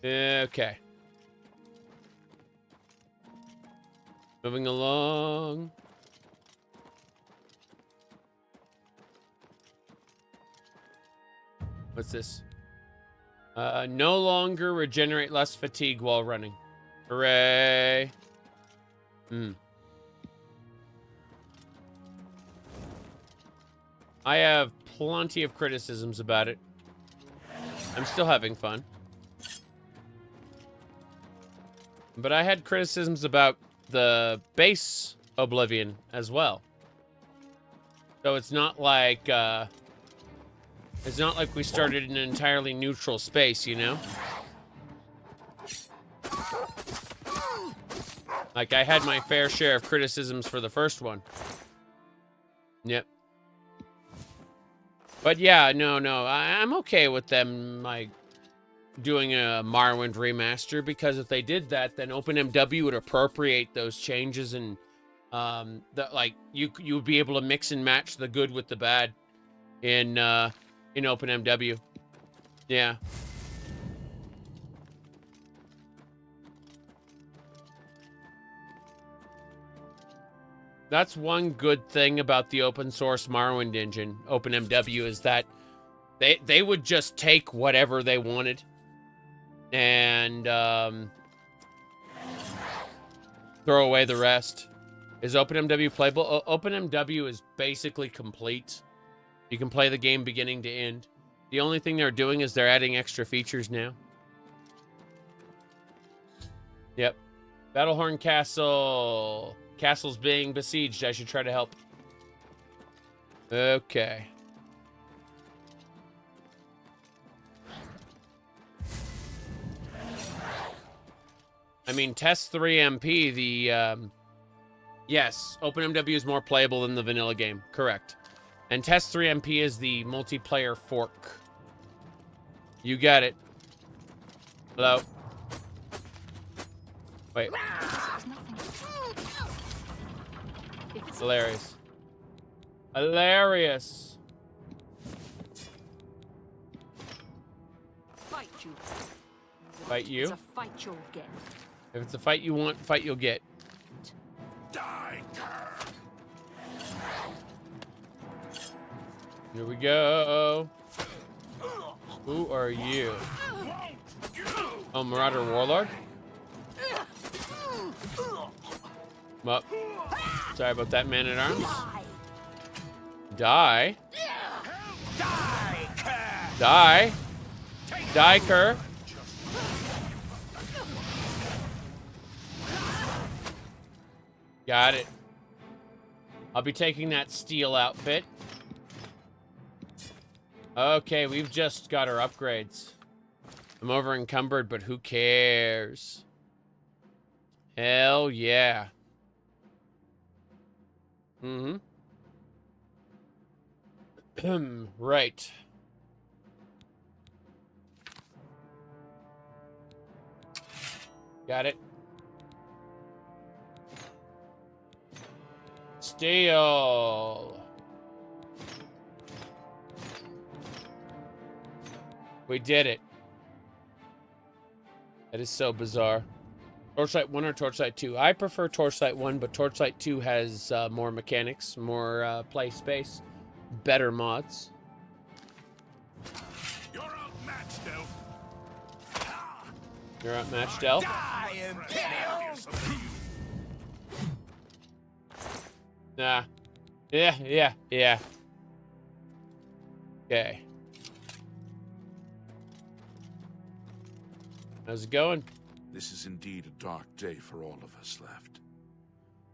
Okay. Moving along. What's this? No longer regenerate less fatigue while running. Hooray. I have plenty of criticisms about it. I'm still having fun. But I had criticisms about the base Oblivion as well. So it's not like we started in an entirely neutral space, you know? Like I had my fair share of criticisms for the first one. Yep. But yeah, no, I'm okay with them, like, doing a Morrowind remaster, because if they did that, then OpenMW would appropriate those changes, and you would be able to mix and match the good with the bad in OpenMW. Yeah. That's one good thing about the open source Morrowind engine, OpenMW, is that they would just take whatever they wanted and throw away the rest. Is OpenMW playable? OpenMW is basically complete. You can play the game beginning to end. The only thing they're doing is they're adding extra features now. Yep. Battlehorn Castle. Castle's being besieged. I should try to help. Okay. I mean, Test 3 MP, yes, OpenMW is more playable than the vanilla game. Correct. And Test 3 MP is the multiplayer fork. You got it. Hello? Wait. Hilarious. Hilarious. Fight you. Fight you? It's a fight you'll get. If it's a fight you want, fight you'll get. Die, Here we go. Who are you? Oh, Marauder Warlord? Well, sorry about that, man-at-arms. Die. Die. Die, Kerr. Got it. I'll be taking that steel outfit. Okay, we've just got our upgrades. I'm over encumbered, but who cares? Hell yeah. Right. Got it. Steel. We did it. That is so bizarre. Torchlight 1 or Torchlight 2? I prefer Torchlight 1, but Torchlight 2 has more mechanics, more play space, better mods. You're outmatched, Elf. You're outmatched, Elf? Die, Imperial! Nah. Yeah. Okay. How's it going? This is indeed a dark day for all of us left.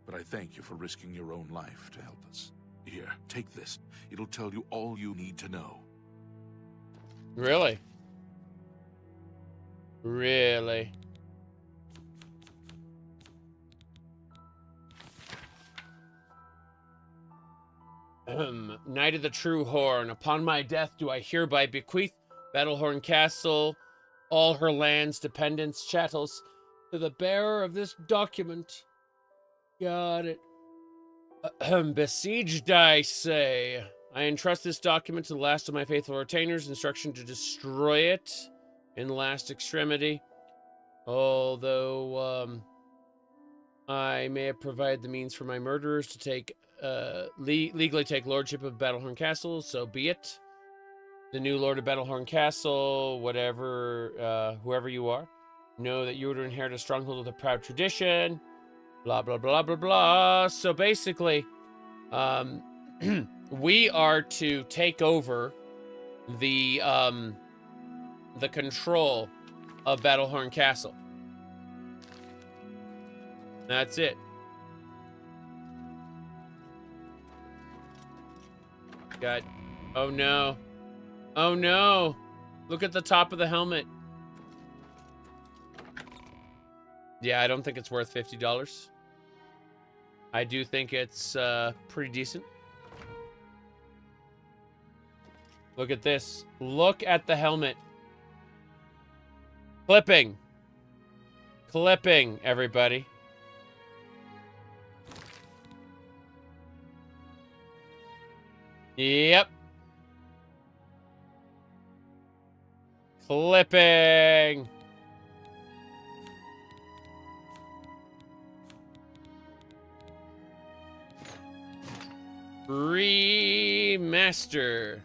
But I thank you for risking your own life to help us. Here, take this. It'll tell you all you need to know. Really? Really? Knight of the True Horn, upon my death do I hereby bequeath Battlehorn Castle, all her lands, dependents, chattels, to the bearer of this document. Got it. Besieged, I say. I entrust this document to the last of my faithful retainers, instruction to destroy it in last extremity. Although, I may have provided the means for my murderers to take, legally take lordship of Battlehorn Castle, so be it. The new Lord of Battlehorn Castle, whatever, whoever you are, know that you are to inherit a stronghold with a proud tradition, blah, blah, blah, blah, blah. So basically, we are to take over the control of Battlehorn Castle. That's it. Got... Oh no. Oh no! Look at the top of the helmet. Yeah, I don't think it's worth $50. I do think it's pretty decent. Look at this. Look at the helmet. Clipping. Clipping, everybody. Yep. Clipping. Remaster.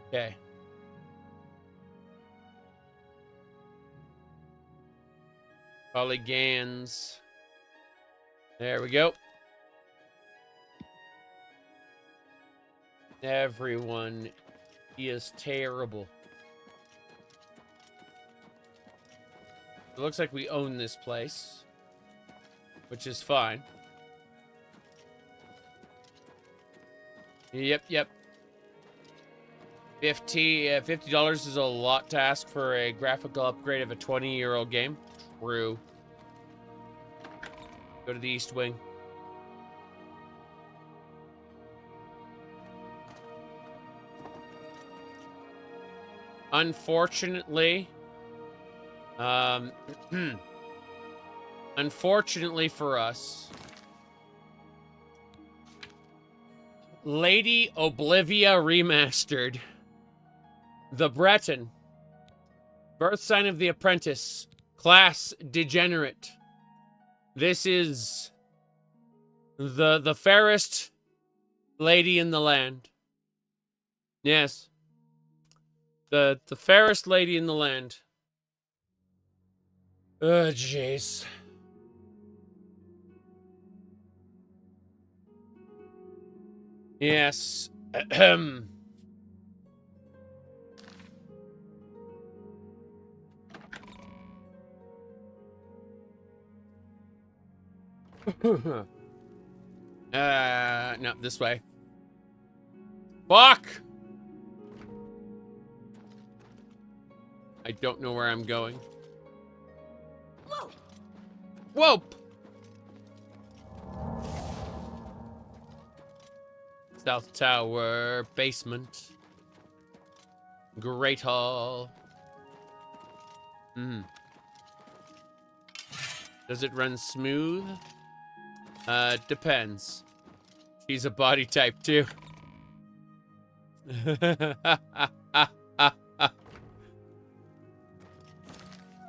Okay. Polygons. There we go. Everyone is terrible. It looks like we own this place, which is fine. Yep, yep. $50 is a lot to ask for a graphical upgrade of a 20-year-old game. True. Go to the East Wing. Unfortunately, unfortunately for us, Lady Oblivion Remastered, The Breton, Birth Sign of the Apprentice, Class Degenerate. This is the fairest lady in the land. Yes. The fairest lady in the land. Oh, jeez. Yes. No, this way. Fuck! I don't know where I'm going. Whoa! Whoa! South Tower, basement. Great Hall. Does it run smooth? Depends. She's a body type too.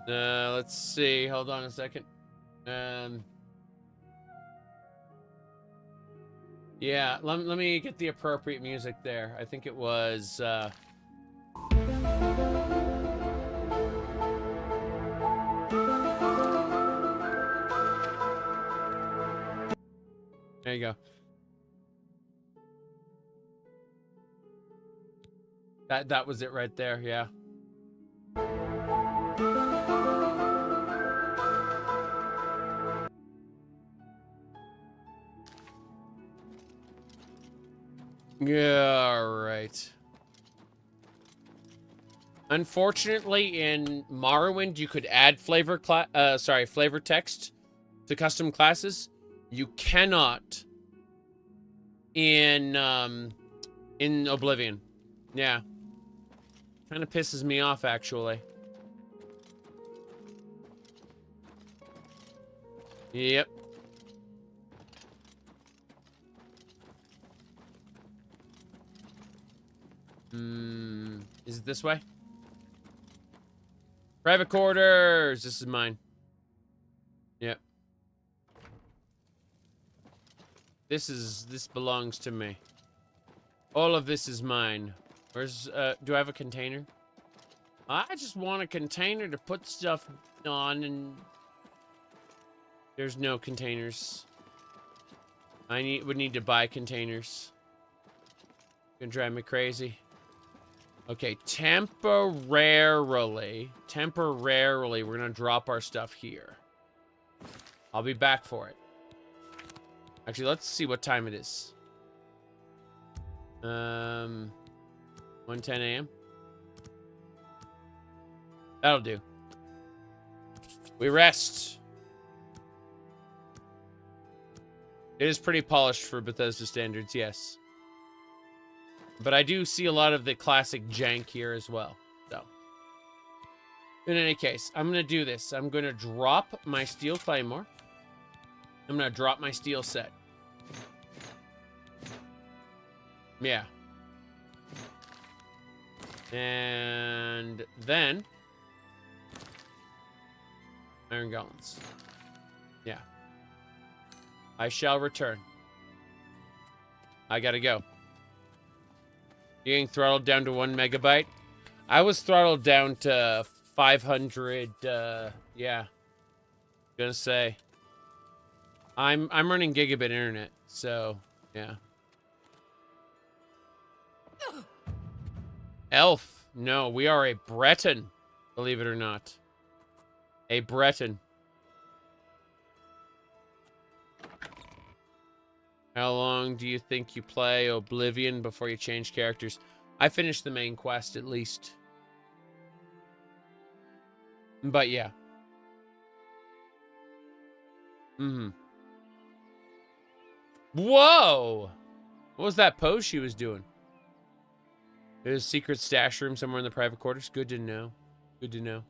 Let's see. Hold on a second. Yeah, let me get the appropriate music there. I think it was, there you go. That was it right there, yeah. Yeah, all right. Unfortunately, in Morrowind, you could add flavor text to custom classes. You cannot in Oblivion. Yeah. Kind of pisses me off, actually. Yep. Is it this way? Private quarters! This is mine. Yep. This belongs to me. All of this is mine. Where's, do I have a container? I just want a container to put stuff on, and there's no containers. Would need to buy containers. Gonna drive me crazy. Okay, temporarily, we're gonna drop our stuff here. I'll be back for it. Actually, let's see what time it is. 1:10 a.m. That'll do. We rest. It is pretty polished for Bethesda standards, yes. But I do see a lot of the classic jank here as well. So, in any case, I'm going to do this. I'm going to drop my steel claymore. I'm going to drop my steel set. Yeah. And then iron gauntlets. Yeah. I shall return. I gotta go. You're getting throttled down to 1 megabyte? I was throttled down to 500, yeah. Gonna say. I'm running gigabit internet, so, yeah. Elf. No, we are a Breton, believe it or not. A Breton. How long do you think you play Oblivion before you change characters? I finished the main quest, at least. But, yeah. Whoa! What was that pose she was doing? There's a secret stash room somewhere in the private quarters. Good to know. Good to know.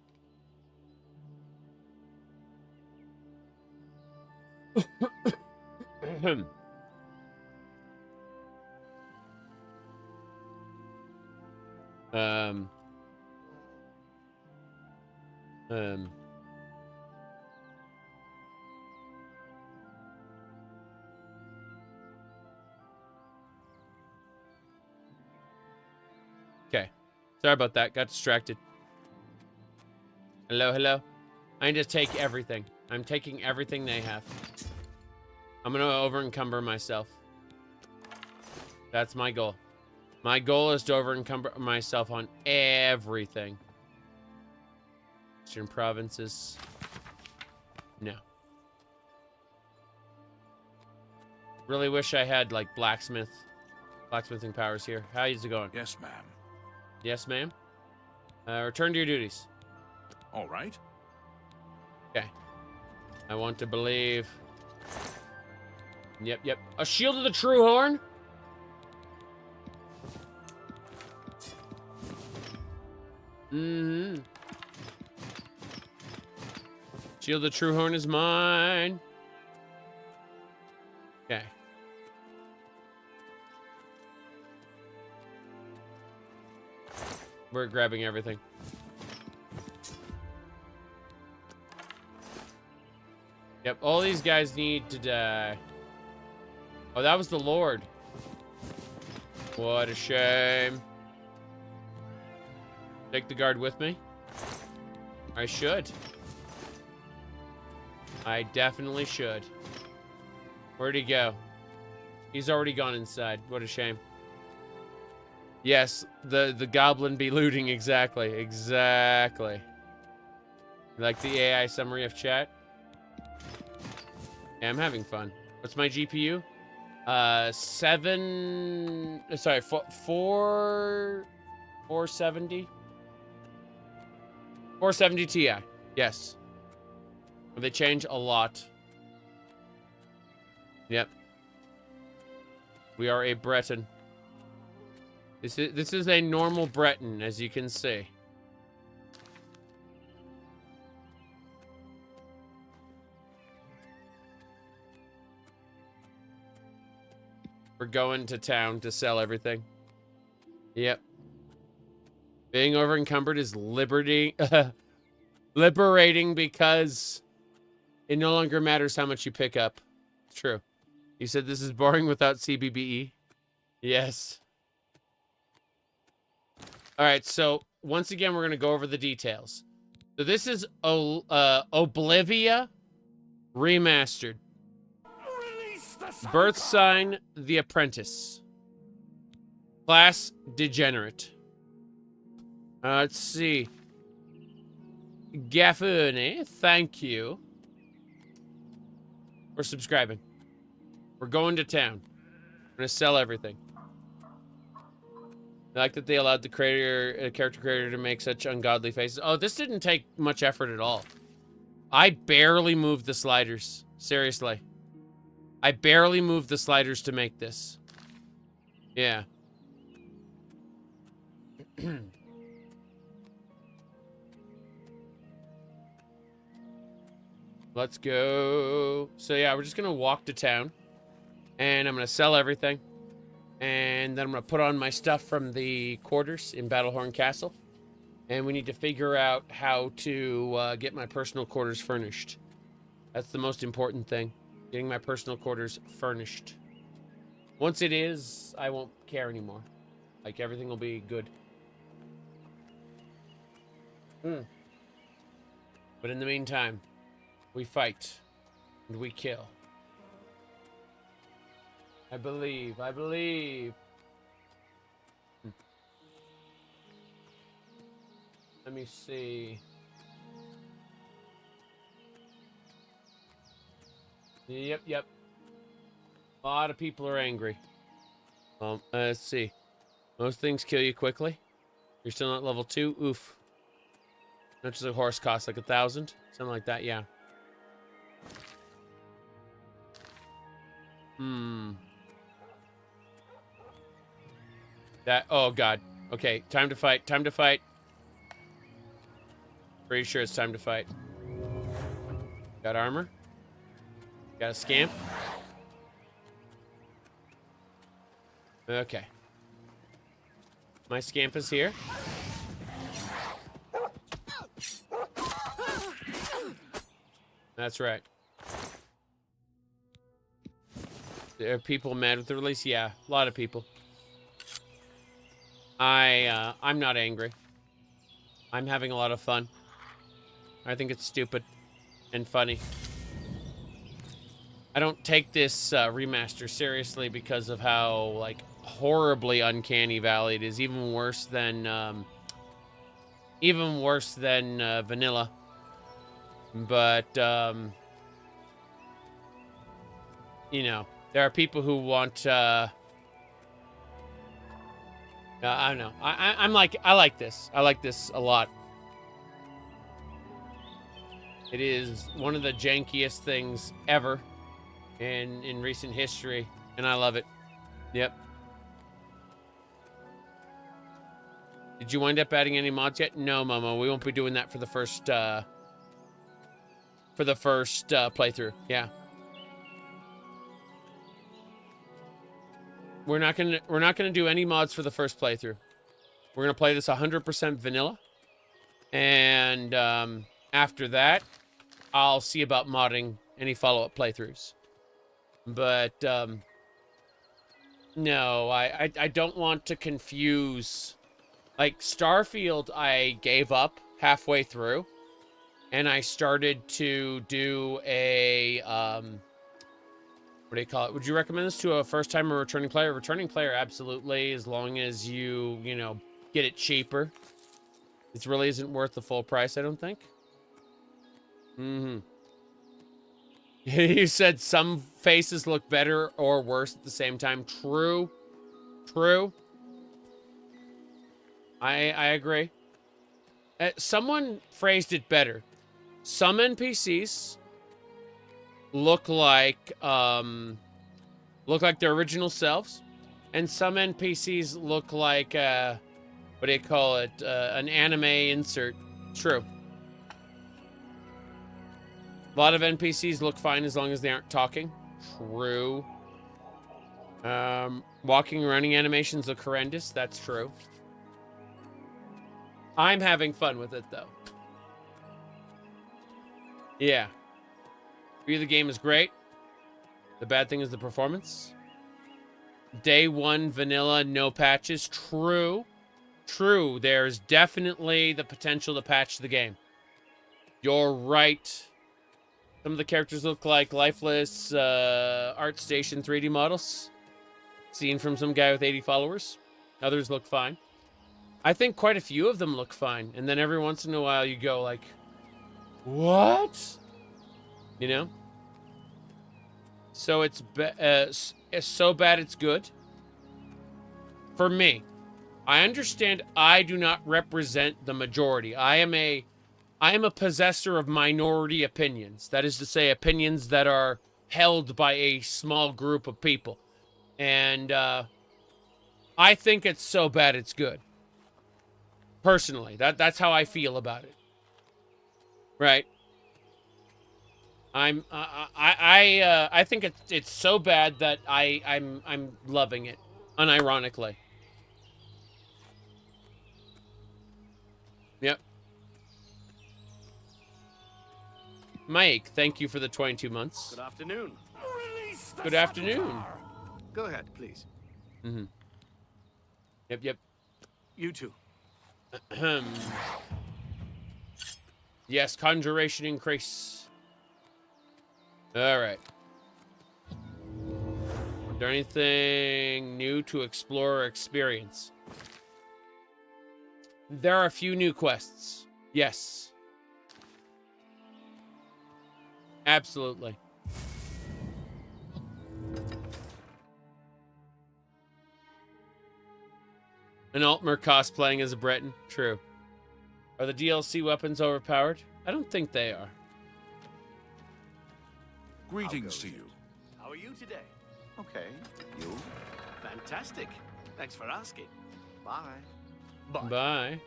Okay. Sorry about that. Got distracted. Hello, hello. I need to take everything. I'm taking everything they have. I'm gonna over-encumber myself. That's my goal. My goal is to over-encumber myself on everything. Eastern provinces. No. Really wish I had, like, blacksmithing powers here. How's it going? Yes, ma'am. Yes, ma'am. Return to your duties. All right. Okay. I want to believe. Yep, yep. A shield of the true horn? Mm-hmm. Shield of the true horn is mine. Okay. We're grabbing everything. Yep, all these guys need to die. Oh, that was the Lord. What a shame. Take the guard with me. I should. I definitely should. Where'd he go? He's already gone inside. What a shame. Yes, the goblin be looting, exactly. Exactly. Like the AI summary of chat? Yeah, I'm having fun. What's my GPU? 470. 470 Ti. Yes. They change a lot. Yep. We are a Breton. This is a normal Breton, as you can see. We're going to town to sell everything. Yep. Being over encumbered is liberating because it no longer matters how much you pick up. It's true. You said this is boring without CBBE? Yes. All right, so once again, we're going to go over the details. So this is Oblivion remastered. Birth sign, the apprentice. Class, degenerate. Let's see. Gaffone, thank you for subscribing. We're going to town. We're going to sell everything. I like that they allowed the character creator to make such ungodly faces. Oh, this didn't take much effort at all. I barely moved the sliders. Seriously. I barely moved the sliders to make this. Yeah. Let's go. So yeah, we're just gonna walk to town. And I'm gonna sell everything. And then I'm gonna put on my stuff from the quarters in Battlehorn Castle. And we need to figure out how to get my personal quarters furnished. That's the most important thing. Getting my personal quarters furnished. Once it is, I won't care anymore. Like, everything will be good. But in the meantime, we fight. And we kill. I believe. Let me see. Yep. A lot of people are angry. Let's see. Most things kill you quickly. You're still not level 2? Oof. How much does a horse cost? Like 1,000? Something like that, yeah. Oh god. Okay, time to fight. Pretty sure it's time to fight. Got armor. Got a scamp. Okay. My scamp is here. That's right. There are people mad with the release? Yeah, a lot of people. I'm not angry. I'm having a lot of fun. I think it's stupid and funny. I don't take this remaster seriously because of how, like, horribly uncanny valley it is. Even worse than vanilla. But, you know, there are people who want, I don't know. I like this. I like this a lot. It is one of the jankiest things ever in recent history, and I love it. Yep. Did you wind up adding any mods yet? No, Momo. We won't be doing that for the first playthrough. Yeah. We're not gonna do any mods for the first playthrough. We're gonna play this 100% vanilla, and after that, I'll see about modding any follow-up playthroughs. But no, I don't want to confuse. Like, Starfield, I gave up halfway through, and I started to do a what do you call it? Would you recommend this to a first-time or returning player? Returning player, absolutely, as long as you know, get it cheaper. It really isn't worth the full price, I don't think. You said some faces look better or worse at the same time. True. I agree. Someone phrased it better. Some NPCs look like their original selves, and some NPCs look like what do you call it? An anime insert. True. A lot of NPCs look fine as long as they aren't talking. True. Walking and running animations look horrendous. That's true. I'm having fun with it, though. Yeah. The game is great. The bad thing is the performance. Day one, vanilla, no patches. True. True. There's definitely the potential to patch the game. You're right. Some of the characters look like lifeless ArtStation 3D models. Seen from some guy with 80 followers. Others look fine. I think quite a few of them look fine. And then every once in a while you go like, what? You know? So it's so bad it's good. For me, I understand I do not represent the majority. I am a possessor of minority opinions. That is to say, opinions that are held by a small group of people. And I think it's so bad it's good. Personally, that's how I feel about it. Right? I think it's so bad that I'm loving it, unironically. Yep. Mike, thank you for the 22 months. Good afternoon. Good afternoon. Go ahead, please. Mm-hmm. Yep. You too. Yes, conjuration increase. All right. Is there anything new to explore or experience? There are a few new quests. Yes. Absolutely. An Altmer cosplaying as a Breton. True. Are the DLC weapons overpowered? I don't think they are. Greetings to you. How are you today? Okay. You? Fantastic. Thanks for asking. Bye. Bye.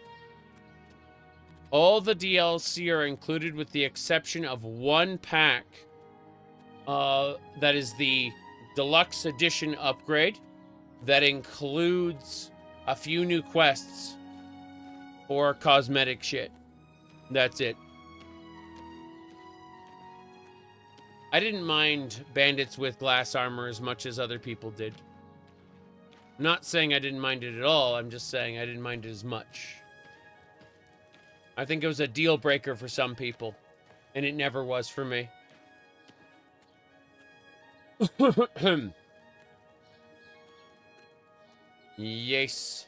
All the DLC are included with the exception of one pack. That is the deluxe edition upgrade. That includes a few new quests or cosmetic shit. That's it. I didn't mind bandits with glass armor as much as other people did. I'm not saying I didn't mind it at all. I'm just saying I didn't mind it as much. I think it was a deal breaker for some people, and it never was for me. Yes.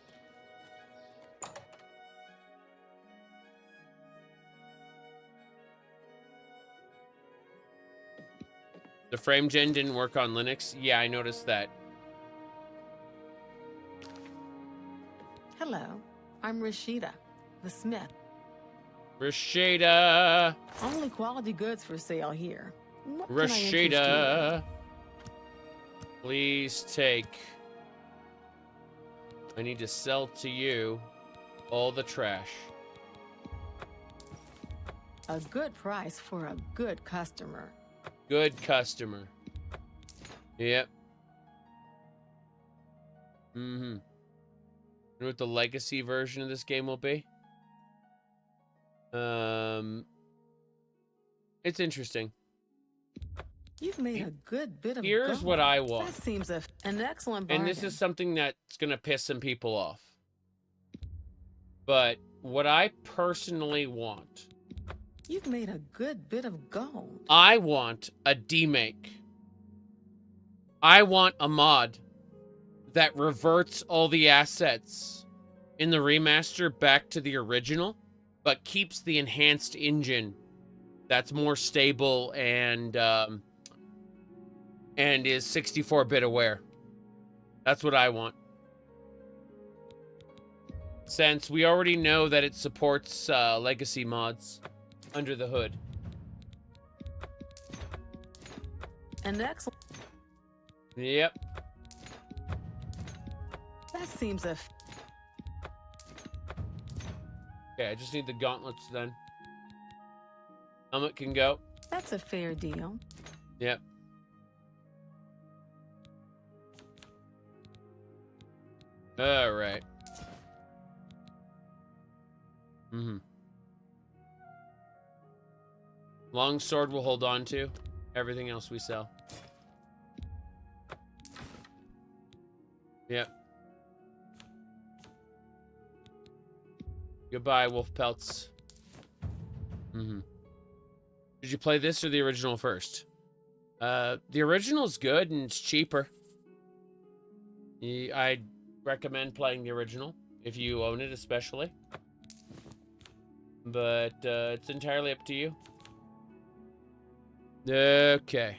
The frame gen didn't work on Linux. Yeah, I noticed that. Hello, I'm Rashida, the smith. Rashida. Only quality goods for sale here. What can I interest you Rashida. in? Please take. I need to sell to you all the trash. A good price for a good customer. Good customer. Yep. Mm-hmm. You know what the legacy version of this game will be? It's interesting. You've made a good bit of Here's gold. what I want. That seems an excellent And bargain. this is something that's going to piss some people off. But what I personally want... You've made a good bit of gold. I want a demake. I want a mod that reverts all the assets in the remaster back to the original, but keeps the enhanced engine that's more stable and is 64-bit aware. That's what I want. since we already know that it supports legacy mods under the hood. And excellent. Yep. That seems a... Okay, I just need the gauntlets then. Helmet can go. That's a fair deal. Yep. All right. Long sword we'll hold on to. Everything else we sell. Yep. Goodbye, wolf pelts. Did you play this or the original first? The original's good and it's cheaper. I'd recommend playing the original if you own it, especially. But it's entirely up to you. Okay.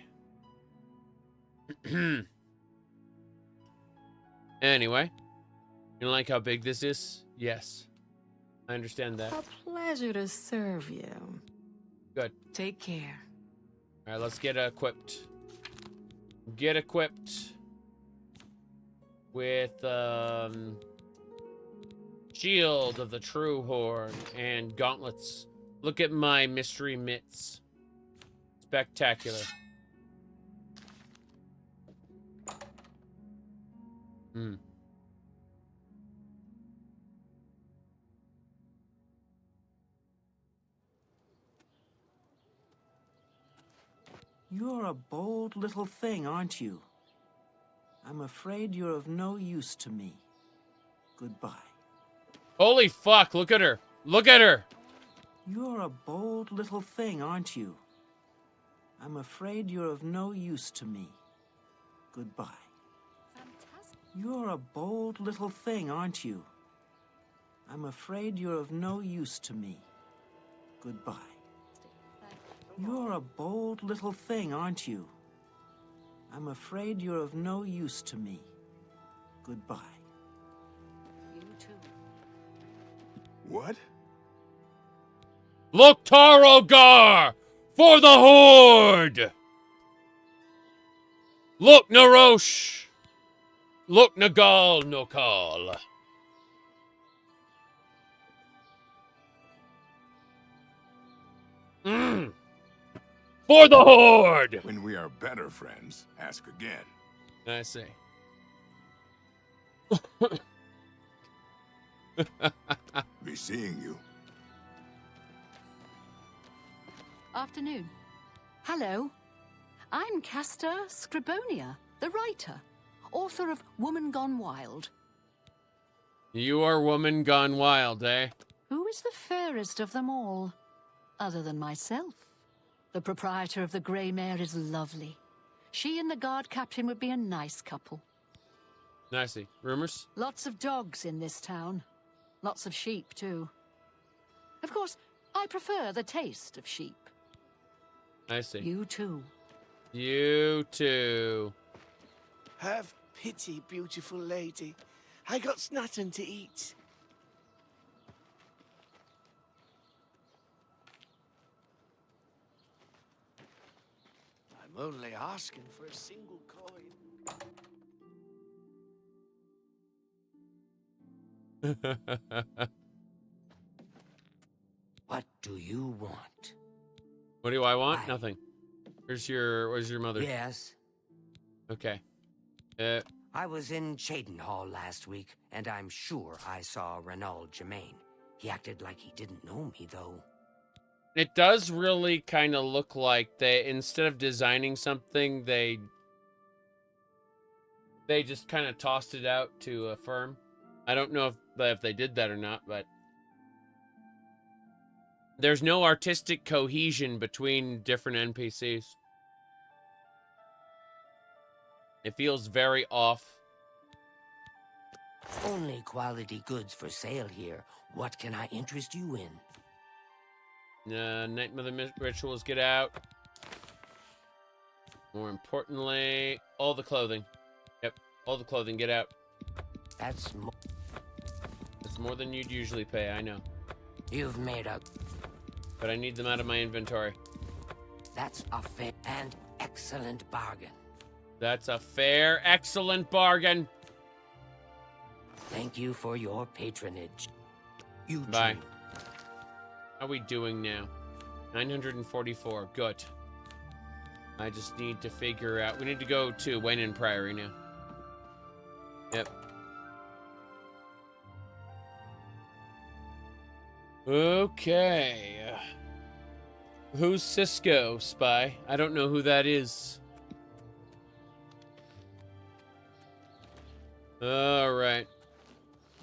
Anyway, you like how big this is? Yes. I understand that. A pleasure to serve you. Good. Take care. All right, let's get equipped. Get equipped with shield of the true horn and gauntlets. Look at my mystery mitts. Spectacular. You're a bold little thing, aren't you? I'm afraid you're of no use to me. Goodbye. Holy fuck, look at her. Look at her. You're a bold little thing, aren't you? I'm afraid you're of no use to me. Goodbye. You're a bold little thing, aren't you? I'm afraid you're of no use to me. Goodbye. You're a bold little thing, aren't you? I'm afraid you're of no use to me. Goodbye. You too. What? Look, Tarogar! For the Horde! Look, Narosh! Look, Nagal Nokal! For the Horde! When we are better friends, ask again. I see. Be seeing you. Afternoon. Hello. I'm Castor Scribonia, the writer, author of Woman Gone Wild. You are woman gone wild, eh? Who is the fairest of them all, other than myself? The proprietor of the Grey Mare is lovely. She and the guard captain would be a nice couple. I see. Rumors? Lots of dogs in this town. Lots of sheep, too. Of course, I prefer the taste of sheep. I see. You too. You too. Have pity, beautiful lady. I got nothing to eat. I'm only asking for a single coin. What do you want? What do I want? Nothing. Where's your mother? Yes. Okay. I was in Cheydinhall last week, and I'm sure I saw Renaud Germain. He acted like he didn't know me, though. It does really kind of look like they, instead of designing something, they just kind of tossed it out to a firm. I don't know if they did that or not, but there's no artistic cohesion between different NPCs. It feels very off. Only quality goods for sale here. What can I interest you in? Night Mother rituals, get out. More importantly, all the clothing. Yep, all the clothing, get out. That's It's more than you'd usually pay, I know. You've made a... But I need them out of my inventory. That's a fair and excellent bargain. That's a fair, excellent bargain. Thank you for your patronage. You Bye. too. How are we doing now? 944. Good. I just need to figure out... We need to go to Wayne Priory now. Yep. Okay. Who's Cisco, Spy? I don't know who that is. All right.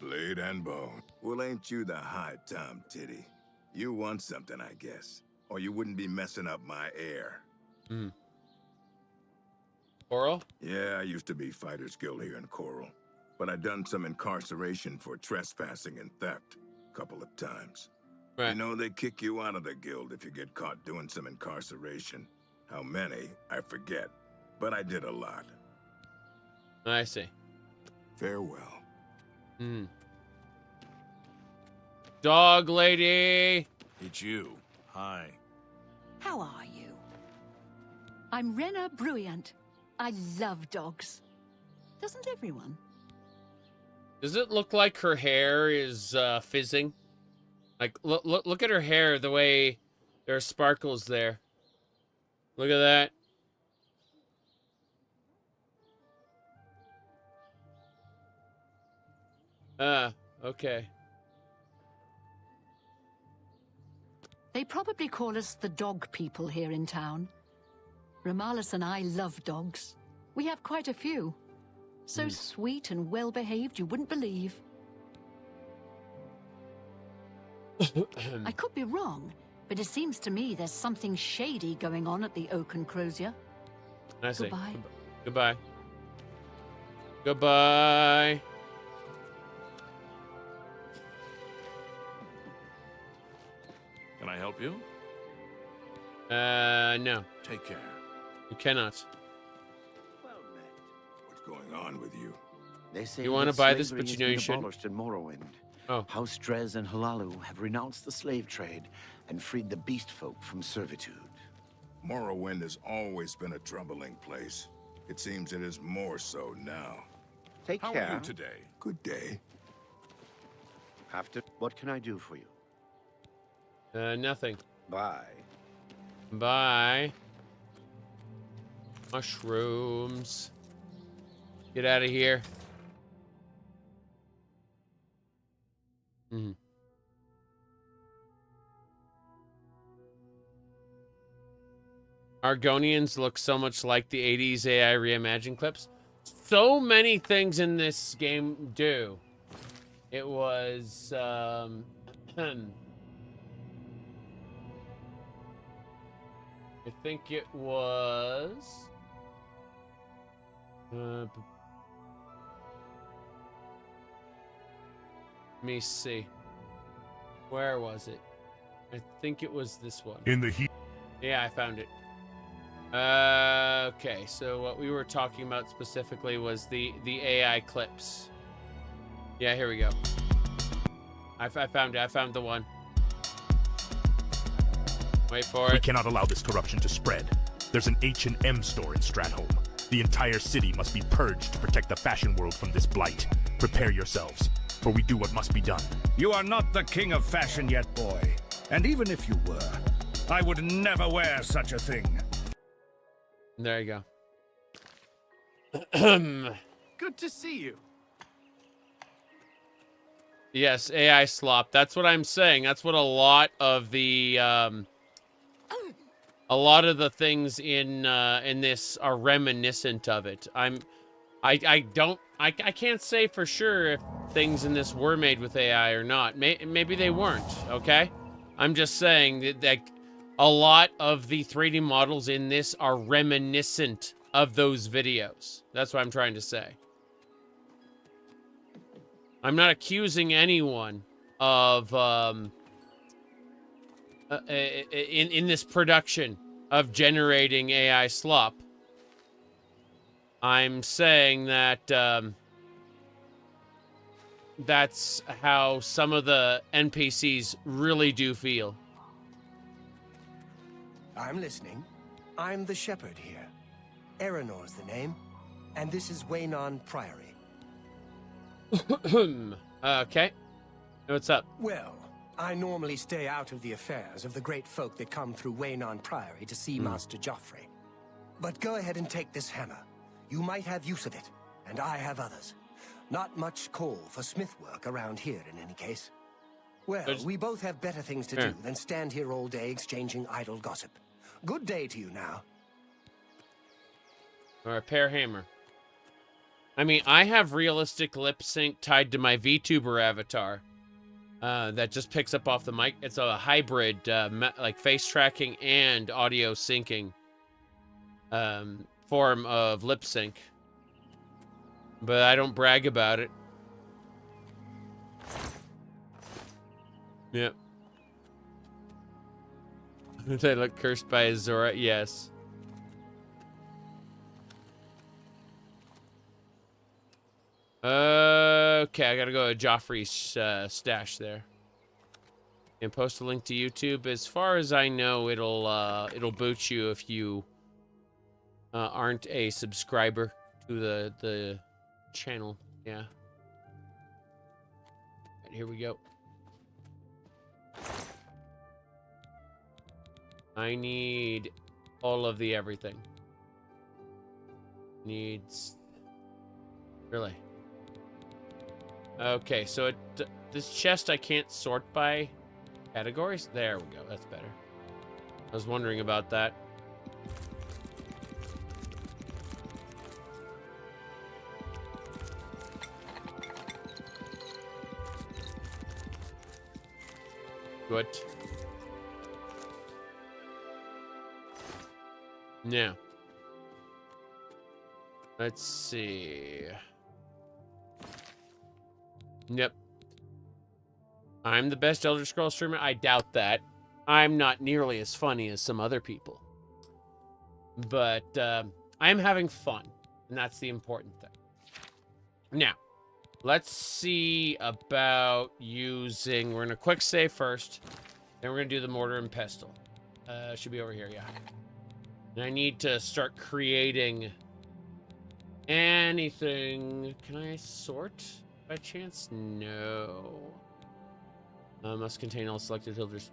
Blade and bone. Well, ain't you the high Tom Titty? You want something, I guess. Or you wouldn't be messing up my air. Chorrol? Yeah, I used to be Fighters Guild here in Chorrol. But I done some incarceration for trespassing and theft. A couple of times. Right. You know, they kick you out of the guild if you get caught doing some incarceration. How many, I forget. But I did a lot. I see. Farewell. Dog lady! It's you. Hi. How are you? I'm Rena Bruyant. I love dogs. Doesn't everyone? Does it look like her hair is fizzing? Like, look at her hair, the way there are sparkles there. Look at that. Okay. They probably call us the dog people here in town. Ramalis and I love dogs. We have quite a few. So sweet and well-behaved you wouldn't believe. I could be wrong, but it seems to me there's something shady going on at the Oak and Crozier. I see. Goodbye. Goodbye. Goodbye. Can I help you? No. Take care. You cannot. What's going on with you? They say You want to that buy this, slavery but has you know been you shouldn't. abolished in Morrowind. Oh. How Strez and Halalu have renounced the slave trade and freed the beast folk from servitude. Morrowind has always been a troubling place. It seems it is more so now. Take How care. are you today? Good day. What can I do for you? Nothing. Bye. Bye. Mushrooms. Get out of here. Argonians look so much like the 80s AI reimagined clips. So many things in this game do. It was, I think it was... let me see. Where was it? I think it was this one. In the heat. Yeah, I found it. Okay, so what we were talking about specifically was the AI clips. Yeah, here we go. I found it. I found the one. Wait for it. We cannot allow this corruption to spread. There's an H&M store in Stratholme. The entire city must be purged to protect the fashion world from this blight. Prepare yourselves, for we do what must be done. You are not the king of fashion yet, boy. And even if you were, I would never wear such a thing. There you go. Good to see you. Yes, AI slop. That's what I'm saying. That's what a lot of the things in this are reminiscent of it. I can't say for sure if things in this were made with AI or not. Maybe they weren't. Okay, I'm just saying that a lot of the 3D models in this are reminiscent of those videos. That's what I'm trying to say. I'm not accusing anyone of in this production of generating AI slop. I'm saying that that's how some of the NPCs really do feel. I'm listening. I'm the shepherd here. Eranor's the name, and this is Waynon Priory. Okay. What's up? Well, I normally stay out of the affairs of the great folk that come through Waynon Priory to see Master Joffrey. But go ahead and take this hammer. You might have use of it, and I have others. Not much call for smith work around here in any case. Well, we both have better things to do than stand here all day exchanging idle gossip. Good day to you now. Or a pear hammer. I mean, I have realistic lip sync tied to my VTuber avatar. That just picks up off the mic. It's a hybrid, like face tracking and audio syncing form of lip sync. But I don't brag about it. Yep. Did I look cursed by Azora? Yes. Okay, I gotta go to Joffrey's stash there. And post a link to YouTube. As far as I know, it'll boot you if you aren't a subscriber to the channel. Yeah. And here we go. I need all of the everything. Needs... Really? Okay, so this chest I can't sort by categories? There we go, that's better. I was wondering about that. Good. Now, let's see. Yep. I'm the best Elder Scrolls streamer? I doubt that. I'm not nearly as funny as some other people. But I'm having fun, and that's the important thing. Now, let's see about using... We're going to quick save first. Then we're going to do the mortar and pestle. Should be over here, yeah. And I need to start creating anything. Can I sort by chance? No. Must contain all selected filters.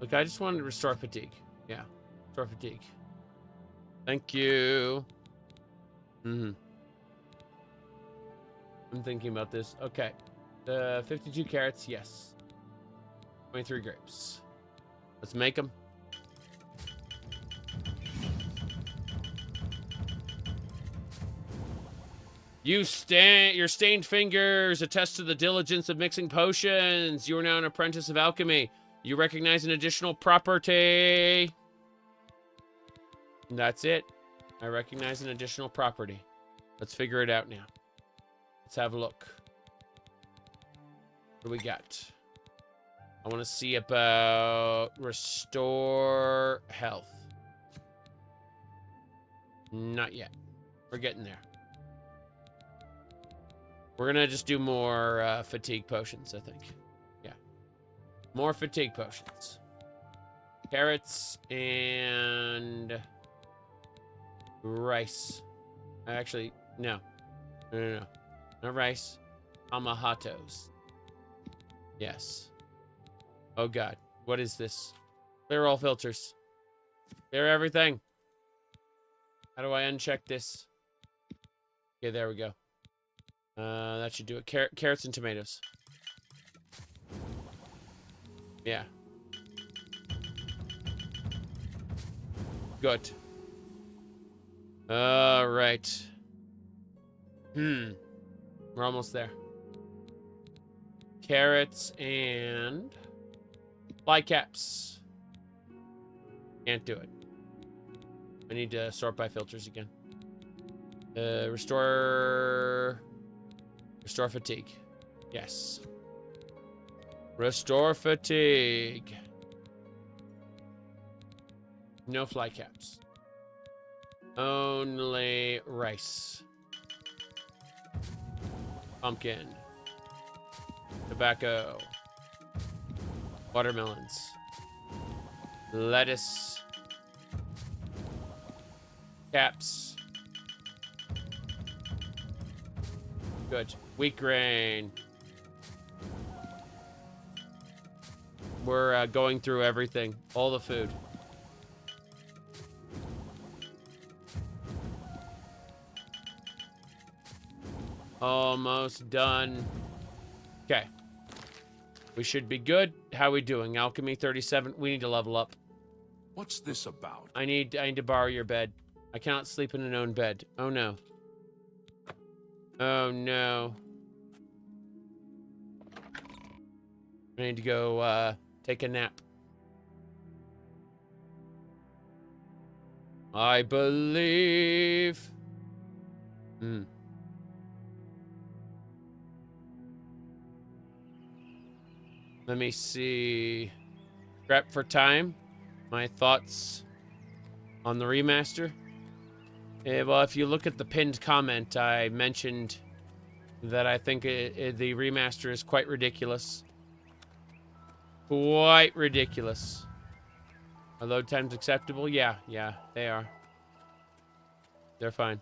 Look, I just wanted to restore fatigue. Yeah, restore fatigue. Thank you. I'm thinking about this. Okay. 52 carrots, yes. 23 grapes. Let's make them. Your stained fingers attest to the diligence of mixing potions. You are now an apprentice of alchemy. You recognize an additional property. And that's it. I recognize an additional property. Let's figure it out now. Let's have a look. What do we got? I want to see about restore health. Not yet. We're getting there. We're gonna just do more fatigue potions, I think. Yeah. More fatigue potions. Carrots and rice. Actually, no. No. No rice. Amahatos. Yes. Oh god. What is this? Clear all filters. Clear everything. How do I uncheck this? Okay, there we go. That should do it. Carrots and tomatoes. Yeah. Good. All right. We're almost there. Carrots and fly caps. Can't do it. I need to sort by filters again. Restore fatigue. Yes. Restore fatigue. No fly caps. Only rice. Pumpkin. tobacco, watermelons, lettuce, caps. Good. Wheat grain. We're going through everything. All the food. Almost done. Okay. We should be good. How we doing? Alchemy 37. We need to level up. What's this about? I need to borrow your bed. I cannot sleep in an own bed. Oh no. Oh no. I need to go take a nap. I believe. Let me see. Prep for time. My thoughts on the remaster. Well, if you look at the pinned comment, I mentioned that I think the remaster is quite ridiculous. Quite ridiculous. Are load times acceptable? Yeah, they are. They're fine.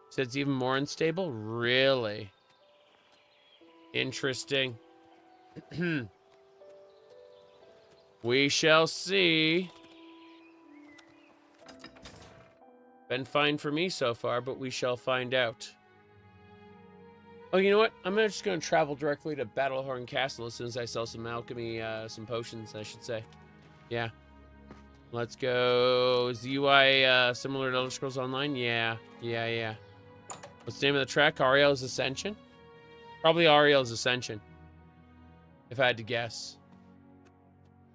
So it's even more unstable? Really? Interesting. We shall see. Been fine for me so far, but we shall find out. Oh, you know what? I'm just going to travel directly to Battlehorn Castle as soon as I sell some alchemy, some potions, I should say. Yeah. Let's go. Is the UI similar to Elder Scrolls Online? Yeah. What's the name of the track? Ariel's Ascension? Probably Ariel's Ascension, if I had to guess.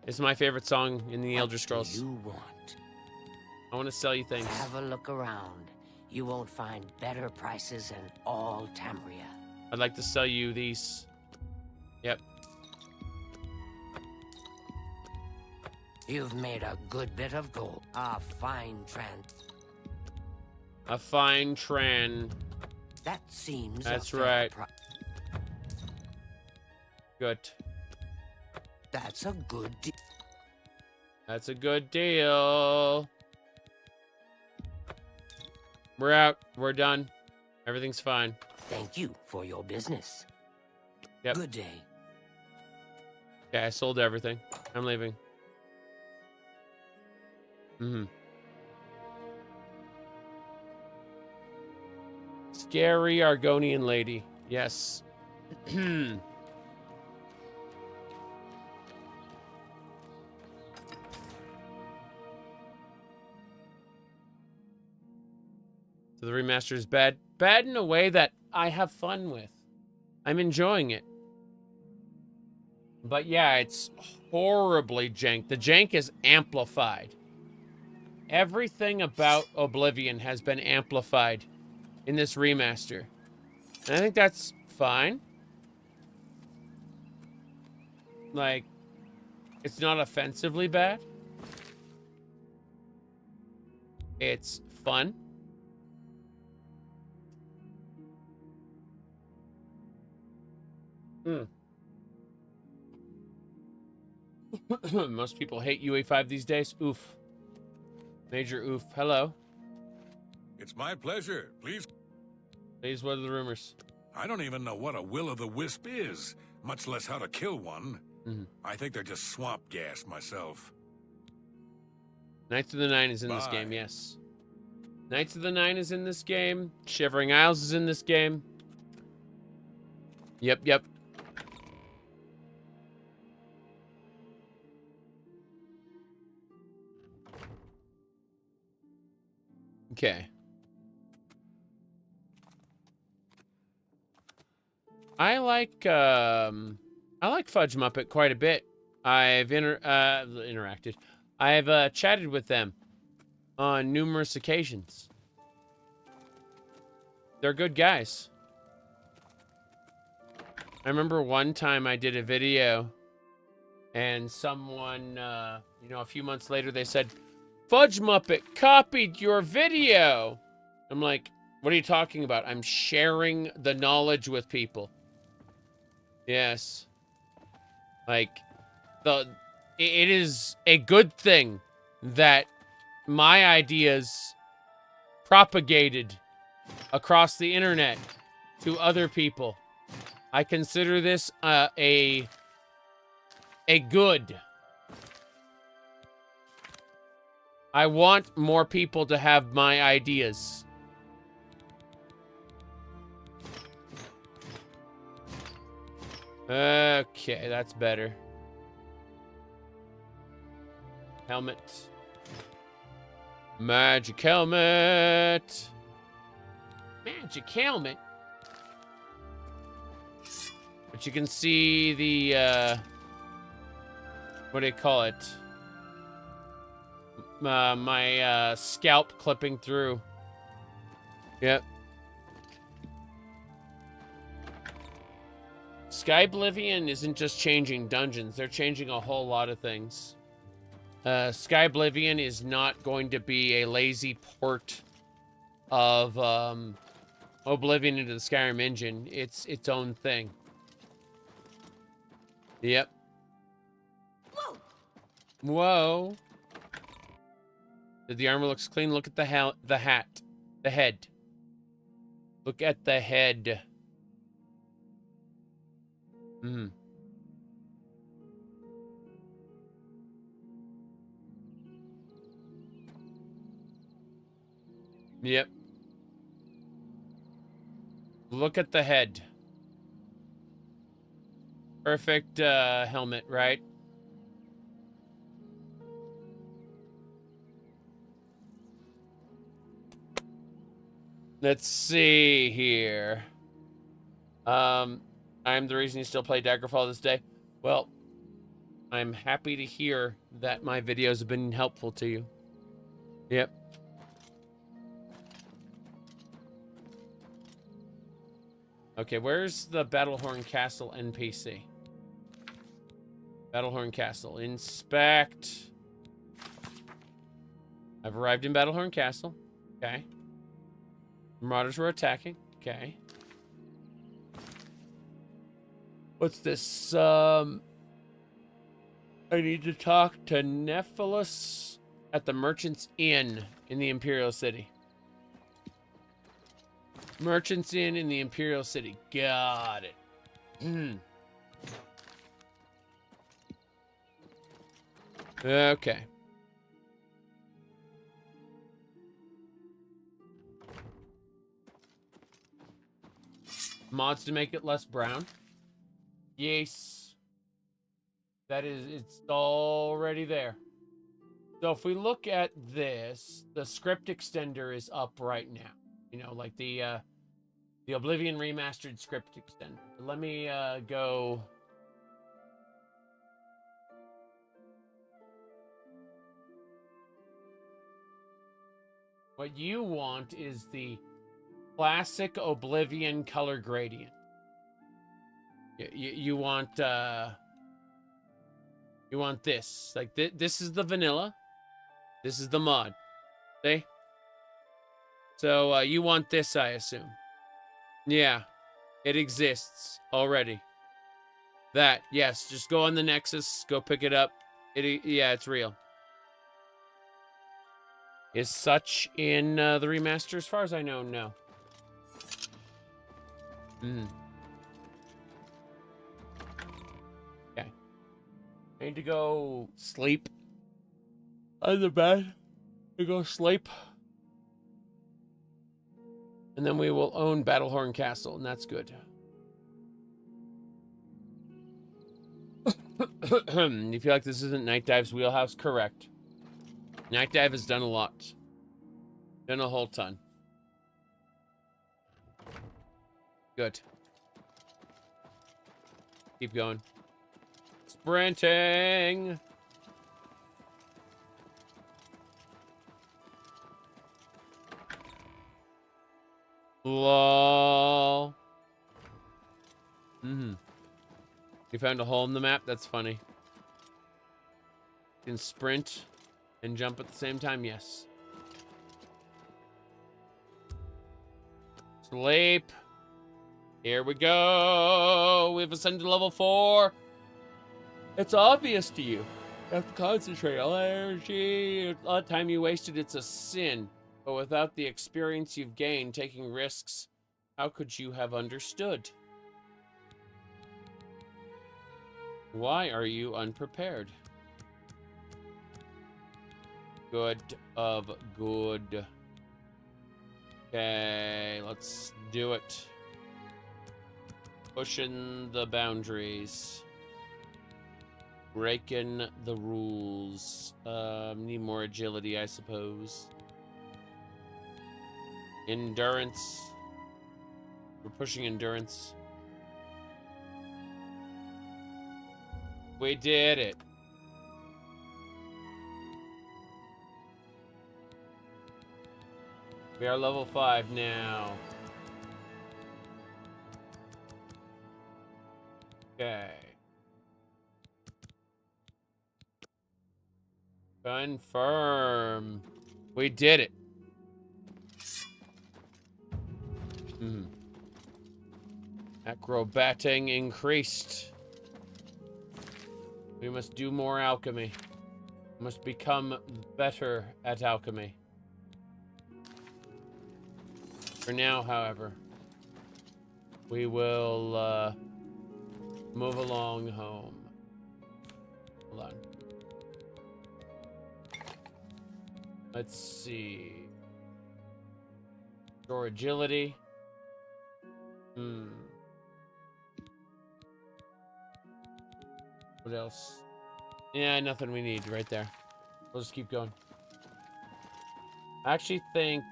It's my favorite song in the Elder Scrolls. What do you want? I want to sell you things. Have a look around. You won't find better prices in all Tamria. I'd like to sell you these. Yep. You've made a good bit of gold. A fine tran. That seems. That's right. Good. That's a good deal. That's a good deal. We're out. We're done. Everything's fine. Thank you for your business. Yep. Good day. Yeah, I sold everything. I'm leaving. Scary Argonian lady. Yes. So the remaster is bad. Bad in a way that I have fun with. I'm enjoying it. But yeah, it's horribly jank. The jank is amplified. Everything about Oblivion has been amplified in this remaster. And I think that's fine. Like, it's not offensively bad. It's fun. Most people hate UE5 these days. Oof. Major oof. Hello. It's my pleasure. Please, what are the rumors? I don't even know what a will-o'-the-wisp is, much less how to kill one. I think they're just swamp gas myself. Knights of the Nine is in this game, yes. Knights of the Nine is in this game. Shivering Isles is in this game. Yep. Okay. I like Fudge Muppet quite a bit. I've interacted. I've chatted with them on numerous occasions. They're good guys. I remember one time I did a video and someone, a few months later they said, Fudge Muppet copied your video. I'm like, What are you talking about? I'm sharing the knowledge with people. Yes. Like, it is a good thing that my ideas propagated across the internet to other people. I consider this a good. I want more people to have my ideas. Okay, that's better. Helmet. Magic helmet. Magic helmet. But you can see the, what do you call it? My scalp clipping through. Yep. Sky Oblivion isn't just changing dungeons. They're changing a whole lot of things. Sky Oblivion is not going to be a lazy port of Oblivion into the Skyrim engine. It's its own thing. Yep. Whoa. Whoa. The armor looks clean. Look at the hat. The head. Look at the head. Hmm. Yep. Look at the head. Perfect helmet, right? Let's see here. I'm the reason you still play Daggerfall this day. Well, I'm happy to hear that my videos have been helpful to you. Yep. Okay, where's the Battlehorn Castle NPC? Battlehorn Castle. Inspect. I've arrived in Battlehorn Castle. Okay. Marauders were attacking. Okay. What's this? I need to talk to Nephilis at the Merchant's Inn in the Imperial City. Merchant's Inn in the Imperial City. Got it. Okay. Mods to make it less brown. Yes. That is, it's already there. So if we look at this, the script extender is up right now. You know, like the Oblivion remastered script extender. Let me go. What you want is the classic Oblivion color gradient. You want this. Like this is the vanilla. This is the mod. See? So you want this, I assume. Yeah, it exists already. That, yes, just go on the Nexus, go pick it up. Yeah, it's real. Is such in the remaster? As far as I know, no. Okay. I need to go sleep on the bed. To go sleep. And then we will own Battlehorn Castle, and that's good. You feel like this isn't Night Dive's wheelhouse? Correct. Night Dive has done a lot. Done a whole ton. Good. Keep going. Sprinting! Lol. You found a hole in the map? That's funny. You can sprint and jump at the same time? Yes. Sleep. Here we go. We've ascended to level 4. It's obvious to you. You have to concentrate. All that energy, all the time you wasted, it's a sin. But without the experience you've gained taking risks, how could you have understood? Why are you unprepared? Good of good. Okay, let's do it. Pushing the boundaries. Breaking the rules. Need more agility, I suppose. Endurance. We're pushing endurance. We did it. We are level 5 now. Okay. Confirm. We did it. Acrobating increased. We must do more alchemy. We must become better at alchemy. For now, however, we will move along home. Hold on. Let's see. Store agility. What else? Yeah, nothing we need right there. We'll just keep going. I actually think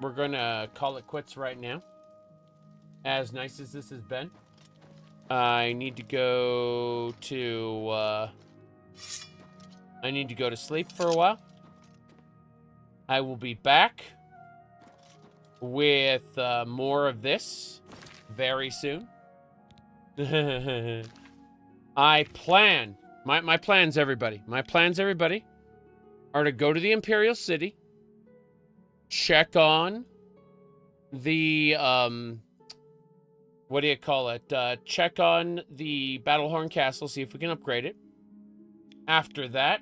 we're gonna call it quits right now. As nice as this has been. I need to go to sleep for a while. I will be back with more of this very soon. I plan, my plans, everybody. My plans, everybody, are to go to the Imperial City, check on the, what do you call it? Check on the Battlehorn Castle, see if we can upgrade it. After that,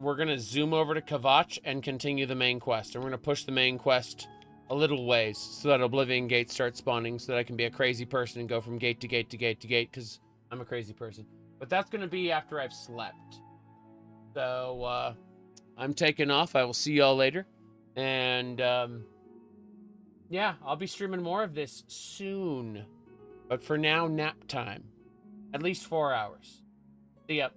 we're going to zoom over to Kvatch and continue the main quest. And we're going to push the main quest a little ways so that Oblivion gates start spawning so that I can be a crazy person and go from gate to gate to gate to gate because I'm a crazy person. But that's going to be after I've slept. So, I'm taking off. I will see y'all later. And, yeah, I'll be streaming more of this soon. But for now, nap time. At least 4 hours. See ya.